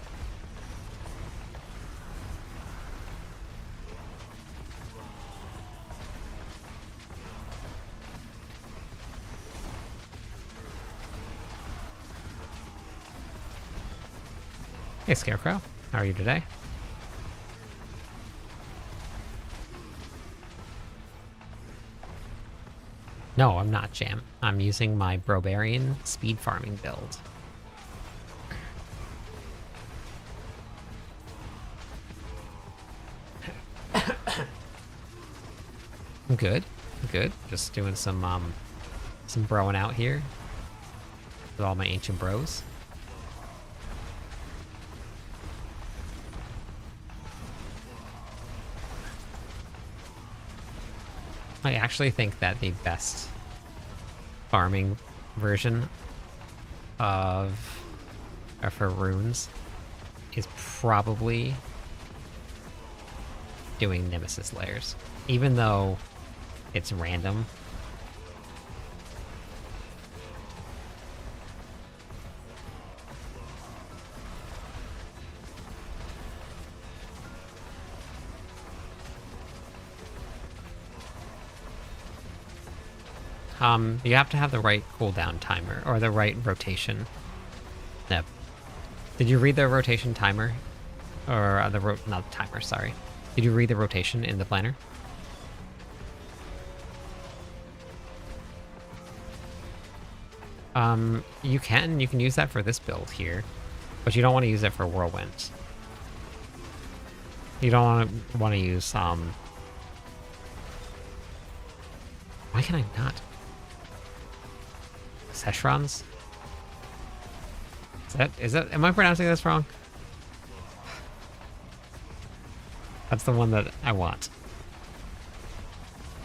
Hey, Scarecrow. How are you today? No, I'm not, Jam. I'm using my Brobarian speed farming build. I'm good. I'm good. Just doing some broing out here with all my ancient bros. I actually think that the best farming version for runes is probably doing Nemesis layers, even though it's random. You have to have the right cooldown timer, or the right rotation. Yep. Did you read the rotation timer? Or not timer, sorry. Did you read the rotation in the planner? You can use that for this build here, but you don't want to use it for Whirlwind. You don't want to use, why can I not? Seshrons? Am I pronouncing this wrong? That's the one that I want.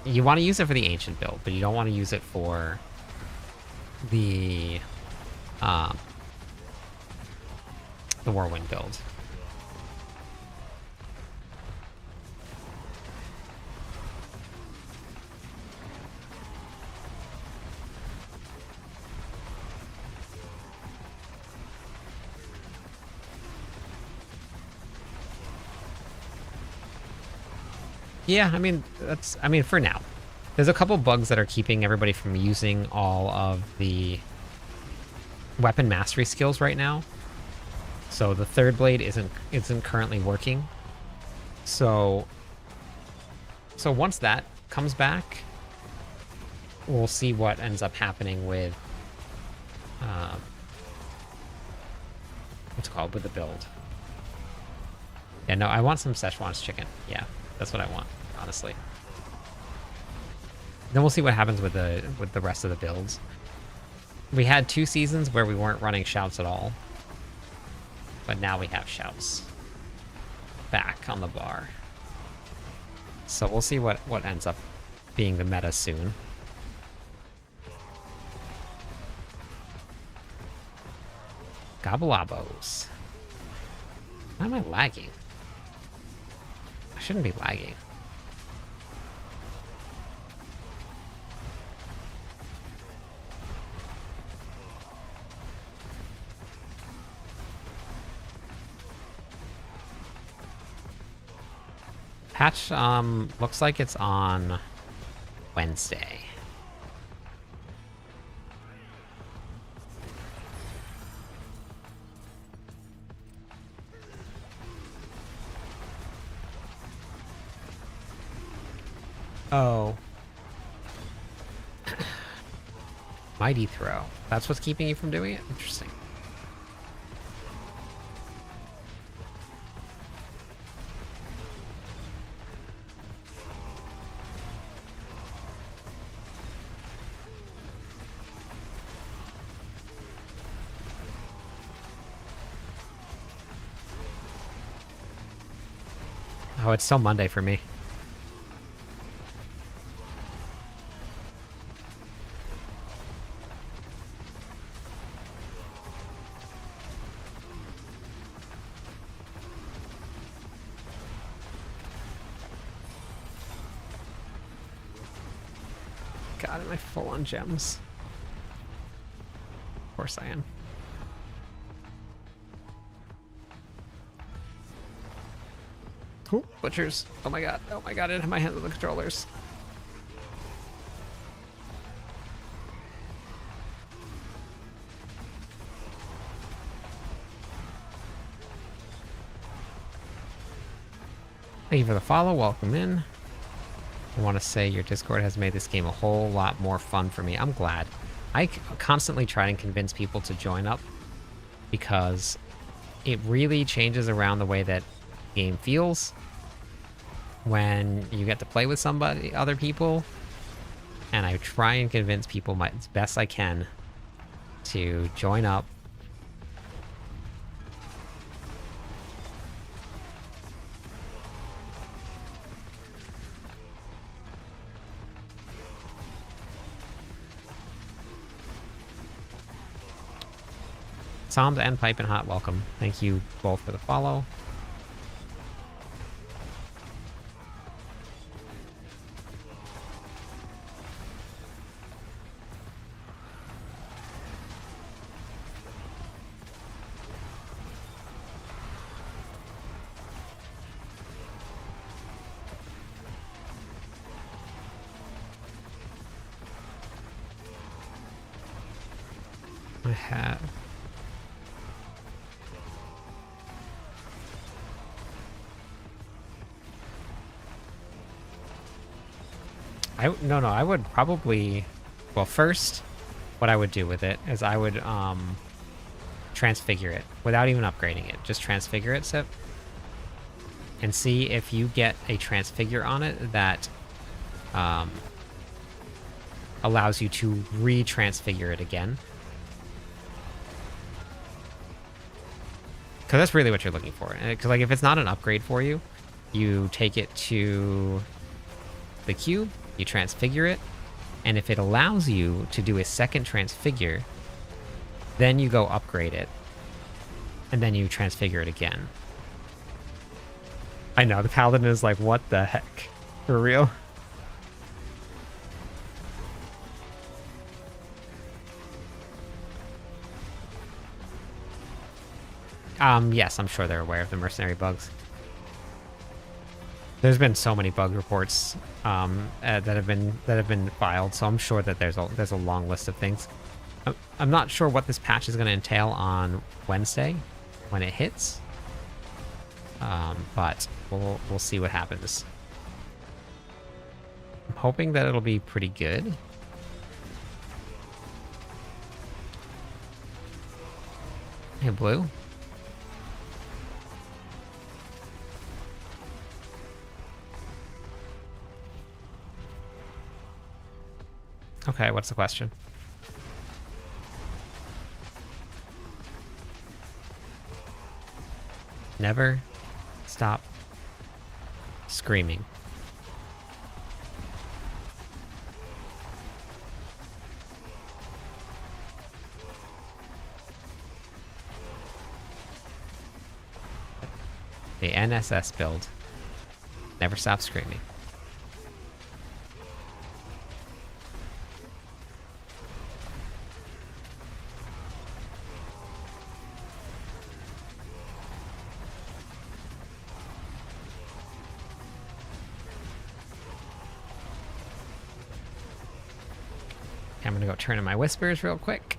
You want to use it for the ancient build, but you don't want to use it for the Whirlwind build. Yeah, I mean, for now. There's a couple bugs that are keeping everybody from using all of the weapon mastery skills right now. So the third blade isn't currently working. So once that comes back, we'll see what ends up happening with what's it called, with the build. Yeah, no, I want some Szechuan's chicken. Yeah. That's what I want, honestly. Then we'll see what happens with the rest of the builds. We had 2 seasons where we weren't running shouts at all, but now we have shouts back on the bar. So we'll see what ends up being the meta soon. Gobblabos. Why am I lagging? I shouldn't be lagging. Patch, looks like it's on Wednesday. Oh. Mighty throw. That's what's keeping you from doing it? Interesting. Oh, it's still Monday for me. God, am I full on gems? Of course I am. Ooh, butchers. Oh my god. Oh my god, I didn't have my hands on the controllers. Thank you for the follow. Welcome in. I want to say your Discord has made this game a whole lot more fun for me. I'm glad. I constantly try and convince people to join up because it really changes around the way that the game feels when you get to play with somebody, other people, and I try and convince people as best I can to join up. Psalms and Piping Hot, welcome. Thank you both for the follow. I have... No, I would probably... Well, first, what I would do with it is I would transfigure it without even upgrading it. Just transfigure it, Sip. And see if you get a transfigure on it that allows you to re-transfigure it again. Because that's really what you're looking for. Because like, if it's not an upgrade for you, you take it to the cube, you transfigure it, and if it allows you to do a second transfigure, then you go upgrade it, and then you transfigure it again. I know, the paladin is like, what the heck? For real? Yes, I'm sure they're aware of the mercenary bugs. There's been so many bug reports that have been filed, so I'm sure that there's a long list of things. I'm not sure what this patch is going to entail on Wednesday when it hits, but we'll see what happens. I'm hoping that it'll be pretty good. Hey, Blue. Okay, what's the question? Never stop screaming. The NSS build. Never stop screaming. I'm gonna go turn in my whispers real quick.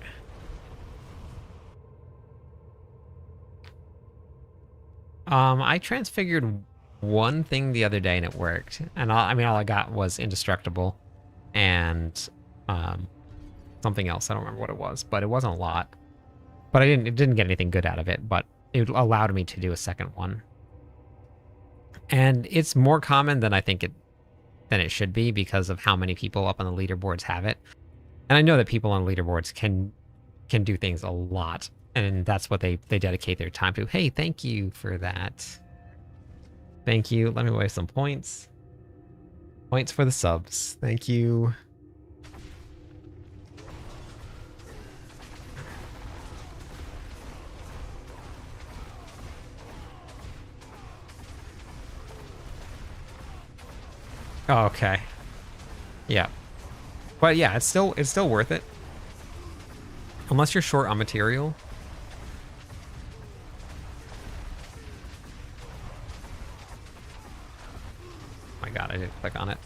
I transfigured one thing the other day and it worked. And I mean, all I got was indestructible and something else. I don't remember what it was, but it wasn't a lot. But it didn't get anything good out of it, but it allowed me to do a second one. And it's more common than I think than it should be because of how many people up on the leaderboards have it. And I know that people on leaderboards can do things a lot, and that's what they dedicate their time to. Hey, thank you for that. Thank you. Let me waste some points. Points for the subs. Thank you. Oh, okay. Yeah. But yeah, it's still worth it. Unless you're short on material. Oh my god, I didn't click on it.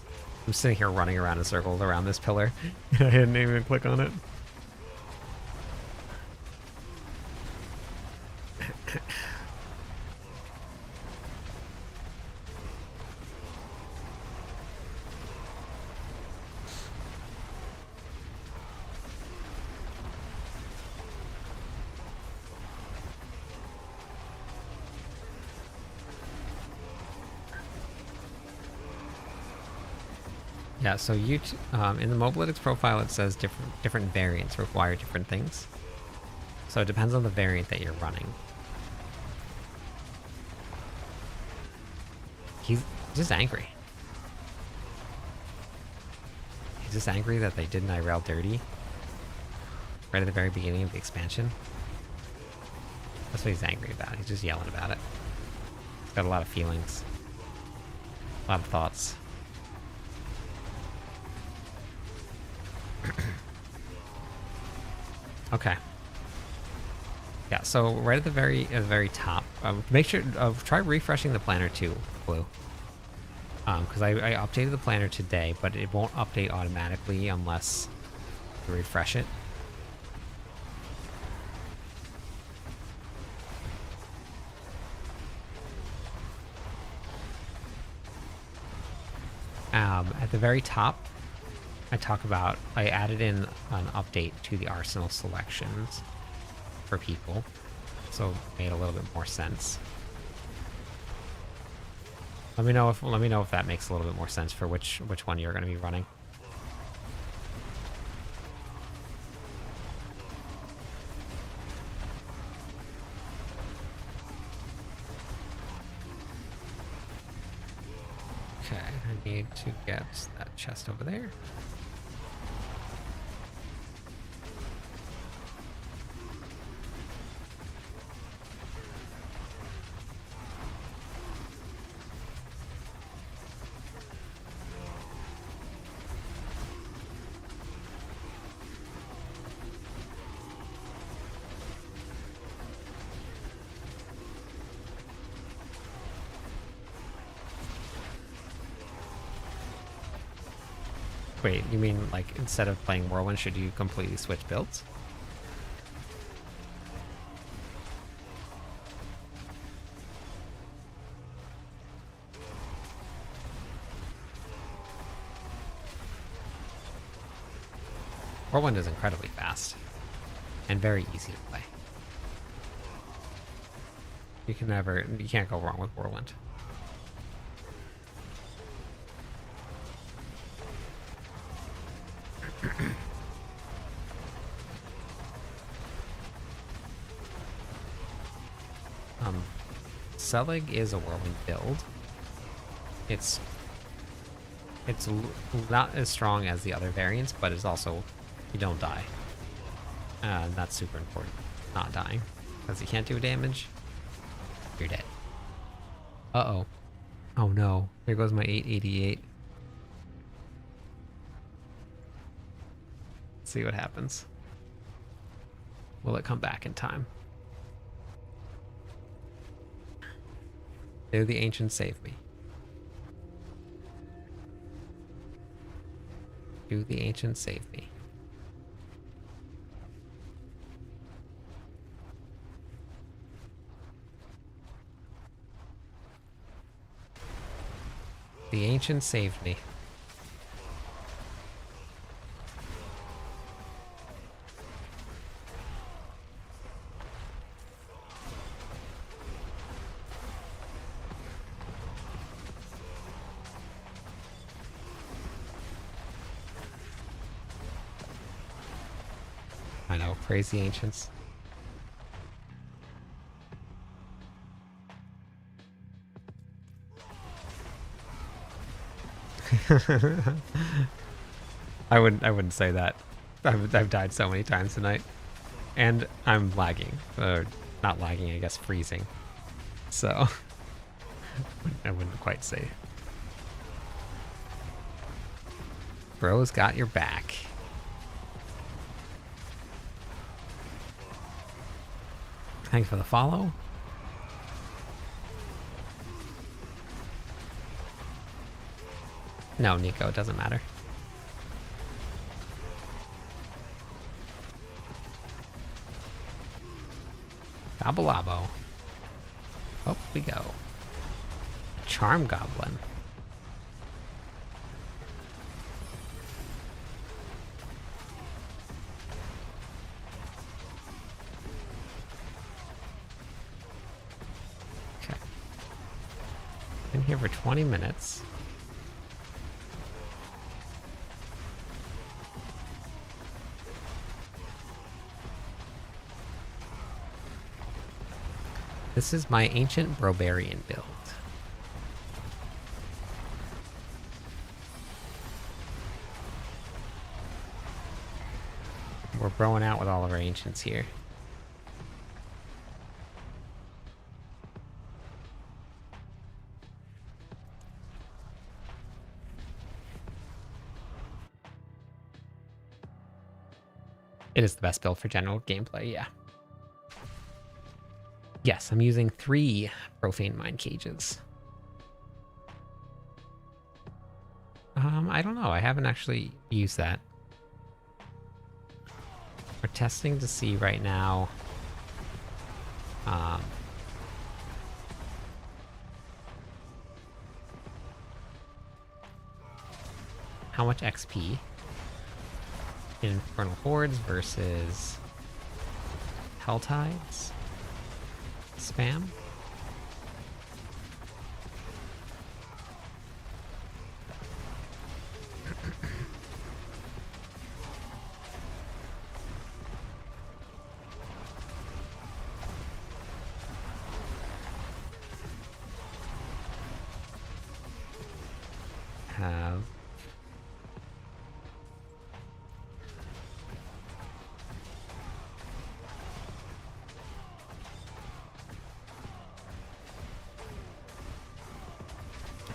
I'm sitting here running around in circles around this pillar. I didn't even click on it. Yeah, so in the Mobalytics profile it says different variants require different things. So it depends on the variant that you're running. He's just angry. He's just angry that they did Nyrel dirty right at the very beginning of the expansion. That's what he's angry about. He's just yelling about it. He's got a lot of feelings. A lot of thoughts. Okay. Yeah, so right at the very top, make sure try refreshing the planner too, Blue. Because I updated the planner today, but it won't update automatically unless you refresh it. At the very top, I added in an update to the arsenal selections for people, so it made a little bit more sense. Let me know if that makes a little bit more sense for which one you're going to be running. Okay, I need to get that chest over there. Wait, you mean like instead of playing Whirlwind, should you completely switch builds? Whirlwind is incredibly fast and very easy to play. You can't go wrong with Whirlwind. Selig is a Whirlwind build. It's not as strong as the other variants, but it's also, you don't die. That's super important, not dying. Because you can't do damage, you're dead. Uh-oh. Oh no, there goes my 888. Let's see what happens. Will it come back in time? Do the ancients save me? Do the ancients save me? The ancient saved me. I know, praise the ancients. I wouldn't say that. I've died so many times tonight, and I'm lagging, or not lagging, I guess freezing. So I wouldn't quite say. Bro's got your back. Thanks for the follow. No, Nico, it doesn't matter. Gobblabo. Up we go. Charm Goblin. Okay. Been here for 20 minutes. This is my ancient Brobarian build. We're broing out with all of our ancients here. It is the best build for general gameplay, yeah. Yes, I'm using 3 Profane Mind Cages. I don't know. I haven't actually used that. We're testing to see right now. How much XP in Infernal Hordes versus Helltides spam. Have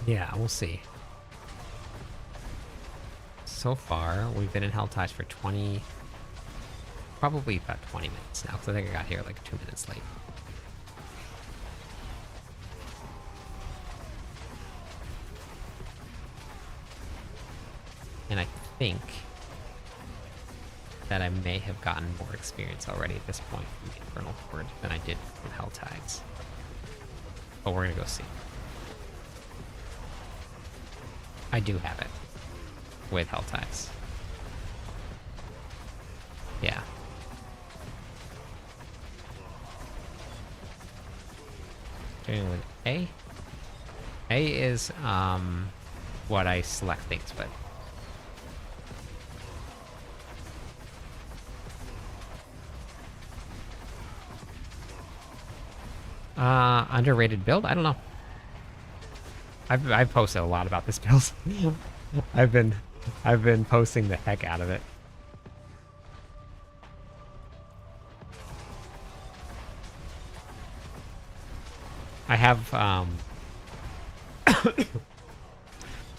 yeah, we'll see. So far, we've been in Helltides for 20, probably about 20 minutes now, because I think I got here like 2 minutes late. And I think that I may have gotten more experience already at this point from the Infernal Horde than I did from Helltides. But we're gonna go see. I do have it with Helltides. Yeah. Doing with A. A is what I select things with. Underrated build? I don't know. I've posted a lot about this build. I've been posting the heck out of it. I have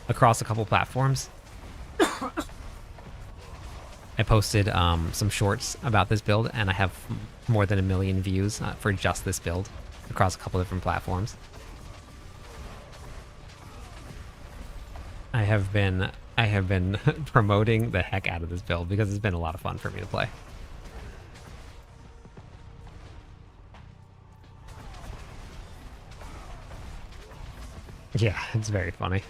across a couple platforms. I posted some shorts about this build, and I have more than 1 million views for just this build across a couple different platforms. I have been promoting the heck out of this build because it's been a lot of fun for me to play. Yeah, it's very funny.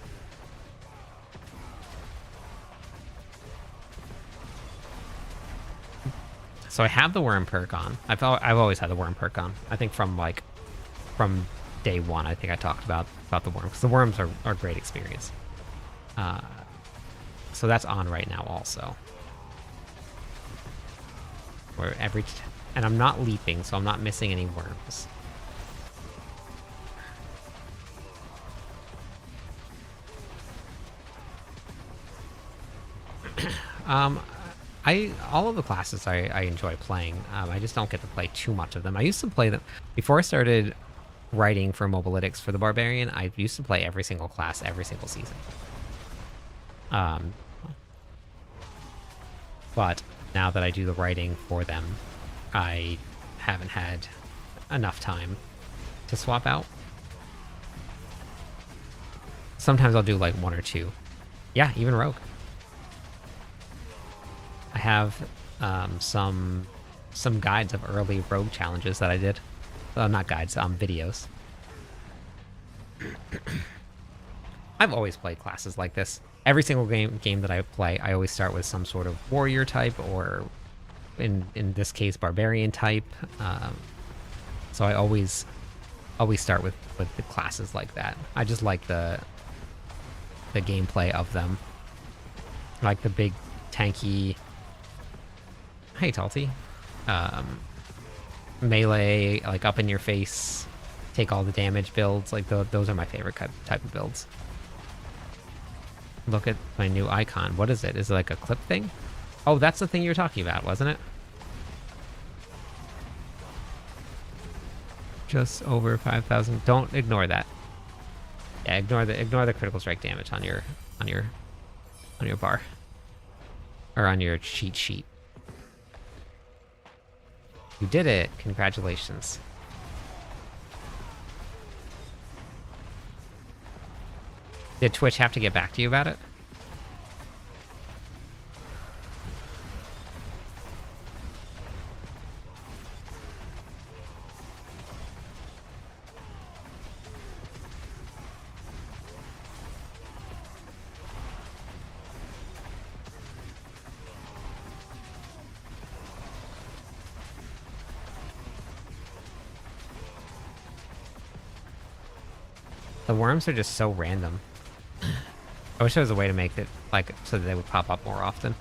So I have the worm perk on. I've always had the worm perk on. I think from day one, I think I talked about the worm, because the worms are a great experience. So that's on right now also. Where and I'm not leaping, so I'm not missing any worms. All of the classes I enjoy playing. I just don't get to play too much of them. I used to play them before I started writing for Mobalytics for the Barbarian. I used to play every single class every single season. But now that I do the writing for them, I haven't had enough time to swap out. Sometimes I'll do like 1 or 2. Yeah, even Rogue. I have some guides of early Rogue challenges that I did. Not guides, videos. I've always played classes like this. Every single game that I play, I always start with some sort of warrior type, or in this case, barbarian type. So I always start with the classes like that. I just like the gameplay of them, like the big tanky. Hey, Talty. Melee, like up in your face, take all the damage builds. Like those are my favorite type of builds. Look at my new icon. What is it? Is it like a clip thing? Oh, that's the thing you were talking about, wasn't it? Just over 5,000. Don't ignore that. Yeah, ignore the critical strike damage on your bar, or on your cheat sheet. You did it! Congratulations. Did Twitch have to get back to you about it? The worms are just so random. I wish there was a way to make it, like, so that they would pop up more often.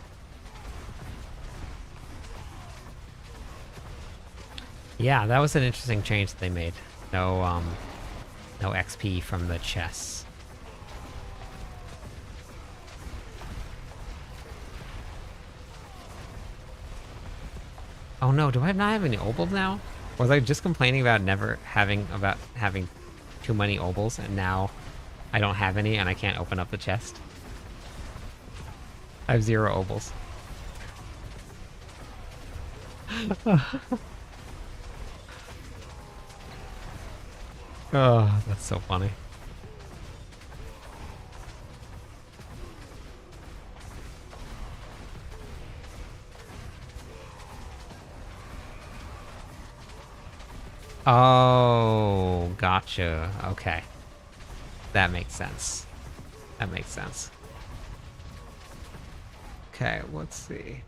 Yeah, that was an interesting change that they made. No XP from the chests. Oh no, do I not have any obols now? Was I just complaining about having too many obols, and now I don't have any and I can't open up the chest? I have 0 obols. Oh, that's so funny. Oh, gotcha. Okay. That makes sense. That makes sense. Okay, let's see.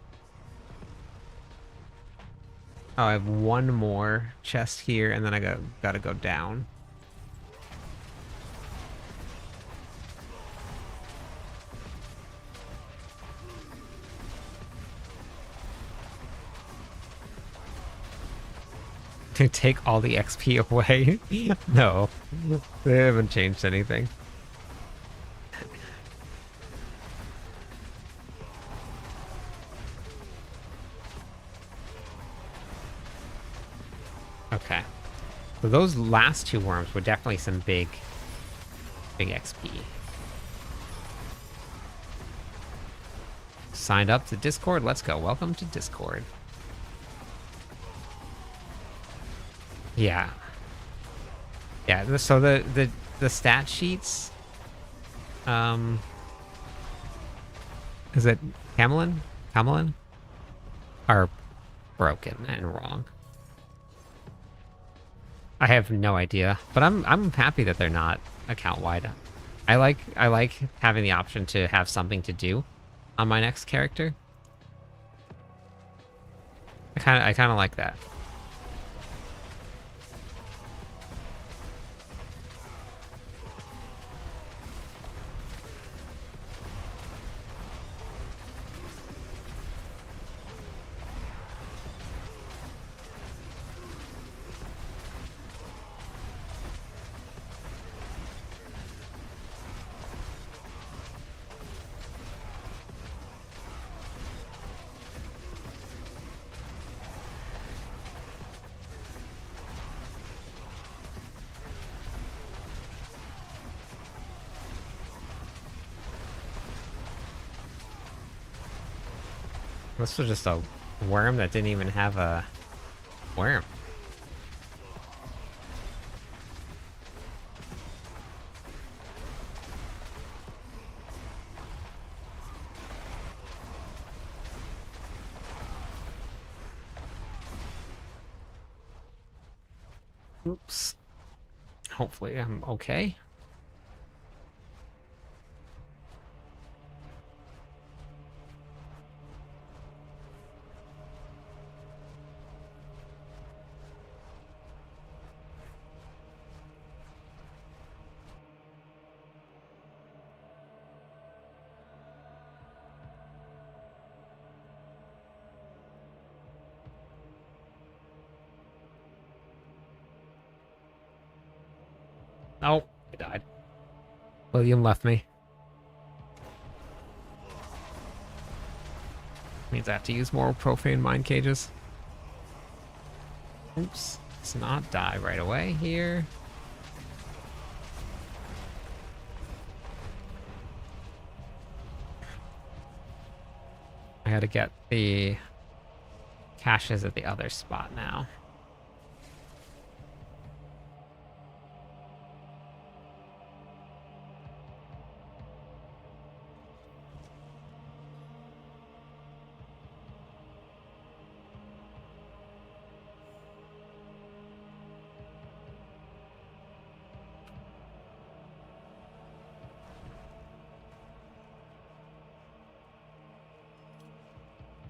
Oh, I have 1 more chest here, and then I gotta go down. To take all the XP away? No, they haven't changed anything. Okay, so those last 2 worms were definitely some big XP. Signed up to Discord? Let's go. Welcome to Discord. Yeah. Yeah, so the stat sheets, is it Camelin? Are broken and wrong. I have no idea, but I'm happy that they're not account wide. I like having the option to have something to do on my next character. I kind of like that. This was just a worm that didn't even have a worm. Oops. Hopefully I'm okay. Oh, I died. William left me. Means I have to use more profane mind cages. Oops. Let's not die right away here. I gotta get the caches at the other spot now.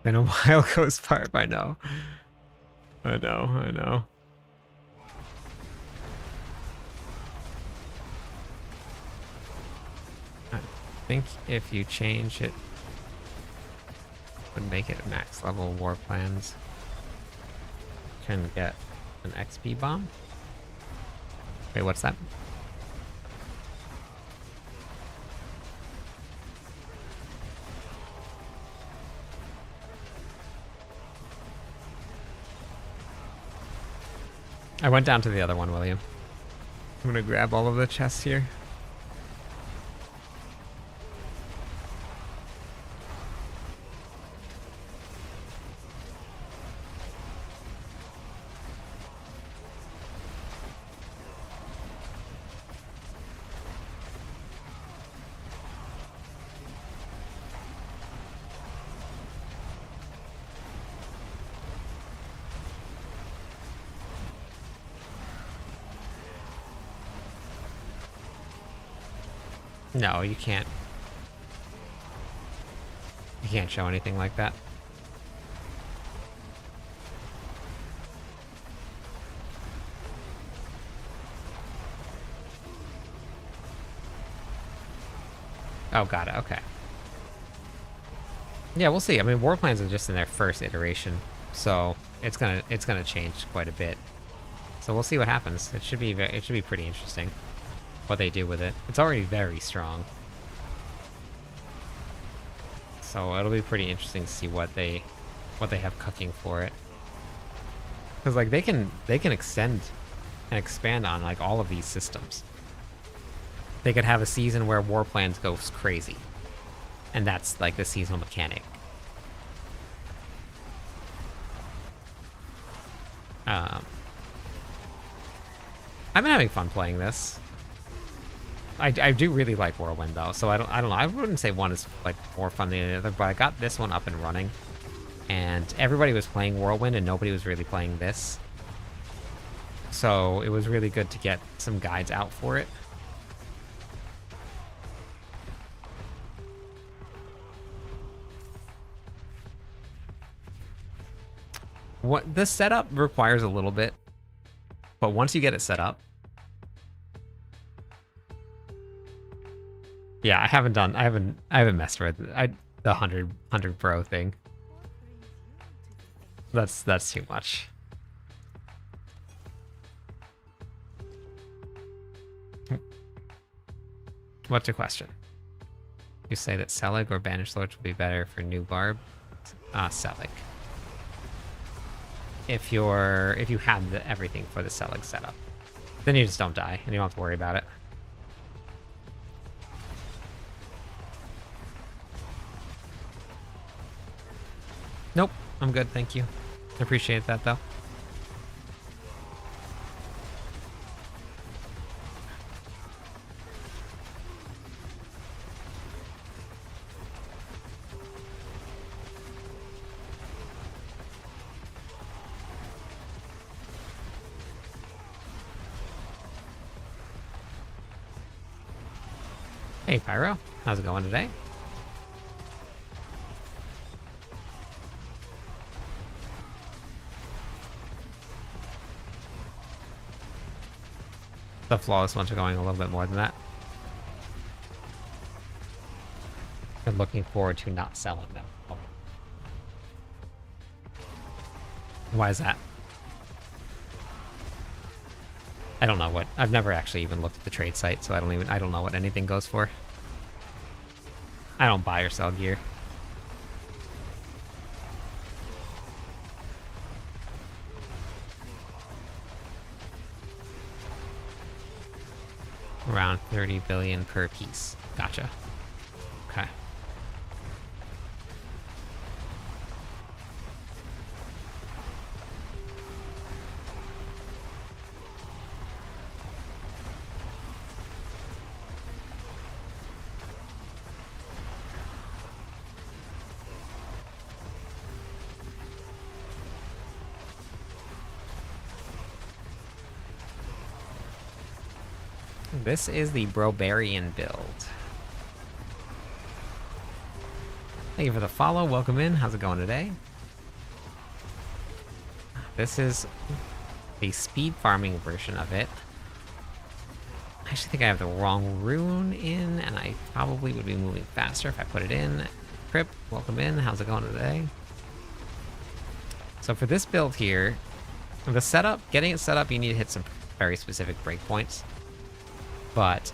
Been a while, Ghost Barb, I know. I know. I think if you change it, would make it max level war plans. Can get an XP bomb. Wait, what's that? I went down to the other one, William. I'm gonna grab all of the chests here. No, you can't. You can't show anything like that. Oh, got it. Okay. Yeah, we'll see. I mean, war plans are just in their first iteration, so it's gonna change quite a bit. So we'll see what happens. It should be pretty interesting what they do with it. It's already very strong, so it'll be pretty interesting to see what they have cooking for it. Because like they can extend and expand on like all of these systems. They could have a season where war plans goes crazy, and that's like the seasonal mechanic. I've been having fun playing this. I do really like Whirlwind though, so I don't know. I wouldn't say one is like more fun than the other, but I got this one up and running, and everybody was playing Whirlwind and nobody was really playing this. So it was really good to get some guides out for it. What the setup requires a little bit, but once you get it set up, yeah, I haven't messed with the 100 pro thing. That's too much. What's your question? You say that Selig or Banished Lords would be better for new Barb? Selig. If you had everything for the Selig setup, then you just don't die and you don't have to worry about it. Nope, I'm good, thank you. I appreciate that though. Hey Pyro, how's it going today? The flawless ones are going a little bit more than that. I'm looking forward to not selling them. Oh. Why is that? I don't know what. I've never actually even looked at the trade site, so I don't know what anything goes for. I don't buy or sell gear. Around 30 billion per piece. Gotcha. Okay. This is the Brobarian build. Thank you for the follow. Welcome in. How's it going today? This is the speed farming version of it. I actually think I have the wrong rune in, and I probably would be moving faster if I put it in. Crip, welcome in. How's it going today? So for this build here, the setup, getting it set up, you need to hit some very specific breakpoints. But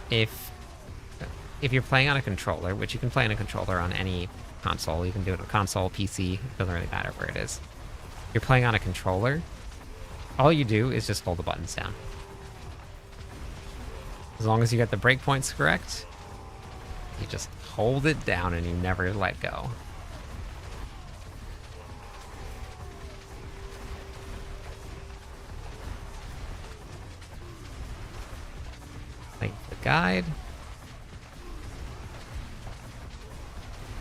if you're playing on a controller, which you can play on a controller on any console, you can do it on a console, PC, it doesn't really matter where it is. You're playing on a controller, all you do is just hold the buttons down. As long as you get the breakpoints correct, you just hold it down and you never let go. Thank you for the guide.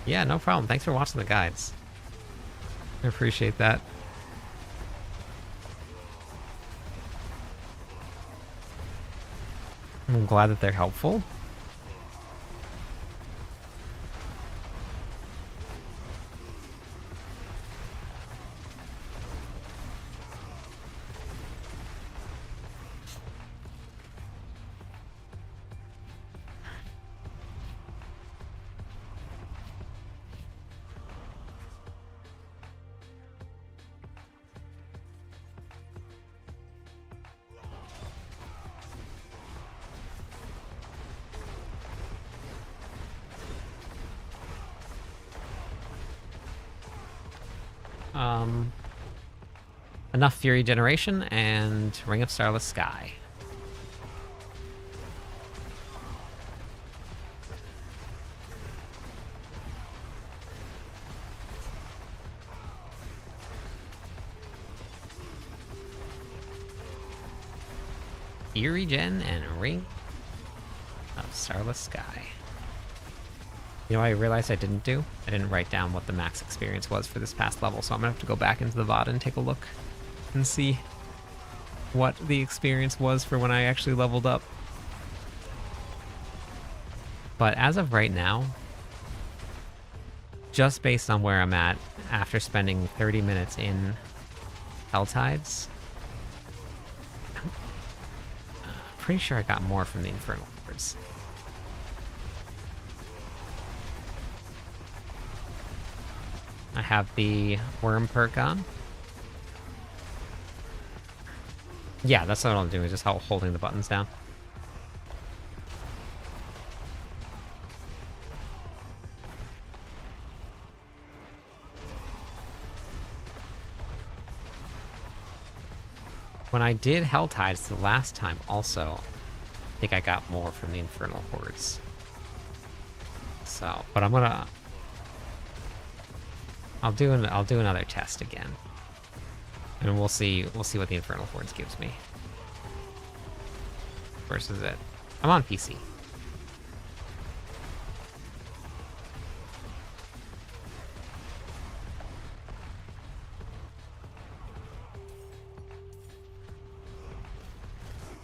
Yeah, no problem. Thanks for watching the guides. I appreciate that. I'm glad that they're helpful. Enough Fury Generation and Ring of Starless Sky. Fury Gen and Ring of Starless Sky. You know what I realized I didn't do? I didn't write down what the max experience was for this past level, so I'm gonna have to go back into the VOD and take a look and see what the experience was for when I actually leveled up. But as of right now, just based on where I'm at, after spending 30 minutes in Helltides. Pretty sure I got more from the Infernal Hordes. I have the worm perk on. Yeah, that's what I'm doing, just holding the buttons down. When I did Helltides the last time also, I think I got more from the Infernal Hordes. So, but I'll do another test again. And we'll see what the Infernal Hordes gives me. Versus it. I'm on PC.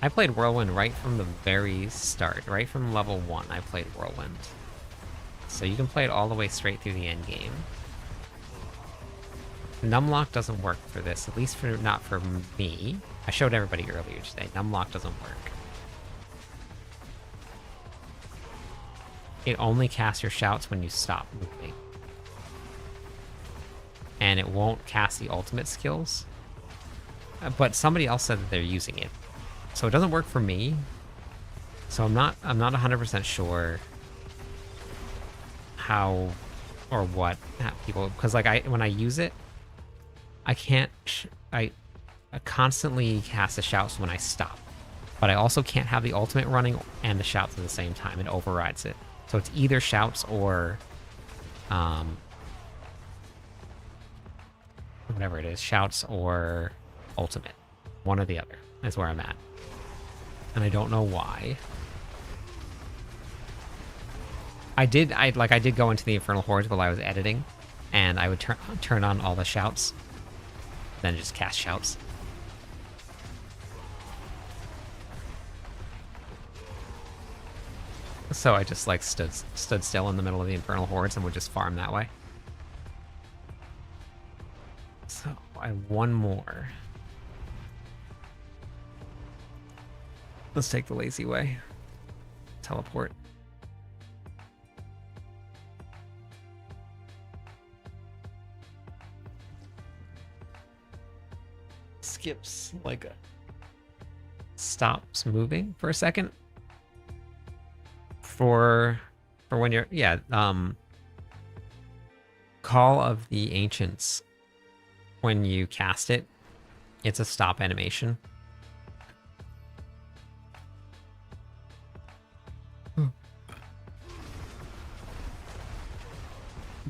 I played Whirlwind right from the very start. Right from level 1, I played Whirlwind. So you can play it all the way straight through the end game. Numlock doesn't work for this, at least not for me. I showed everybody earlier today. Numlock doesn't work. It only casts your shouts when you stop moving. And it won't cast the ultimate skills. But somebody else said that they're using it. So it doesn't work for me. So I'm not 100% sure how or what people, because like when I use it, I can't, I constantly cast the shouts when I stop, but I also can't have the ultimate running and the shouts at the same time. It overrides it. So it's either shouts or, whatever it is, shouts or ultimate. One or the other is where I'm at. And I don't know why. I did go into the Infernal Hordes while I was editing, and I would turn on all the shouts. Then just cast shouts. So I just like stood still in the middle of the Infernal Hordes and would just farm that way. So I have one more. Let's take the lazy way. Teleport. Skips like stops moving for a second for when you're Call of the Ancients, when you cast it, it's a stop animation.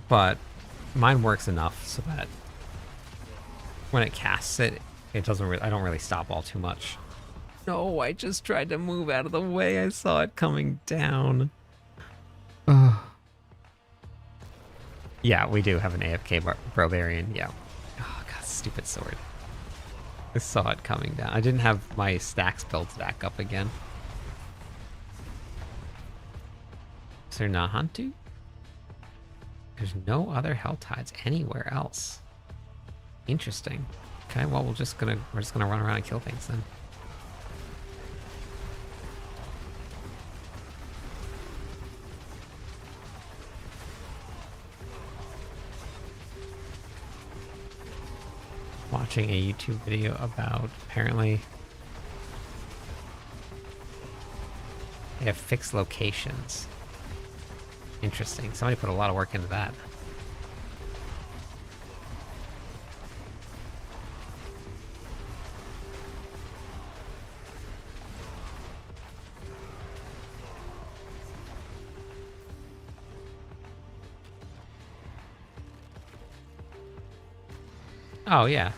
But mine works enough so that when it casts it, it doesn't really, I don't really stop all too much. No, I just tried to move out of the way. I saw it coming down. Yeah, we do have an AFK Barbarian. Yeah. Oh, God, stupid sword. I saw it coming down. I didn't have my stacks built back up again. Is there Nahantu? There's no other Helltides anywhere else. Interesting. Okay, well we're just gonna run around and kill things then. Watching a YouTube video about apparently they have fixed locations. Interesting. Somebody put a lot of work into that. Oh, yeah.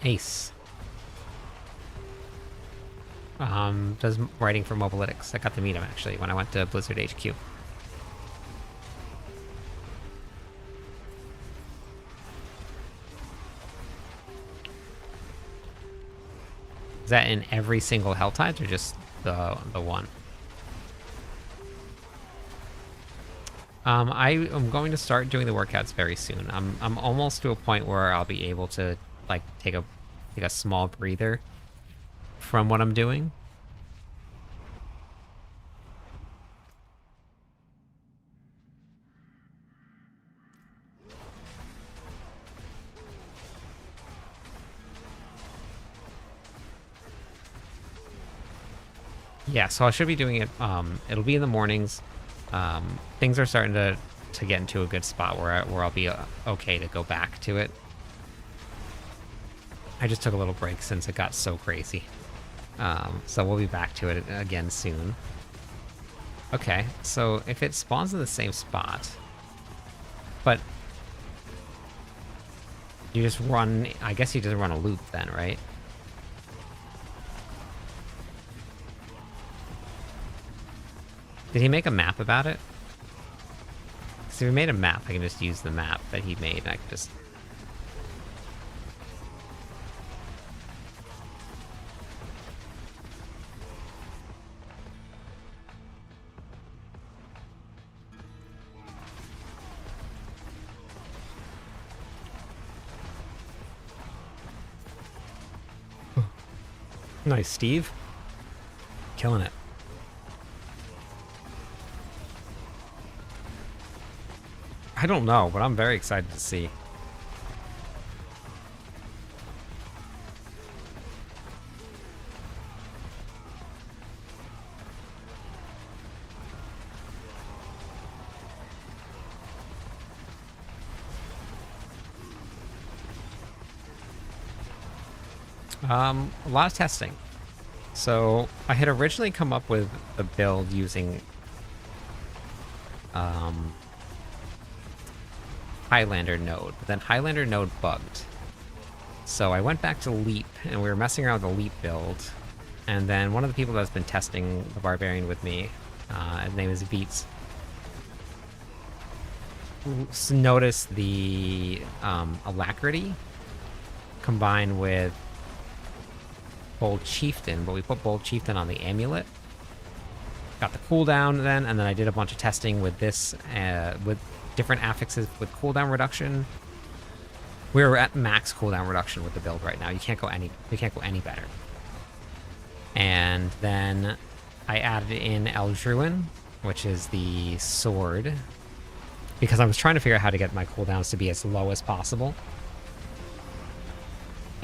Ace. Does writing for Mobalytics. I got to meet him, actually, when I went to Blizzard HQ. Is that in every single Helltide, or just the one? I am going to start doing the workouts very soon. I'm almost to a point where I'll be able to like take a small breather from what I'm doing. Yeah, so I should be doing it. It'll be in the mornings. Things are starting to get into a good spot where I'll be okay to go back to it. I just took a little break since it got so crazy. So we'll be back to it again soon. Okay, so if it spawns in the same spot, but you just run, I guess you just run a loop then, right? Did he make a map about it? Because if he made a map, I can just use the map that he made, and I can just... Nice, Steve. Killing it. I don't know, but I'm very excited to see. A lot of testing. So I had originally come up with a build using Highlander node, but then Highlander node bugged. So I went back to Leap, and we were messing around with the Leap build, and then one of the people that's been testing the Barbarian with me, his name is Beats, noticed the Alacrity combined with Bold Chieftain, but we put Bold Chieftain on the Amulet. Got the cooldown then, and then I did a bunch of testing with this, with different affixes with cooldown reduction. We're at max cooldown reduction with the build right now. You can't go any better. And then I added in Eldruin, which is the sword, because I was trying to figure out how to get my cooldowns to be as low as possible.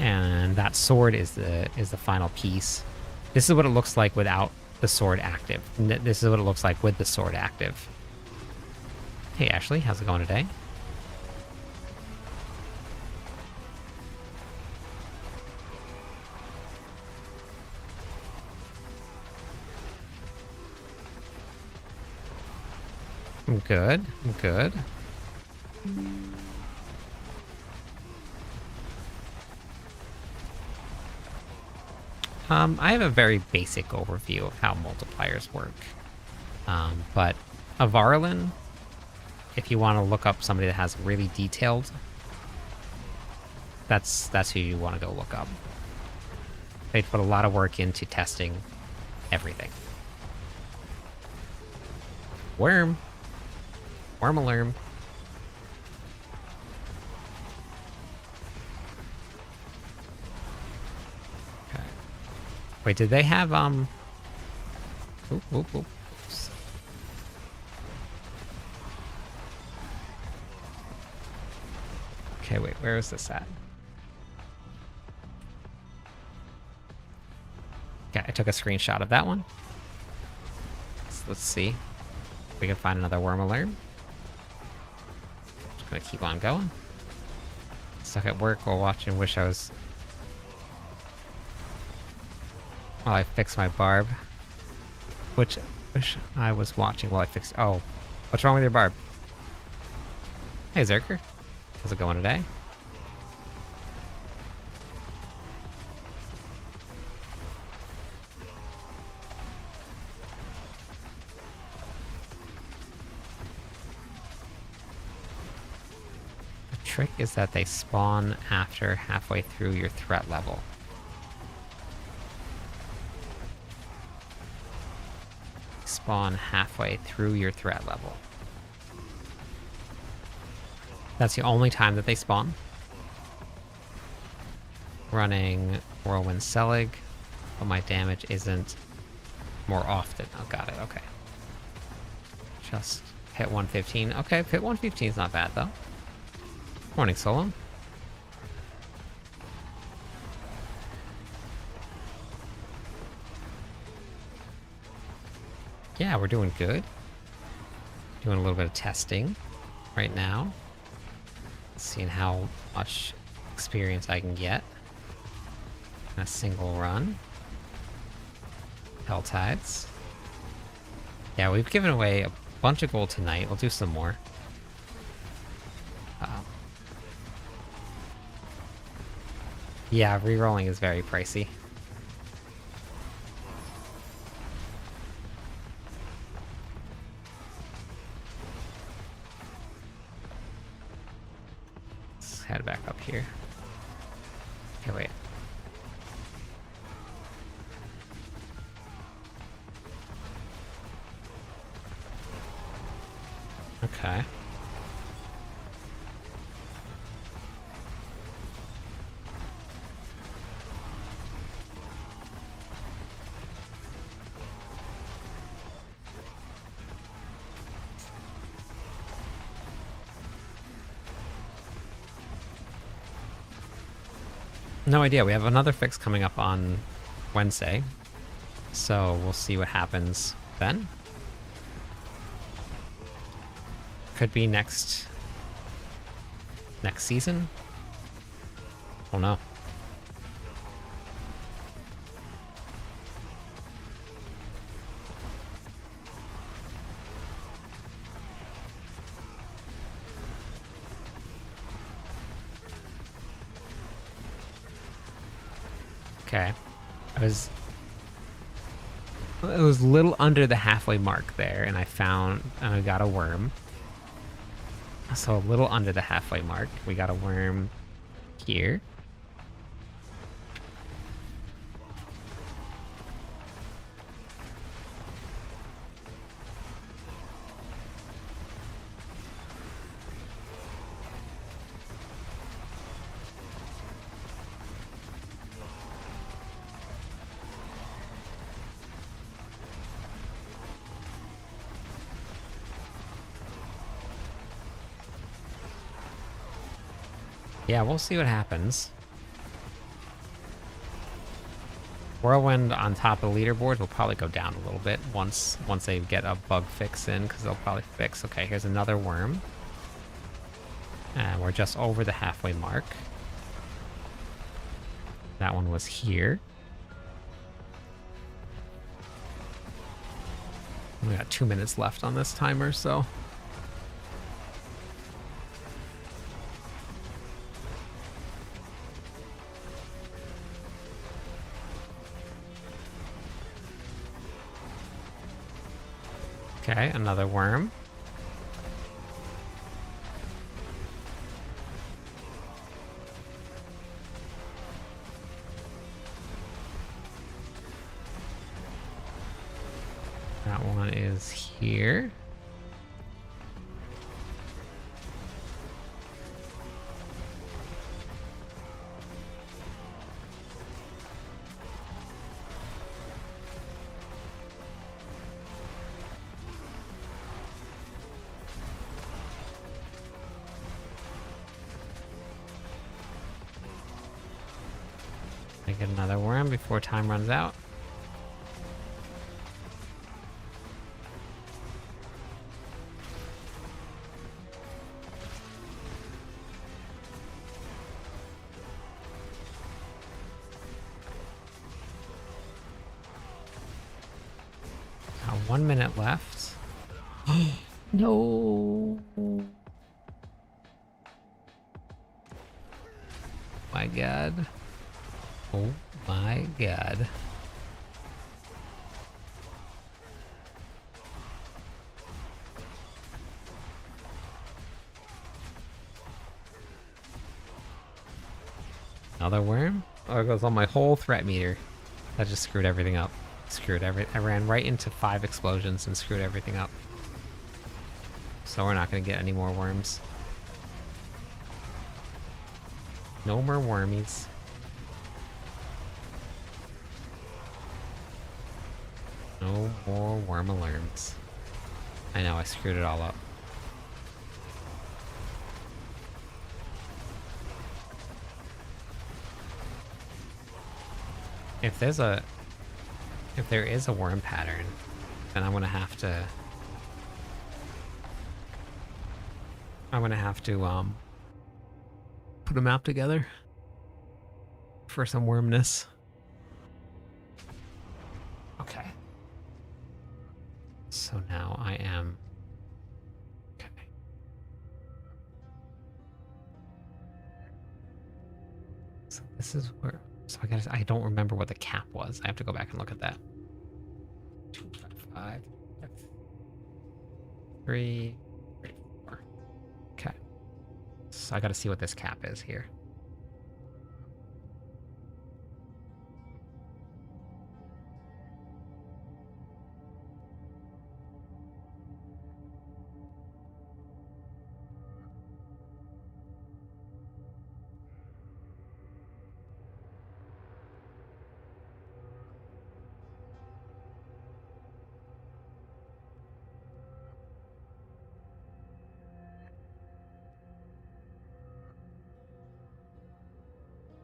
And that sword is the final piece. This is what it looks like without the sword active. This is what it looks like with the sword active. Hey Ashley, how's it going today? I'm good. I'm good. I have a very basic overview of how multipliers work. But Avarlin, if you want to look up somebody that has really detailed, that's who you want to go look up. They put a lot of work into testing everything. Worm. Worm-alarm. Okay. Wait, did they have, Oop, oop, oop. Oops. Okay, wait, where is this at? Okay, I took a screenshot of that one. So let's see if we can find another Worm-alarm. Just gonna keep on going. Stuck at work while watching While I fix my barb. Wish I was watching while I fix... Oh, what's wrong with your barb? Hey, Zerker. How's it going today? The trick is that they spawn after halfway through your threat level. Spawn halfway through your threat level. That's the only time that they spawn. running Whirlwind Selig, but my damage isn't more often. Oh, got it. Okay. Just hit 115. Okay, hit 115 is not bad, though. Morning, Solo. Yeah, we're doing good. Doing a little bit of testing right now. Seeing how much experience I can get in a single run. Helltides. Yeah, we've given away a bunch of gold tonight. We'll do some more. Yeah, rerolling is very pricey. Let's head back up here. Okay, wait. Okay. No idea. We have another fix coming up on Wednesday, so we'll see what happens then. Could be next season. Don't know. Okay. It was a little under the halfway mark there, and I got a worm. So a little under the halfway mark. We got a worm here. Yeah, we'll see what happens. Whirlwind on top of the leaderboard will probably go down a little bit once they get a bug fix in, because they'll probably fix. Okay, here's another worm. And we're just over the halfway mark. That one was here. We got 2 minutes left on this timer, so... Okay, another worm. That one is here. I get another worm before time runs out. Got 1 minute left. No. My God. Oh my God. Another worm? Oh, it goes on my whole threat meter. That just screwed everything up. I ran right into 5 explosions and screwed everything up. So we're not going to get any more worms. No more wormies. No more worm alarms. I know, I screwed it all up. If there is a worm pattern, then I'm gonna have to put a map together for some wormness. Okay. So now I am... Okay. So this is where... So I don't remember what the cap was. I have to go back and look at that. 2, 5, 3, 4. Okay. So I gotta see what this cap is here.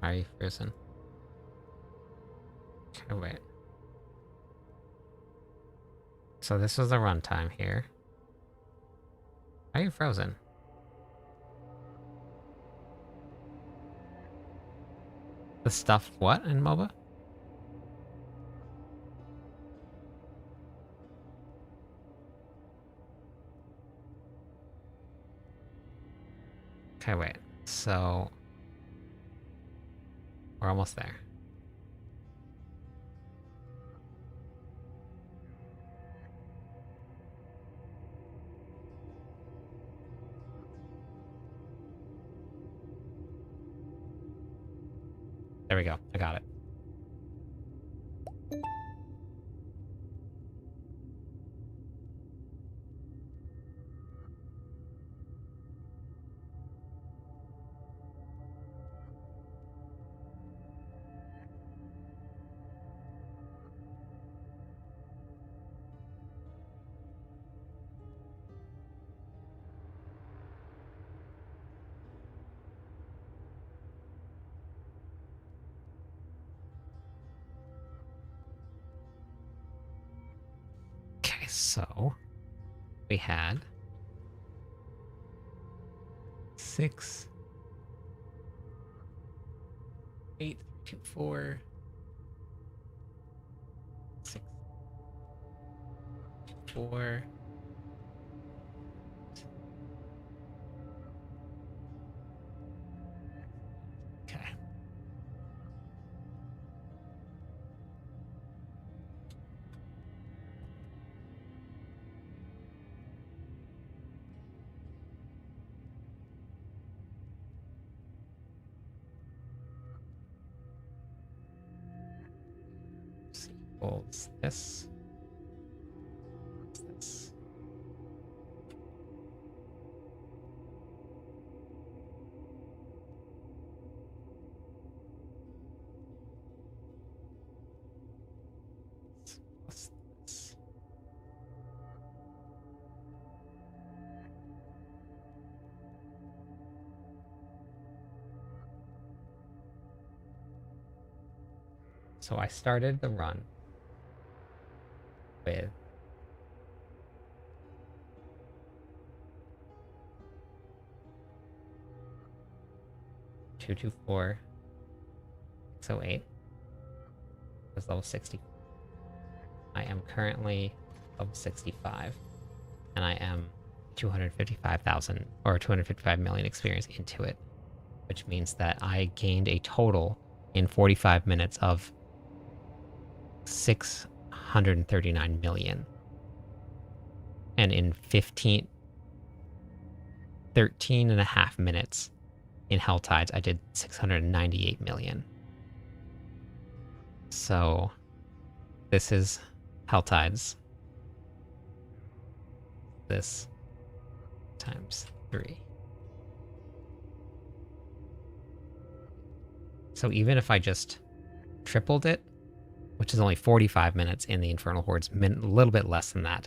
Are you frozen? Okay, wait. So this was the runtime here. Are you frozen? The stuff what in MOBA? Okay, wait. So we're almost there. There we go. I got it. Okay, so we had 6, 8, 2, 4, 6, 4. Okay. Equals this. This. Plus this. So I started the run with 224 608. Was level 60. I am currently level 65, and I am 255,000 or 255 million experience into it, which means that I gained a total in 45 minutes of 639 million. And in 13 and a half minutes in Helltides, I did 698 million. So this is Helltides. This times 3. So even if I just tripled it, which is only 45 minutes in the Infernal Hordes, a little bit less than that.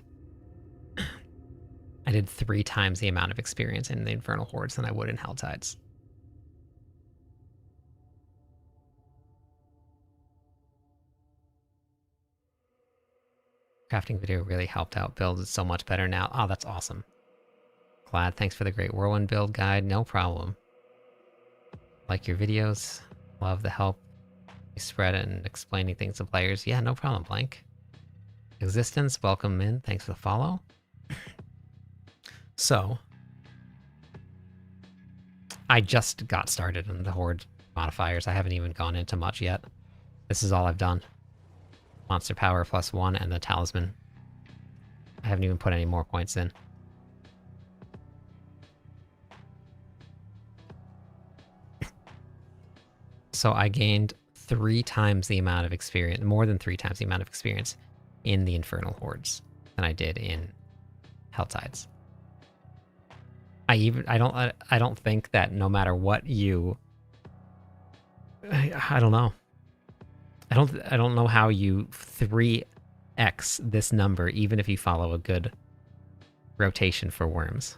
I did 3 times the amount of experience in the Infernal Hordes than I would in Helltides. Crafting video really helped out build. It's so much better now. Oh, that's awesome. Glad. Thanks for the great Whirlwind build guide. No problem. Like your videos. Love the help you spread and explaining things to players. Yeah, no problem, Blank. Existence, welcome in. Thanks for the follow. So, I just got started in the Horde modifiers. I haven't even gone into much yet. This is all I've done. Monster power +1 and the talisman. I haven't even put any more points in. So I gained 3 times the amount of experience, more than 3 times the amount of experience in the Infernal Hordes than I did in Helltides. I don't think that no matter what you, I don't know. I don't know how you 3x this number, even if you follow a good rotation for worms.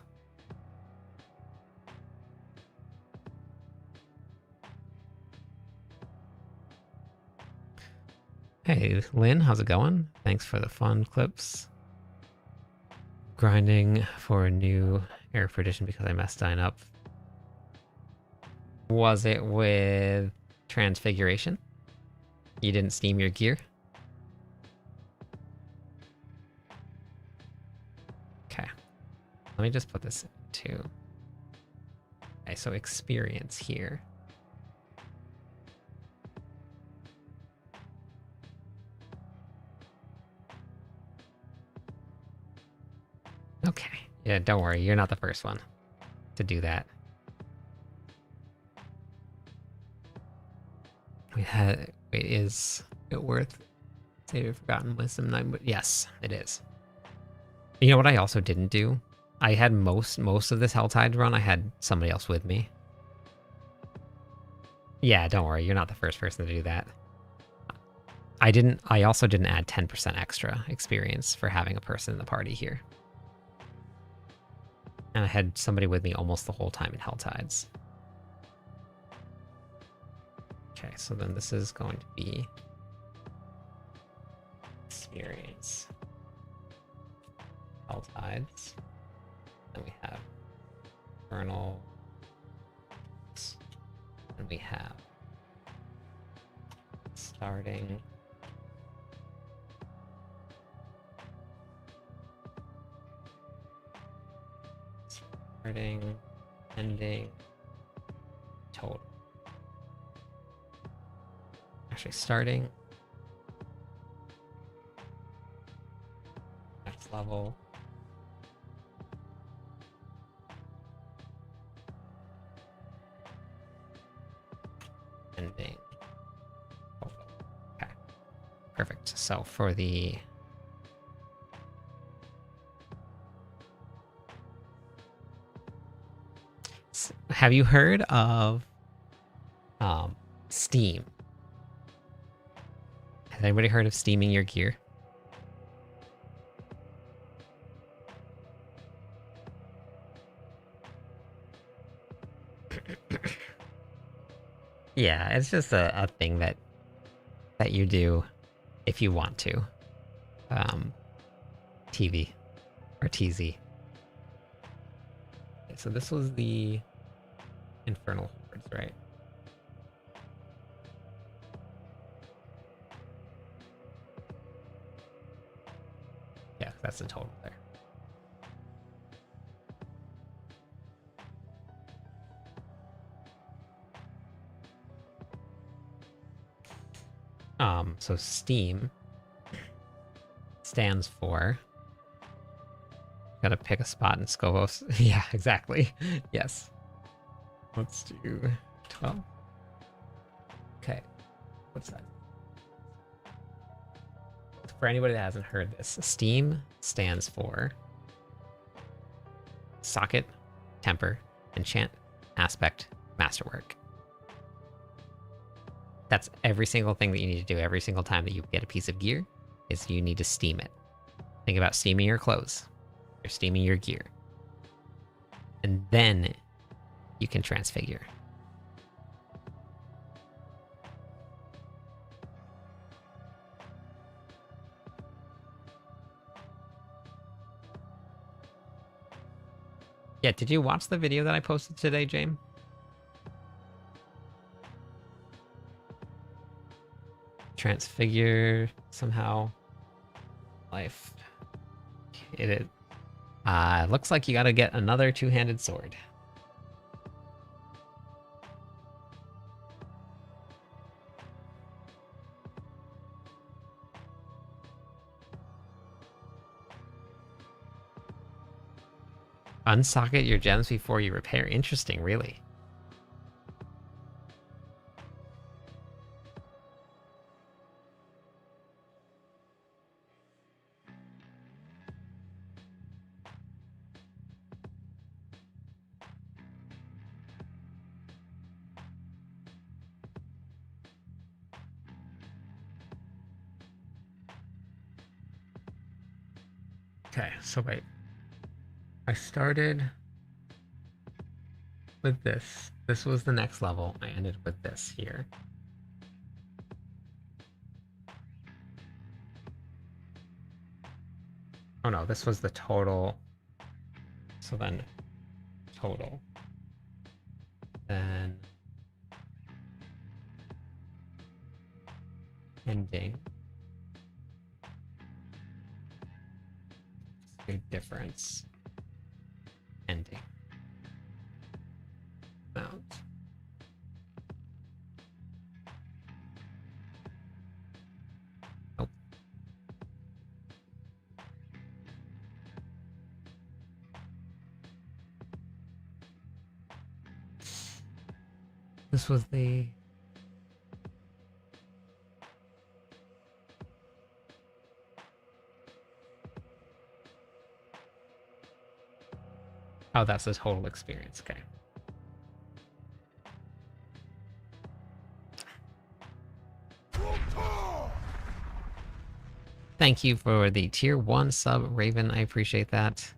Hey, Lynn, how's it going? Thanks for the fun clips. Grinding for a new Air Perdition because I messed Dine up. Was it with Transfiguration? You didn't steam your gear? Okay. Let me just put this into... Okay, so experience here. Okay. Yeah, don't worry. You're not the first one to do that. We had... Wait, is it worth Save of Forgotten Wisdom 9? But yes, it is. You know what I also didn't do? I had most of this Helltide run, I had somebody else with me. Yeah, don't worry. You're not the first person to do that. I also didn't add 10% extra experience for having a person in the party here. And I had somebody with me almost the whole time in Helltides. Okay, so then this is going to be experience. Helltides. Then we have Infernal. And we have starting. Starting, ending, total. Actually, starting. Next level. Ending. Total. Okay. Perfect. So for the... Have you heard of Steam? Has anybody heard of steaming your gear? Yeah, it's just a thing that you do if you want to. TV or TZ. Okay, so this was the Infernal Hordes, right? Yeah, that's the total there. So Steam stands for... Gotta pick a spot in Scovos. Yeah, exactly. Yes. Let's do 12. Okay. What's that? For anybody that hasn't heard this, Steam stands for Socket, Temper, Enchant, Aspect, Masterwork. That's every single thing that you need to do every single time that you get a piece of gear, is you need to steam it. Think about steaming your clothes. You're steaming your gear. And then you can transfigure. Yeah, did you watch the video that I posted today, James? Transfigure somehow. Life. It looks like you gotta get another two-handed sword. Unsocket your gems before you repair. Interesting, really. Okay, so wait. I started with this. This was the next level. I ended with this here. Oh no, this was the total. So then total. Then ending. Big difference. Ending. Mount. Nope. This was the... Oh, that's the total experience. Okay. Thank you for the tier 1 sub, Raven. I appreciate that.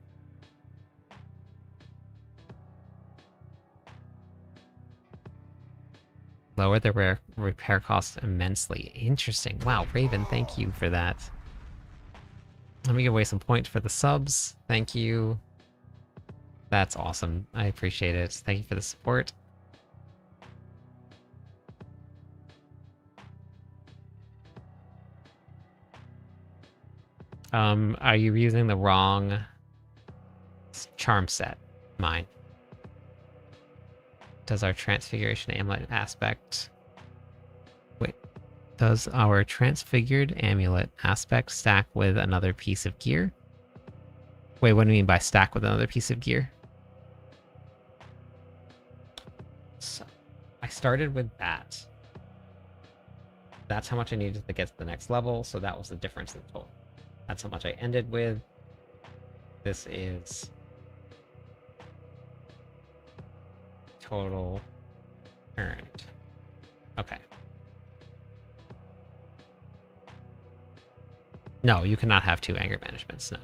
Lower the repair costs immensely. Interesting. Wow, Raven, thank you for that. Let me give away some points for the subs. Thank you. That's awesome. I appreciate it. Thank you for the support. Are you using the wrong charm set? Mine. Does our transfiguration amulet aspect... Wait. Does our transfigured amulet aspect stack with another piece of gear? Wait, what do you mean by stack with another piece of gear? So, I started with that. That's how much I needed to get to the next level, so that was the difference in total. That's how much I ended with. This is total earned. Okay. No, you cannot have two anger managements, no.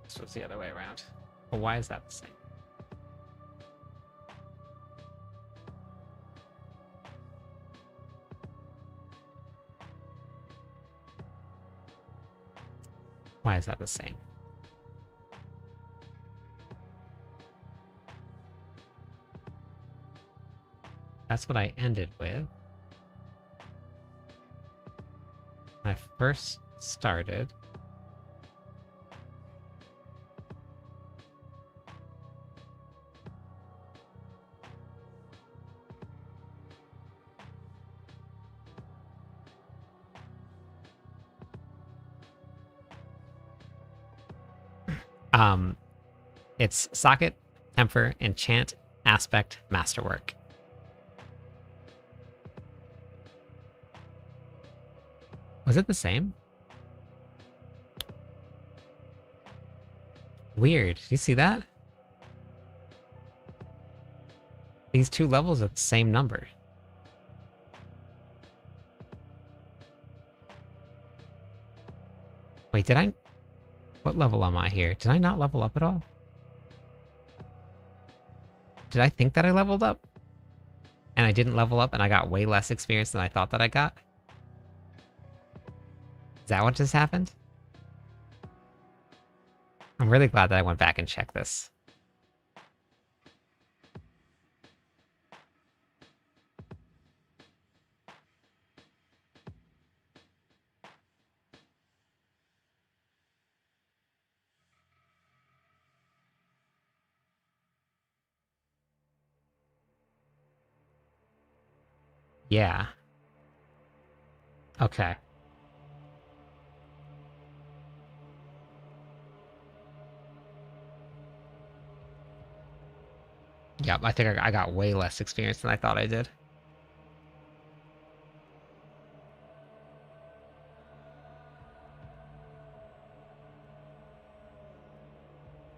So it's the other way around. Well, why is that the same? Why is that the same? That's what I ended with. first started. It's socket, temper, enchant, aspect, masterwork. Was it the same? Weird. Did you see that? These two levels are the same number. Wait, did I... What level am I here? Did I not level up at all? Did I think that I leveled up? And I didn't level up and I got way less experience than I thought that I got? Is that what just happened? I'm really glad that I went back and checked this. Yeah. Okay. Yep, I think I got way less experience than I thought I did.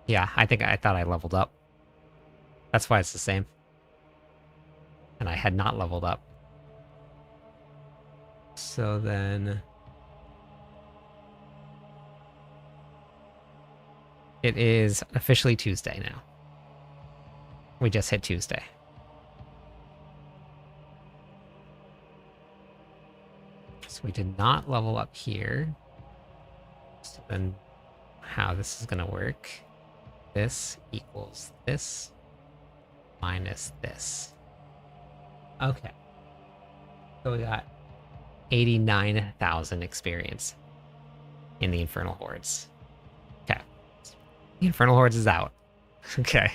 Yeah, I thought I leveled up. That's why it's the same. And I had not leveled up. So then... It is officially Tuesday now. We just hit Tuesday. So we did not level up here. So then how this is going to work. This equals this minus this. Okay. So we got 89,000 experience in the Infernal Hordes. Okay. The Infernal Hordes is out. Okay.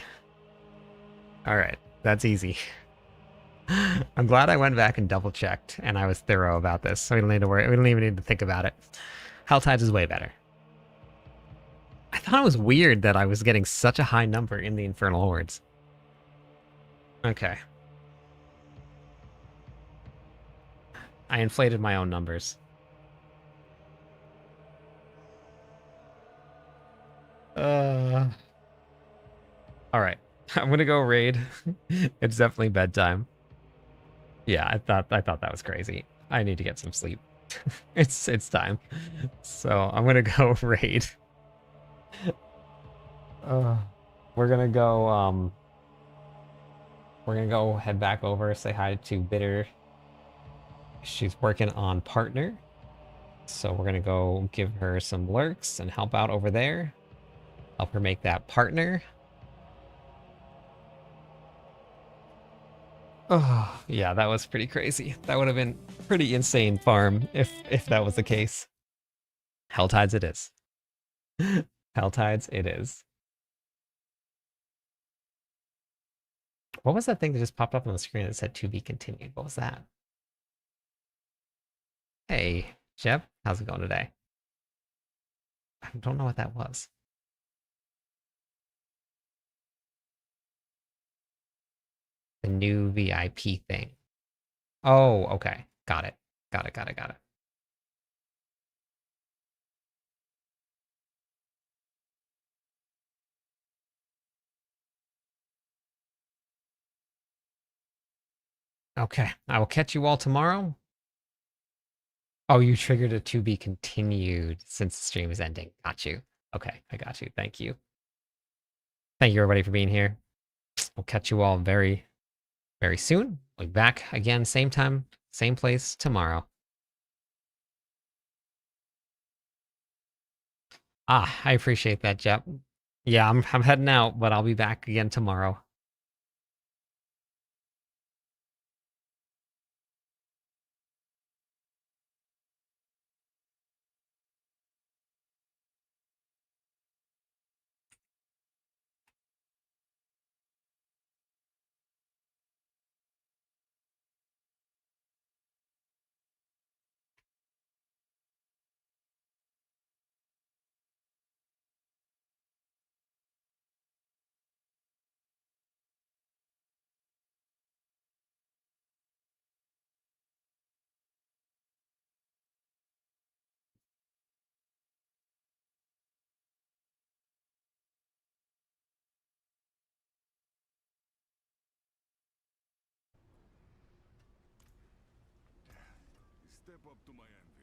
Alright, that's easy. I'm glad I went back and double checked and I was thorough about this, so we don't need to worry. We don't even need to think about it. Helltides is way better. I thought it was weird that I was getting such a high number in the Infernal Hordes. Okay. I inflated my own numbers. Alright. I'm gonna go raid. It's definitely bedtime. Yeah, I thought that was crazy. I need to get some sleep. It's time. So I'm gonna go raid. We're gonna go head back over, say hi to Bitter. She's working on partner. So we're gonna go give her some lurks and help out over there. Help her make that partner. Oh, yeah, that was pretty crazy. That would have been pretty insane farm if that was the case. Helltides it is. Helltides it is. What was that thing that just popped up on the screen that said to be continued? What was that? Hey, Jeb, how's it going today? I don't know what that was. The new VIP thing. Oh, okay. Got it. Got it. Okay, I will catch you all tomorrow. Oh, you triggered a to be continued since the stream is ending. Got you. Okay, I got you. Thank you. Thank you, everybody, for being here. We'll catch you all very, very soon. We'll be back again, same time, same place tomorrow. Ah, I appreciate that, Jep. Yeah, I'm heading out, but I'll be back again tomorrow. step up to my end.